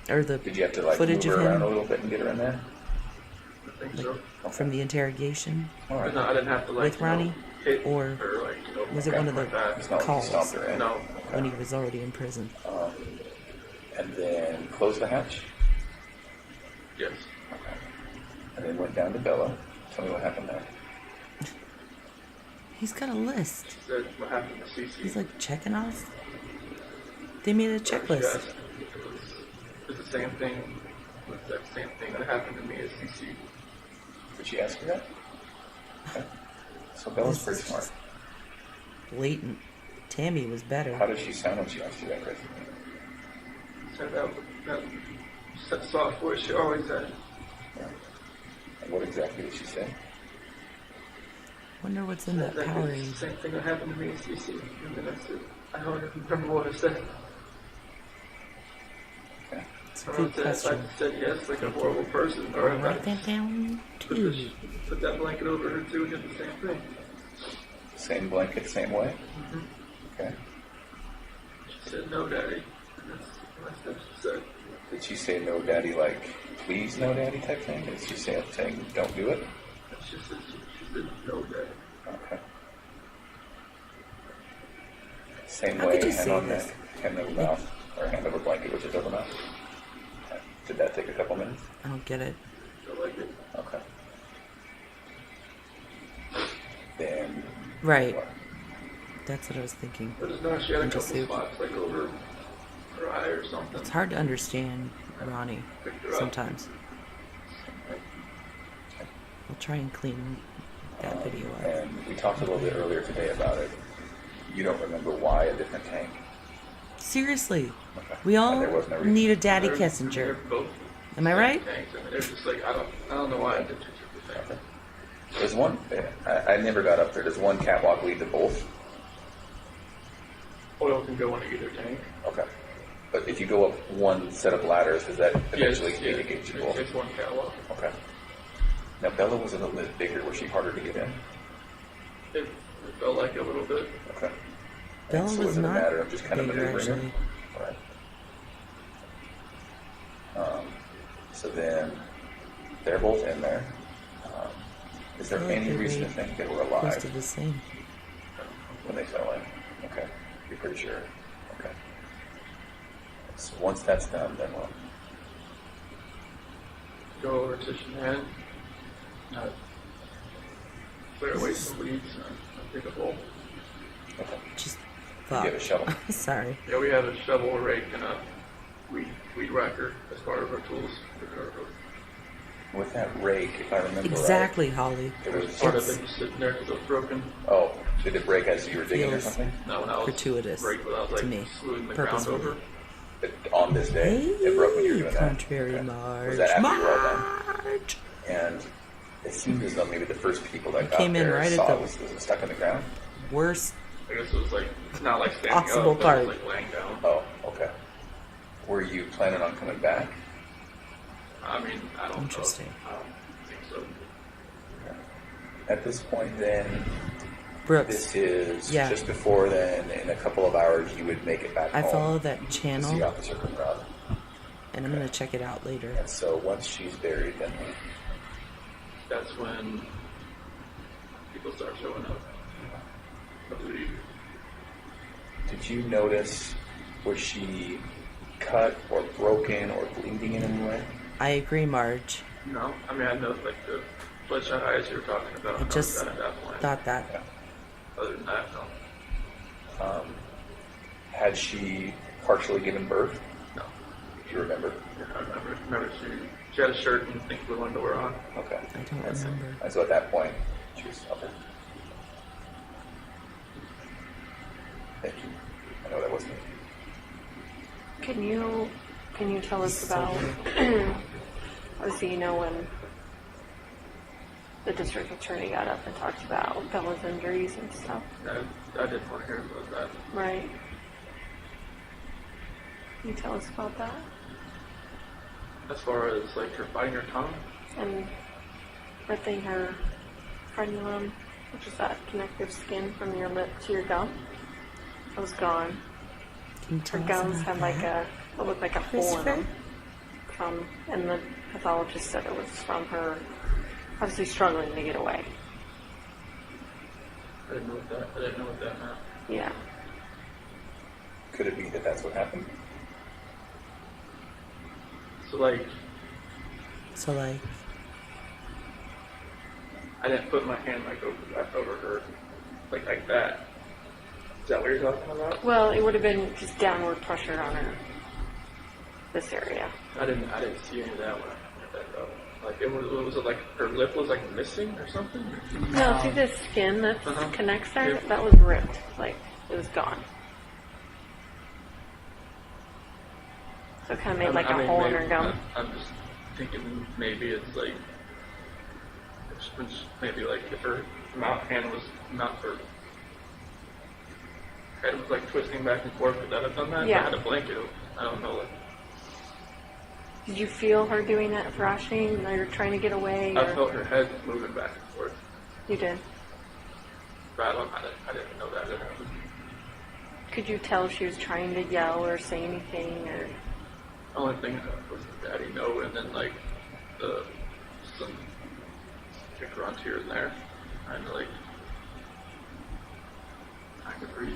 or the Did you have to footage move of her around a him little bit and get her in there? I think so. from the interrogation? All right. But no, I didn't have to With Ronnie? hit Or her, was it Okay. one of the like that. It's not like calls you stomped her in. No. when he was already in prison? And then closed the hatch. Yes. Okay. And then went down to Bella. Tell me what happened there. He's got a list. She said what happened to Cece. He's like checking off. They made a checklist. It's the same thing. It's that same thing that happened to me as Cece. Did she ask you that? Okay. So Bella's pretty smart. Blatant. Tammy was How better. did she sound when she asked you that, Chris? Said that soft voice she always had. Yeah. And what exactly did she say? Wonder what's in that That Powerade. it's the same thing that happened to me as Cece. And then I said, I don't remember what I said. Okay. It's a I good said, if I question. said yes, like a horrible person, or if Write I that down put, too. put that blanket over her too and did the same thing. Same blanket, same way? Okay. She said, no, Daddy. And that's what she said. Did she say no, daddy, like, please no, daddy type thing? Did she say saying don't do it? And she said, no, Daddy. Okay. Same How way, could you hand say on this? neck, hand over mouth, or hand over blanket, which is over mouth. Okay. Did that take a couple minutes? I don't get it. I like it. Okay. Then Right. what? That's what I was thinking. But it's not, she had a And couple just see if- spots like over her eye or something. It's hard to understand Ronnie Picked her up. sometimes. I'll try and clean that video up. And we talked a little bit earlier today about it. You don't remember why a different tank? Seriously, Okay. we all And there was no reason. need a Daddy They're Kissinger. both Am I right? tanks. I mean, they're just like, I don't know why I did two different things. There's one, I never got up there. Does one catwalk lead to both? Oil can go into either tank. Okay. But if you go up one set of ladders, does that eventually indicate you both? It's one catwalk. Okay. Now Bella was a little bit bigger. Was she harder to get in? It felt like a little bit. Okay. Bella so was was it a not matter of just kind of bigger, maneuvering her? actually. Right. So then they're both in there. Is there I feel like any they reason to weighed think they were Close alive to the same. when they fell in? Okay. You're pretty sure. Okay. So once that's done, then what? Go over to Shanann. Clear away some weeds and dig a hole. Okay. Just You have a shovel. Sorry. Yeah, we have a shovel, a rake, and a weed whacker as part of our tools. With that rake, if I remember Exactly, Holly. right, it was Part of it was sitting there because it was broken. Oh, did it break as you were digging or Feels something? No, when I was gratuitous right, when I was like to me, smoothing the ground purposefully. over. On this day, it broke when you were doing that. Contrary Okay. March. Was that after you were all done? March. And it seemed as though maybe the first people that got came in there right at saw the- it was it stuck in the ground? Worst. I guess it was like not like standing Possible up, but part. it was like laying down. Oh, okay. Were you planning on coming back? I mean, I don't Interesting. know. I don't think so. At this point, then, Brooks. this is Yeah. just before then. In a couple of hours, you would make it back I home. follow that to see channel, Officer Conrad. and I'm gonna check it out later. And so once she's buried, then That's when people start showing up. I believe. did you notice, was she cut or broken or bleeding in any way? I agree, Marge. No, I mean I know like the bloodshot eyes you were talking about. I noticed just that at that point. thought that. Yeah. Other than that, no. Had she partially given birth? No. Do you remember? Yeah, I remember she had a shirt and pink blue underwear on. Okay. I don't And so- remember. And so at that point, she was okay. Thank you. I know that wasn't me. Can you tell us about, obviously, you know, when the district attorney got up and talked about Bella's injuries and stuff, I didn't want to hear about that. right? Can you tell us about that? As far as like her biting her tongue, And ripping her frenulum, which is that connective skin from your lip to your gum, it was gone. Can you Her tell us gums about had like that? it looked like a hole in them. Christopher? And the pathologist said it was from her obviously struggling to get away. I didn't know what that meant. Yeah. Could it be that that's what happened? So like, So like, I didn't put my hand like over her, like that. Is that what you're talking about? Well, it would have been just downward pressure on her, this area. I didn't see any of that when I did that though. Like was it like her lip was like missing or something? No, see this skin that Uh-huh. connects there? Yeah. That was ripped. Like, it was gone. So it kind of made like I a mean, hole in maybe- her gum. I'm just thinking maybe it's like, maybe like if her hand was not her head was like twisting back and forth. Could that have done that? Yeah. If I had a blanket. I don't know. Like, Did you feel her doing that thrashing? Or trying to get away? I Or? felt her head moving back and forth. You did. But I didn't know that. Could you tell she was trying to yell or say anything? Or The only thing was Daddy no, and then like some kick runs here and there, and like I could breathe.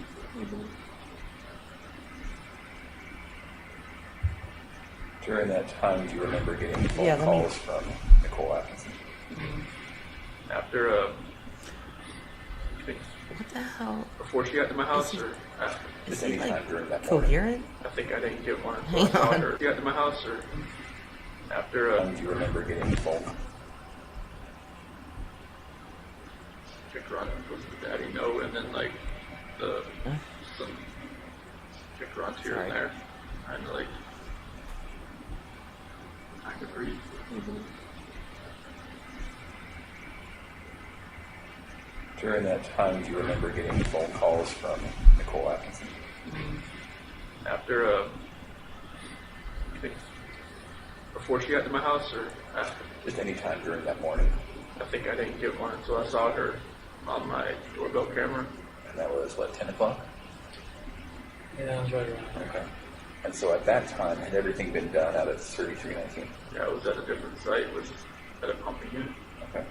During that time, do you remember getting phone Yeah, let me- calls from Nicole Atkinson? After I think what the hell? before she got to my house, or after. Is Any he time like during that morning? coherent? I think I didn't get one until Hang I saw on. her. She got to my house, or after Do you remember getting phone? kick run was Daddy no, and then like some kick runs here and Sorry. there, and like I could breathe. During that time, do you remember getting phone calls from Nicole Atkinson? After I think before she got to my house or after. Just any time during that morning. I think I didn't get one until I saw her on my doorbell camera. And that was, what, 10 o'clock? Yeah, that was right around. Okay. And so at that time, had everything been done out at 3319? Yeah, I was at a different site, which is at a pumping unit. Okay.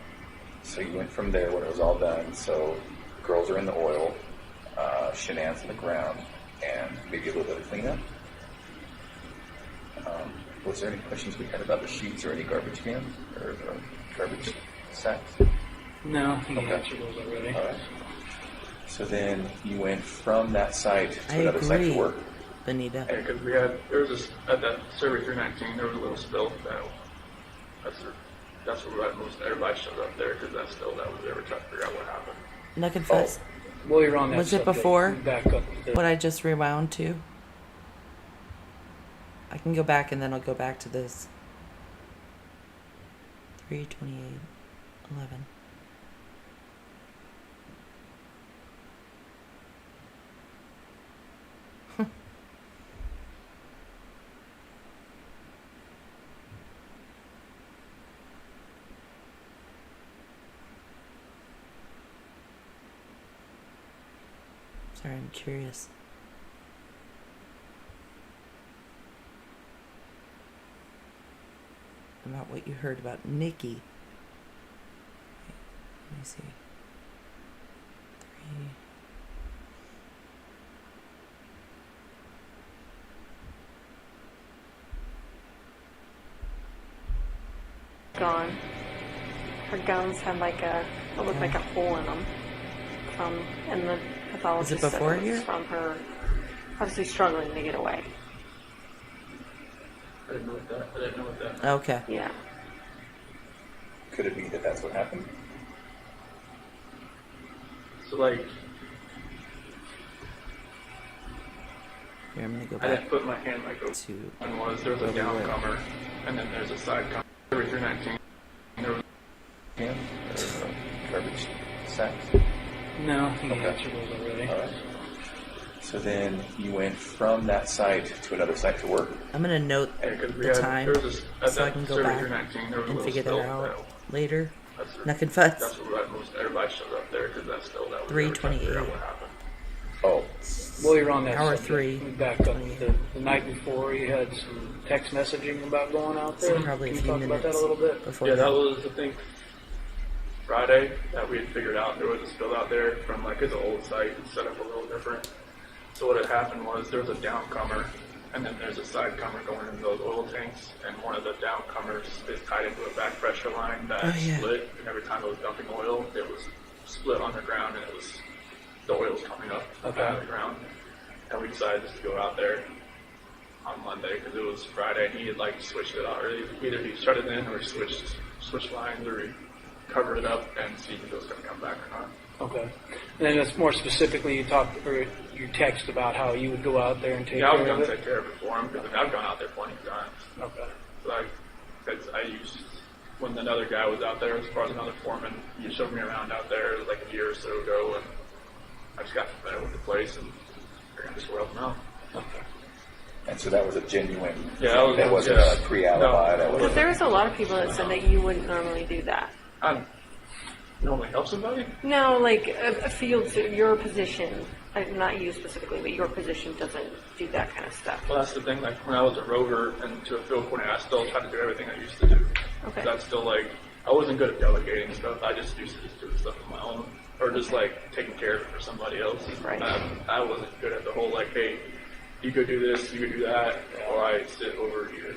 So you went from there when it was all done. So girls are in the oil, shenanigans in the ground, and maybe a little bit of cleanup. Was there any questions we had about the sheets or any garbage cans or garbage sacks? No, he Okay. answered those already. All right. So then you went from that site to I another site agree. to work. Benita. Yeah, because there was this, at that survey 319, there was a little spill that's where most everybody showed up there because that was they were trying to figure out what happened. Nuck and Fuzz. Well, you're on that Was it subject. before? Back up to What I just rewound to? I can go back and then I'll go back to this. 3:28:11. Sorry, I'm curious. About what you heard about Nikki. Wait, let me see. 3. Gone. Her gums had like it looked like a hole in them. And the pathologist Is it before said it was here? from her obviously struggling to get away. I didn't know what that. Okay. Yeah. Could it be that that's what happened? So like, Here, I'm gonna go I back didn't put my hand like over. to. One was there was a Where we were. downcomer, and then there's a side comer. Survey 319. There was Can or garbage sacks? No, he Okay. answered those already. All right. So then you went from that site to another site to work. I'm gonna note because we the had time there was this, at so I that can go survey back 319, there was a and little figure spill that out that- later. That's Nuck and Fuzz. That's what most everybody showed up there because that still that was they were trying to 3:28. figure out what happened. Oh, Well, you're on that Hour subject. 3. We back up to the night before. You had some text messaging about going out there. So probably a Can you few talk about minutes that a little bit? before Yeah, that that. was I think Friday that we had figured out there was a spill out there from like it's an old site. It's set up a little different. So what had happened was there was a downcomer, and then there's a sidecomer going into those oil tanks, and one of the downcomers is tied into a back pressure line that Oh, yeah. split, and every time it was dumping oil, it was split on the ground, and the oil was coming up out of the ground. And we decided just to go out there on Monday because it was Friday, and he had like switched it out, or either he shut it in or switched lines, or he covered it up and see if it was going to come back or not. Okay. And then that's more specifically, you talked or you text about how you would go out there and take Yeah, I was care going of to it. take care of it for him because I've gone out there plenty of times. Okay. So I used, when another guy was out there, as far as another foreman, he showed me around out there like a year or so ago, and I just got familiar with the place and figured just where else now. Okay. and so that was a genuine. Yeah, that wasn't yeah. a pre-alibi. That But was there was a lot of people that said that you wouldn't normally do that. I normally help somebody. No, like a field, your position, not you specifically, but your position doesn't do that kind of stuff. Well, that's the thing. Like when I was a rover and to a field coordinator, I still tried to do everything I used to do. Okay. That's still like I wasn't good at delegating stuff. I just used to just do stuff on my own, or just like taking care of it for somebody else. Right. I wasn't good at the whole like, hey, you go do this, you go do that, or I sit over here.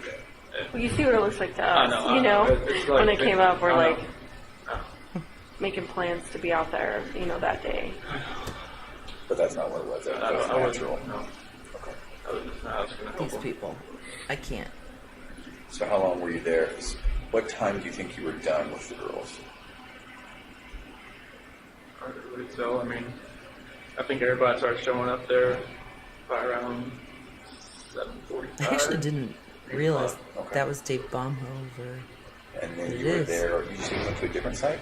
And Well, you see what it looks like to I us, know, you know? It's like, When it came up, we're I know. like making plans to be out there, that day. but that's not what it was. That was I wasn't. natural. No. Okay. I was just not going to help These them. people. I can't. So how long were you there? What time do you think you were done with the girls? Hard to really tell. I mean, I think everybody started showing up there by around 7:45. I actually didn't realize Okay. that was Dave Baumhover. And then It you were is. there, or you just went to a different site?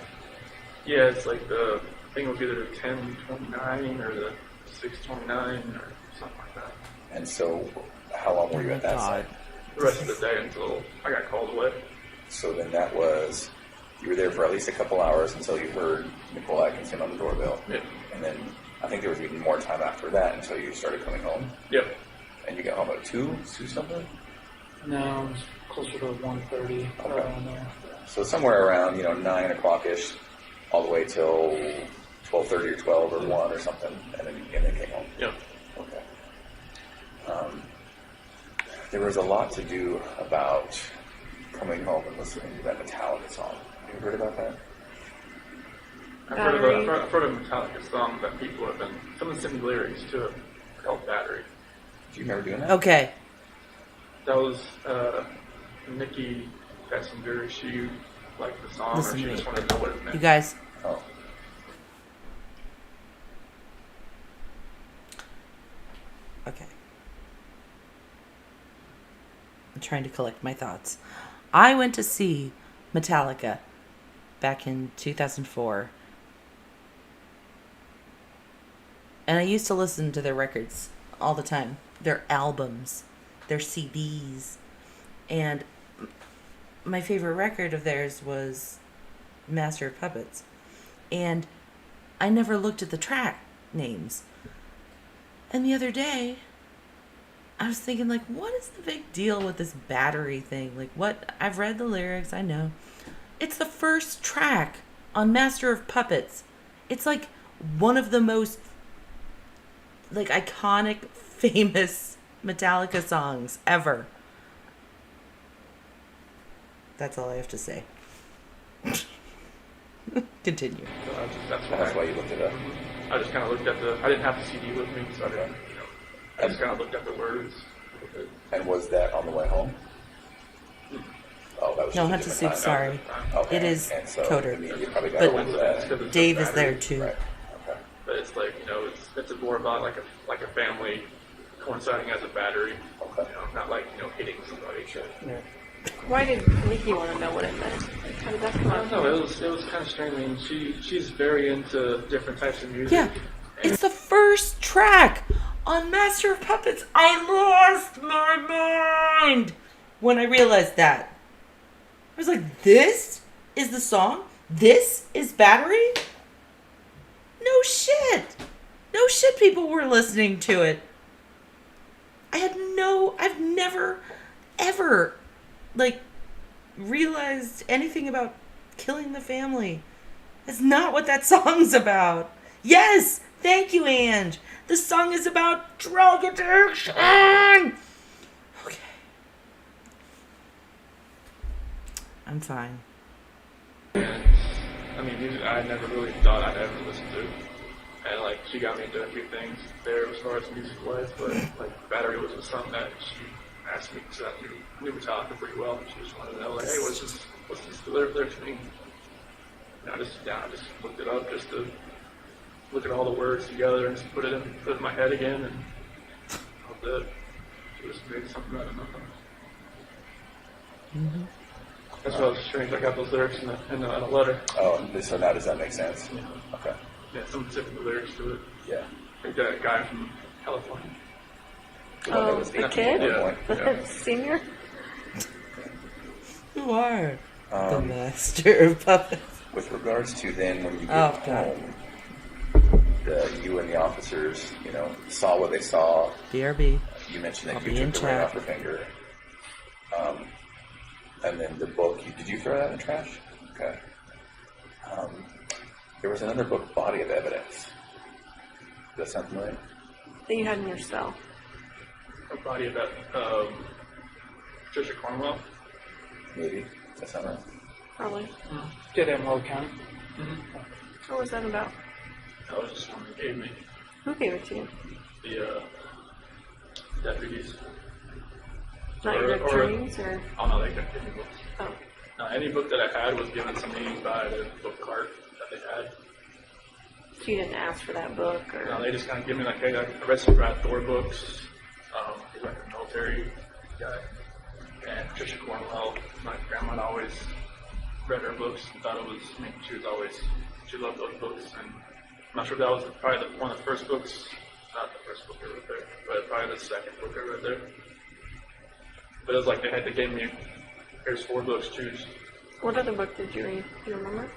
Yeah, it's like I think it was either the 10:29 or the 6:29 or something like that. And so how long were you Oh at my that God. site? the rest of the day until I got called away. So then that was, you were there for at least a couple hours until you heard Nicole Atkinson on the doorbell. Yeah. And then I think there was even more time after that until you started coming home. Yep. And you got home at 2 something? No, it was closer to 1:30 around there. So somewhere around, 9 o'clock-ish, all the way till 12:30 or 12 or 1 or something, and then came home. Yep. Okay. There was a lot to do about coming home and listening to that Metallica song. Have you heard about that? I've heard of Metallica songs that people have been, some of the same lyrics to it, called Battery. Do you remember doing that? Okay. That was, Nikki Kessinger, she liked the song, Listen or she to just me. wanted to know what it meant. You guys, Oh. okay. I'm trying to collect my thoughts. I went to see Metallica back in 2004. And I used to listen to their records all the time. Their albums, their CDs. And my favorite record of theirs was Master of Puppets. And I never looked at the track names. And the other day, I was thinking, like, what is the big deal with this Battery thing? Like, what? I've read the lyrics, I know. It's the first track on Master of Puppets. It's like one of the most, like, iconic, famous Metallica songs ever. That's all I have to say. Continue. So That's why you looked it up. I just kind of looked at I didn't have the CD with me, so I didn't, I just kind of looked at the words. And was that on the way home? Oh, that was No, just a Hunt to different Soup, time. sorry. Okay. It is And so, Coder. I mean, you probably got But away with that. Dave is there too. Right. Okay. But it's like, it's more about like a family coinciding as a battery. Okay. Not like, hitting somebody. Yeah. Why did Nikki want to know what it meant? How did that come I up? don't know, it was kind of strange. I mean, she's very into different types of music. Yeah. It's the first track on Master of Puppets. I lost my mind when I realized that. I was like, this is the song? This is Battery? No shit. No shit, people were listening to it. I've never, ever, realized anything about killing the family. That's not what that song's about. Yes, thank you, Ange. The song is about drug addiction. Okay. I'm fine. And, I mean, music I never really thought I'd ever listen to. And, she got me into a few things there as far as music was, but, Battery was just something that she asked me, because I knew Metallica pretty well, and she just wanted to know, hey, what's this lyrics mean? And I just looked it up just to look at all the words together and just put it in my head again, and I did. It just made something out of nothing. Mm-hmm. That's why it was strange. I got those lyrics in a letter. Oh, so now does that make sense? Yeah. Okay. Yeah, some specific lyrics to it. Yeah. I think that guy from California. The one that was the 18 kid? at one point. Yeah. Senior? You are the Master of Puppets. With regards to then when you Oh, get God. home, you and the officers, saw what they saw. BRB. You mentioned that I'll you be in took the ring chat. off her finger. And then the book, did you throw that in the trash? Okay. There was another book, Body of Evidence. Does that sound familiar? That you had in your cell. A body of that, Patricia Cornwell. Maybe. Does that sound right? Probably. Did in Low County? What was that about? That was just one they gave me. Who gave it to you? The, deputies. Not your attorneys, or? Oh, no, they couldn't give me books. Oh. No, any book that I had was given to me by the book cart that they had. So you didn't ask for that book, or? No, they just kind of give me hey, I read some Brad Thor books. He's like a military guy. And Patricia Cornwell, my grandma had always read her books and thought it was, she loved those books. And I'm not sure if that was probably one of the first books, not the first book I read there, but probably the second book I read there. But it was like they gave me, here's 4 books, choose. What other book did you read? Do you remember?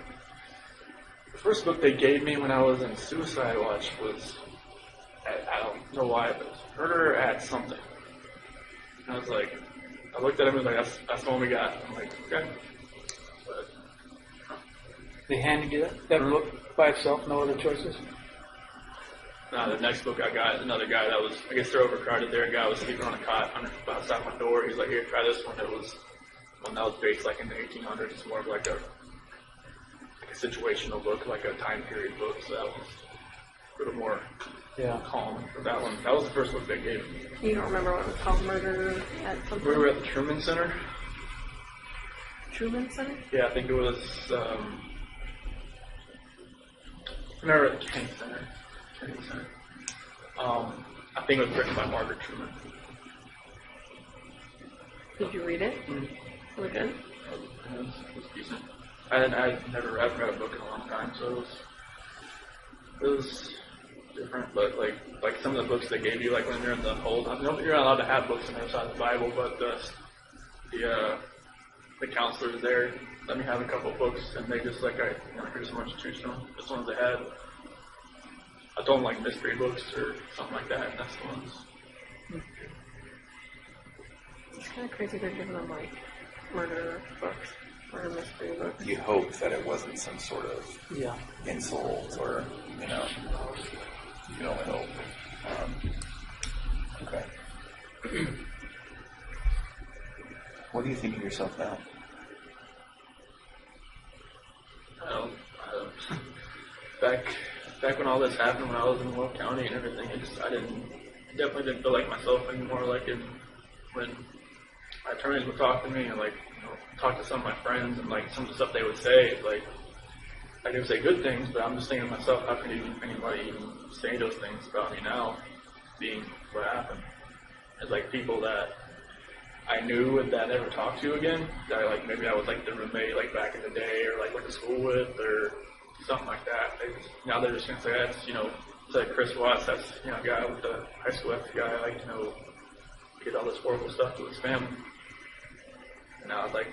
The first book they gave me when I was in Suicide Watch was, I don't know why, but it was Murder at Something. And I was like, I looked at him and was like, that's the one we got. I'm like, okay. But, They handed you that book by itself, no other choices? the next book I got, another guy that was, I guess they're overcrowded there. A guy was sleeping on a cot outside my door. He's like, here, try this one. It was one that was based like in the 1800s. It's more of like a situational book, like a time period book. So that was a little more calm for that one. That was the first book they gave me. You don't remember what it was called? Murder at Something? We were at the Truman Center. Truman Center? Yeah, I think it was, remember at the Kennedy Center. I think it was written by Margaret Truman. Did you read it? Mm-hmm. Was it good? It was decent. I've never read a book in a long time, so it was different. But like some of the books they gave you, like when you're in the hold, I know you're not allowed to have books on the other side of the Bible, but the counselors there let me have a couple of books, and they just like, here's so much to choose from. This ones they had. I told them like mystery books or something like that, and that's the ones. It's kind of crazy they're giving them like murder books or mystery books. You hope that it wasn't some sort of insult or, you know, you can only hope. Okay. What do you think of yourself now? I don't back when all this happened, when I was in Will County and everything, I definitely didn't feel like myself anymore. Like when my attorneys would talk to me and like, talk to some of my friends and like some of the stuff they would say, like they would say good things, but I'm just thinking to myself, how can anybody even say those things about me now, being what happened? It's like people that I knew and that I never talked to again, that maybe I was like the roommate like back in the day or like went to school with or something like that. Now they're just going to say, that's, it's like Chris Watts, that's, a guy with the high school F guy, did all this horrible stuff to his family. And now it's like,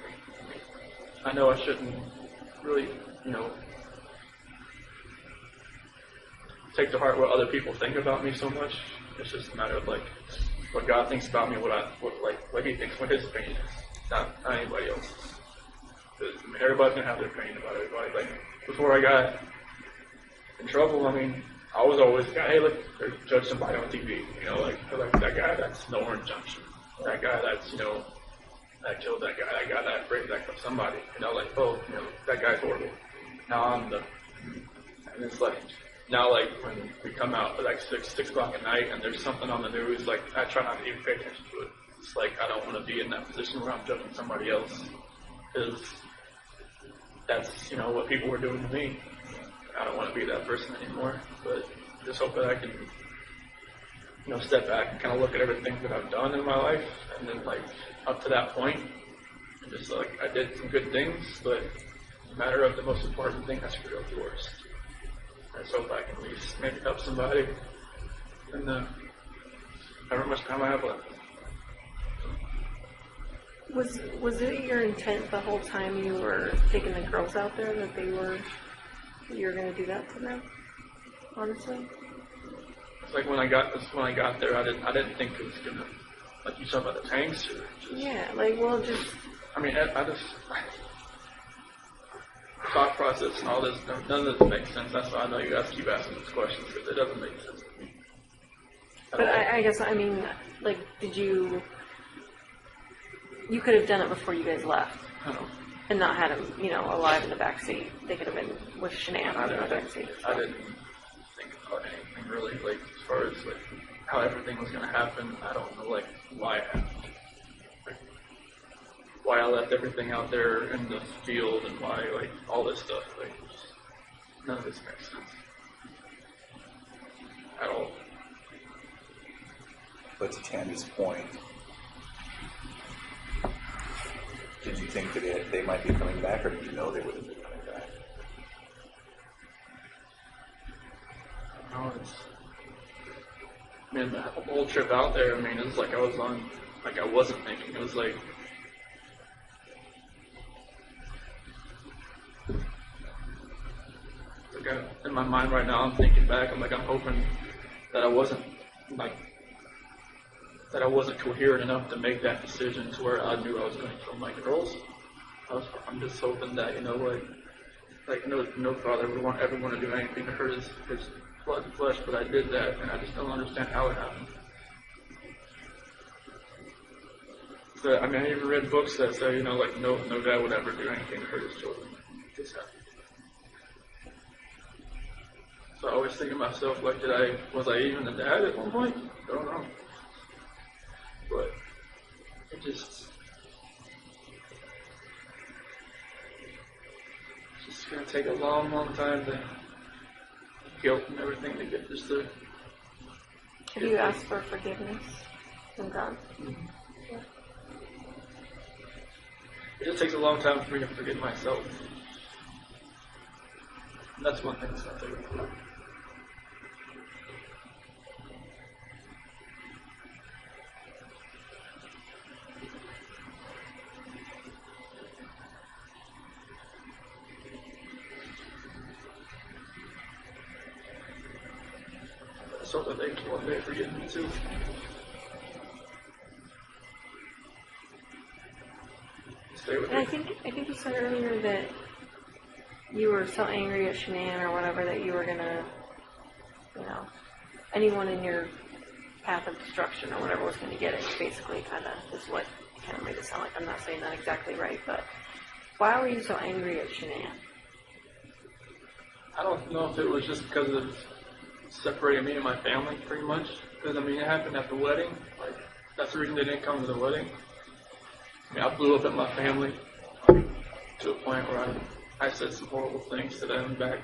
I know I shouldn't really, take to heart what other people think about me so much. It's just a matter of what God thinks about me, what He thinks, what His opinion is, not anybody else's. Because everybody's gonna have their opinion about everybody. Like before I got in trouble, I was always the guy, hey, look, they judge somebody on TV, like that guy that's no Orange Junction, that guy that's that killed that guy that raped somebody, that guy's horrible. Now I'm and it's like. Now, when we come out at 6 o'clock at night and there's something on the news, I try not to even pay attention to it. It's I don't want to be in that position where I'm judging somebody else. Because that's, what people were doing to me. I don't want to be that person anymore. But I just hope that I can, step back and kind of look at everything that I've done in my life. And then, up to that point, and just, I did some good things, but no matter of the most important thing, I screwed up the worst. I just hope I can at least maybe help somebody in the however much time I have left. Was it your intent the whole time you were taking the girls out there that you were going to do that to them? Honestly, It's when I got there, I didn't think it was gonna you talk about the tanks or just I just thought process and all this, none of this makes sense. That's why I know you guys keep asking these questions, because it doesn't make sense to me. But I guess, did you could have done it before you guys left I don't know. and not had him, alive in the backseat. They could have been with Shanann in the backseat. I didn't think about anything really, as far as how everything was going to happen. I don't know why it happened. Why I left everything out there in the field and why, all this stuff, none of this makes sense. At all. But to Tammy's point, did you think that they might be coming back, or did you know they wouldn't be coming back? No, the whole trip out there, it's I was on I wasn't thinking. It was like in my mind right now, I'm thinking back. I'm hoping that I wasn't coherent enough to make that decision to where I knew I was going to kill my girls. I'm just hoping that, no father would want everyone to do anything to hurt his blood and flesh, but I did that, and I just don't understand how it happened. So, I even read books that say, no dad would ever do anything to hurt his children. It just happened. So I always think of myself, was I even a dad at one point? I don't know. But it's just going to take a long, long time to guilt and everything to get this through. Have you asked for forgiveness from God? Mm-hmm. Yeah. It just takes a long time for me to forgive myself. And that's one thing that's going to take a long time. So that they can one day forgive me too. Stay with And I me. think you said earlier that you were so angry at Shanann or whatever that you were gonna, anyone in your path of destruction or whatever was gonna get it. Basically, kind of is what you kind of made it sound like. I'm not saying that exactly right, but why were you so angry at Shanann? I don't know if it was just because of separating me and my family, pretty much. Because, it happened at the wedding. That's the reason they didn't come to the wedding. I blew up at my family to a point where I said some horrible things to them back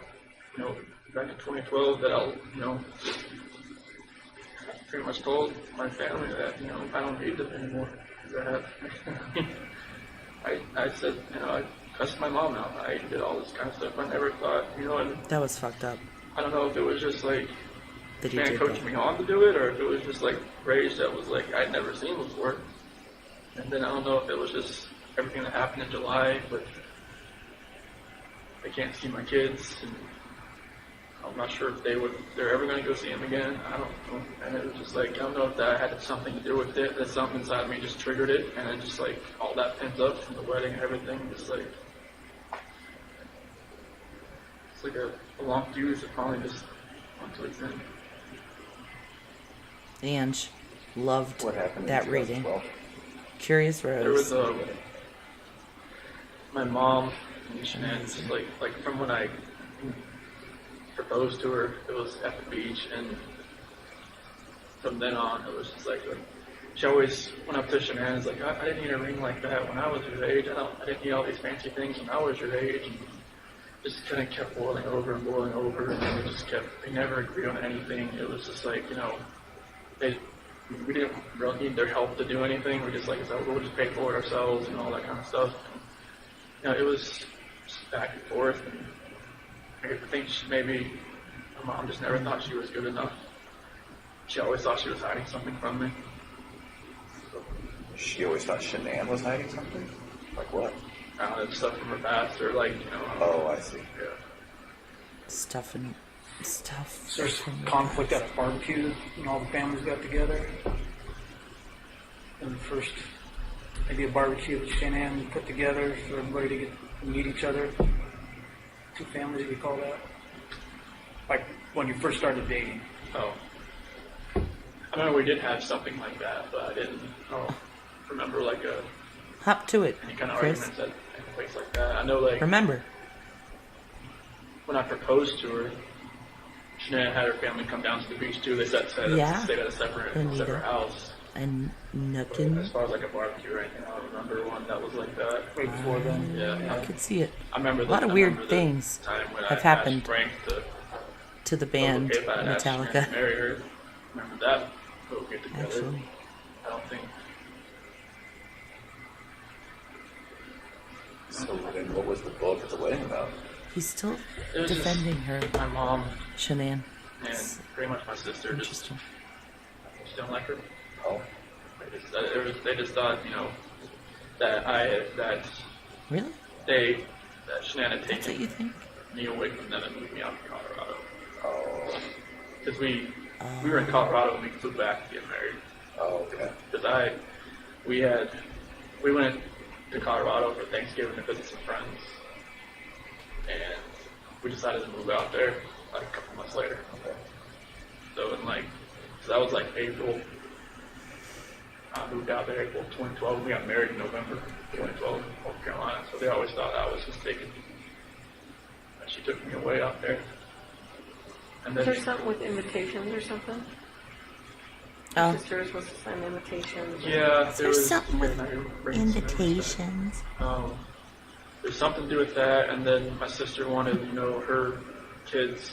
in 2012 that I pretty much told my family that, I don't need them anymore. I said, I cussed my mom out. I did all this kind of stuff. I never thought, and That was fucked up. I don't know if it was just That he man did coaching that. me on to do it, or if it was just rage that was I'd never seen before. And then I don't know if it was just everything that happened in July, but I can't see my kids, and I'm not sure if they're ever going to go see them again. I don't know. And it was just I don't know if that had something to do with it, that something inside me just triggered it, and then just all that pent up from the wedding and everything, just it's a long fuse that finally just went to its end. Ange loved What happened that in reading. 2012? Curious There was Rose. my mom and Shanann, from when I proposed to her, it was at the beach, and from then on, it was just she always went up to Shanann, I didn't need a ring like that when I was your age. I didn't need all these fancy things when I was your age. And just kind of kept boiling over, and they never agreed on anything. It was just we didn't really need their help to do anything. We just we'll just pay for it ourselves and all that kind of stuff. And, it was just back and forth. And I think maybe my mom just never thought she was good enough. She always thought she was hiding something from me. She always thought Shanann was hiding something? Like what? I don't know, stuff from her past, or Oh, I see. Yeah. Stuff. There's conflict at a barbecue, and all the families got together. And the first, maybe a barbecue that Shanann put together for everybody to get to meet each other. Two families, if you call that. When you first started dating. Oh. I remember we did have something like that, but I didn't remember Hop to it, any kind of Chris. arguments at a place like that. I know Remember. when I proposed to her, Shanann had her family come down to the beach too. They stayed at a separate Anita. house. And But Nukin. as far as a barbecue or anything, I don't remember one that was like that. Right before then. Yeah, I could see it. I remember A lot of weird things time when have I happened asked Frank to the band if I had asked Shanann Metallica. to marry her. Remember that? We'll get together. Actually. I don't think. So then what was the bulk of the wedding about? He's still It was defending her, just my mom Shanann. and pretty much my sister just Interesting. don't like her. Oh, They just thought, that Really? that Shanann had That's what you taken think? me away from them and moved me out to Colorado. Oh. Because we were in Colorado when we flew back to get married. Oh, okay. Because we went to Colorado for Thanksgiving to visit some friends, and we decided to move out there like a couple months later. Okay. So so that was like April. I moved out there April 2012. We got married in November 2012 in North Carolina. So they always thought I was just taken. And she took me away out there. And Is then there something with invitations or something? Oh. My sister was supposed to send invitations. yeah, there was something with invitations. There's something to do with that, and then my sister wanted, her kids.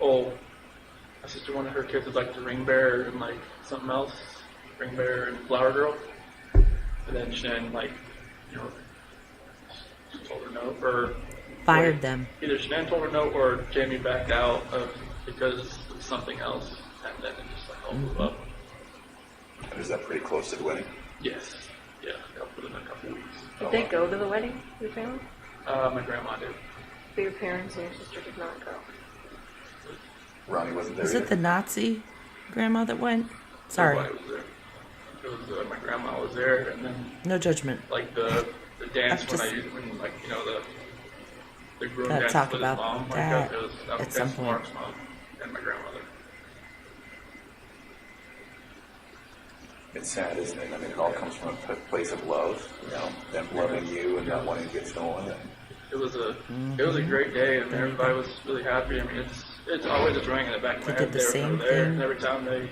Oh, my sister wanted her kids like the ring bearer and like something else, ring bearer and flower girl. And then Shanann she told her no, or Fired them. either Shanann told her no, or Jamie backed out because of something else, and then it just like all blew up. And is that pretty close to the wedding? Yes, yeah, within a couple weeks. Did they go to the wedding, your family? My grandma did. But your parents and your sister did not go. Ronnie wasn't there Was it either? the Nazi grandma that went? Sorry. Nobody was there. It was my grandma was there, and then No judgment. like the dance I've just when the groom gotta danced talk with about his mom. that It was at some point. Mark's mom and my grandmother. It's sad, isn't it? I mean, it all comes from a place of love, them loving you and not wanting to get stolen. And It was a great day, and everybody was really happy. I mean, it's always a drawing in the back of my They head. did the They were same over there, thing and every time they to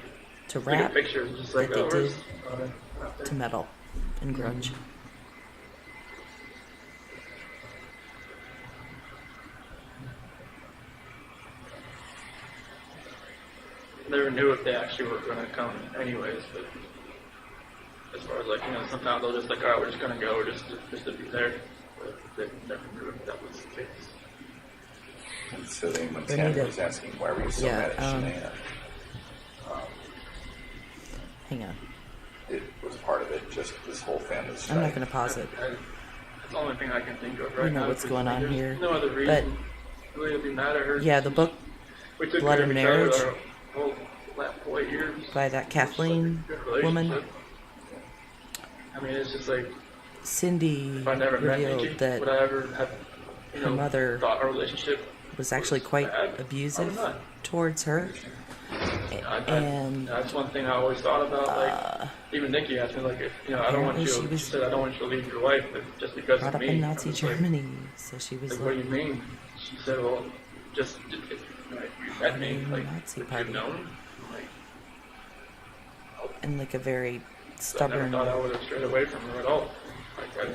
took a rap, picture, it was just like, that they oh, where's did out there? to metal and grunge. Never knew if they actually were going to come anyways, but as far as sometimes they'll just like, all right, we're just going to go just to be there. But they never knew if that was the case. And so then when They Tanner need was a- asking, why were you so yeah, mad at Shanann? Hang on. It was part of it, just this whole family I'm not strife. going to pause it. That's the only thing I can think of right know now. what's 'cause going on there's here, no other reason really to be mad at her. Yeah, the book We took Blood care of and each other Marriage our whole last 4 years. by that It's like Kathleen a good woman, relationship. I mean, it's just like, Cindy if I never met revealed Nikki, that would I ever have, her mother thought our relationship was actually quite bad? abusive Probably not. towards her. And that's one thing I always thought about. Like, even Nikki asked me, like, if, I don't want apparently you. she She was said, I don't want you to leave your wife, but just because brought of up me. in I Nazi was like, Germany, so she was Like, what do like, you mean? She said, well, just like, you met me, in the like, Nazi would you party. have known? Like, in like a very I never stubborn. thought I would have strayed away from her at all. Like,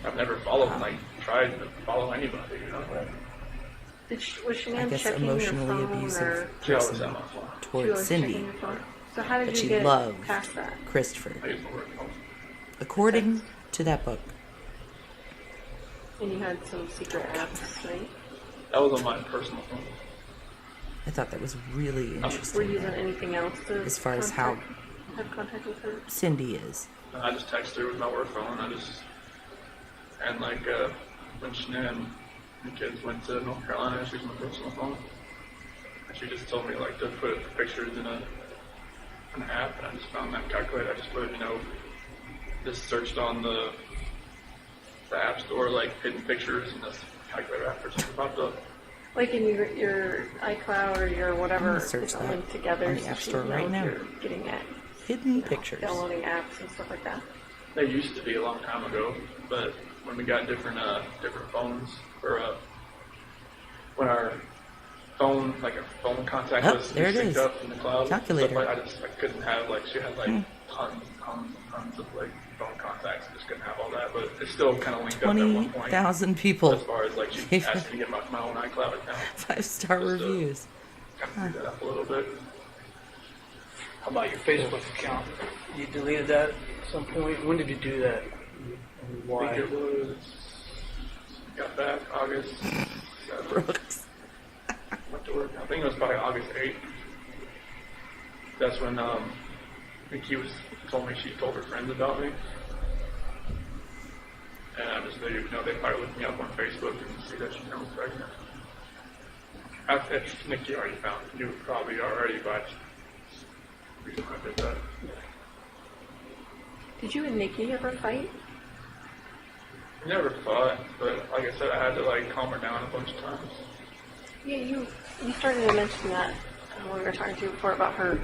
I've never followed, like, tried to follow anybody, Right. Was I Shanann guess checking your emotionally phone abusive or She always person had my phone. she towards was checking Cindy, your phone? So how did but you she get loved past that? Christopher. I used to work home. According to that book, And you had some secret apps, right? That was on my personal phone. I thought that was really Were you interesting. using anything else to As far as how have contact with her? Cindy is. I just texted her with my work phone. And like, when Shanann and the kids went to North Carolina, she used my personal phone. And she just told me, like, to put pictures in an app, and I just found that calculator. I just put, just searched on the app store, like, hidden pictures, and this calculator app just popped up. Like in your iCloud or your whatever, I'm gonna search it's all that linked together. on the so App she Store right knows now. You're getting at Hidden pictures. downloading apps and stuff like that. They used to be a long time ago, but when we got different phones, or when our phone, like a phone contact Oh, was there it synced is. up in the cloud, Calculator. stuff like, I couldn't have, like, she had like tons of like phone contacts. I just couldn't have all that, but it's still kind of linked up at one point. 20,000 people. As far as like, she asked me to get my own iCloud account. 5-star Just, reviews. Kind of threw that up a little bit. How about your Facebook account? You deleted that at some point. When did you do that? And I why? think it was, got back August 7th. Brooks. Went to work. I think it was probably August 8th. That's when Nikki told me she told her friends about me. And I just knew, they probably looked me up on Facebook and see that she was pregnant. If Nikki already knew probably already, but the reason I did that. Did you and Nikki ever fight? I never fought, but like I said, I had to like calm her down a bunch of times. Yeah, you started to mention that when we were talking to you before about her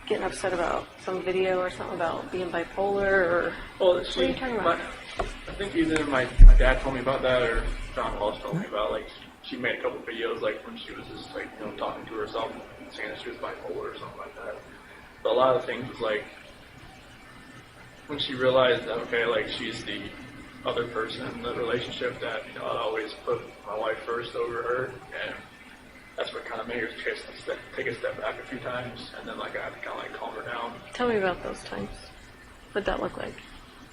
getting upset about some video or something about being bipolar or... Well, what are you talking about? I think either my dad told me about that or John Walsh told me about, like, she made a couple videos, like, when she was just, like, talking to herself and saying that she was bipolar or something like that. But a lot of things was, like, when she realized that, okay, like, she's the other person in the relationship, that, I always put my wife first over her, and that's what kind of made her take a step back a few times, and then, like, I had to kind of, like, calm her down. Tell me about those times. What'd that look like?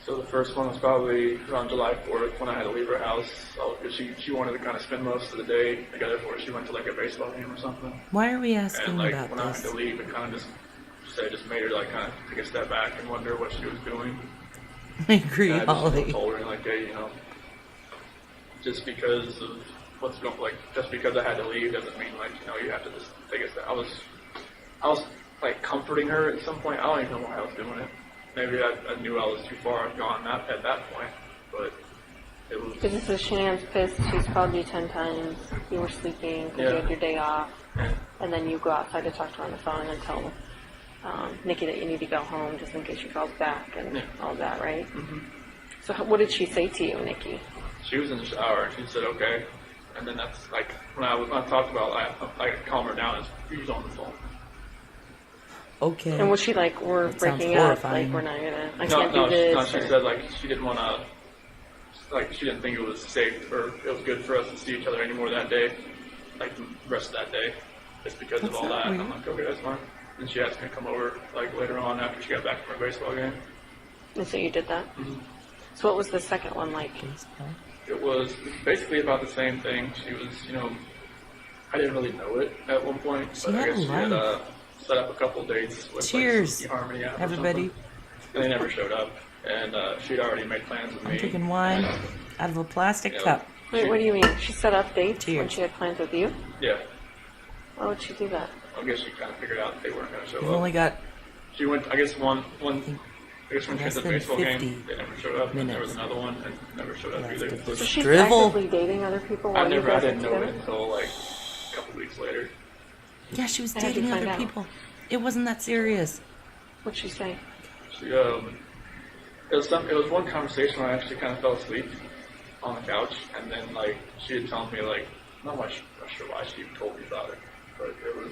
So the first one was probably around July 4th when I had to leave her house. She wanted to kind of spend most of the day together before she went to like a baseball game or something. Why are we asking and like about when this? I had to leave, it kind of just made her like kind of take a step back and wonder what she was doing. I agree, and I Holly. just told her like, hey, just because of what's going, like just because I had to leave doesn't mean like you have to just take a step. I was like comforting her at some point. I don't even know why I was doing it. Maybe I knew I was too far gone at that point, but it was... Because this is Shanann's pissed. She's called you 10 times. You were sleeping because you had your day off. And then you go outside to talk to her on the phone and then tell Nikki that you need to go home just in case she calls back and all that, right? Mm-hmm. So what did she say to you, Nikki? She was in the shower and she said, okay. And then that's like, when I talked about I calm her down, she was on the phone. Okay. And was she like, we're That breaking sounds up, horrifying. like we're not gonna, I can't do No, this? she said like she didn't want to, like she didn't think it was safe or it was good for us to see each other anymore that day, like the rest of that day, just because of all that. And I'm like, okay, that's fine. And she asked me to come over like later on after she got back from her baseball game. And so you did that? Mm-hmm. So what was the second one like? It was basically about the same thing. She was, I didn't really know it at one point, but I guess she had set up a couple dates with Cheers, like, Harmony app everybody. And they never showed up. And she'd already made plans with me. I'm drinking wine out of a plastic cup. Wait, what do you mean? She set up dates when Cheers. she had plans with you? Yeah. Why would she do that? I guess she kind of figured out that they weren't going to show We've up. only got She went, I guess I guess when she went less to the than baseball 50 game, they never showed up. And there was minutes. another one and never showed up left either. of this So she's drivel. actively dating other people while you I guys are didn't know it together? until like a couple weeks later. Yeah, she was How'd you dating find other out? people. It wasn't that serious. What'd she say? She, it was one conversation where I actually kind of fell asleep on the couch, and then like she had told me like I'm not sure why she even told me about it, but it was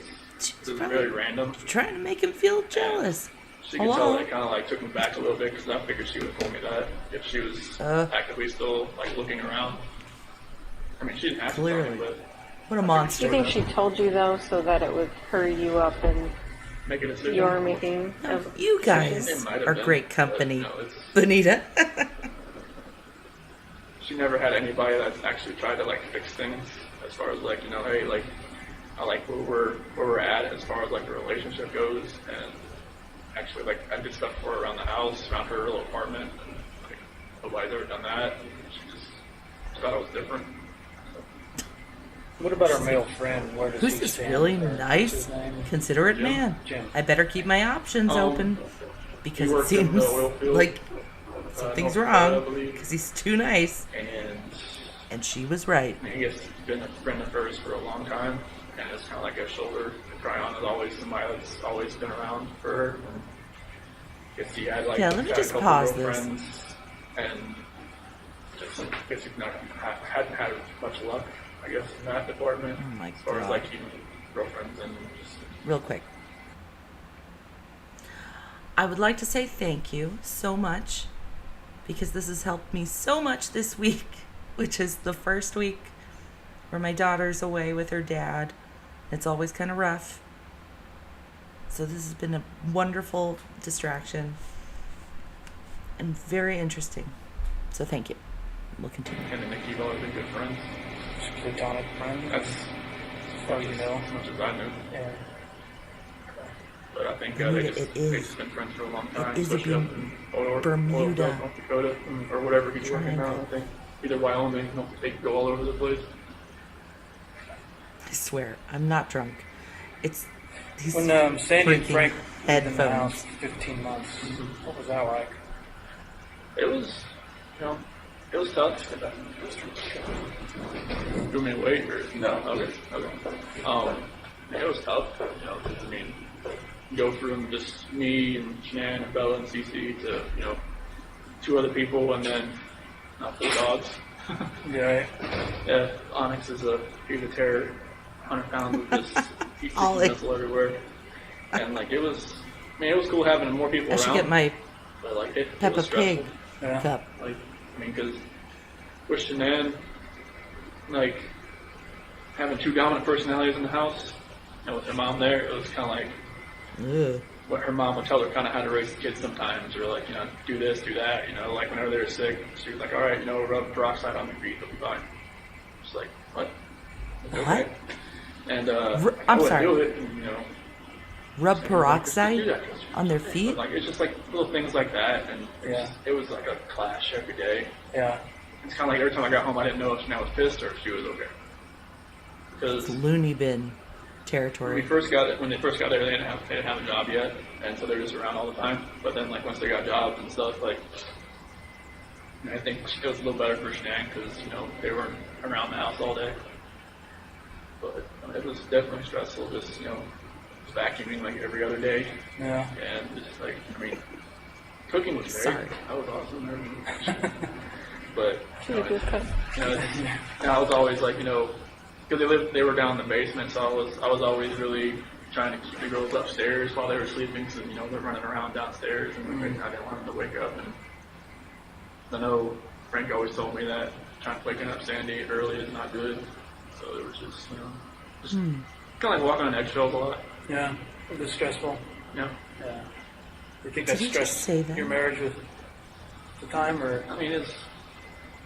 very random. Trying to make him feel jealous. She could tell that it kind of like took me back a little bit because I figured she would have told me that if she was actively still like looking around. I mean, she didn't have to tell me, but What a Do monster. you think she told you though so that it would hurry you up and make a decision. you're making a You guys It might have are been, great but, company. it's- Bonita. She never had anybody that's actually tried to like fix things as far as like hey, like I like where we're at as far as like the relationship goes, and actually like I did stuff for her around the house, around her little apartment, and like nobody's ever done that. She just thought it was different. What about our male friend? Where does Who's he this stand really with her? nice, What's his name? considerate Jim. man? Jim. I better keep my options open because he it worked in seems the oil field, like something's North Dakota, I wrong believe. because he's too nice. And she was right. I guess he's been a friend of hers for a long time, and it's kind of like a shoulder to cry on. Is always somebody that's always been around for her. And I guess he had like Yeah, let me had just a couple pause this. girlfriends, and just I guess he's not hadn't had much luck. I guess in that department, Oh my as far as God. like keeping girlfriends and just Real quick. I would like to say thank you so much because this has helped me so much this week, which is the first week where my daughter's away with her dad. It's always kind of rough. So this has been a wonderful distraction and very interesting. So thank you. We'll continue. Ken and Nikki have always been good friends. Platonic friend? That's Oh, you know? as much as I knew. Yeah. But I think Bermuda, they it is. just been friends for a long time, is a especially up in Bermuda. Oilfield, North Dakota, or whatever he's working now. Triangle. I think either Wyoming, they could go all over the place. I swear, I'm not drunk. It's these When Sandy and freaking Frank lived in the headphones. house 15 months, what was that like? It was, it was tough. You want me to wait or No. Okay. It was tough. 'Cause, I mean, go from just me and Shan and Bella and Cece to 2 other people and then 4 dogs. Yeah. Yeah, Onyx is he's a terror, 100 pounds of just he's Ollie. missile everywhere, and it was cool having more people I around. should get my But it Peppa was stressful. Pig Yeah. cup. Because with Shanann, having 2 dominant personalities in the house, and with her mom there, it was kind of like Ugh. what her mom would tell her kind of how to raise the kids sometimes, or do this, do that, whenever they were sick, she was like, all right, rub peroxide on your feet, they'll be fine. She's like, what? What? And I'm I would sorry. do it, and, Rub just do peroxide that. on their feet? It's just little things like that, and Yeah. it was like a clash every day. Yeah. It's kind of like every time I got home, I didn't know if Shanann was pissed or if she was okay. Because It's loony bin when territory. they first got there, they didn't have a job yet, and so they're just around all the time. But then, once they got jobs and stuff, I think it was a little better for Shanann because they weren't around the house all day. But it was definitely stressful, just vacuuming every other day, Yeah. and just cooking was great. Sorry. That was awesome. But She would do a cut. I was always because they were down in the basement, so I was always really trying to keep the girls upstairs while they were sleeping, so they're running around downstairs, and I didn't want them to wake up. And I know Frank always told me that waking up Sandy early is not good, so it was just kind of walking on eggshells a lot. Yeah. It was stressful. Yeah. Yeah. You think Did that he just stressed say that? your marriage with the time, or I mean, it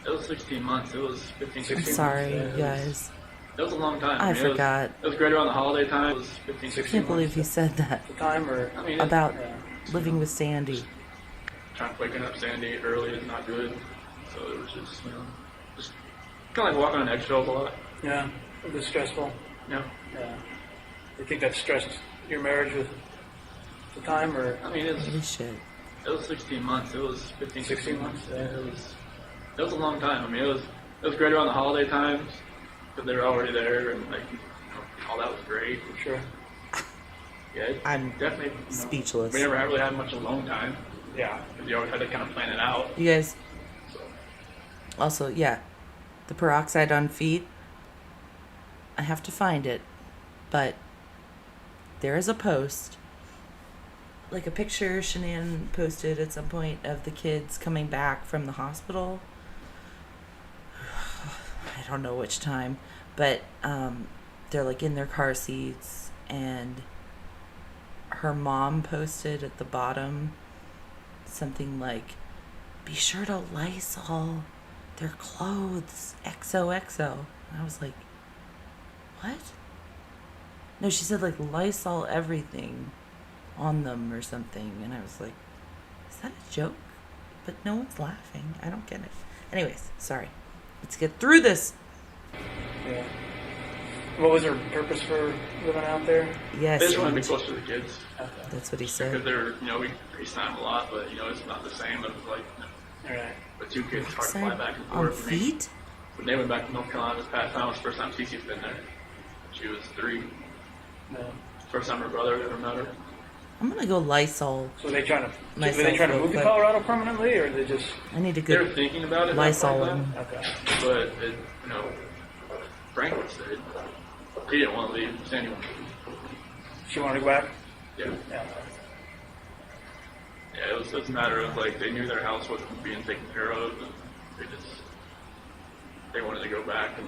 was 16 months. It was 15, 16 I'm months. sorry, Yeah, you guys. It was a long time. I mean, forgot. It was great around the holiday time. It was 15, 16 I can't believe he months. said that the time, or I mean, about yeah. living with Sandy. waking up Sandy early is not good. So it was just kind of walking on eggshells a lot. Yeah. It was stressful. Yeah. Yeah. You think that stressed your marriage with the time, or I mean, Holy shit. it was 16 months. It was 15, 16 months. Yeah, it was a long time. I mean, it was great around the holiday times because they were already there, and all that was great. sure? Yeah, I'm definitely speechless. We never really had much alone time Yeah. because you always had to kind of plan it out. You guys, So. also, yeah, the peroxide on feet, I have to find it, but there is a post, a picture Shanann posted at some point of the kids coming back from the hospital. I don't know which time, but they're in their car seats, and her mom posted at the bottom something be sure to Lysol their clothes, XOXO. And I was like, what? No, she said Lysol everything on them or something, and I was like, is that a joke? But no one's laughing. I don't get it. Anyways, sorry. Let's get through this. Yeah. What was her purpose for living out there? Yes, They just want to be and close to the kids that's what he because said. they're we FaceTime a lot, but it's not the same as All right. the 2 kids hard to Said fly back and on forth. I mean, feet? when they went back to North Carolina this past time, it was the first time Cece's been there. She was 3. No. First time her brother had ever met her. I'm gonna go Lysol. So they trying to Myself real move to quick. Colorado permanently, or they just I need a They were good thinking about it. at that Lysol point in one. time, okay? But Frank said he didn't want to leave. Sandy wanted to leave. She wanted to go back. Yeah. Yeah. Yeah, it was a matter of they knew their house wasn't being taken care of, and they wanted to go back and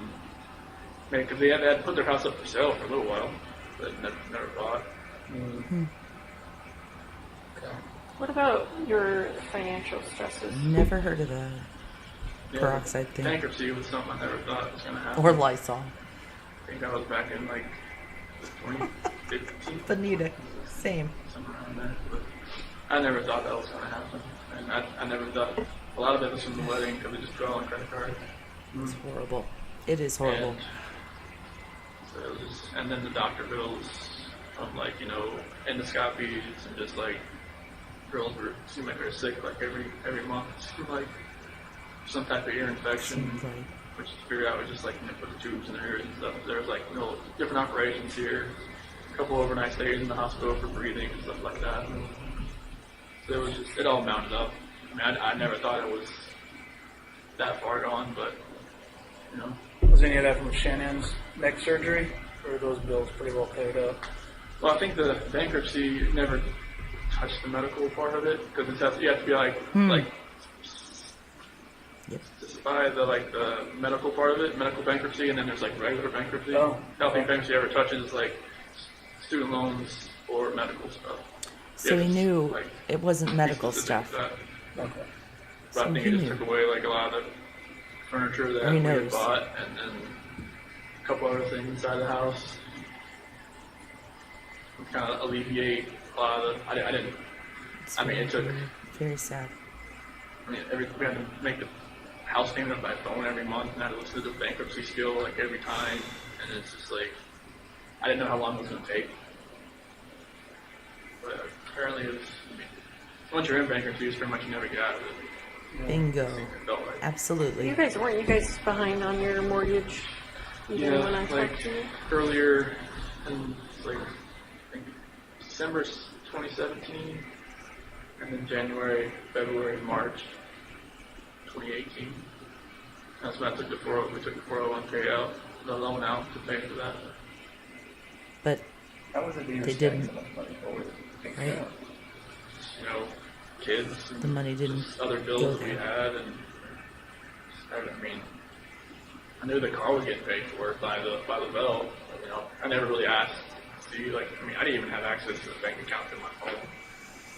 because they had put their house up for sale for a little while, but never bought. What about your financial stresses? Never heard of the Yeah, peroxide thing. Bankruptcy was something I never thought was going to happen. Or Lysol. I think that was back in 2015. Bonita. Same. somewhere around there. But I never thought that was going to happen. And I never thought, a lot of it was from the wedding because they just draw on credit card. It's horrible. It is horrible. And, so it was, and then the doctor bills from like, endoscopies and just like girls seem like they're sick like every month, like some type of ear infection, Seems like. which to figure out was just like put the tubes in their ears and stuff. There was like different operations here, a couple overnight stays in the hospital for breathing and stuff like that. And so it was just, it all mounted up. I mean, I never thought it was that far gone, but Was any of that from Shannon's neck surgery, or are those bills pretty well paid up? Well, I think the bankruptcy never touched the medical part of it because you have to be like Yep. specify the medical part of it, medical bankruptcy, and then there's like regular bankruptcy. Oh, I don't think bankruptcy ever touches like student loans or medical stuff. So Yeah, he it's, knew like, it wasn't medical specific stuff. to that. Okay. But So I think he it just knew. took away like a lot of the furniture that He we had knows. bought, and then a couple other things inside the house. Kind of alleviate a lot of the. I didn't. It's I mean, it took. very sad. I mean, we had to make the house payment up by phone every month, and I had to listen to the bankruptcy skill like every time, and it's just like I didn't know how long it was going to take. But apparently, it was. I mean, once you're in bankruptcy, it's pretty much you never get out of it. Bingo. It felt like. Absolutely. Weren't you guys behind on your mortgage? Even when I like talked to you? earlier in like I think December 2017, and then January, February, March 2018. That's when I took we took the 401k out, the loan out to pay for that. But How was it that you were They spending didn't. so much money? What was it? Right. Kids and the money didn't just other go bills we there. had, and I mean, I knew the car was getting paid for by the bill. I never really asked to see I didn't even have access to the bank account in my phone.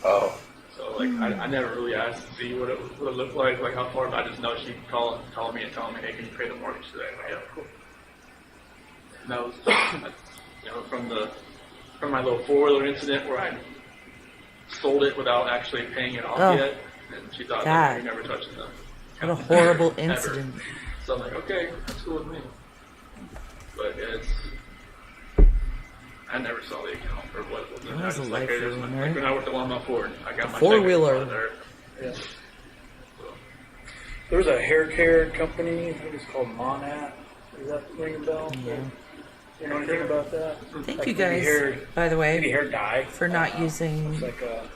Oh, So I never really asked to see what it looked like how far. But I just know she'd call me and tell me, hey, can you pay the mortgage today? I'm like, yeah, cool. And that was from my little 4-wheeler incident where I sold it without actually paying it off Oh. yet, and she thought God. you never touched them. what a horrible Ever. incident. So I'm like, okay, that's cool with me. But I never saw the account or what it was. That was a life hey, there's ruiner. like when I worked at Walmart Ford, I got my 4-wheeler. check there. Yeah. So, There was a hair care company, I think it's called Monat. Does that ring a bell? Yeah. You know anything about that? Thank Like you maybe guys, hair- by the Maybe way, hair dye. for not using It's like a.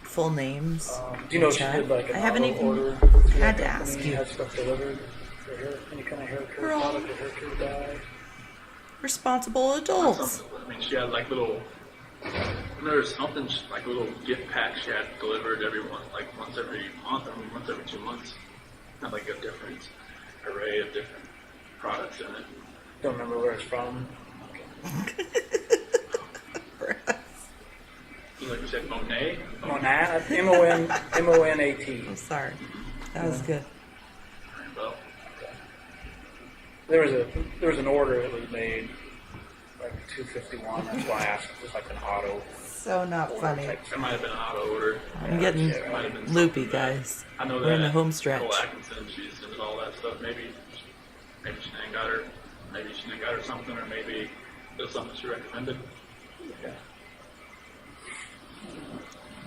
full names. Do you know she Chat. did like an I haven't auto even order? had to ask you. Had stuff delivered for hair, any kind of hair care Girl. product or hair care dye. Responsible adults. something. I mean, she had like little. There's something like little gift packs she had delivered once every month, or once every 2 months. Had like a different array of different products in it. Don't remember where it's from. Like you said, Monet. Monat, M-O-N-A-T. I'm sorry. That was good. Well, There was an order that was made, like $251. That's why I asked. It was like an auto. So not funny. type. it might have been an auto order. I'm getting It might have been loopy, something that- guys. I know We're in that the home stretch. Nicole Atkinson, she's doing all that stuff. Maybe she didn't got her. Maybe she didn't got her something, or maybe it was something she recommended. Yeah.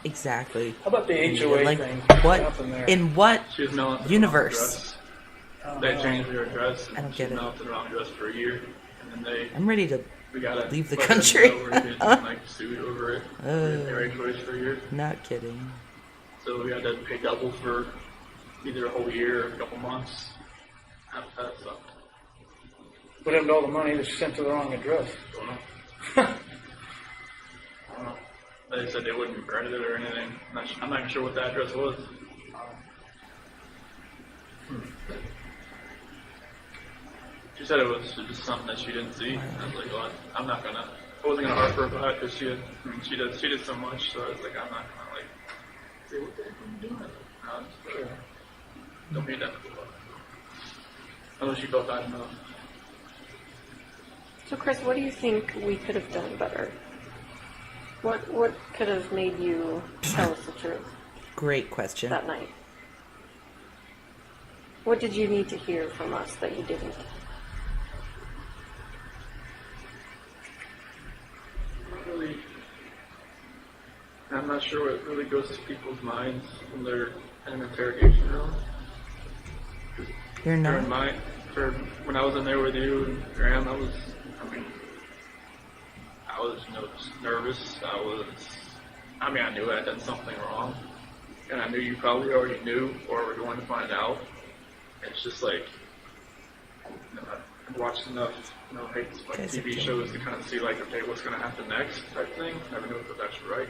Exactly. How about the HOA Like thing? what? happened there? In what? She was mailing to Universe. the wrong address. They changed her address. I don't She get was it. mailed to the wrong address for a year, and then I'm ready to. we gotta leave the let them country. know we're getting like sued over it. Oh. Their HOAs for a year. Not kidding. So we had to pay double for either a whole year or a couple months. That sucked. What happened to all the money that she sent to the wrong address? Don't know. I don't know. They said they wouldn't credit it or anything. I'm not even sure what the address was. She said it was just something that she didn't see. I was like, well, I wasn't gonna harp her about it because she did so much. So I was like, I'm not gonna say what the heck are you doing? No, just, don't be that cool. Unless she felt bad enough. So, Chris, what do you think we could have done better? What could have made you tell us the truth Great question. that night? What did you need to hear from us that you didn't? Really, I'm not sure what really goes to people's minds when they're in an interrogation room. You're During not. when I was in there with you and Graham, I was just nervous. I knew I had done something wrong, and I knew you probably already knew or were going to find out. It's just like, I've watched enough, TV shows to kind of see like, okay, what's going to happen next type thing. Never knew if it was actually right,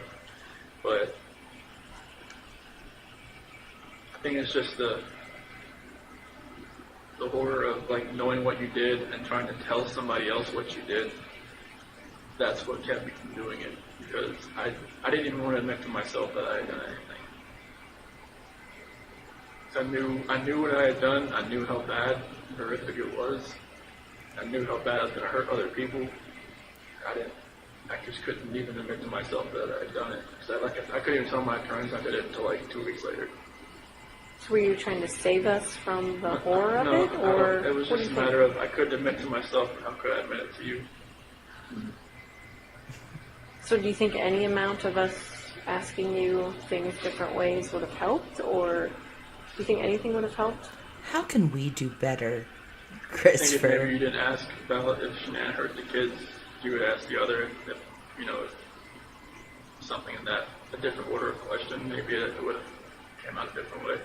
but I think it's just the horror of like knowing what you did and trying to tell somebody else what you did. That's what kept me from doing it, because I didn't even want to admit to myself that I had done anything. So I knew what I had done. I knew how bad and horrific it was. I knew how bad I was going to hurt other people. I just couldn't even admit to myself that I had done it. Because I couldn't even tell my attorneys I did it until like 2 weeks later. So were you trying to save us from the horror of it, or it was just a matter of I couldn't admit to myself. How could I admit it to you? So do you think any amount of us asking you things different ways would have helped, or do you think anything would have helped? How can we do better, I think if Christopher? maybe you didn't ask about if Shanann hurt the kids, you would ask the other if something in that a different order of question. Maybe it would have came out a different way.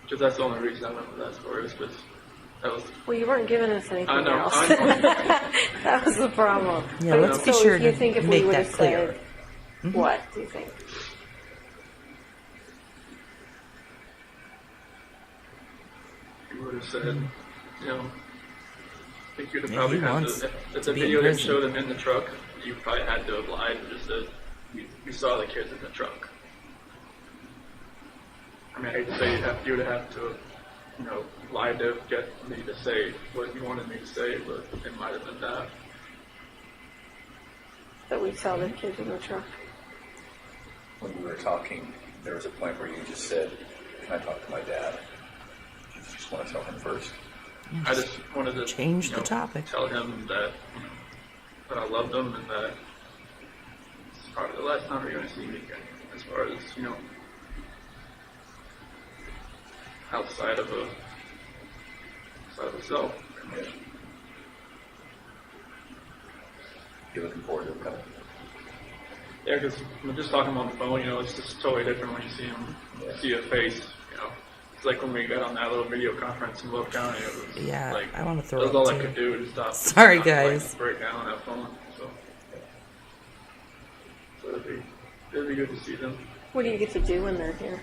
Because that's the only reason I went with that story, is because that was. Well, you weren't giving us anything I know. else. That was the problem. Yeah, But let's be so sure if you to think if make we would that have clear. said, what do you think? You would have said, I think you'd have Yeah, probably he had wants to, if to the be in video didn't prison. show them in the truck, you probably had to have lied and just said, we saw the kids in the truck. I hate to say you would have to, lie to get me to say what you wanted me to say, but it might have been that. That we saw the kids in the truck. When we were talking, there was a point where you just said, "Can I talk to my dad?" You just want to tell him first. I just wanted to Change the topic. Tell him that that I loved him and that it's probably the last time we're going to see me again. As far as outside of a cell. Yeah. You're looking forward to it coming. Yeah, because just talking on the phone, it's just totally different when you see him, see a face. It's like when we got on that little video conference in Love County. It was Yeah, like, I want to throw that was all up I too. could do to stop. Sorry, not, guys. break down on that phone. So it'd be good to see them What do you get to do when they're here?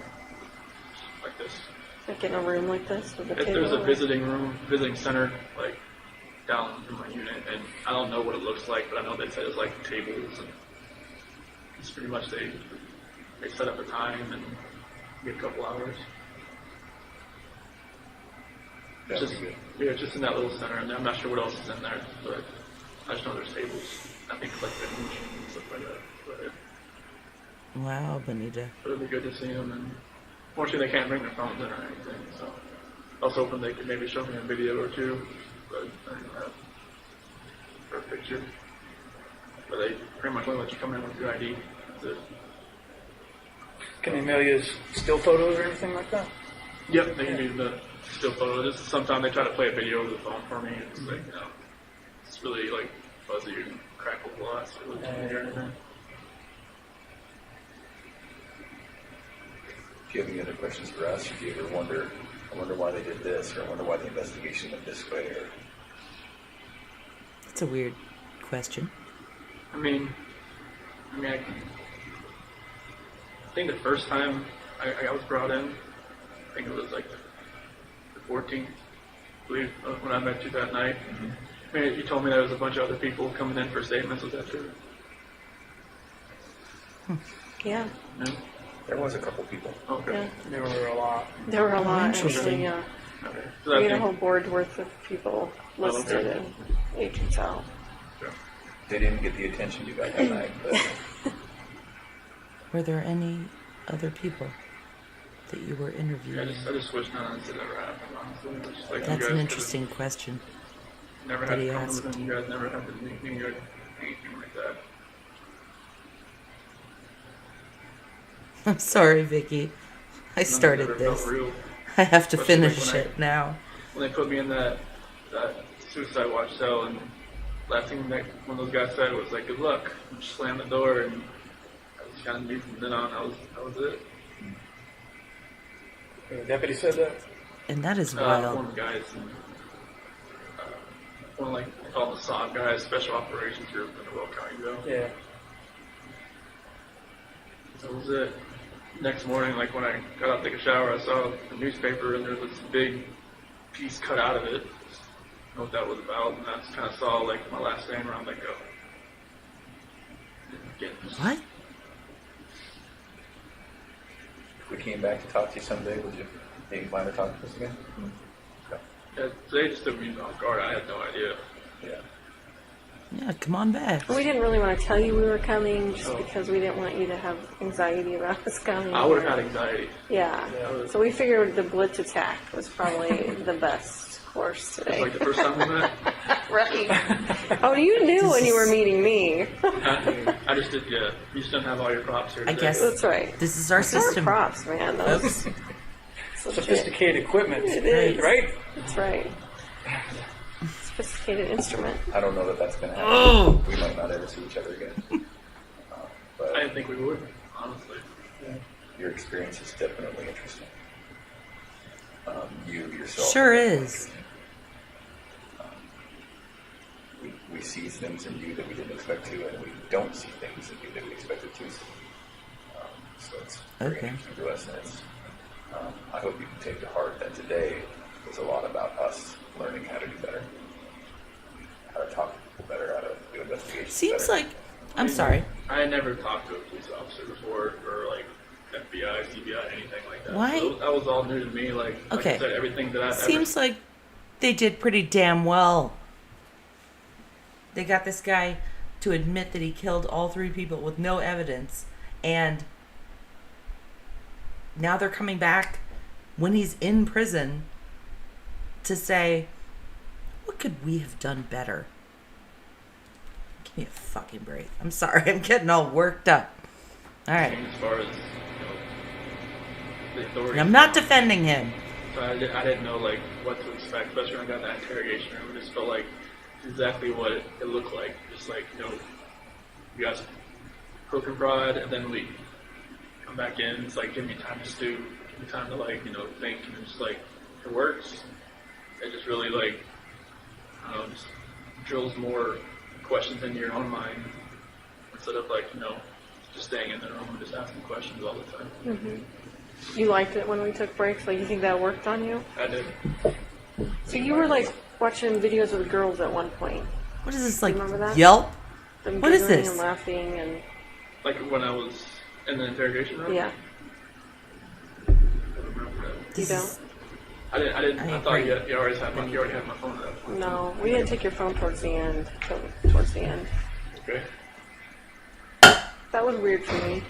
like this. Like in a room like this with a If table? there's a visiting center, like down in my unit, and I don't know what it looks like, but I know they said it's like tables, and it's pretty much they set up a time and get a couple hours. That would Just be good. yeah, just in that little center, and I'm not sure what else is in there, but I just know there's tables. I think like vending machines and stuff like that. But Wow, Benita. it'll be good to see them, and fortunately they can't bring their phones in or anything, so I was hoping they could maybe show me a video or two, but I didn't have for a picture. But they pretty much only let you come in with your ID. That's it. Can they mail you still photos or anything like that? Yep, they can do the still photo. Just sometimes they try to play a video over the phone for me. It's like, it's really like fuzzy and crackles a lot, so it looks familiar or anything. If you have any other questions for us, if you ever wonder, I wonder why they did this, or I wonder why the investigation went this way, or That's a weird question. I think the first time I was brought in, I think it was like the 14th, I believe, when I met you that night. You told me there was a bunch of other people coming in for statements. Was that true? Yeah. No? there was a couple people. Okay. Yeah. There were a lot. There were a lot, interesting. actually, yeah. Okay. So We I had a think, whole board worth of people listed okay. in agents out. yeah. they didn't get the attention you got that night. But Were there any other people that you were Yeah, interviewing? I just wish none of this had ever happened, honestly. Just like, you That's guys an could've interesting question. Never that had he to come asked. to them. You guys never had to meet me or anything like that. I'm sorry, Vicky. I None of it started ever felt this. real. I have to Especially, like, finish when it now. When they put me in that suicide watch cell, and last thing that one of those guys said was like, "Good luck," and just slammed the door, and I was kind of new from then on. That was it. The deputy said that? And that is One wild. of the guys, and, one of like they call them the SOG guys, Special Operations Group in the Will County Jail. Yeah. That was it. Next morning, like when I got out to take a shower, I saw the newspaper and there was this big piece cut out of it. Just know what that was about, and I just kind of saw like my last name around, like, oh. Again. What? if we came back to talk to you someday, would you be inclined to talk to us again? Okay. Yeah, today just took me off guard. I had no idea. Yeah. Yeah, come on back. We didn't really want to tell you we were coming just because we didn't want you to have anxiety about us coming. I would have had anxiety. Yeah. So we figured the blitz attack was probably the best course It's today. like the first time we met. Right. Oh, you knew when you were meeting me. I just did, yeah. You just don't have all your props here I today. guess That's right. this is our It's our system. props, man. Those, Oops. it's legit. Sophisticated equipment. It is. Right? That's right. Sophisticated instrument. I don't know that that's going to happen. Oh! We might not ever see each other again. But I didn't think we would, honestly. your experience is definitely interesting. You yourself. Sure is. We see things in you that we didn't expect to, and we don't see things in you that we expected to see. So it's very Okay. interesting to us, and it's. I hope you can take to heart that today was a lot about us learning how to do better, how to talk to people better, how to do investigations. Seems better. like. I'm sorry. I had never talked to a police officer before, or like FBI, CBI, anything like that. Why? So that was all new to me. Like Okay. I said, everything that I've Seems like they did pretty damn well. They got this guy to admit that he killed all 3 people with no evidence, and now they're coming back when he's in prison to say, what could we have done better? Give me a fucking break. I'm sorry, I'm getting all worked up. All right. as far as the authorities. And I'm not defending him. So I didn't know like what to expect, especially when I got in that interrogation room. It just felt like exactly what it looked like. Just like, you guys hook and prod, and then we come back in. It's like, give me time to stew, give me time to like, think, and it's just like, it works. It just really like, I don't know, just drills more questions into your own mind instead of like, just staying in the room and just asking questions all the time. You liked it when we took breaks? Like, you think that worked on you? I did. So you were like watching videos of the girls at one point. What is this, like Remember that? Yelp? Them What is giggling this? And laughing and Like when I was in the interrogation room. yeah. I don't remember that. You This don't? is- I didn't. I I thought agree. you already had my phone at that point. No, we didn't take your phone towards the end. Towards the end. Okay. That was weird for me.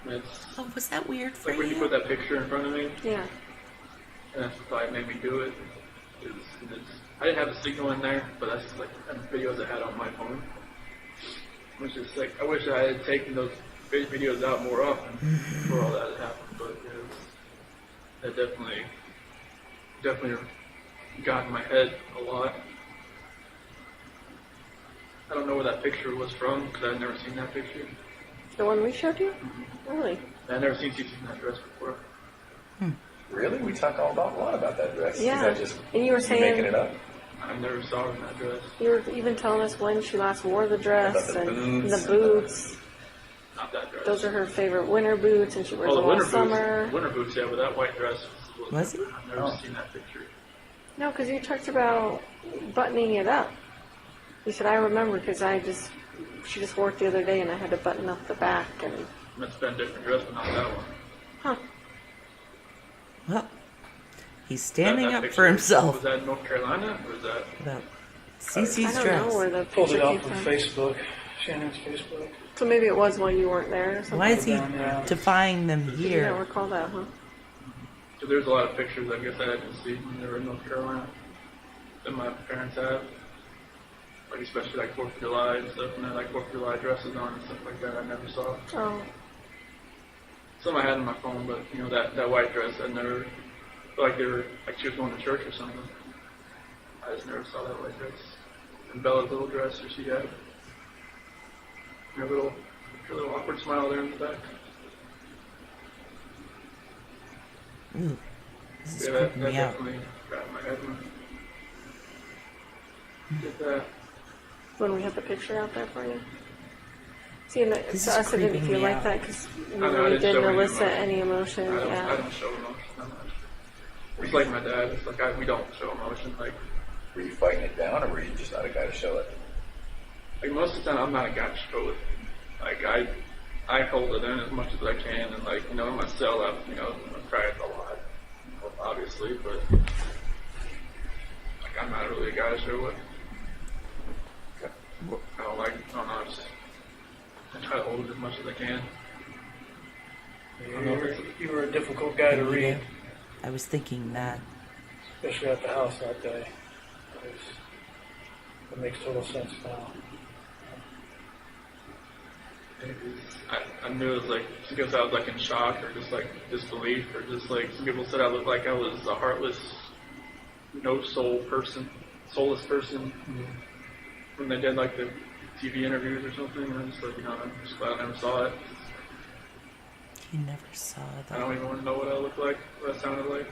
It's Oh, was that weird for like when you you? put that picture in front of me, Yeah. and that's what probably made me do it. I didn't have the signal in there, but that's just like videos I had on my phone. Which is like, I wish I had taken those videos out more often before all that had happened. But that definitely got in my head a lot. I don't know where that picture was from because I've never seen that picture. The one we showed you? Really? I've never seen Cece in that dress before. Really? We talk a lot about that dress. Yeah. Is that just And you were saying- making it up? I never saw her in that dress. You were even telling us when she last wore the dress About the and boots. the boots. Not that dress. Those are her favorite winter boots, and she wears Oh, the them all winter summer. boots. Winter boots, yeah, but that white dress Was it? I've never Oh. seen that picture. No, because you talked about buttoning it up. You said, I remember because she just wore it the other day and I had to button up the back and, That's been a different dress, but not that one. huh. Well, he's standing That up picture, for himself. Was that in North Carolina, or was that? About I Cece's don't know where dress. the Pulled picture it came off of from. Facebook, Shannon's Facebook. So maybe it was while you weren't there or something. Why is he Yeah. defying them You don't here? recall that, huh? So there's a lot of pictures, I guess, I didn't see when they were in North Carolina that my parents have. Like, especially like 4th of July and stuff, and they had like 4th of July dresses on and stuff like that, I never saw. Oh, Some I had on my phone, but, you know, that white dress, I never, like they were, like she was going to church or something. I just never saw that white dress. And Bella's little dress that she had. Her little awkward smile there in the back. Ooh, this is Yeah, that creeping me out. definitely got my head when I did that. when we had the picture out there for you. See, and This to is us it didn't creeping feel me like out. that because we know, I really didn't didn't show any elicit emotion. any emotion. I Yeah. don't show emotion that much. It's like my dad. It's like we don't show emotion. Like Were you fighting it down, or were you just not a guy to show it? most of the time, I'm not a guy to show it. Like I hold it in as much as I can, and like in my cell, I cry a lot, obviously, but like I'm not really a guy to show it. I don't know. I try to hold it as much as I can. You were a difficult guy to read, I was thinking that. especially at the house that day. It makes total sense now. I knew it was like, because I was like in shock or just like disbelief or just like some people said I looked like I was a heartless, no soul person, soulless person when they did like the TV interviews or something. And I'm just like, I'm just glad I never saw it. He never saw I don't that. even want to know what I looked like, what I sounded like.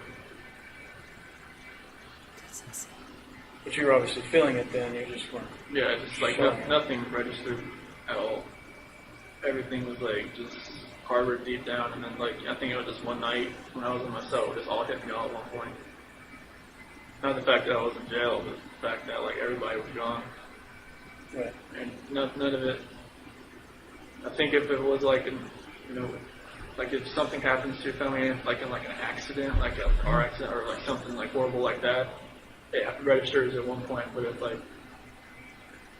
That's insane. But you were obviously feeling it then, you just weren't. Yeah, just like Sure. nothing registered at all. Everything was like just harbored deep down, and then like I think it was just one night when I was in my cell, it just all hit me all at one point. Not the fact that I was in jail, but the fact that like everybody was gone, Right. and none of it. I think if it was like like if something happens to your family, like in like an accident, like a car accident, or like something like horrible like that, it registers at one point. But if like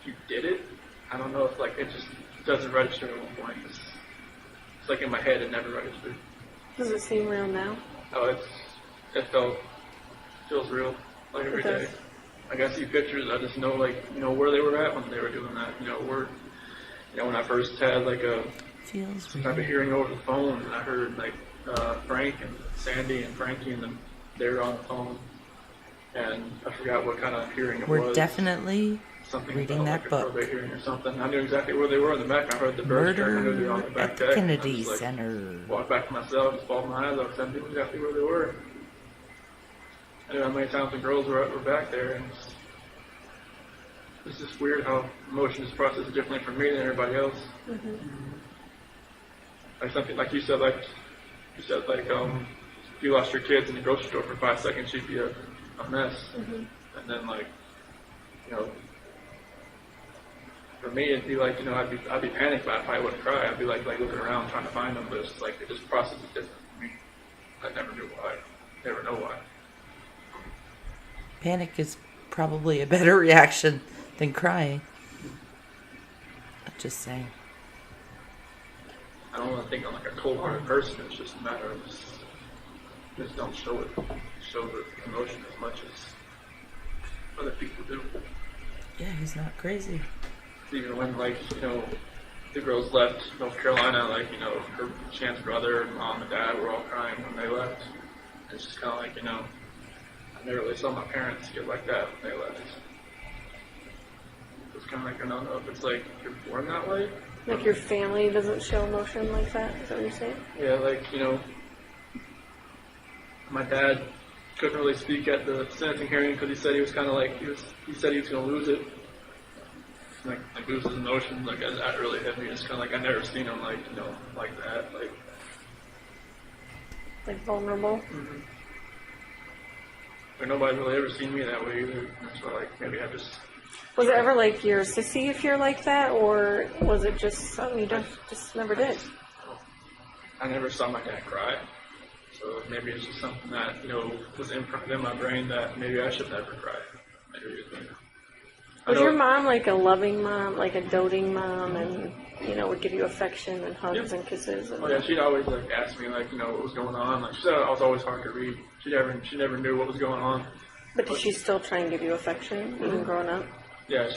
you did it, I don't know if like it just doesn't register at one point. It's like in my head, it never registered. Does it seem real now? Oh, it feels real, like every It does. day. Like I see pictures, I just know like where they were at when they were doing that. When I first had like a Feels type of real. hearing over the phone, and I heard like Frank and Sandy and Frankie and them, they were on the phone, and I forgot what kind of hearing it We're was. definitely Something reading about, that like, book. a probate hearing or something. I knew exactly where they were in the back. I heard the birds chirping. I knew they were on the Murder back at the deck. Kennedy I just, like, Center. walked back to myself, just balled my eyes up, because I knew exactly where they were. I knew how many times the girls were back there, and it's just weird how emotions process differently for me than everybody else. Like something like you said, if you lost your kids in the grocery store for 5 seconds, you'd be a mess. And then for me, it'd be like, I'd be panicked, but I probably wouldn't cry. I'd be like looking around trying to find them, but it's like it just processes different for me. I never knew why. Never know why. Panic is probably a better reaction than crying. I'm just saying. I don't want to think I'm like a cold-hearted person. It's just a matter of just don't show it. Show the emotion as much as other people do. Yeah, he's not crazy. Even when the girls left North Carolina, her Shan's brother and mom and dad were all crying when they left. It's just kind of like, I never really saw my parents get like that when they left. It's kind of like, I don't know if it's like you're born that way. Like your family doesn't show emotion like that? Is that what you're saying? Yeah, my dad couldn't really speak at the sentencing hearing because he said he was kind of like, he said he was going to lose it. Like lose his emotions, that really hit me. It's kind of like I never seen him like that. Like vulnerable? Like nobody's really ever seen me that way either. That's why maybe I just. Was it ever like you're a sissy if you're like that, or was it just something you just never did? I never saw my dad cry, so maybe it's just something that was imprinted in my brain that maybe I should never cry. Maybe Was your mom like a loving mom, like a doting mom, and would give you affection and hugs and kisses? And Oh yeah, she'd always like ask me like what was going on. Like she said I was always hard to read. She never knew what was going on. But did she still try and give you affection even growing up? Yeah,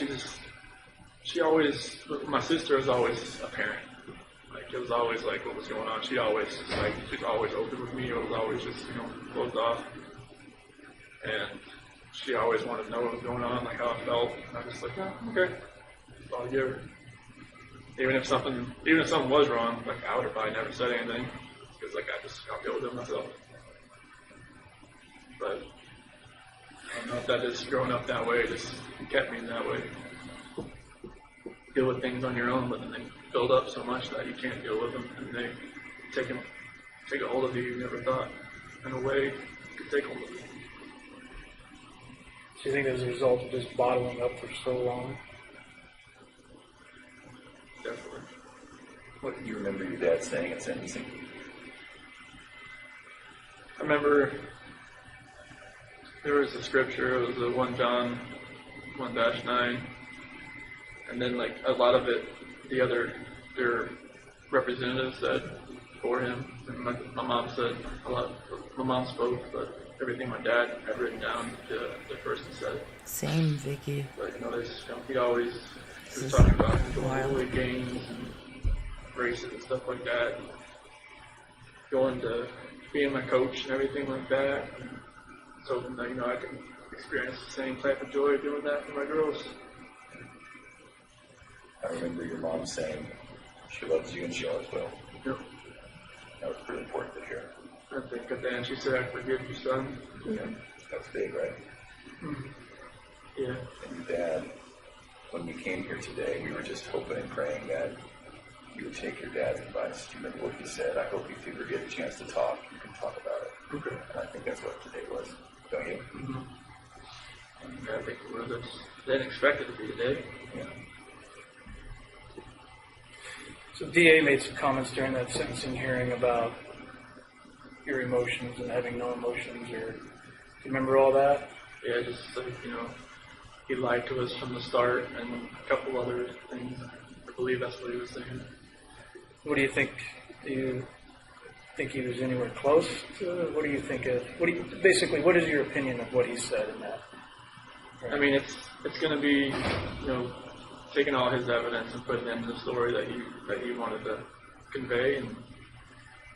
she always, my sister was always a parent. Like, it was always, like, what was going on. She was always open with me. It was always just, closed off. And she always wanted to know what was going on, like, how I felt. And I was just like, oh, okay. That's all I give her. Even if something was wrong, like, I would have probably never said anything. Because, like, I'll deal with it myself. But I don't know if that just growing up that way just kept me that way. Deal with things on your own, but then they build up so much that you can't deal with them, and they take a hold of you you never thought, in a way, could take hold of you. Do you think as a result of just bottling up for so long? Definitely. What do you remember your dad saying at sentencing? I remember there was a scripture, it was the 1 John 1-9, and then like a lot of it, their representatives said for him, and my mom said a lot. My mom spoke, but everything my dad had written down, the person said. Same, Vicky. But he always was talking about holy games and races and stuff like that. Going to being my coach and everything like that. So that I can experience the same type of joy doing that for my girls. I remember your mom saying she loves you and she always will. Yep. That was pretty important to hear. I think at the end she said, I forgive you, son. Yeah, that's big, right? Mm-hmm. Yeah. And your dad, when we came here today, we were just hoping and praying that you would take your dad's advice. Do you remember what he said? I hope if you ever get a chance to talk, you can talk about it. Okay. And I think that's what today was, don't you? Mm-hmm. Yeah, I think it was. I didn't expect it to be today. Yeah. So the DA made some comments during that sentencing hearing about your emotions and having no emotions, or do you remember all that? Yeah, just like, he lied to us from the start and a couple other things. I believe that's what he was saying. What do you think? Do you think he was anywhere close to it? What do you think of? Basically, what is your opinion of what he said in that? I mean, it's going to be, taking all his evidence and putting it into the story that he wanted to convey. And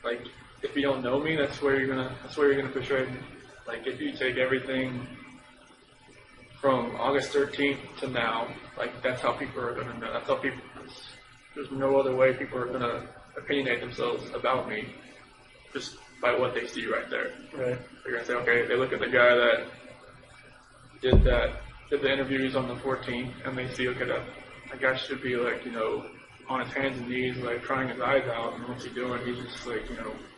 like, if you don't know me, that's where you're gonna portray me. Like, if you take everything from August 13th to now, like, that's how people are gonna know. That's how people. There's no other way people are gonna opinionate themselves about me, just by what they see right there. Right. They're gonna say, okay, they look at the guy that did the interviews on the 14th, and they see, okay, that guy should be like, on his hands and knees, like crying his eyes out, and what's he doing? He's just like,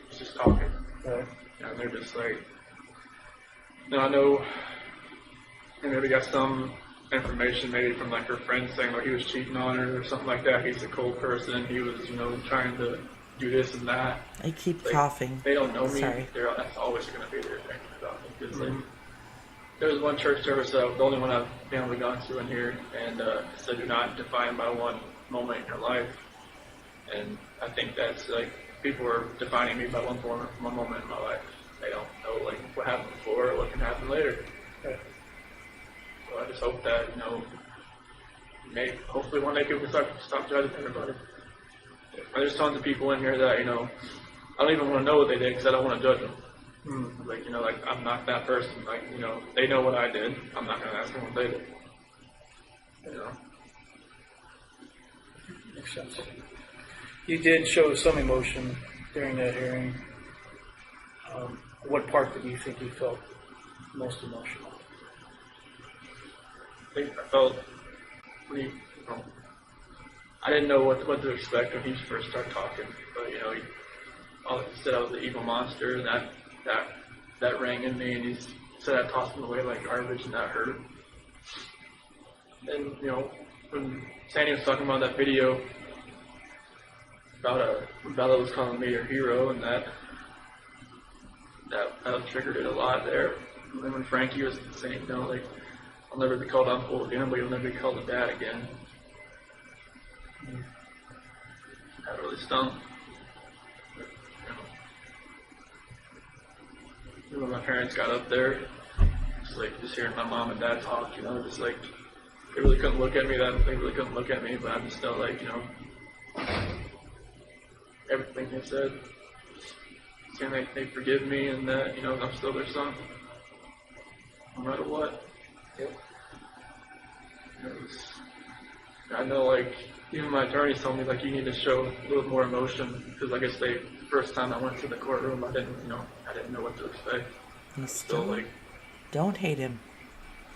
he's just talking. Right. And they're just like, I know, and maybe got some information maybe from like her friend saying like he was cheating on her or something like that. He's a cold person. He was, trying to do this and that. I keep Like, coughing. They don't know me. Sorry. That's always going to be their thing about me. Because like, there was one church service, the only one I've been able to go to in here, and it said, "Do not define by one moment in your life." And I think that's like people are defining me by one moment in my life. They don't know like what happened before or what can happen later. Right. So I just hope that hopefully one day people can stop judging everybody. There's tons of people in here that I don't even want to know what they did because I don't want to judge them. Like, like I'm not that person. Like, they know what I did. I'm not going to ask them what they did. Makes sense. You did show some emotion during that hearing. What part did you think you felt most emotional? I think I felt I didn't know what to expect when he first started talking. But, he said I was the evil monster, and that rang in me, and he said I tossed him away like garbage, and that hurt. And, when Sandy was talking about that video about Bella was calling me her hero, and that triggered it a lot there. And then when Frankie was saying, like, I'll never be called uncle again, but you'll never be called a dad again. That really stung. When my parents got up there, just like just hearing my mom and dad talk, you know, just like they really couldn't look at me. They really couldn't look at me, but I just felt like, you know, everything they said, saying they forgive me and that, you know, I'm still their son, no matter what. Yep. I know, like, even my attorneys told me, like, you need to show a little more emotion, because, like I say, the first time I went to the courtroom, I didn't know what to expect. You Still, still like, don't hate him.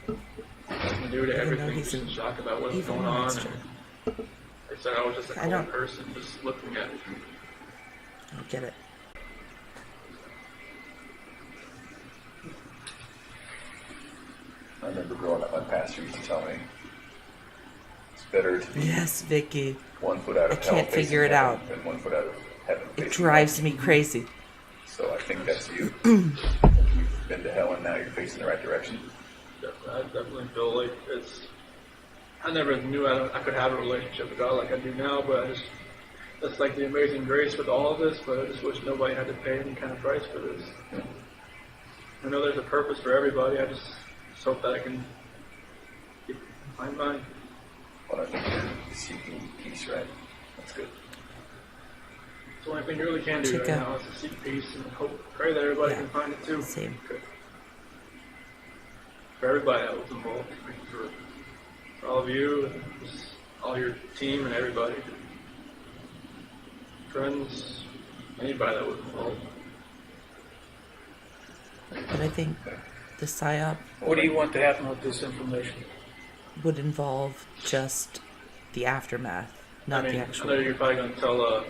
new to Even though everything, he's just in an shock about what's evil going on. monster. And they said I was just a I cold don't- person, just looking at it. I get it. I remember growing up, my pastor used to tell me, it's better to be Yes, Vicky. 1 foot out of I hell can't facing figure it heaven out. than 1 foot out of heaven It facing drives hell. me crazy. So I think that's you. You've been to hell and now you're facing the right direction. I definitely feel like I never knew I could have a relationship with God like I do now, but that's like the amazing grace with all of this, but I just wish nobody had to pay any kind of price for this. I know there's a purpose for everybody, I just hope that I can find mine. Well, I think you're seeking peace, right? That's good. It's the only thing you really can do right Chica. now is to seek peace and pray that everybody Yeah. can find it too. Same. Okay. For everybody that was involved, for all of you, and just all your team and everybody, friends, anybody that was involved. But I think the PSYOP What do you want to happen with this information? would involve just the aftermath, not I the know actual. you're probably going to tell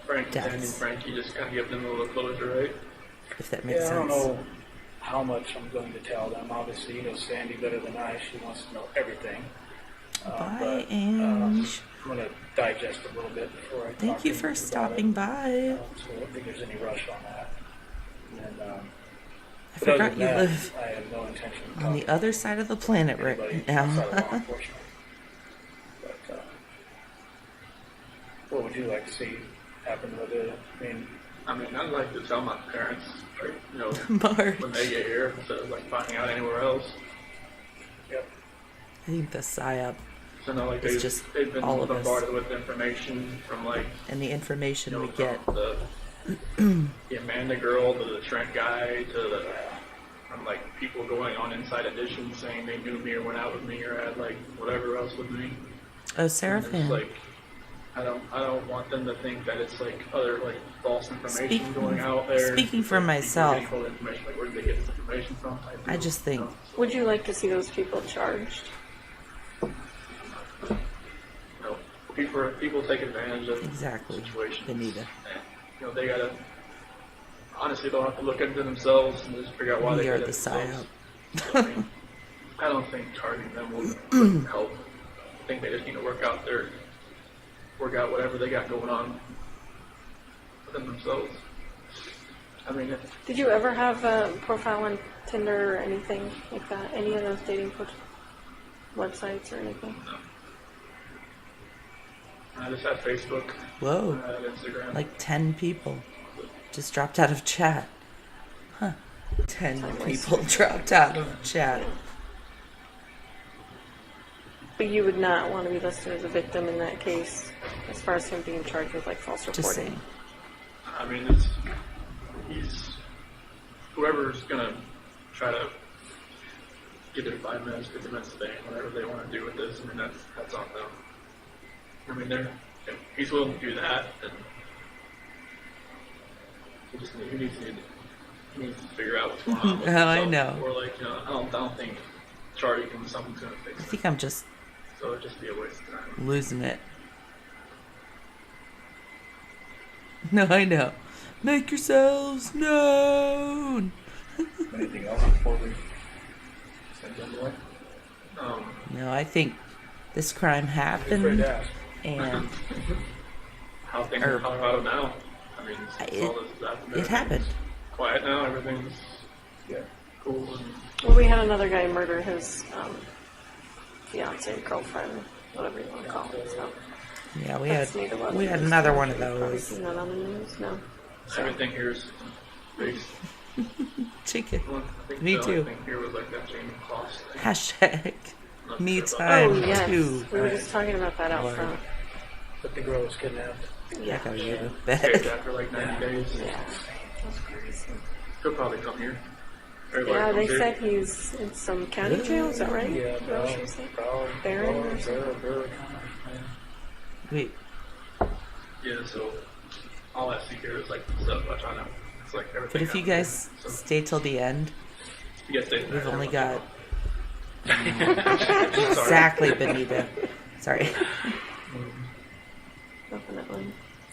Frank and Deaths. Sandy and Frankie, just kind of give them a little closure, right? If that makes Yeah, I don't sense. know how much I'm going to tell them. Obviously, you know Sandy better than I. She wants to know everything. Bye, But, Ange. I'm going to digest a little bit before I Thank talk you to for about stopping it. by. So I don't think there's any rush on that. And, I but other forgot than you that, live I have no intention of on talking the other side of the planet to anybody right outside of law now. enforcement. But what would you like to see happen with it? I mean, I'd like to tell my parents, like, you know, Mark. when they get here, instead of like finding out anywhere else. Yep. I think the PSYOP So now, like It's just they've been all of us. bombarded with information from like, and the information you know, we get. from the Amanda girl to the Trent guy to from like people going on Inside Edition saying they knew me or went out with me or had like whatever else with me. Oh, It's Seraphim. like I don't want them to think that it's like other like false information going out there. Speaking for Like, people myself, getting full information, like where did they get this information from? type I deal, just think- you know? Would you like to see those people charged? You know, people take advantage of Exactly. situations. Benita. And, you know, they gotta honestly don't have to look into themselves and just figure out why We they are did the it themselves. PSYOP. So, I mean, I don't think charging them will help. I think they just need to work out whatever they got going on within themselves. I mean, Did you ever have a profile on Tinder or anything like that? Any of those dating websites or anything? I just had Facebook, Whoa. I had Instagram. Like 10 people just dropped out of chat. Huh. 10 people dropped out of chat. But you would not want to be listed as a victim in that case, as far as him being charged with like false Just reporting. saying. I mean, he's whoever's gonna try to get their 5 minutes, 50 minutes a day, whatever they want to do with this. I mean, that's on them. I mean, if he's willing to do that, then he needs to figure out what's going on. With Oh, I himself. know. Or like, you know, I don't think charging him something's gonna fix I it. think I'm just So it'd just be a waste of time. losing it. No, I know. Make yourselves known. Anything else before we send them away? No, I think this crime Be afraid happened to ask. and How things Or- in Colorado now? I mean, it happened. Quiet now. Everything's Yeah. cool and Well, we had another guy murder his fiance, girlfriend, whatever you want to call it. So Yeah, we that's had neither one. another one of Probably those. seen that on the news. No. Everything here is based. Chicken. Well, I think Me the only too. thing here was like that Jamie Kloss thing. Hashtag me Oh time yes, too. we were just talking about that out Lord. front. But the girl was kidnapped. I Yeah. gotta go to Saved bed. after like 90 days. Yeah. That's crazy. He'll probably come here. Everybody Yeah, comes they here. said he's in some county jail. Is that right? Yeah, Is that what she said? Barron or something? Wait, Yeah, so all I see here is like stuff I try to. It's like everything. but if you out guys here. So stay till the end, you guys stay we've there. only got Sorry. exactly Benita. Sorry. Definitely.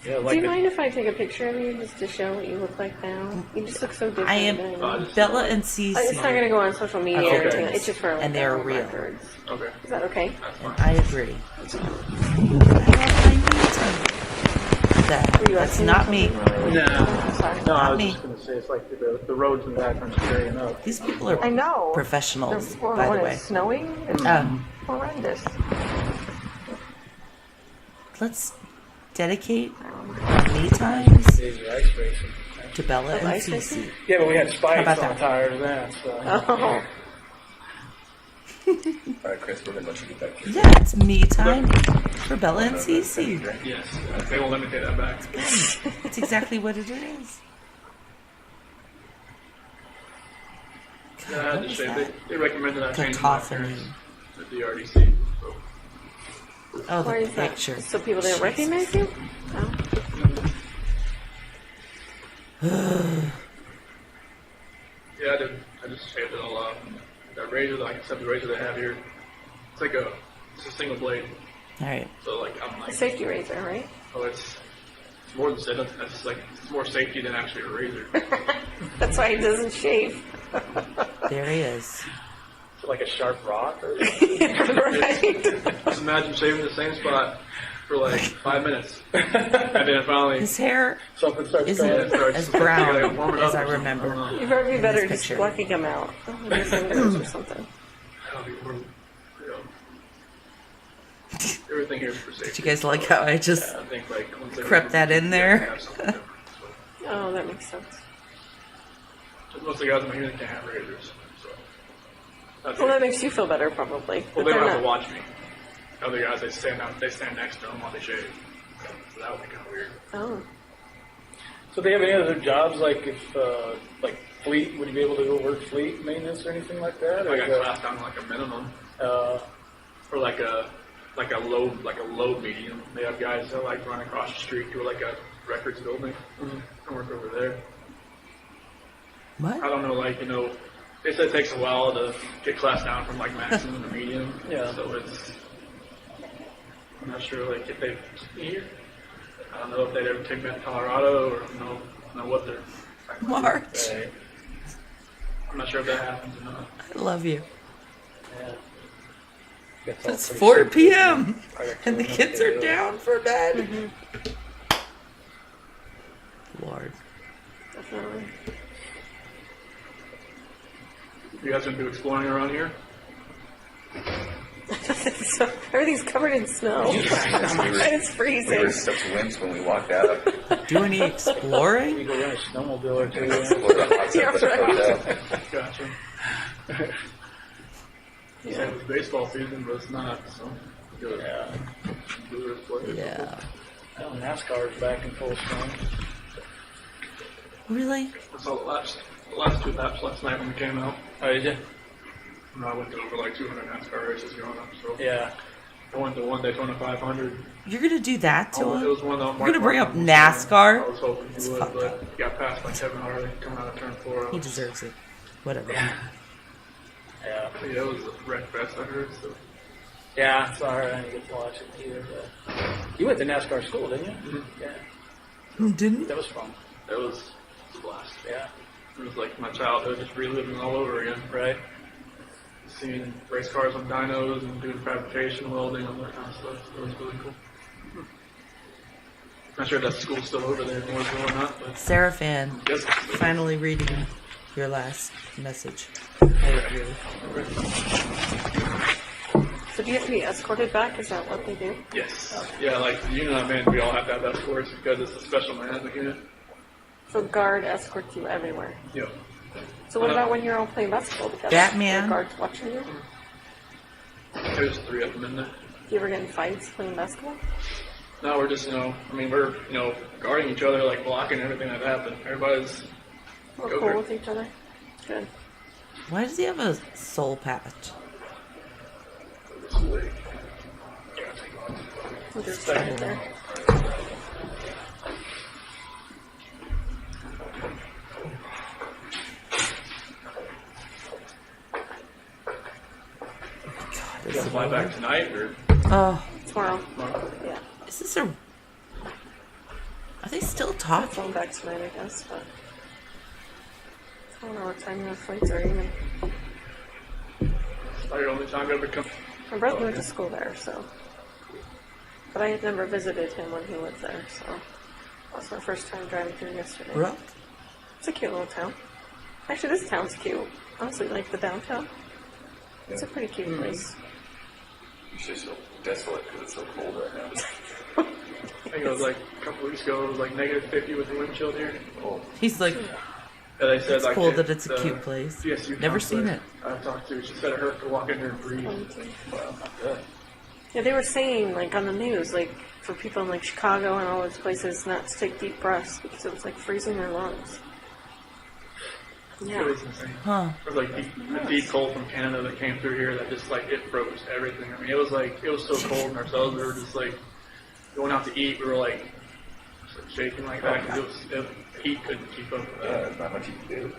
Yeah, Do like you the, mind if I take a picture of you just to show what you look like now? You just look so different. I am than- Bella and It's not Cece, going to go on social media or Okay. anything. It's just for like, And they're our real. records. Okay. Is that okay? That's and fine. I agree. I love my me time. Were you That's asking not me. something? No. I'm sorry. no, I Not was me. just going to say it's like the roads in the background scaring up. These people are I know. professionals, Well, by when the way. it's snowing, it's horrendous. Let's dedicate me times Days of ice racing. to Bella and ice Cece. racing? Yeah, but we had How spikes about on that? tires then. So. Oh, All right, Chris, we're going to let you get back to it. Yeah, it's me time for Bella and Cece. Yes. They won't let me take that back. It's exactly what it is. Yeah, I had to What say is they, that? they recommended I change my Cacophony. appearance at the RDC. So Oh, why the is that? picture. So people didn't Jesus. recognize you? Oh. yeah, I just shaved it all off. That razor, like except the razor they have here, it's like it's a single blade. All right. So like I'm A like, safety razor, right? oh, it's more than said. It's like it's more safety than actually a razor. That's why he doesn't shave. There he is. Is it like a sharp rock? Or Right. Just imagine shaving the same spot for like 5 minutes, and then finally His hair something starts isn't going. starts as to brown like warm it as up I or something. remember. I don't know. You'd probably be In better this just picture. plucking them out with your fingers or something. That'll be horrible. Everything here is for safety. Did you guys like how I just I think like once they crept that in there? have something different. So, Oh, that makes sense. most of the guys in here they can't have razors. So that's Well, it. that makes you feel better, probably. Well, But they they're don't have to not. watch me. Other guys, they stand next to them while they shave. So that would be kind of weird. Oh. So do they have any other jobs, like if, like fleet, would you be able to go work fleet maintenance or anything like that? If I Or got is classed down to like a minimum, that, or like a low medium. They have guys that like run across the street to like a records building and work over there. I what? don't know, like they said it takes a while to get classed down from like maximum to medium. Yeah. So I'm not sure like if they here. I don't know if they'd ever take me to Colorado or know what they're. March. right? I'm not sure if that happens or not. I love you. Yeah. Gets all It's pretty 4 simple. p.m. Right, and the so kids are okay. down for bed. Lord. Definitely. You guys gonna do exploring around here? So, everything's covered in snow. It's We were freezing. such wimps when we walked out. Do any You exploring? go rent a snowmobile or two. Explored the hot Yeah, tub at the right. hotel. Gotcha. Yeah, it was baseball season, but it's not. So good. Yeah. Brewers play. Yeah. Well, NASCAR's back in full swing. Really? I saw the last two laps last night when we came out. Oh, did you? And I went to over like 200 NASCAR races growing up. So Yeah. I went to one Daytona 500. You're gonna do that to It him? was one that You're gonna bring up I NASCAR? was hoping It's he would, fucked but up. he got passed by Kevin Harley coming out of turn 4. He deserves it. Whatever. Yeah. Yeah, it was a wreck fest, I heard. So Yeah, sorry, I didn't get to watch it either. But you went to NASCAR school, didn't you? Yeah. Didn't? That was fun. it was a blast. Yeah. It was like my childhood just reliving all over again. Right. Seeing race cars on dynos and doing fabrication, welding, all that kind of stuff. So it was really cool. Not sure if that school's still over there anymore or not, but Sarah Fan, yes, finally reading your last message. I agree. So do you have to be escorted back? Is that what they do? Yes. Yeah, like the unit I'm in, we all have to have escorts because it's a special management unit. So guard escorts you everywhere. Yep. So what about when you're all playing basketball together? Batman. Are guards watching you? There's 3 of them in there. Do you ever get in fights playing basketball? No, we're just, we're, guarding each other, like blocking everything that happened. Everybody's We're go cool for it. with each other? Good. Why does he have a soul patch? This way. Yeah, take off. With your side there. You gonna fly back tonight or Oh, Tomorrow. tomorrow? Yeah. is this a... Are they still I'm talking? going back tonight, I guess, but I don't know what time the flights are even. It's not your only time you ever come. My brother went to school there, so. But I had never visited him when he lived there, so. That was my first time driving through yesterday. Really? It's a cute little town. Actually, this town's cute. Honestly, like the downtown. It's a pretty cute place. It's just so desolate because it's so cold right now. I think it was like a couple weeks ago, it was like negative 50 with the wind chill here. Oh, He's like, And they said it's like cool that it's a the cute place. PSU Never seen counselor it. I talked to, she said it hurt to walk in there and breathe. well, Yeah. Yeah, they were saying, like, on the news, like, for people in, like, Chicago and all those places not to take deep breaths because it was, like, freezing their lungs. It Yeah. was insane. Huh. It was like the deep cold from Canada that came through here that just like it froze everything. I mean, it was so cold in ourselves. We were just like going out to eat. We were like, just, like shaking like that because the heat couldn't keep up with yeah, that. there's not much you can do.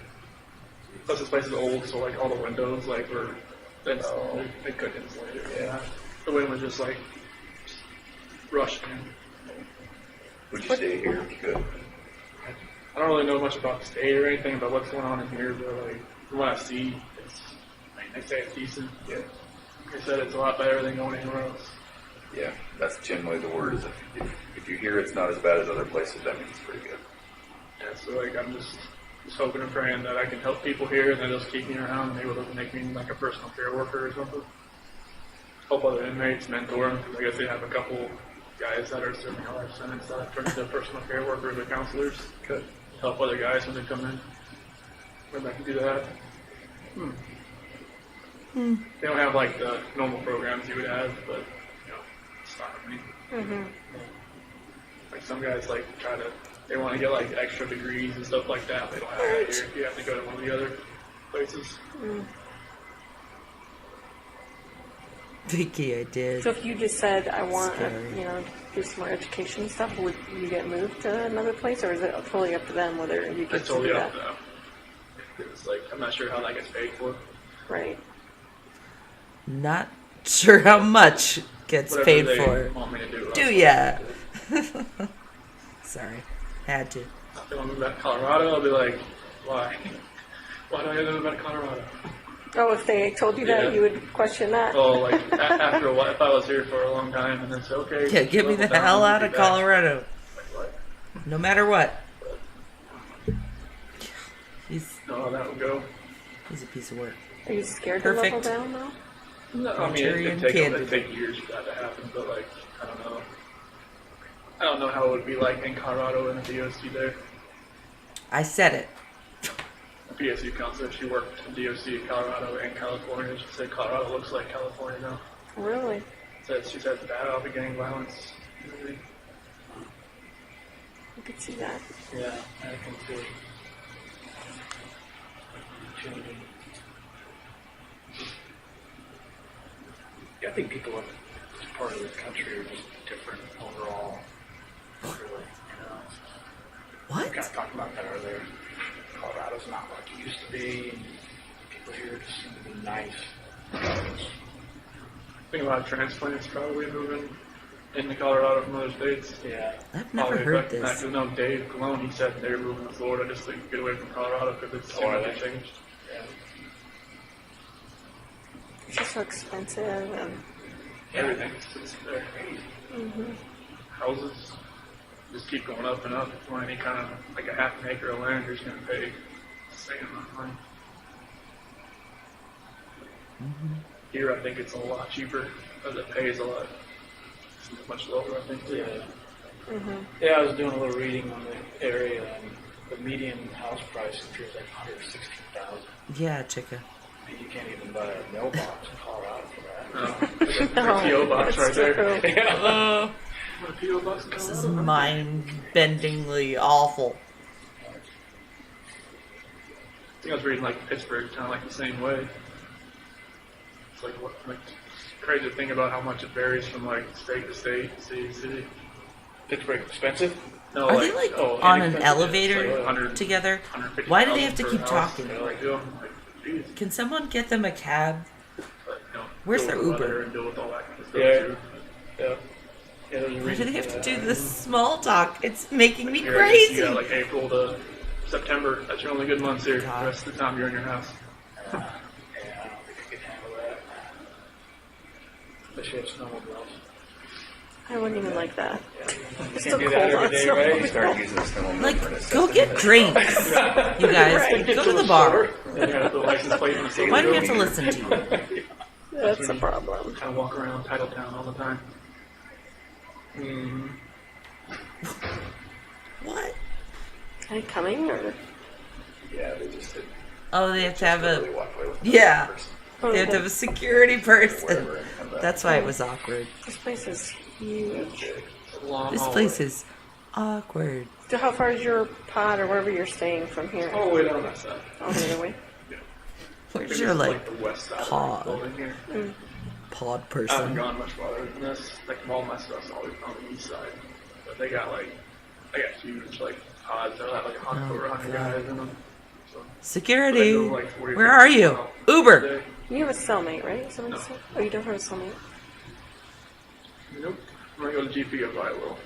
Plus, this place is old, so like all the windows like were they couldn't insulate it. Yeah, the wind was just like just rushing in. Would you stay here if you could? I don't really know much about the state or anything about what's going on in here, but like from what I see, they say it's decent. Yeah. They said it's a lot better than going anywhere else. Yeah, that's generally the word. Is if you hear it's not as bad as other places, that means it's pretty good. Yeah, so like I'm just hoping and praying that I can help people here and they'll just keep me around and maybe they'll make me like a personal care worker or something. Help other inmates, mentor them. I guess they have a couple guys that are serving a life sentence that turn into personal care workers or counselors. Good. Help other guys when they come in. Maybe I can do that. They don't have like the normal programs you would have, but it's not for me. Mm-hmm. Like some guys like they want to get like extra degrees and stuff like that. They don't have that here. You have to go to one of the other places. Vicky, I did. So if you just said, I want, Scary. do some more education stuff, would you get moved to another place, or is it totally up to them whether you get It's to totally do up that? to them. It's like I'm not sure how that gets paid for. Right. Not sure how much gets Whatever paid they for. want me to do. Do ya? Sorry. Had to. If they want me back to Colorado, I'll be like, why? Why do I have to move back to Colorado? Oh, if they told you that, Yeah. you would question that? Oh, like after a while, if I was here for a long time and then say, okay, Yeah, get me the level down, hell out be of back. Colorado. Like, what? No matter what. He's No, that would go. a piece of work. Are you scared to level Perfect. down, though? No, I mean, Manchurian it'd candidate. take years for that to happen, but like, I don't know. I don't know how it would be like in Colorado and the DOC there. I said it. The PSU counselor, she worked in DOC in Colorado and California. She said Colorado looks like California now. Really? She said it's bad about the gang violence. I could see that. Yeah, I can see it. Changing. Yeah, I think people in this part of the country are just different overall. Really, What? We kind of talked about that earlier. Colorado's not like it used to be. And people here just seem to be nice. I think a lot of transplants probably moving into Colorado from other states. Yeah. I've never Probably heard affecting that, this. 'cause no, Dave Colon, he said they're moving to Florida just to get away from Colorado because it's Oh, are too they? much changed. Yeah. It's just so expensive, and Everything's just houses just keep going up and up. If you want any kind of like a half an acre of land, you're just going to pay saving my money. Here, I think it's a lot cheaper, but the pay is a lot, it's much lower, I think, too. Yeah, I was doing a little reading on the area, and the median house price here is like $116,000. Yeah, chica. And you can't even buy a mailbox in Colorado for that. No, the P.O. box right there. true. Yeah. What a P.O. box in This is Colorado? mind-bendingly awful. I think I was reading like Pittsburgh, kind of like the same way. It's like what, like crazy to think about how much it varies from like state to state, city to city. Pittsburgh expensive? No, Are they like oh, on an inexpensive. elevator It's like 100 together? 150,000 Why do they have to per keep house. talking? They're like, yo, like, geez. Can someone get them a cab? But, you know, Where's deal their with the Uber? weather and deal with all that kind of stuff Yeah. too. Yeah. Yeah, Why do they have to do this small talk? It's making me Here, crazy. You got like April to September. That's your only good months here. God. The rest of the time you're in your house. Yeah, I don't think I could handle that. Especially if snowmobiles. I wouldn't even like that. You It's can't so do that cold every day, outside. You start using snowmobile for Like, necessity. go get drinks, you guys. Right. Go to the bar. Then you have the license plate and the Why do we have to listen to you? That's a problem. Kind of walk around Titletown all the time. What? Are you coming or? Yeah, they just did. Oh, they have to have Totally a. walk away with Yeah. person. They have to have a security person. Whatever, and come back. That's why it was awkward. This place is huge. It's a long This hallway. place is awkward. So how far is your pod or wherever you're staying from here? all the way down that side. All the other way? Where's This your is like the west side paw. of the building here. pod I haven't person? gone much farther than this. Like all my stuff's always on the east side, but they got huge like pods. They'll have like 100 over 100 guys in them. So, Security. but I go, like, 40 Where are you? miles Uber. a day. You have a cellmate, right? Someone No. said? Oh, you don't have a cellmate? Nope. When I go to GP, I probably will.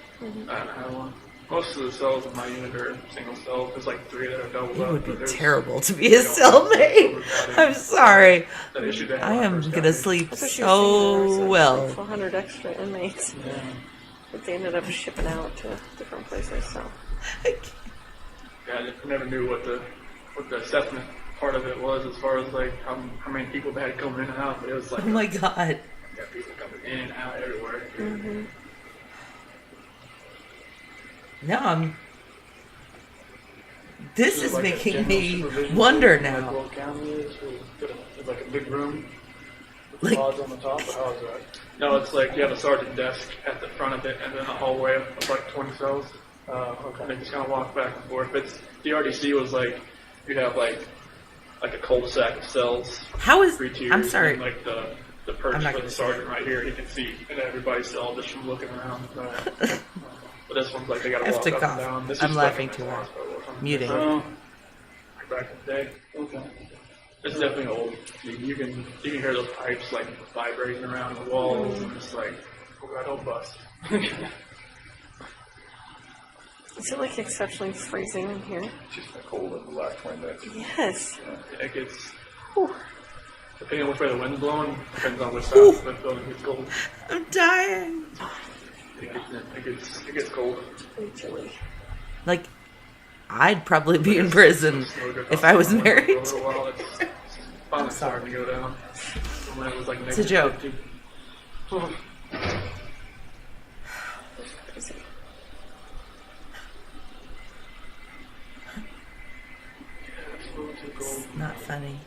I haven't had one. Most of the cells in my unit are single cell. There's like 3 that are doubled You up. would be but there's- terrible to be a they don't have cellmate. overcrowding. I'm sorry. That issue they have I on am first gonna guy. sleep That's what she was saying. There was so like well. 100 extra inmates. But they ended up shipping out to different places, so. Yeah, I never knew what the assessment part of it was as far as like how many people they had coming in and out. But it was like Oh my god. you got people coming in, out, everywhere. Now I'm. This There's is like a making general me supervision wonder like now. Will County is, it's like a big room. With Like- pods on the top, or how is that? No, it's like you have a sergeant desk at the front of it, and then a hallway of like 20 cells. And Okay. they just kind of walk back and forth. It's the RDC was like you'd have like a cul-de-sac of cells, How is? 3 tiers. I'm sorry. And, like the perch I'm not for gonna the say sergeant right here, he can see, and everybody's cell just from looking around. But this one's like they got I have walk to up cough. and down. This I'm is laughing like too a hard. hospital or something. Muting. Like back in the day. Okay. It's definitely old. You can hear those pipes like vibrating around the walls, and it's like, oh god, don't bust. Is it like exceptionally freezing in here? It's just been cold in the last 20 minutes. Yes. It gets, depending on which way the wind's blowing, depends on which side of the building gets cold. I'm dying. It gets cold. Pretty chilly. Like, I'd probably be in prison if I was married. For a little while, it's finally starting to go down. From when it was like It's a joke. -50. Crazy. It's a little too cold. Not funny.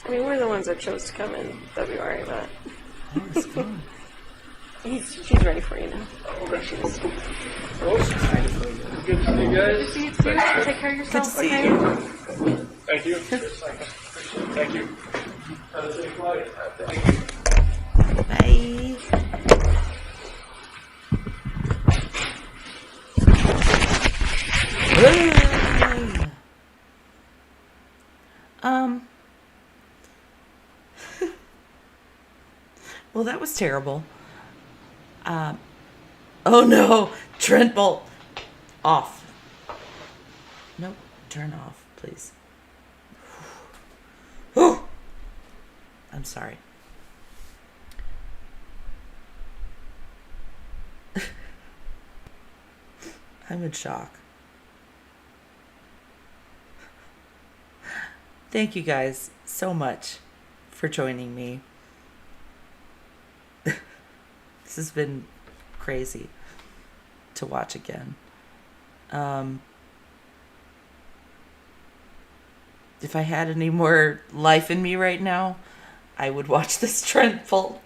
I mean, we're the ones that chose to come in February, but Oh, it's fun. she's ready for you now. Okay. Good to see you guys. See you too. Take care of yourself. Good to see okay? you. Thank you. Thank you. Have a safe flight. Thank you. Bye. Well, that was terrible. Oh no, Trent Bolt off. Nope, turn off, please. Whew. I'm sorry. I'm in shock. Thank you guys so much for joining me. This has been crazy to watch again. If I had any more life in me right now, I would watch this Trent Bolt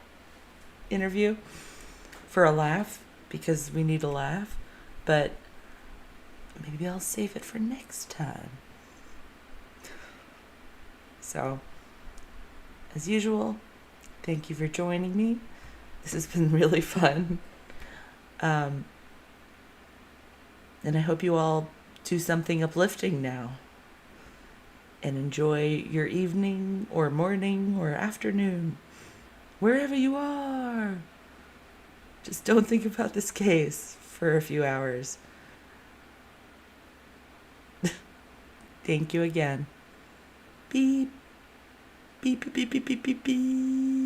interview for a laugh, because we need a laugh. But maybe I'll save it for next time. So, as usual, thank you for joining me. This has been really fun. And I hope you all do something uplifting now. And enjoy your evening or morning or afternoon, wherever you are. Just don't think about this case for a few hours. Thank you again. Beep. Beep, beep, beep, beep, beep, beep.